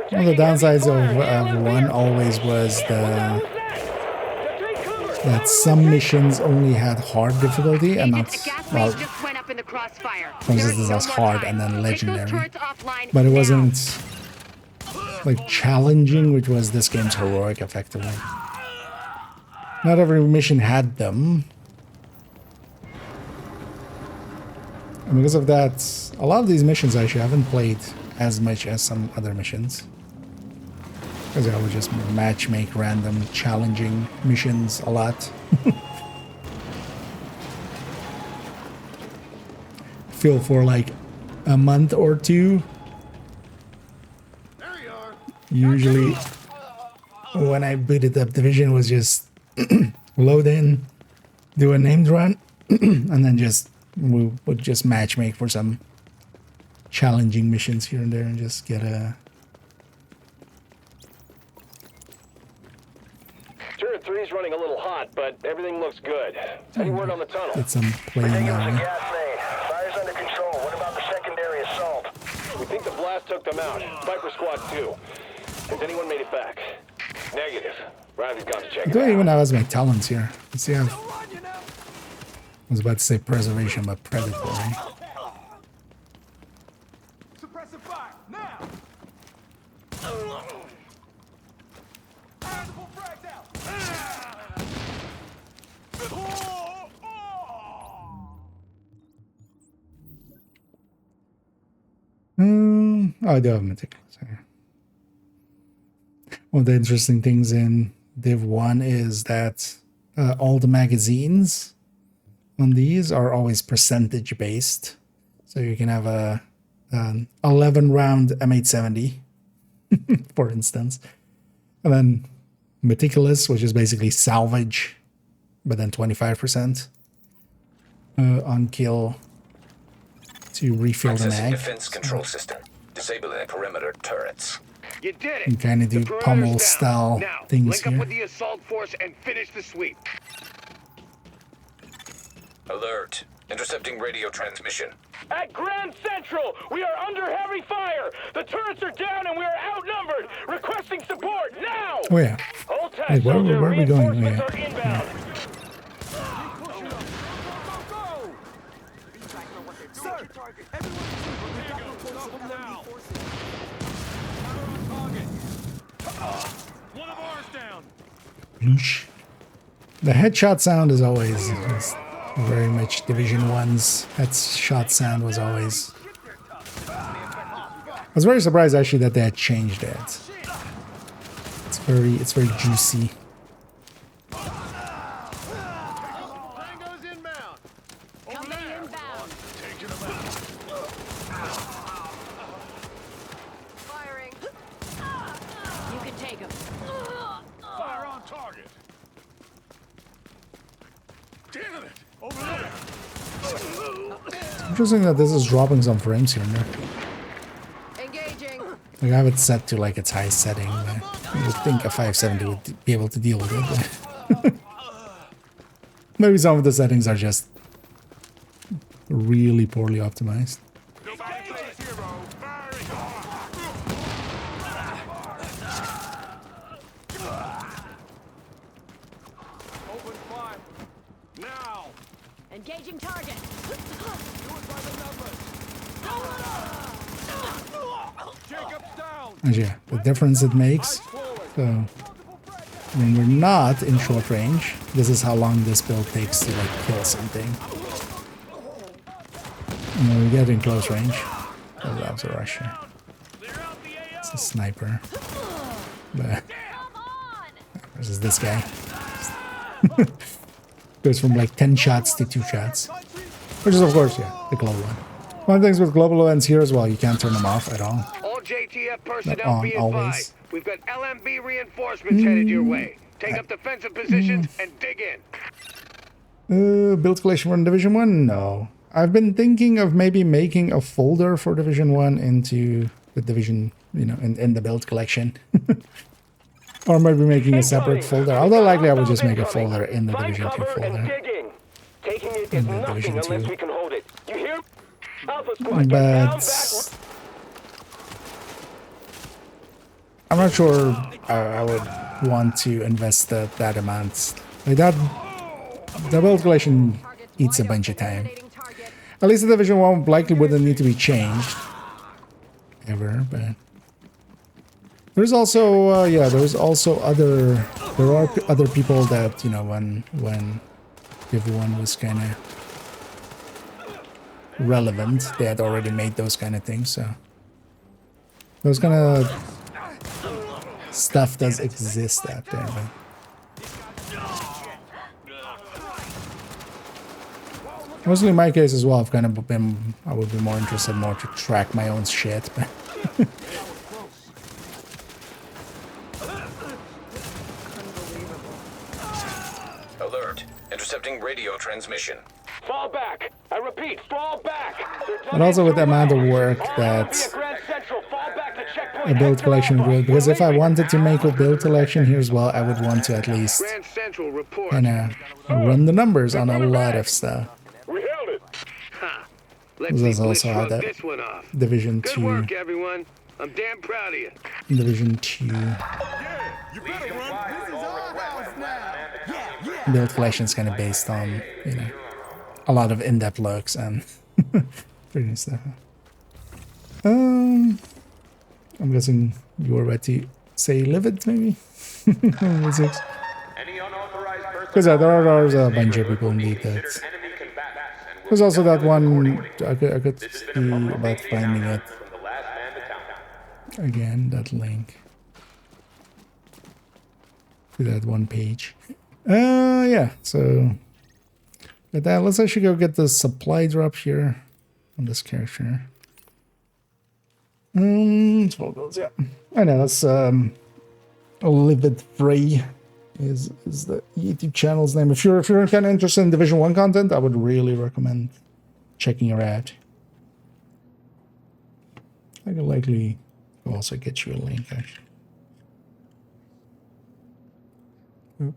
One of the downsides of one always was that some missions only had hard difficulty and not, well, the crossfire. For instance, this was hard and then legendary. But it wasn't like challenging, which was this game's heroic, effectively. Not every mission had them. And because of that, a lot of these missions actually I haven't played as much as some other missions. Because I would just match make random challenging missions a lot. Feel for like a month or two. Usually when I booted up Division was just load in, do a named run, and then we would just match make for some challenging missions here and there and just get a... Turret 3's running a little hot, but everything looks good. Any word on the tunnel? Get some playing area. Fire's under control. What about the secondary assault? We think the blast took them out. Viper Squad 2. Has anyone made it back? Negative. Riley's gone to check I don't even have as many talents here. Let's see how... I was about to say preservation, but predatory. Suppressive fire, now! Frags out! Oh, I do have meticulous here. One of the interesting things in Div 1 is that all the magazines on these are always percentage based. So you can have an 11 round M870, for instance. And then meticulous, which is basically salvage, but then 25% on kill to refill the mag. Defense control system. Disabling perimeter turrets. You did it. You kind of do pummel style things link here. up with the assault force and finish the sweep. Alert. Intercepting radio transmission. At Grand Central, we are under heavy fire. The turrets are down and we are outnumbered. Requesting support now. Oh yeah. Hold tight, Wait, where soldier. are we going? Oh, Reinforcements yeah. are inbound. Sir! One of ours down. Loosh. The headshot sound is always very much Division 1's headshot sound was always... I was very surprised actually that they had changed it. It's very juicy. Tango's inbound! Coming inbound. Firing. You can take him. Fire on target. Damn it! Over there. Interesting that this is dropping some frames here and there. Engaging. Like I have it set to like its highest setting. I would think a 570 would be able to deal with it. But maybe some of the settings are just really poorly optimized. Open fire. Now! Engaging target. Do it by the numbers! Jacob's down! And yeah, the difference it makes. So when we're not in short range, this is how long this build takes to like kill something. And when we get in close range, oh, that was a rusher. It's a sniper. But versus this guy. Goes from like 10 shots to 2 shots. Which is of course, yeah, the global one. One of the things with global events here as well, you can't turn them off at all. All JTF personnel on be always. advised. We've got LMB reinforcements headed your way. Take up defensive positions and dig in. Build collection for Division 1? No. I've been thinking of maybe making a folder for Division 1 into the Division, you know, in the build collection. Or maybe making a separate folder. Although likely I would just make a folder in the Division 2 folder. Taking it In is the nothing Division unless 2. we can hold it. You hear? Alpha Squad, get down, back. But I'm not sure I would want to invest that amount. Like that, the build collection eats a bunch of time. At least the Division 1 likely wouldn't need to be changed. Ever, but... There's also, yeah, there's also other... There are other people that, you know, when Div 1 was kind of relevant, they had already made those kind of things, so... Those kind of stuff does exist out there, but... Mostly in my case as well, I've kind of been... I would be more interested to track my own shit, but... Alert. Intercepting radio transmission. Fall back. I repeat, fall back. But also with the amount of work that a build collection would, because if I wanted to make a build collection here as well, I would want to at least run the numbers on a lot of stuff. There's also how that Division 2. Good work, everyone. I'm damn proud of you. Division 2 build collection is kind of based on, you know, a lot of in-depth looks and pretty stuff. I'm guessing you were about to say livid, maybe? Because there are a bunch of people indeed that... There's also that one, I could see about finding it. Again, that link. To that one page. Yeah, so... With that, let's actually go get the supply drop here on this character. 12 goals, yeah. I know, that's Livid Free is the YouTube channel's name. If you're kind of interested in Division 1 content, I would really recommend checking her out. I could likely also get you a link, actually. Oop.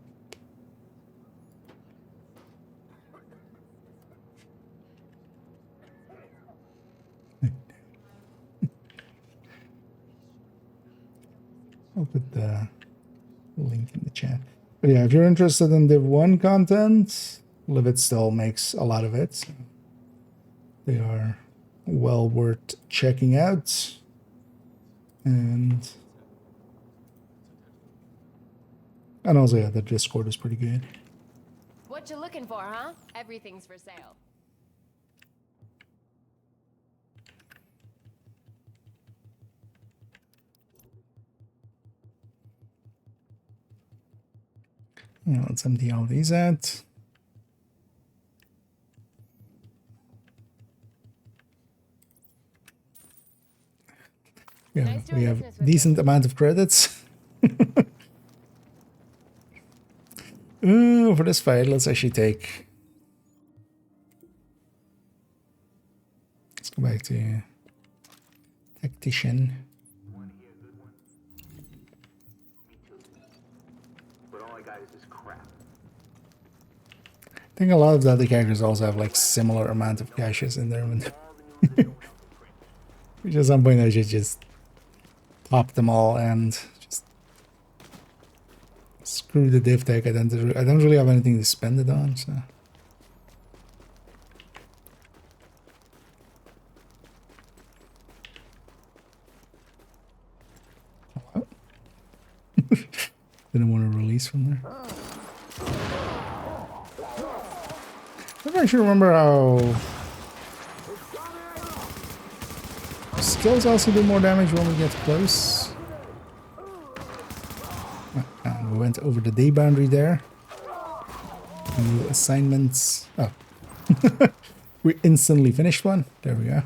I'll put the link in the chat. But yeah, if you're interested in Div 1 content, Livid still makes a lot of it. So they are well worth checking out. And also, yeah, the Discord is pretty good. What you looking for, huh? Everything's for sale. Yeah, let's empty all these out. Yeah, nice we have a decent amount of credits. For this fight, let's actually take... Let's go back to Tactician. I think a lot of the other characters also have like similar amount of caches in their inventory. Which at some point I should just pop them all and just screw the div tech. I don't really have anything to spend it on, so. Didn't want to release from there. I don't actually remember how skills also do more damage when we get close. We went over the day boundary there. New assignments. Oh. We instantly finished one. There we go.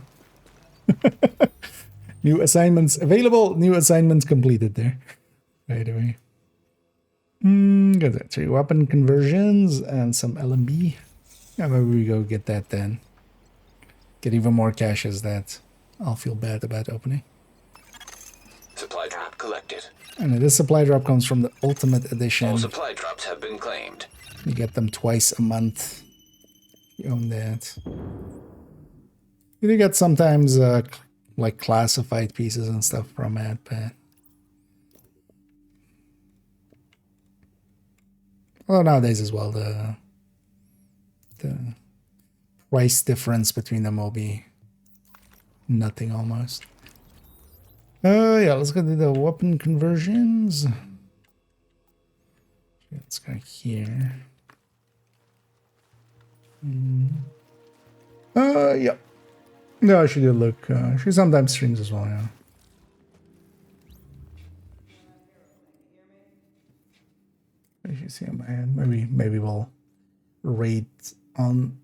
New assignments available. New assignments completed there. Right away. Got that. 3 weapon conversions and some LMB. Yeah, maybe we go get that then. Get even more caches that I'll feel bad about opening. Supply drop collected. And this supply drop comes from the Ultimate Edition. All supply drops have been claimed. You get them twice a month. You own that. You do get sometimes like classified pieces and stuff from it, but... Well, nowadays as well, the price difference between them will be nothing almost. Yeah, let's go to the weapon conversions. Let's go here. Yeah. No, she did look. She sometimes streams as well, yeah. You see on my hand. Maybe we'll rate on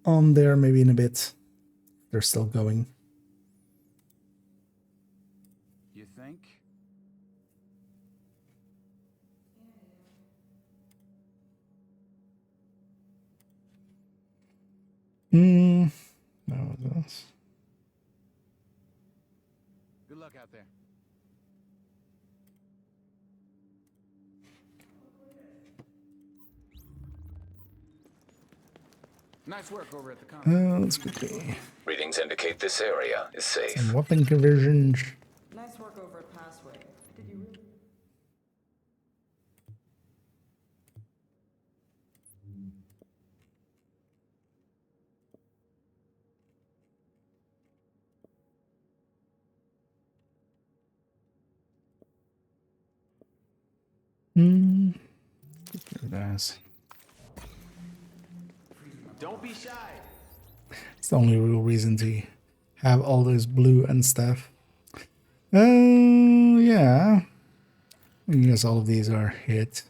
there maybe in a bit. They're still going. You think? That was us. Good luck out there. Nice work over at the company. Let's quickly. Readings indicate this area is safe. Some weapon conversions. Nice work over at Passway. Did you really? Don't be shy. It's the only real reason to have all this blue and stuff. Yeah. I guess all of these are hit.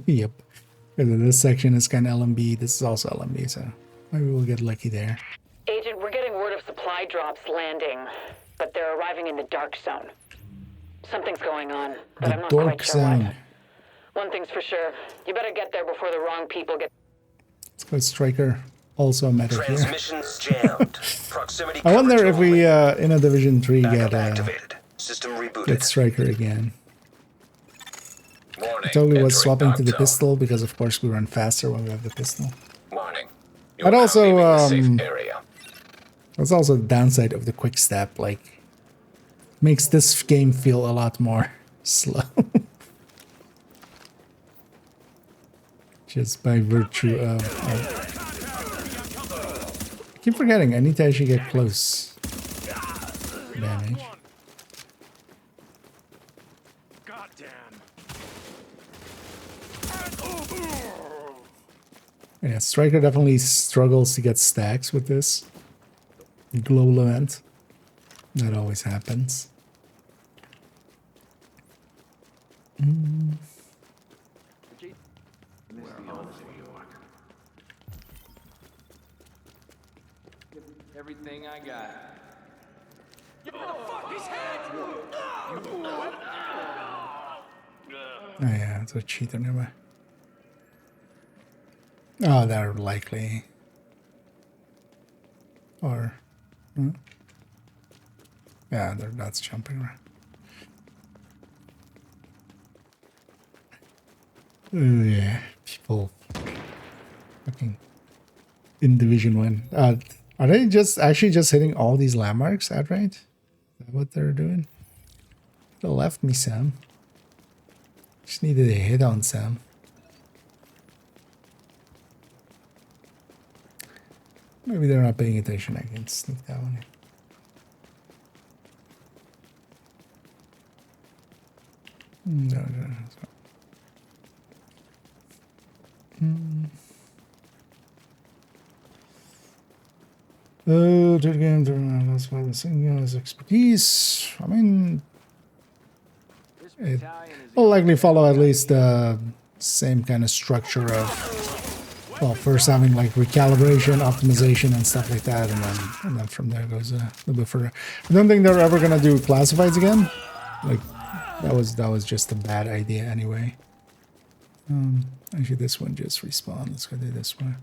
Yep. Because this section is kind of LMB. This is also LMB, so maybe we'll get lucky there. Agent, we're getting word of supply drops landing, but they're arriving in the dark zone. Something's going on, but I'm not quite sure what. One thing's for sure, you better get there before the wrong people get... Let's go Striker. Also a medic here. Transmissions jammed. Proximity I wonder if we in a Division 3 System rebooted. get Striker again. I totally was swapping to the pistol because of course we run faster when we have the pistol. Warning. But also that's also the downside of the quick step, like makes this game feel a lot more slow. Just by virtue of I keep forgetting, I need to actually get close damage. Yeah, Striker definitely struggles to get stacks with this global event. That always happens. Everything I got. Oh yeah, it's a cheater nearby. Oh, they're likely. Or yeah, that's jumping around. Yeah, people fucking in Division 1. Are they actually just hitting all these landmarks outright? Is that what they're doing? They left me some. Just needed a hit on some. Maybe they're not paying attention. I can sneak that one in. No. That's why the singing is expertise. I mean, it will likely follow at least the same kind of structure of, well, first having like recalibration, optimization, and stuff like that, and then from there goes a little bit further. I don't think they're ever gonna do classifieds again. Like that was just a bad idea anyway. Actually, this one just respawned. Let's go do this one.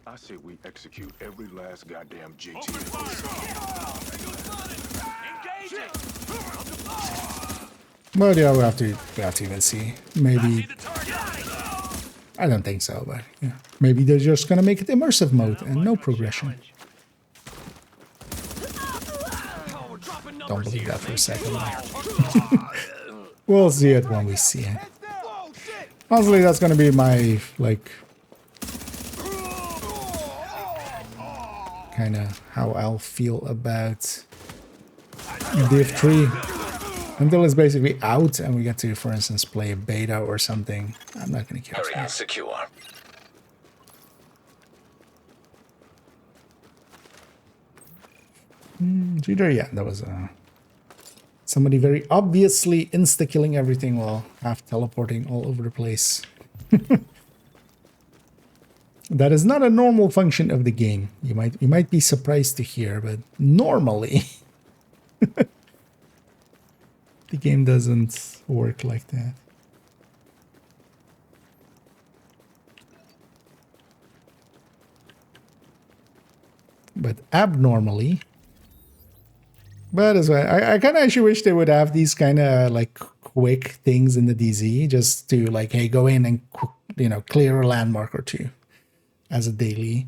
I say we execute every last goddamn JT. But yeah, we have to even see. Maybe I don't think so, but yeah, maybe they're just gonna make it immersive mode and no progression. Don't believe that for a second. We'll see it when we see it. Honestly, that's gonna be my, like, kind of how I'll feel about Div 3. Until it's basically out and we get to, for instance, play a beta or something. I'm not gonna care. Area secure. Cheater, yeah, that was somebody very obviously insta-killing everything while half teleporting all over the place. That is not a normal function of the game. You might be surprised to hear, but normally the game doesn't work like that. But abnormally. But as well, I kind of actually wish they would have these kind of like quick things in the DZ, just to like, hey, go in and, you know, clear a landmark or two as a daily.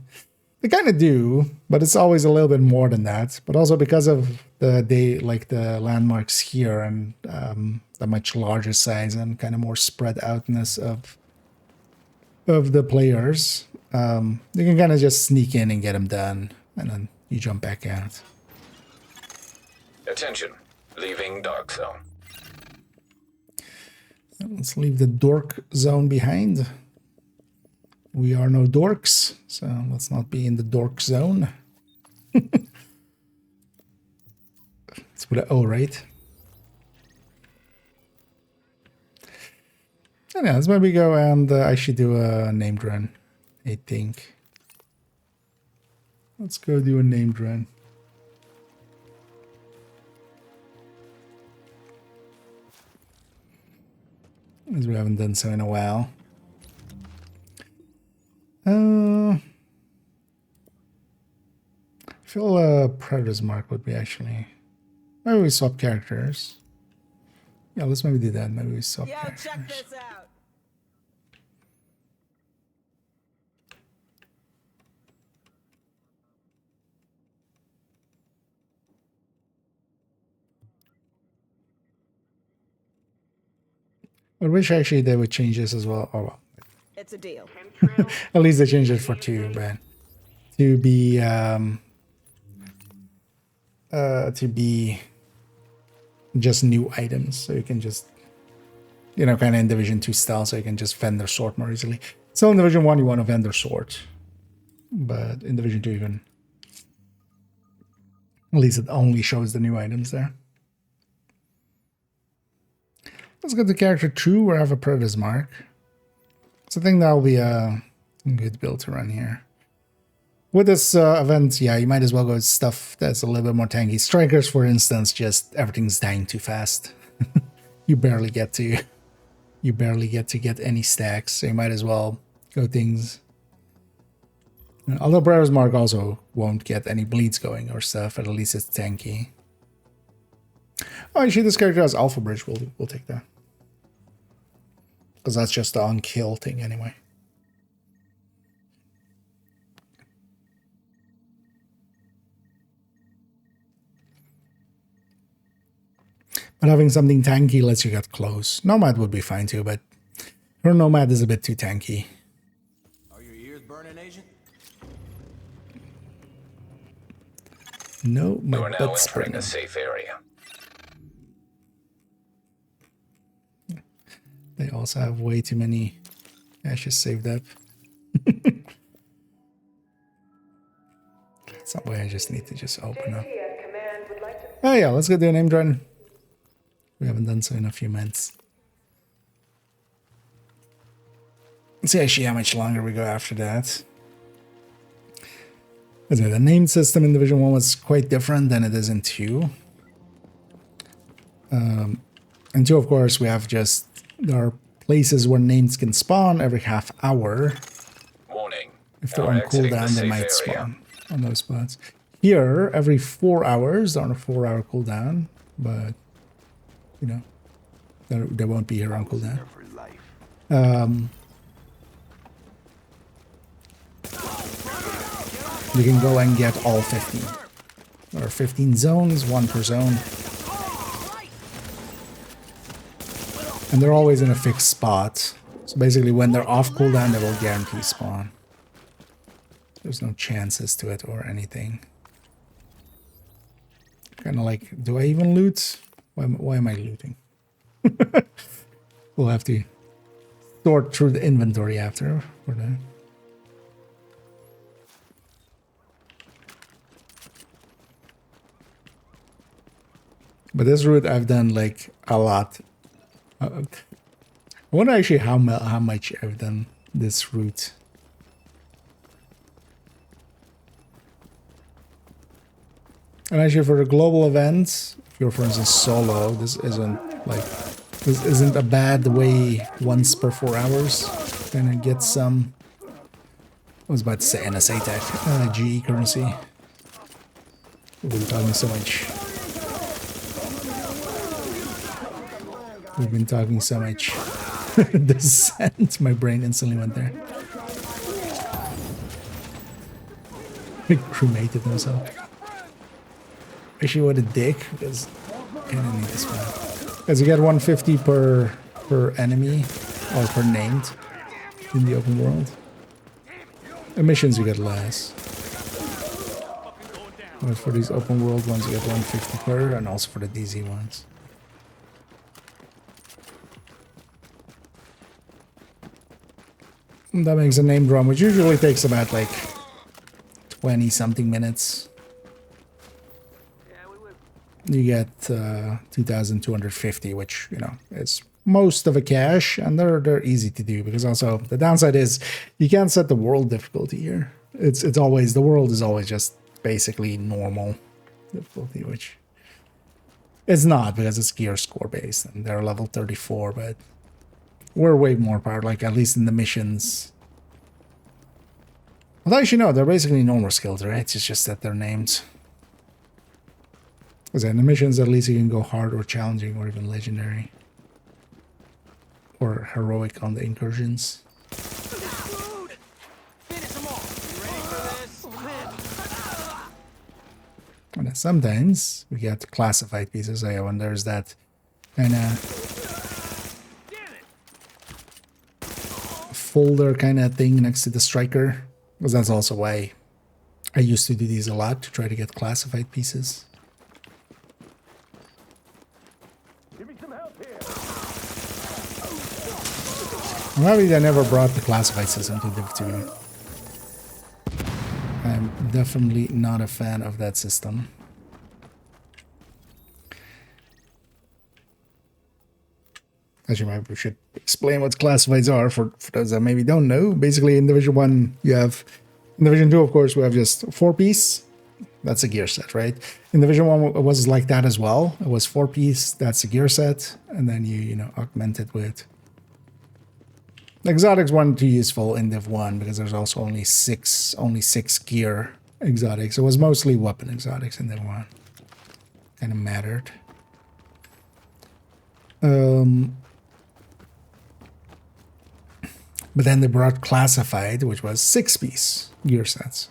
They kind of do, but it's always a little bit more than that. But also because of the landmarks here and the much larger size and kind of more spread outness of the players, you can kind of just sneak in and get them done, and then you jump back out. Attention, leaving dark zone. Let's leave the dork zone behind. We are no dorks, so let's not be in the dork zone. It's with an O, right? And yeah, let's maybe go and I should do a named run, I think. Let's go do a named run. As we haven't done so in a while. I feel a Predator's Mark would be actually... Maybe we swap characters. Yeah, let's maybe do that. Maybe we swap characters. Check this out. I wish actually they would change this as well. Oh well. It's a deal. At least they changed it for 2, but to be just new items, so you can just, you know, kind of in Division 2 style, so you can just vendor sort more easily. So in Division 1 you want to vendor sort, but in Division 2 you can, at least it only shows the new items there. Let's get the character 2 where I have a Predator's Mark. So I think that'll be a good build to run here. With this event, yeah, you might as well go with stuff that's a little bit more tanky. Strikers, for instance, just everything's dying too fast. You barely get to get any stacks, so you might as well go things. Although Predator's Mark also won't get any bleeds going or stuff, at least it's tanky. Oh, actually, this character has Alpha Bridge. We'll take that. Because that's just the on-kill thing anyway. But having something tanky lets you get close. Nomad would be fine too, but her Nomad is a bit too tanky. Are your ears burning, Agent? No, my You are now butt's entering burning. a safe area. They also have way too many ashes saved up. Some way I just need to just open up. Oh yeah, let's go do a named run. We haven't done so in a few months. Let's see actually how much longer we go after that. The name system in Division 1 was quite different than it is in 2. In 2, of course, we have just... There are places where names can spawn every half hour. Warning. If they're on cooldown, they might spawn on those spots. Here, every 4 hours, they're on a 4-hour cooldown, but, you know, they won't be here on cooldown. You can go and get all 15. There are 15 zones, 1 per zone. And they're always in a fixed spot. So basically when they're off cooldown, they will guarantee spawn. There's no chances to it or anything. Kind of like, do I even loot? Why am I looting? We'll have to sort through the inventory after for that. But this route I've done like a lot. I wonder actually how much I've done this route. And actually for the global events, if you're for instance solo, this isn't a bad way once per 4 hours. Gonna get some, I was about to say NSA tech, GE currency. We've been talking so much. We've been talking so much. Descent, my brain instantly went there. He cremated himself. Actually, what a dick, because I kind of need this one. Because you get 150 per enemy, or per named, in the open world. Missions you get less. But for these open world ones, you get 150 per, and also for the DZ ones. And that makes a name drum, which usually takes about like 20 something minutes. You get 2,250, which, you know, is most of a cache, and they're easy to do, because also the downside is you can't set the world difficulty here. It's always, the world is always just basically normal difficulty, which it's not, because it's gear score based and they're level 34, but we're way more powered, like at least in the missions. Although you know, they're basically normal skills, right? It's just that they're named. Because in the missions, at least you can go hard or challenging or even legendary. Or heroic on the incursions. And then sometimes we get classified pieces. I wonder, there's that kind of folder kind of thing next to the striker. Because that's also why I used to do these a lot, to try to get classified pieces. I'm happy they never brought the classified system to Div 2. I'm definitely not a fan of that system. Actually, maybe we should explain what classifieds are for those that maybe don't know. Basically, in Division 1, you have... In Division 2, of course, we have just 4-piece. That's a gear set, right? In Division 1, it was like that as well. It was 4-piece, that's a gear set. And then you know, augment it with... Exotics weren't too useful in Div 1 because there's also only six gear exotics. It was mostly weapon exotics in Div 1. Kind of mattered. But then they brought classified, which was 6-piece gear sets.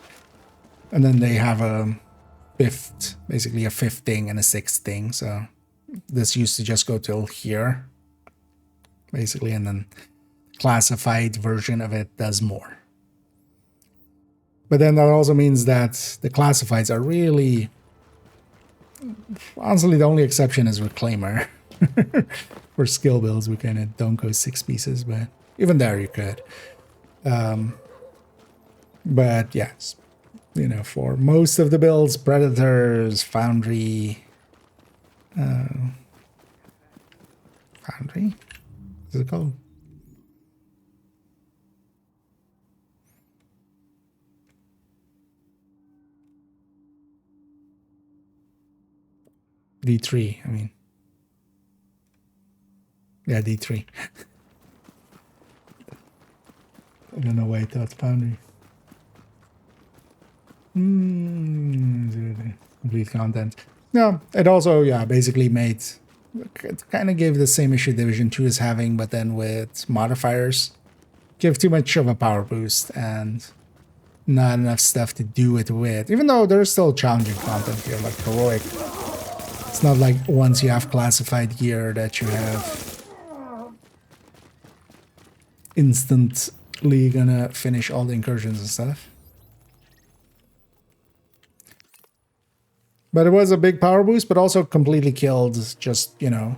And then they have a fifth, basically a 5th thing and a 6th thing. So this used to just go till here, basically, and then classified version of it does more. But then that also means that the classifieds are really, honestly, the only exception is Reclaimer. For skill builds, we kind of don't go 6 pieces, but even there you could. But yes, you know, for most of the builds, Predators, Foundry, Foundry? What's it called? D3, I mean. Yeah, D3. I don't know why I thought Foundry. Complete content. No, it also, yeah, basically made... It kind of gave the same issue Division 2 is having, but then with modifiers. Give too much of a power boost and not enough stuff to do it with. Even though there's still challenging content here, like heroic. It's not like once you have classified gear that you have instantly gonna finish all the incursions and stuff. But it was a big power boost, but also completely killed just, you know,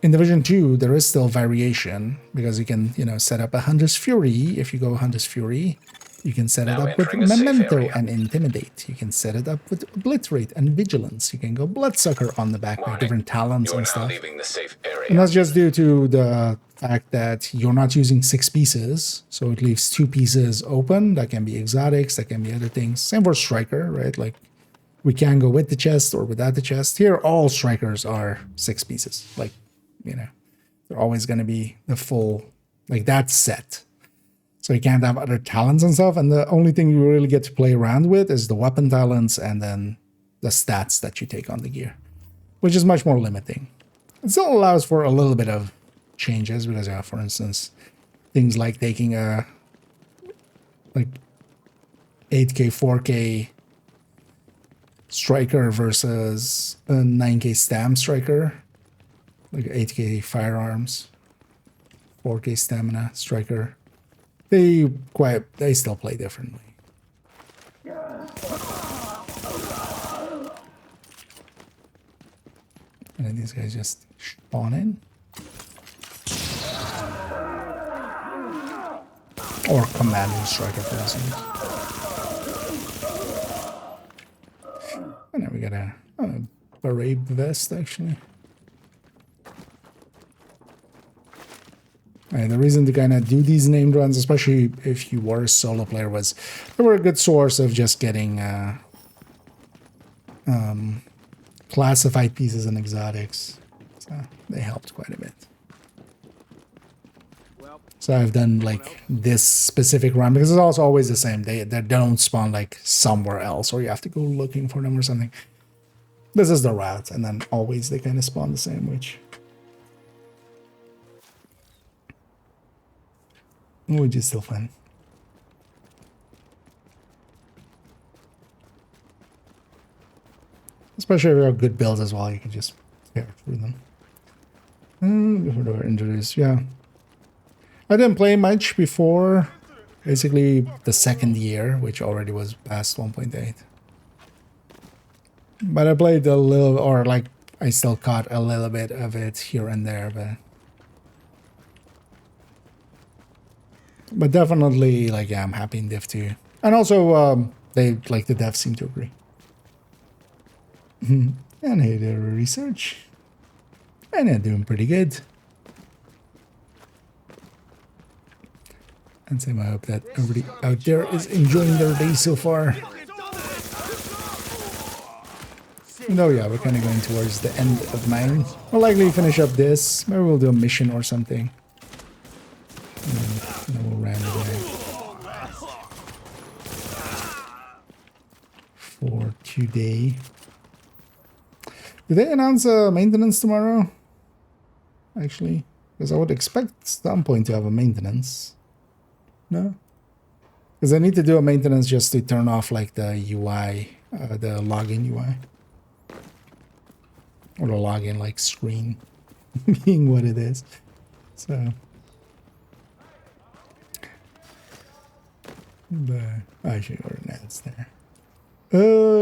in Division 2, there is still variation because you can, you know, set up a Hunter's Fury. If you go Hunter's Fury, you can set it up with Memento and Intimidate. You can set it up with Obliterate and Vigilance. You can go Bloodsucker on the back with different talents and stuff. Leaving the safe area. And that's just due to the fact that you're not using 6 pieces, so it leaves 2 pieces open. That can be exotics, that can be other things. Same for Striker, right? Like, we can go with the chest or without the chest. Here, all Strikers are 6 pieces. Like, you know, they're always going to be the full, like, that set. So you can't have other talents and stuff. And the only thing you really get to play around with is the weapon talents and then the stats that you take on the gear, which is much more limiting. It still allows for a little bit of changes because, yeah, for instance, things like taking a, like, 8K, 4K Striker versus a 9K Stam Striker. Like 8K firearms, 4K stamina, Striker. They still play differently. And then these guys just spawn in. Or Commando Striker, for instance. And then we got a beret vest, actually. The reason to kind of do these named runs, especially if you were a solo player, was they were a good source of just getting classified pieces and exotics. So they helped quite a bit. So I've done like this specific run because it's also always the same. They don't spawn like somewhere else, or you have to go looking for them or something. This is the route, and then always they kind of spawn the same, which is still fun. Especially if you have good builds as well, you can just tear through them. Before they were introduced, yeah. I didn't play much before, basically the second year, which already was past 1.8. But I played a little, or like, I still caught a little bit of it here and there, but definitely, like, yeah, I'm happy in Div 2. And also, they, like, the devs seem to agree. And hey, their research. And they're doing pretty good. And same, I hope that everybody out there is enjoying their day so far. No, yeah, we're kind of going towards the end of mine. We'll likely finish up this. Maybe we'll do a mission or something. And then we'll round it out for today. Did they announce maintenance tomorrow? Actually, because I would expect some point to have a maintenance. No? Because I need to do a maintenance just to turn off like the UI, the login UI. Or the login like screen being what it is. So. But I should order ads there.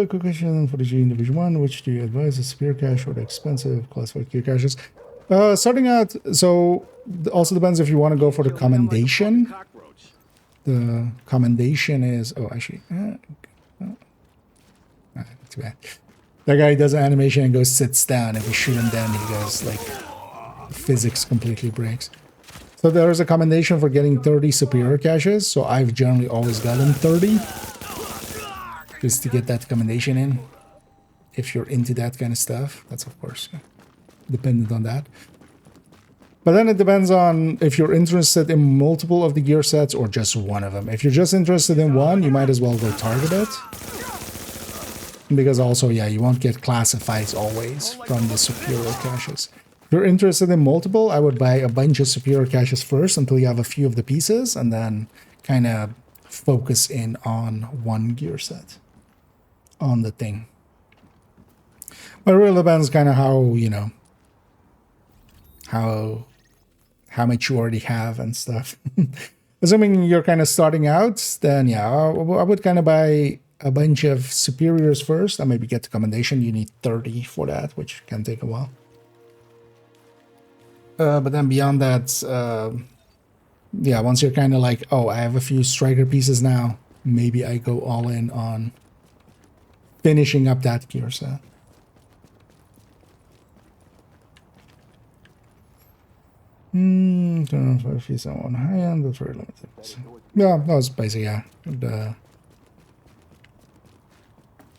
Quick question for the G in Division 1. Which do you advise, the Spear Cache or the expensive classified gear caches? Starting out, so also depends if you want to go for the commendation. The commendation is, oh, actually, too bad. That guy does an animation and goes sits down. If you shoot him down, he goes like, physics completely breaks. So there is a commendation for getting 30 superior caches. So I've generally always gotten 30. Just to get that commendation in. If you're into that kind of stuff. That's of course dependent on that. But then it depends on if you're interested in multiple of the gear sets or just one of them. If you're just interested in one, you might as well go target it. Because also, yeah, you won't get classifieds always from the superior caches. If you're interested in multiple, I would buy a bunch of superior caches first until you have a few of the pieces, and then kind of focus in on one gear set on the thing. But it really depends kind of how, you know, how much you already have and stuff. Assuming you're kind of starting out, then yeah, I would kind of buy a bunch of superiors first and maybe get the commendation. You need 30 for that, which can take a while. But then beyond that, yeah, once you're kind of like, oh, I have a few striker pieces now, maybe I go all in on finishing up that gear set. Turn on 5 feet on one high end, but very limited. Yeah, that was basically, yeah.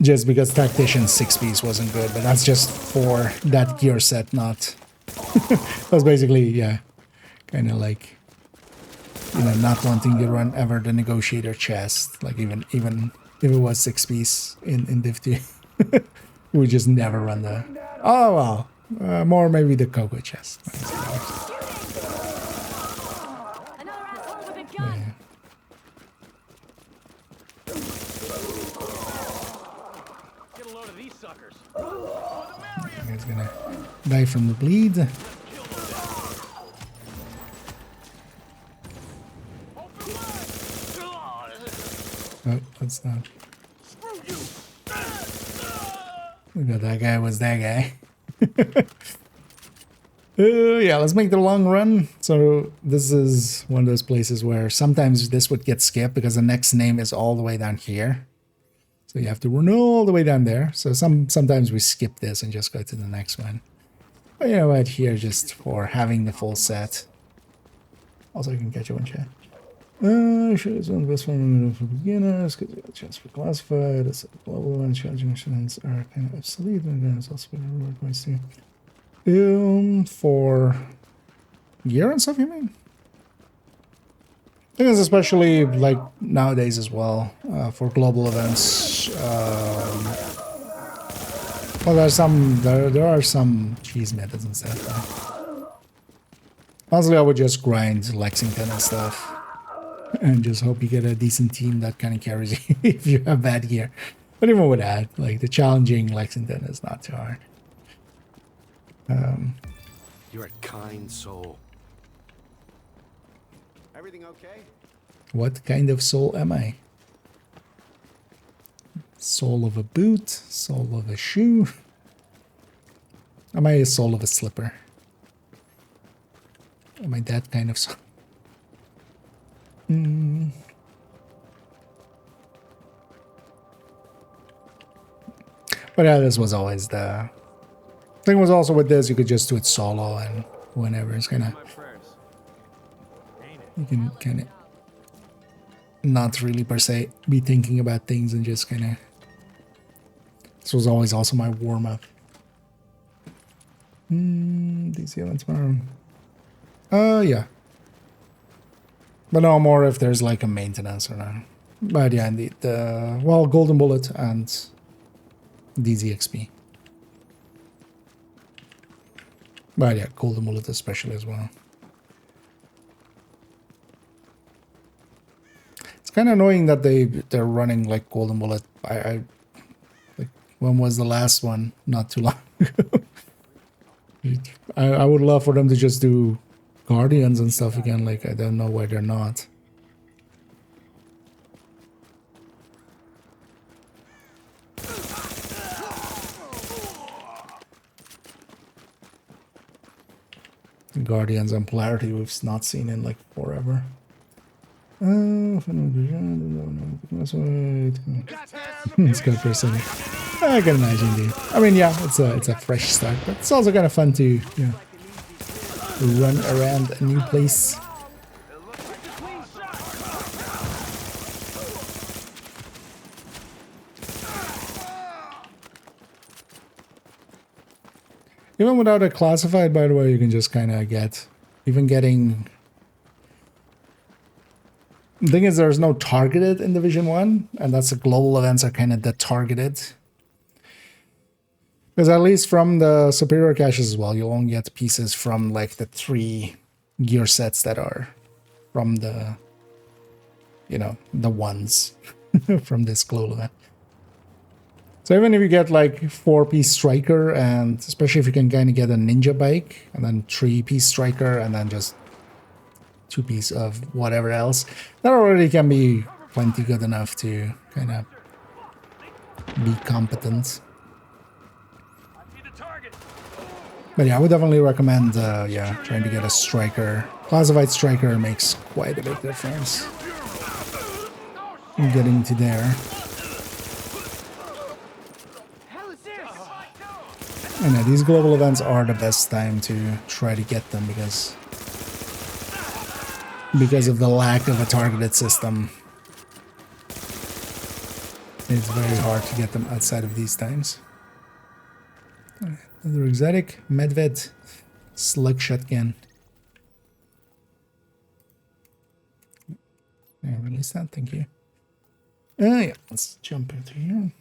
Just because Tactician 6 piece wasn't good, but that's just for that gear set, not. That was basically, yeah, kind of like, you know, not wanting to run ever the Negotiator chest, like even if it was 6 piece in Div 2. We would just never run the. Oh well, more maybe the Coco chest. Yeah. Get a load of these suckers. He's gonna die from the bleed. Oh, that's not. Look at that guy was that guy. Yeah, let's make the long run. So this is one of those places where sometimes this would get skipped because the next name is all the way down here. So you have to run all the way down there. So sometimes we skip this and just go to the next one. But you know what, here just for having the full set. Also, I can catch you one chat. Sure, it's one of the best one for beginners because you have a chance for classified. It's global and challenging missions are kind of obsolete, and then it's also reward points too. For gear and stuff, you mean? I think it's especially like nowadays as well for global events. Well, there are some cheese methods and stuff. Honestly, I would just grind Lexington and stuff. And just hope you get a decent team that kind of carries you if you have bad gear. But even with that, like the challenging Lexington is not too hard. You're a kind soul. Everything okay? What kind of soul am I? Soul of a boot? Soul of a shoe? Am I a soul of a slipper? Am I that kind of soul? But yeah, this was always the thing. Was also with this, you could just do it solo and whenever. It's kind of, you can kind of not really per se be thinking about things and just kind of. This was always also my warm up. DC events tomorrow. Yeah. But no more if there's like a maintenance or not. But yeah, indeed. Well, Golden Bullet and DZXP. But yeah, Golden Bullet especially as well. It's kind of annoying that they're running like Golden Bullet. I like, when was the last one? Not too long ago. I would love for them to just do Guardians and stuff again. Like, I don't know why they're not. Guardians and Polarity we've not seen in like forever. It's good for a second. I can imagine, dude. I mean, yeah, it's a fresh start, but it's also kind of fun to, you know, run around a new place. Even without a classified, by the way, you can just kind of get, even getting. The thing is, there's no targeted in Division 1, and that's the global events are kind of the targeted. Because at least from the superior caches as well, you'll only get pieces from like the 3 gear sets that are from the, you know, the ones from this global event. So even if you get like 4-piece striker, and especially if you can kind of get a ninja bike, and then 3-piece striker, and then just 2-piece of whatever else, that already can be plenty good enough to kind of be competent. But yeah, I would definitely recommend yeah, trying to get a striker. Classified striker makes quite a big difference in getting to there. And yeah, these global events are the best time to try to get them because of the lack of a targeted system. It's very hard to get them outside of these times. Another exotic, Medved, slug shotgun. Yeah, release that, thank you. Yeah, let's jump into here.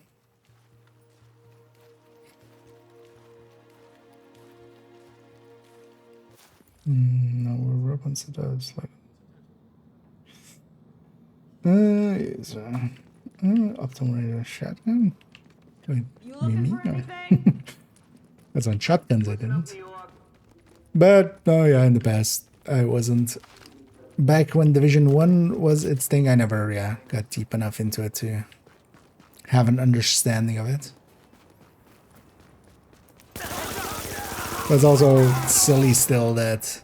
No, we're weapons that does like. Is optimal radar shotgun. Wait, me? No. That's on shotguns, I didn't. But oh yeah, in the past I wasn't. Back when Division 1 was its thing, I never got deep enough into it to have an understanding of it. But it's also silly still that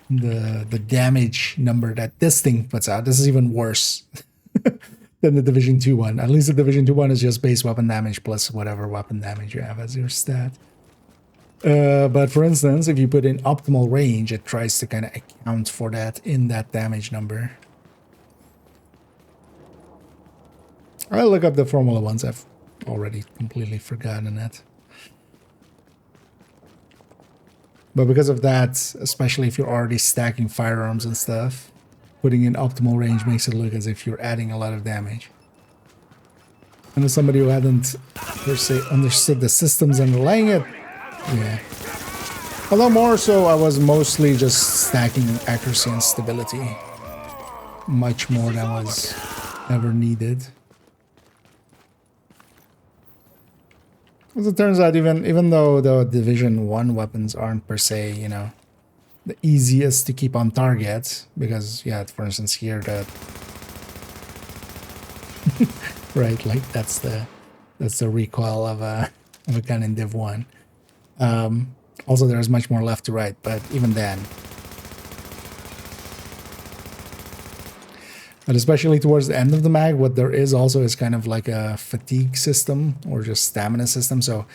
the damage number that this thing puts out, this is even worse than the Division 2 one. At least the Division 2 one is just base weapon damage plus whatever weapon damage you have as your stat. But for instance, if you put in optimal range, it tries to kind of account for that in that damage number. I'll look up the formula ones. I've already completely forgotten it. But because of that, especially if you're already stacking firearms and stuff, putting in optimal range makes it look as if you're adding a lot of damage. And as somebody who hadn't, per se, understood the systems underlying it, yeah. Although more so, I was mostly just stacking accuracy and stability. Much more than was ever needed. As it turns out, even though the Division 1 weapons aren't per se, you know, the easiest to keep on target, because, yeah, for instance here, the... right, like that's the recoil of a gun in Div 1. Also, there's much more left to right, but even then. But especially towards the end of the mag, what there is also is kind of like a fatigue system or just stamina system. So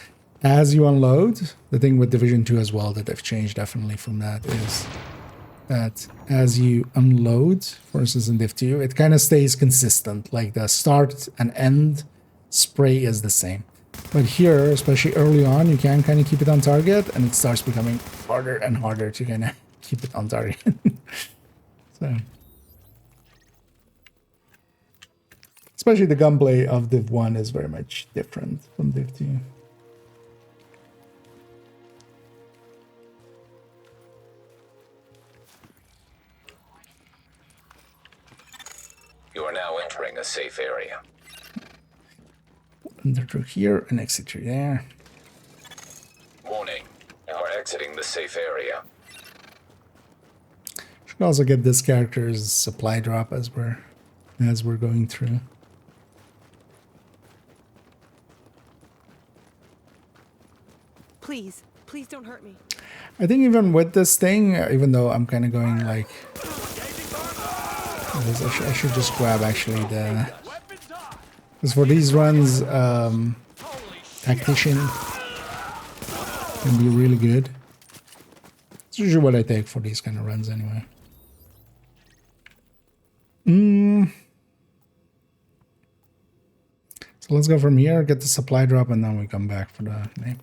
as you unload, the thing with Division 2 as well that they've changed definitely from that is that as you unload, for instance in Div 2, it kind of stays consistent. Like the start and end spray is the same. But here, especially early on, you can kind of keep it on target, and it starts becoming harder and harder to kind of keep it on target. So, especially the gunplay of Div 1 is very much different from Div 2. You are now entering a safe area. Enter through here and exit through there. Warning, you are exiting the safe area. Should also get this character's supply drop as we're going through. Please don't hurt me. I think even with this thing, even though I'm kind of going like, I should just grab actually the. Because for these runs, Tactician can be really good. It's usually what I take for these kind of runs anyway. So let's go from here, get the supply drop, and then we come back for the named.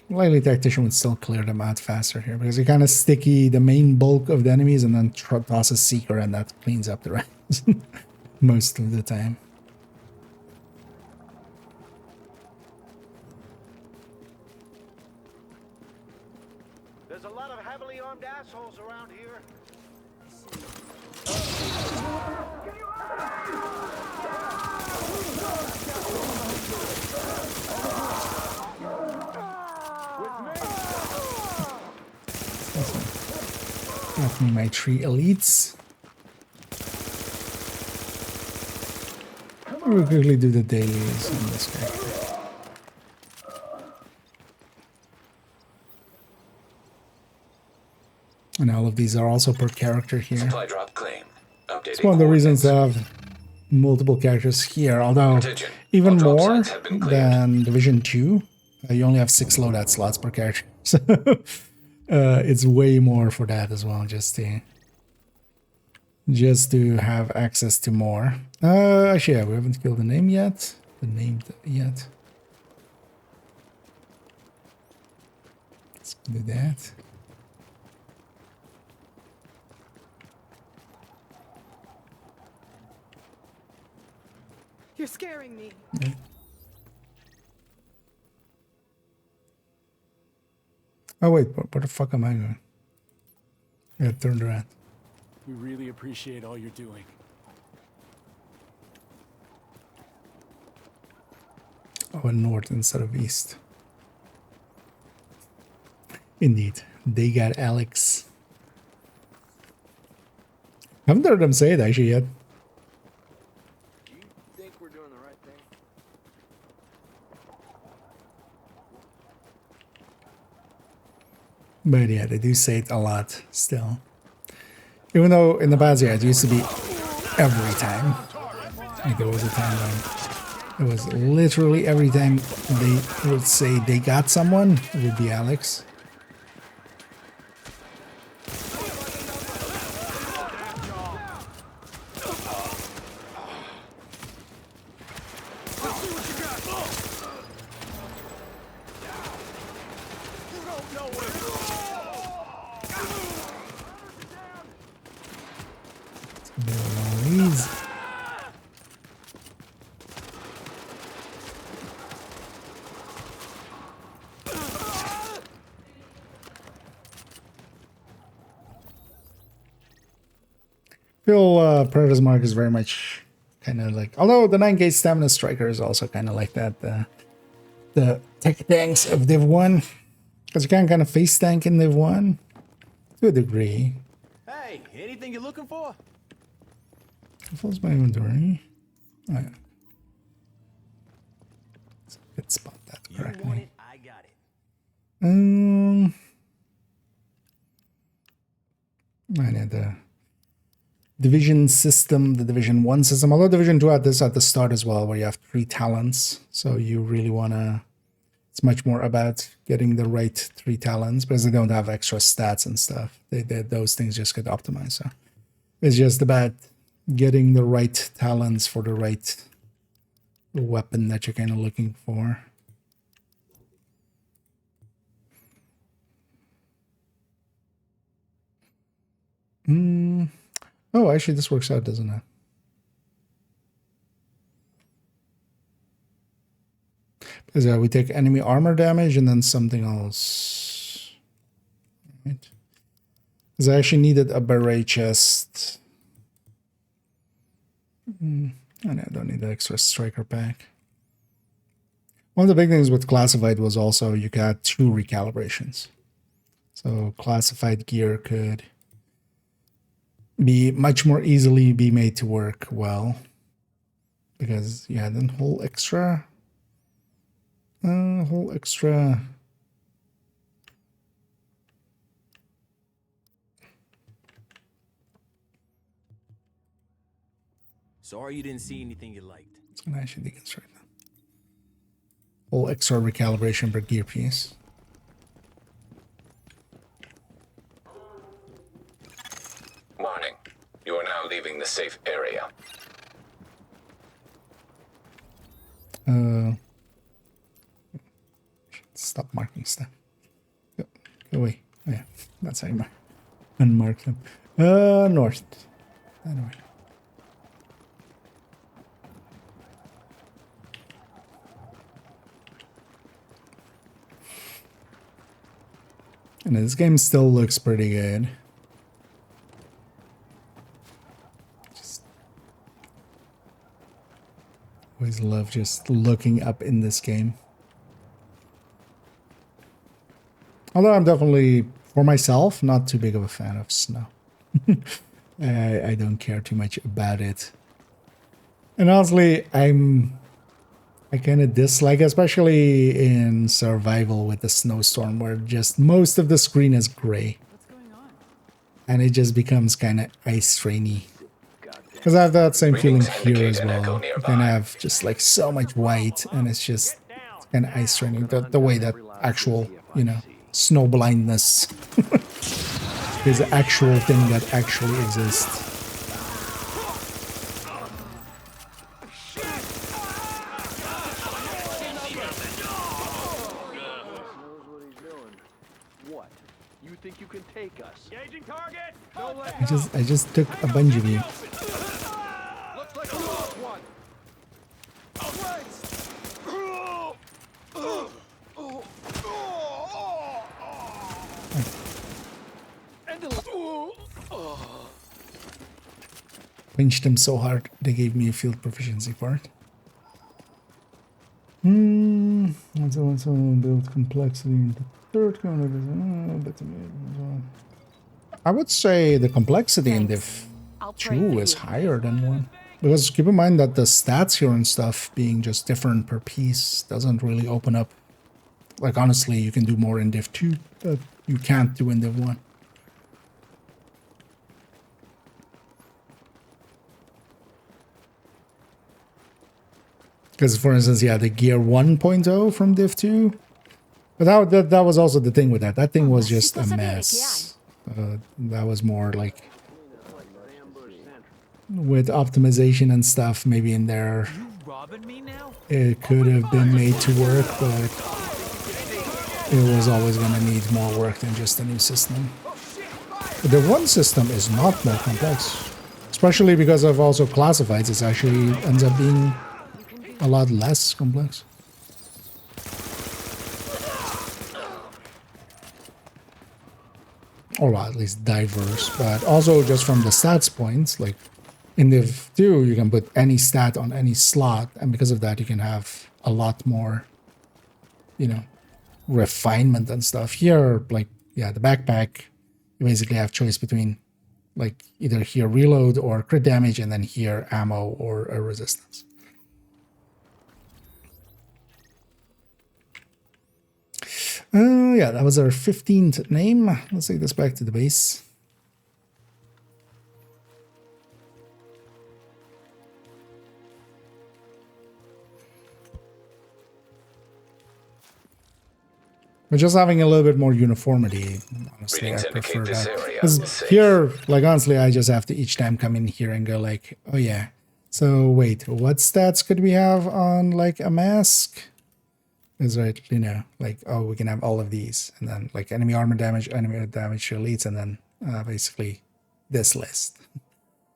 Likely Tactician would still clear them out faster here because you kind of sticky the main bulk of the enemies and then toss a Seeker and that cleans up the rest most of the time. There's a lot of heavily armed assholes around here. Got me my 3 elites. We'll quickly do the dailies on this character. And all of these are also per character here. Supply drop claim. It's one of the reasons to have multiple characters here, although even more than Division 2, you only have 6 loadout slots per character. So it's way more for that as well, just to have access to more. Actually, yeah, we haven't killed the name yet. Let's do that. You're scaring me. Yeah. Oh wait, where the fuck am I going? Yeah, turned around. We really appreciate all you're doing. Oh, north instead of east. Indeed, they got Alex. I haven't heard them say it actually yet. Do you think we're doing the right thing? But yeah, they do say it a lot still. Even though in the past, yeah, it used to be every time. Like there was a time when it was literally every time they would say they got someone, it would be Alex. Predator's Mark is very much kind of like, although the 9K Stamina Striker is also kind of like that, the tech tanks of Div 1, because you can kind of face tank in Div 1 to a degree. Hey, anything you're looking for? Fills my inventory. Oh, yeah. Let's spot that correctly. You want it, I got it. I need the division system, the Division 1 system. Although Division 2 had this at the start as well, where you have 3 talents. So you really want to... It's much more about getting the right 3 talents, because they don't have extra stats and stuff. Those things just get optimized. So it's just about getting the right talents for the right weapon that you're kind of looking for. Oh, actually, this works out, doesn't it? Because we take enemy armor damage and then something else. Right. Because I actually needed a beret chest. And I don't need the extra striker pack. One of the big things with classified was also you got 2 recalibrations. So classified gear could be much more easily be made to work well, because you had a whole extra Sorry you didn't see anything you liked. It's gonna actually deconstruct them. Whole extra recalibration per gear piece. Warning. You are now leaving the safe area. Stop marking stuff. Go away. Oh, yeah, that's how you unmark them. North. Anyway. And this game still looks pretty good. Always love just looking up in this game. Although I'm definitely For myself, not too big of a fan of snow. I don't care too much about it. And honestly, I kind of dislike, especially in survival with the snowstorm, where just most of the screen is gray. And it just becomes kind of ice rainy. Because I have that same feeling here as well. You can have just like so much white, and it's just kind of ice raining. The way that actual, you know, snow blindness is an actual thing that actually exists. You think you can take us? Engaging target. I just took a bunch of you. Looks like we lost one. Pinched them so hard, they gave me a field proficiency for it. Also build complexity in the third kind of. I would say the complexity in Div 2 is higher than 1. Because keep in mind that the stats here and stuff being just different per piece doesn't really open up. Like honestly, you can do more in Div 2 that you can't do in Div 1. Because, for instance, yeah, the Gear 1.0 from Div 2. But that was also the thing with that. That thing was just a mess. That was more like with optimization and stuff maybe in there. It could have been made to work, but it was always going to need more work than just a new system. But the one system is not more complex. Especially because of also classifieds. It actually ends up being a lot less complex. Or at least diverse, but also just from the stats points, like in Div 2, you can put any stat on any slot, and because of that, you can have a lot more, you know, refinement and stuff. Here, like, yeah, the backpack, you basically have choice between, like, either here reload or crit damage, and then here ammo or a resistance. Yeah, that was our 15th name. Let's take this back to the base. But just having a little bit more uniformity, honestly, I prefer that. Because here, like, honestly, I just have to each time come in here and go like, oh yeah, so wait, what stats could we have on, like, a mask? Is right, you know, like, oh, we can have all of these, and then like enemy armor damage, enemy damage to elites, and then basically this list.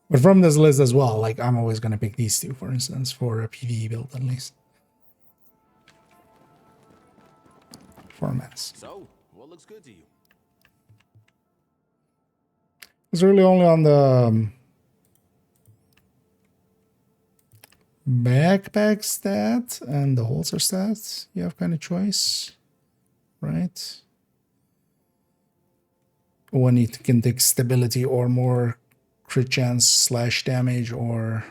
But from this list as well, like I'm always going to pick these two, for instance, for a PvE build at least. For a mask. So, what looks good to you? It's really only on the backpack stat and the holster stats you have kind of choice, right? One you can take stability or more crit chance / damage, or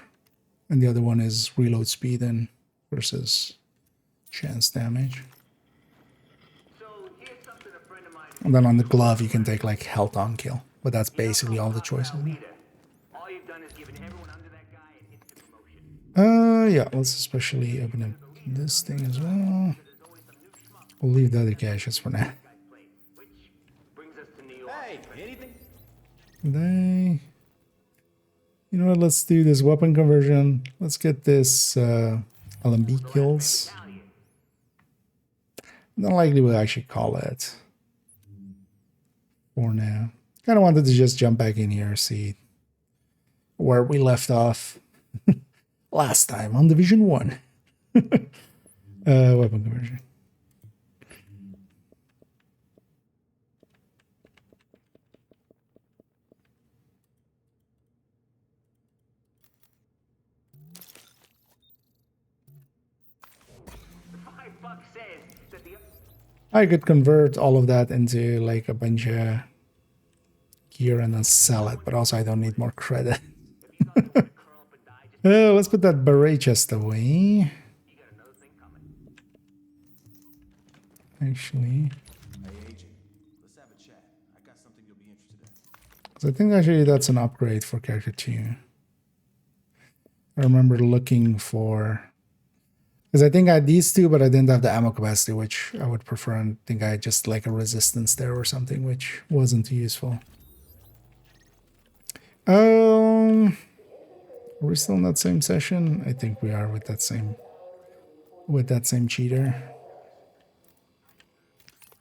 and the other one is reload speed and versus chance damage. And then on the glove you can take like health on kill, but that's basically all the choices. Yeah, let's especially open up this thing as well. We'll leave the other caches for now. You know what, let's do this weapon conversion. Let's get this LMB kills. Not likely we'll actually call it for now. Kind of wanted to just jump back in here, see where we left off last time on Division 1. Weapon conversion. I could convert all of that into like a bunch of gear and then sell it, but also I don't need more credit. Let's put that beret chest away. Actually, I think actually that's an upgrade for character 2. I remember looking for, because I think I had these two, but I didn't have the ammo capacity, which I would prefer. And I think I had just like a resistance there or something, which wasn't too useful. Are we still in that same session? I think we are with that same cheater.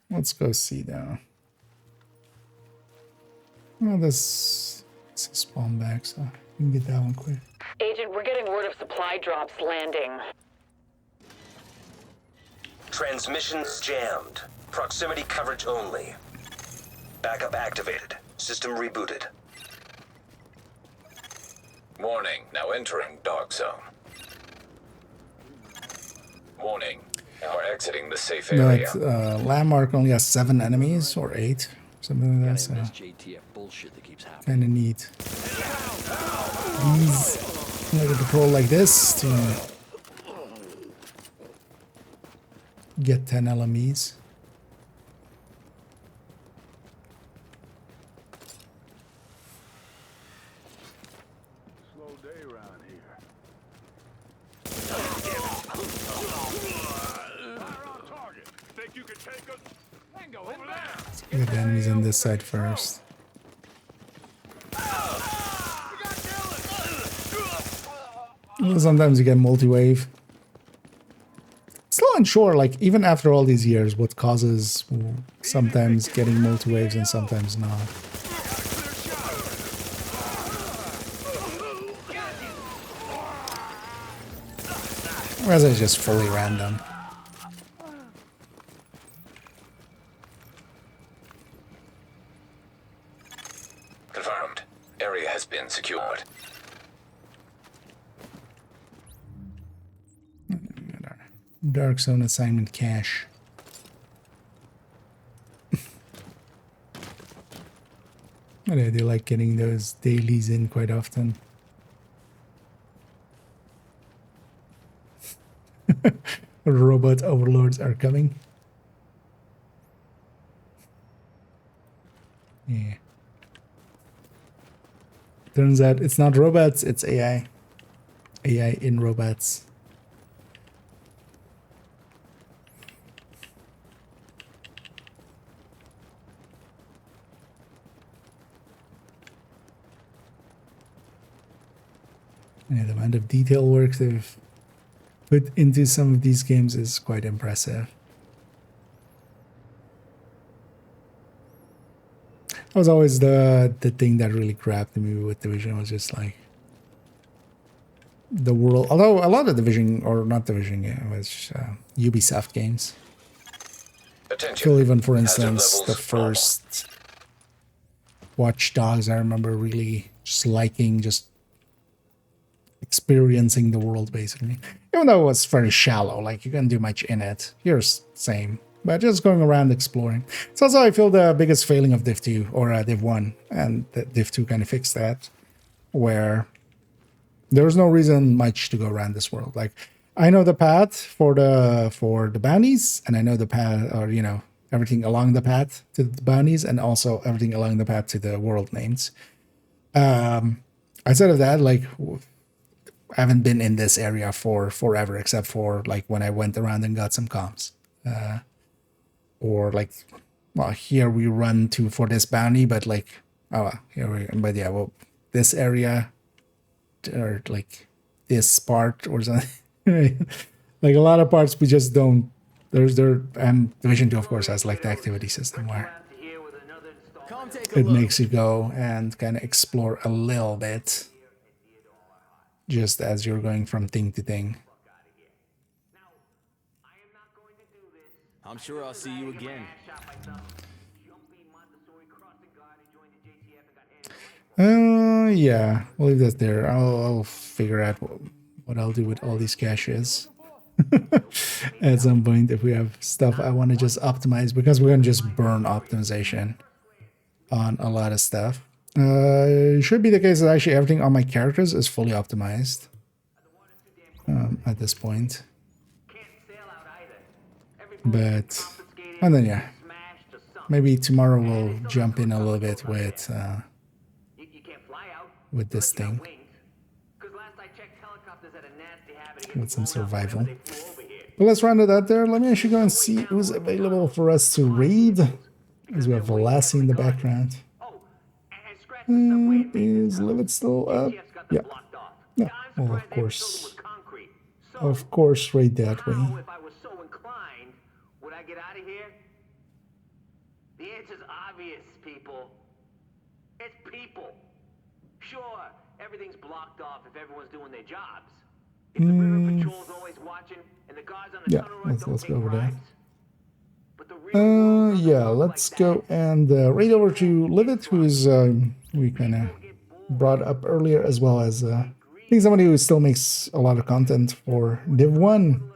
Let's go see now. Well, this is a spawn back, so we can get that one quick. Agent, we're getting word of supply drops landing. Transmissions jammed. Proximity coverage only. Backup activated. System rebooted. Warning, now entering dark zone. Warning, now we're exiting the safe area. That landmark only has 7 enemies or 8, something like that. So kind of neat. These like a patrol like this to get 10 LMEs. Get the enemies on this side first. Sometimes you get multi-wave. Still unsure, like, even after all these years, what causes sometimes getting multi-waves and sometimes not. Or is it just fully random? Confirmed. Area has been secured. Dark Zone assignment cache. I do like getting those dailies in quite often. Robot overlords are coming. Yeah. Turns out it's not robots, it's AI. AI in robots. Yeah, the amount of detail work they've put into some of these games is quite impressive. That was always the thing that really grabbed me with Division, was just like the world. Although a lot of Division, or not Division, yeah, it was Ubisoft games. So even, for instance, the first Watch Dogs, I remember really just liking just experiencing the world, basically. Even though it was very shallow, like you couldn't do much in it. Here's same, but just going around exploring. It's also, I feel, the biggest failing of Div 2 or Div 1, and Div 2 kind of fixed that, where there was no reason much to go around this world. Like, I know the path for the bounties, and I know the path, or you know, everything along the path to the bounties, and also everything along the path to the world names. Outside of that, like, I haven't been in this area for forever, except for like when I went around and got some comms. Or like, well, here we run for this bounty, but like, oh, but yeah, well, this area, or like this part or something. Like a lot of parts we just don't, and Division 2 of course has like the activity system where it makes you go and kind of explore a little bit just as you're going from thing to thing. I'm sure I'll see you again. Yeah, we'll leave that there. I'll figure out what I'll do with all these caches. at some point if we have stuff I want to just optimize, because we're going to just burn optimization on a lot of stuff. It should be the case that actually everything on my characters is fully optimized at this point. But, and then yeah, maybe tomorrow we'll jump in a little bit with this thing, with some survival. But let's round it out there. Let me actually go and see who's available for us to raid, as we have Velassi in the background. Is Livid still up? Yeah. Yeah. Well, of course. Of course, raid that way. If I was so inclined, would I get out of here? The answer's obvious, people. It's people. Sure, everything's blocked off if everyone's doing their jobs. If the river patrol's always watching and the guards on the tunnel run don't let's take go over there. rides, Yeah, let's go and raid over to Livid, who's we kind of brought up earlier, as well as I think somebody who still makes a lot of content for Div 1.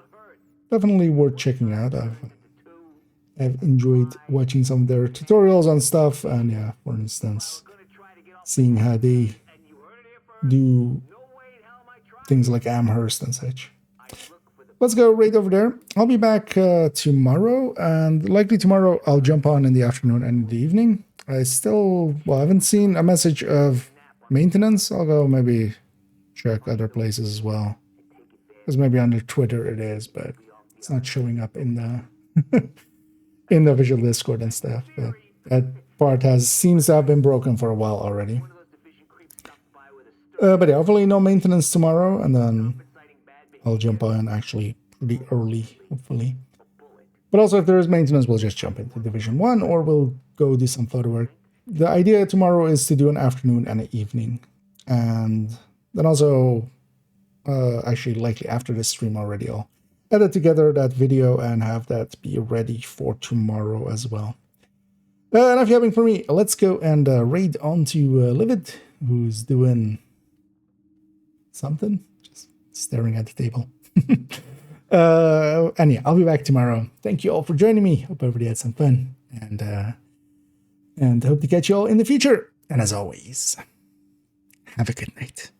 Definitely worth checking out. I've enjoyed watching some of their tutorials on stuff, and yeah, for instance, seeing how they do things like Amherst and such. Let's go right over there. I'll be back tomorrow, and likely tomorrow I'll jump on in the afternoon and in the evening. I haven't seen a message of maintenance. I'll go maybe check other places as well, because maybe under Twitter it is, but it's not showing up in the in the visual Discord and stuff. But that part seems to have been broken for a while already. But yeah, hopefully no maintenance tomorrow, and then I'll jump on actually pretty early, hopefully. But also, if there is maintenance, we'll just jump into Division 1, or we'll go do some photo work. The idea tomorrow is to do an afternoon and an evening. And then also, actually likely after this stream already, I'll edit together that video and have that be ready for tomorrow as well. Enough yapping for me. Let's go and raid onto Livid, who's doing something. Just staring at the table. And yeah, I'll be back tomorrow. Thank you all for joining me. Hope everybody had some fun, and hope to catch you all in the future. And as always, have a good night.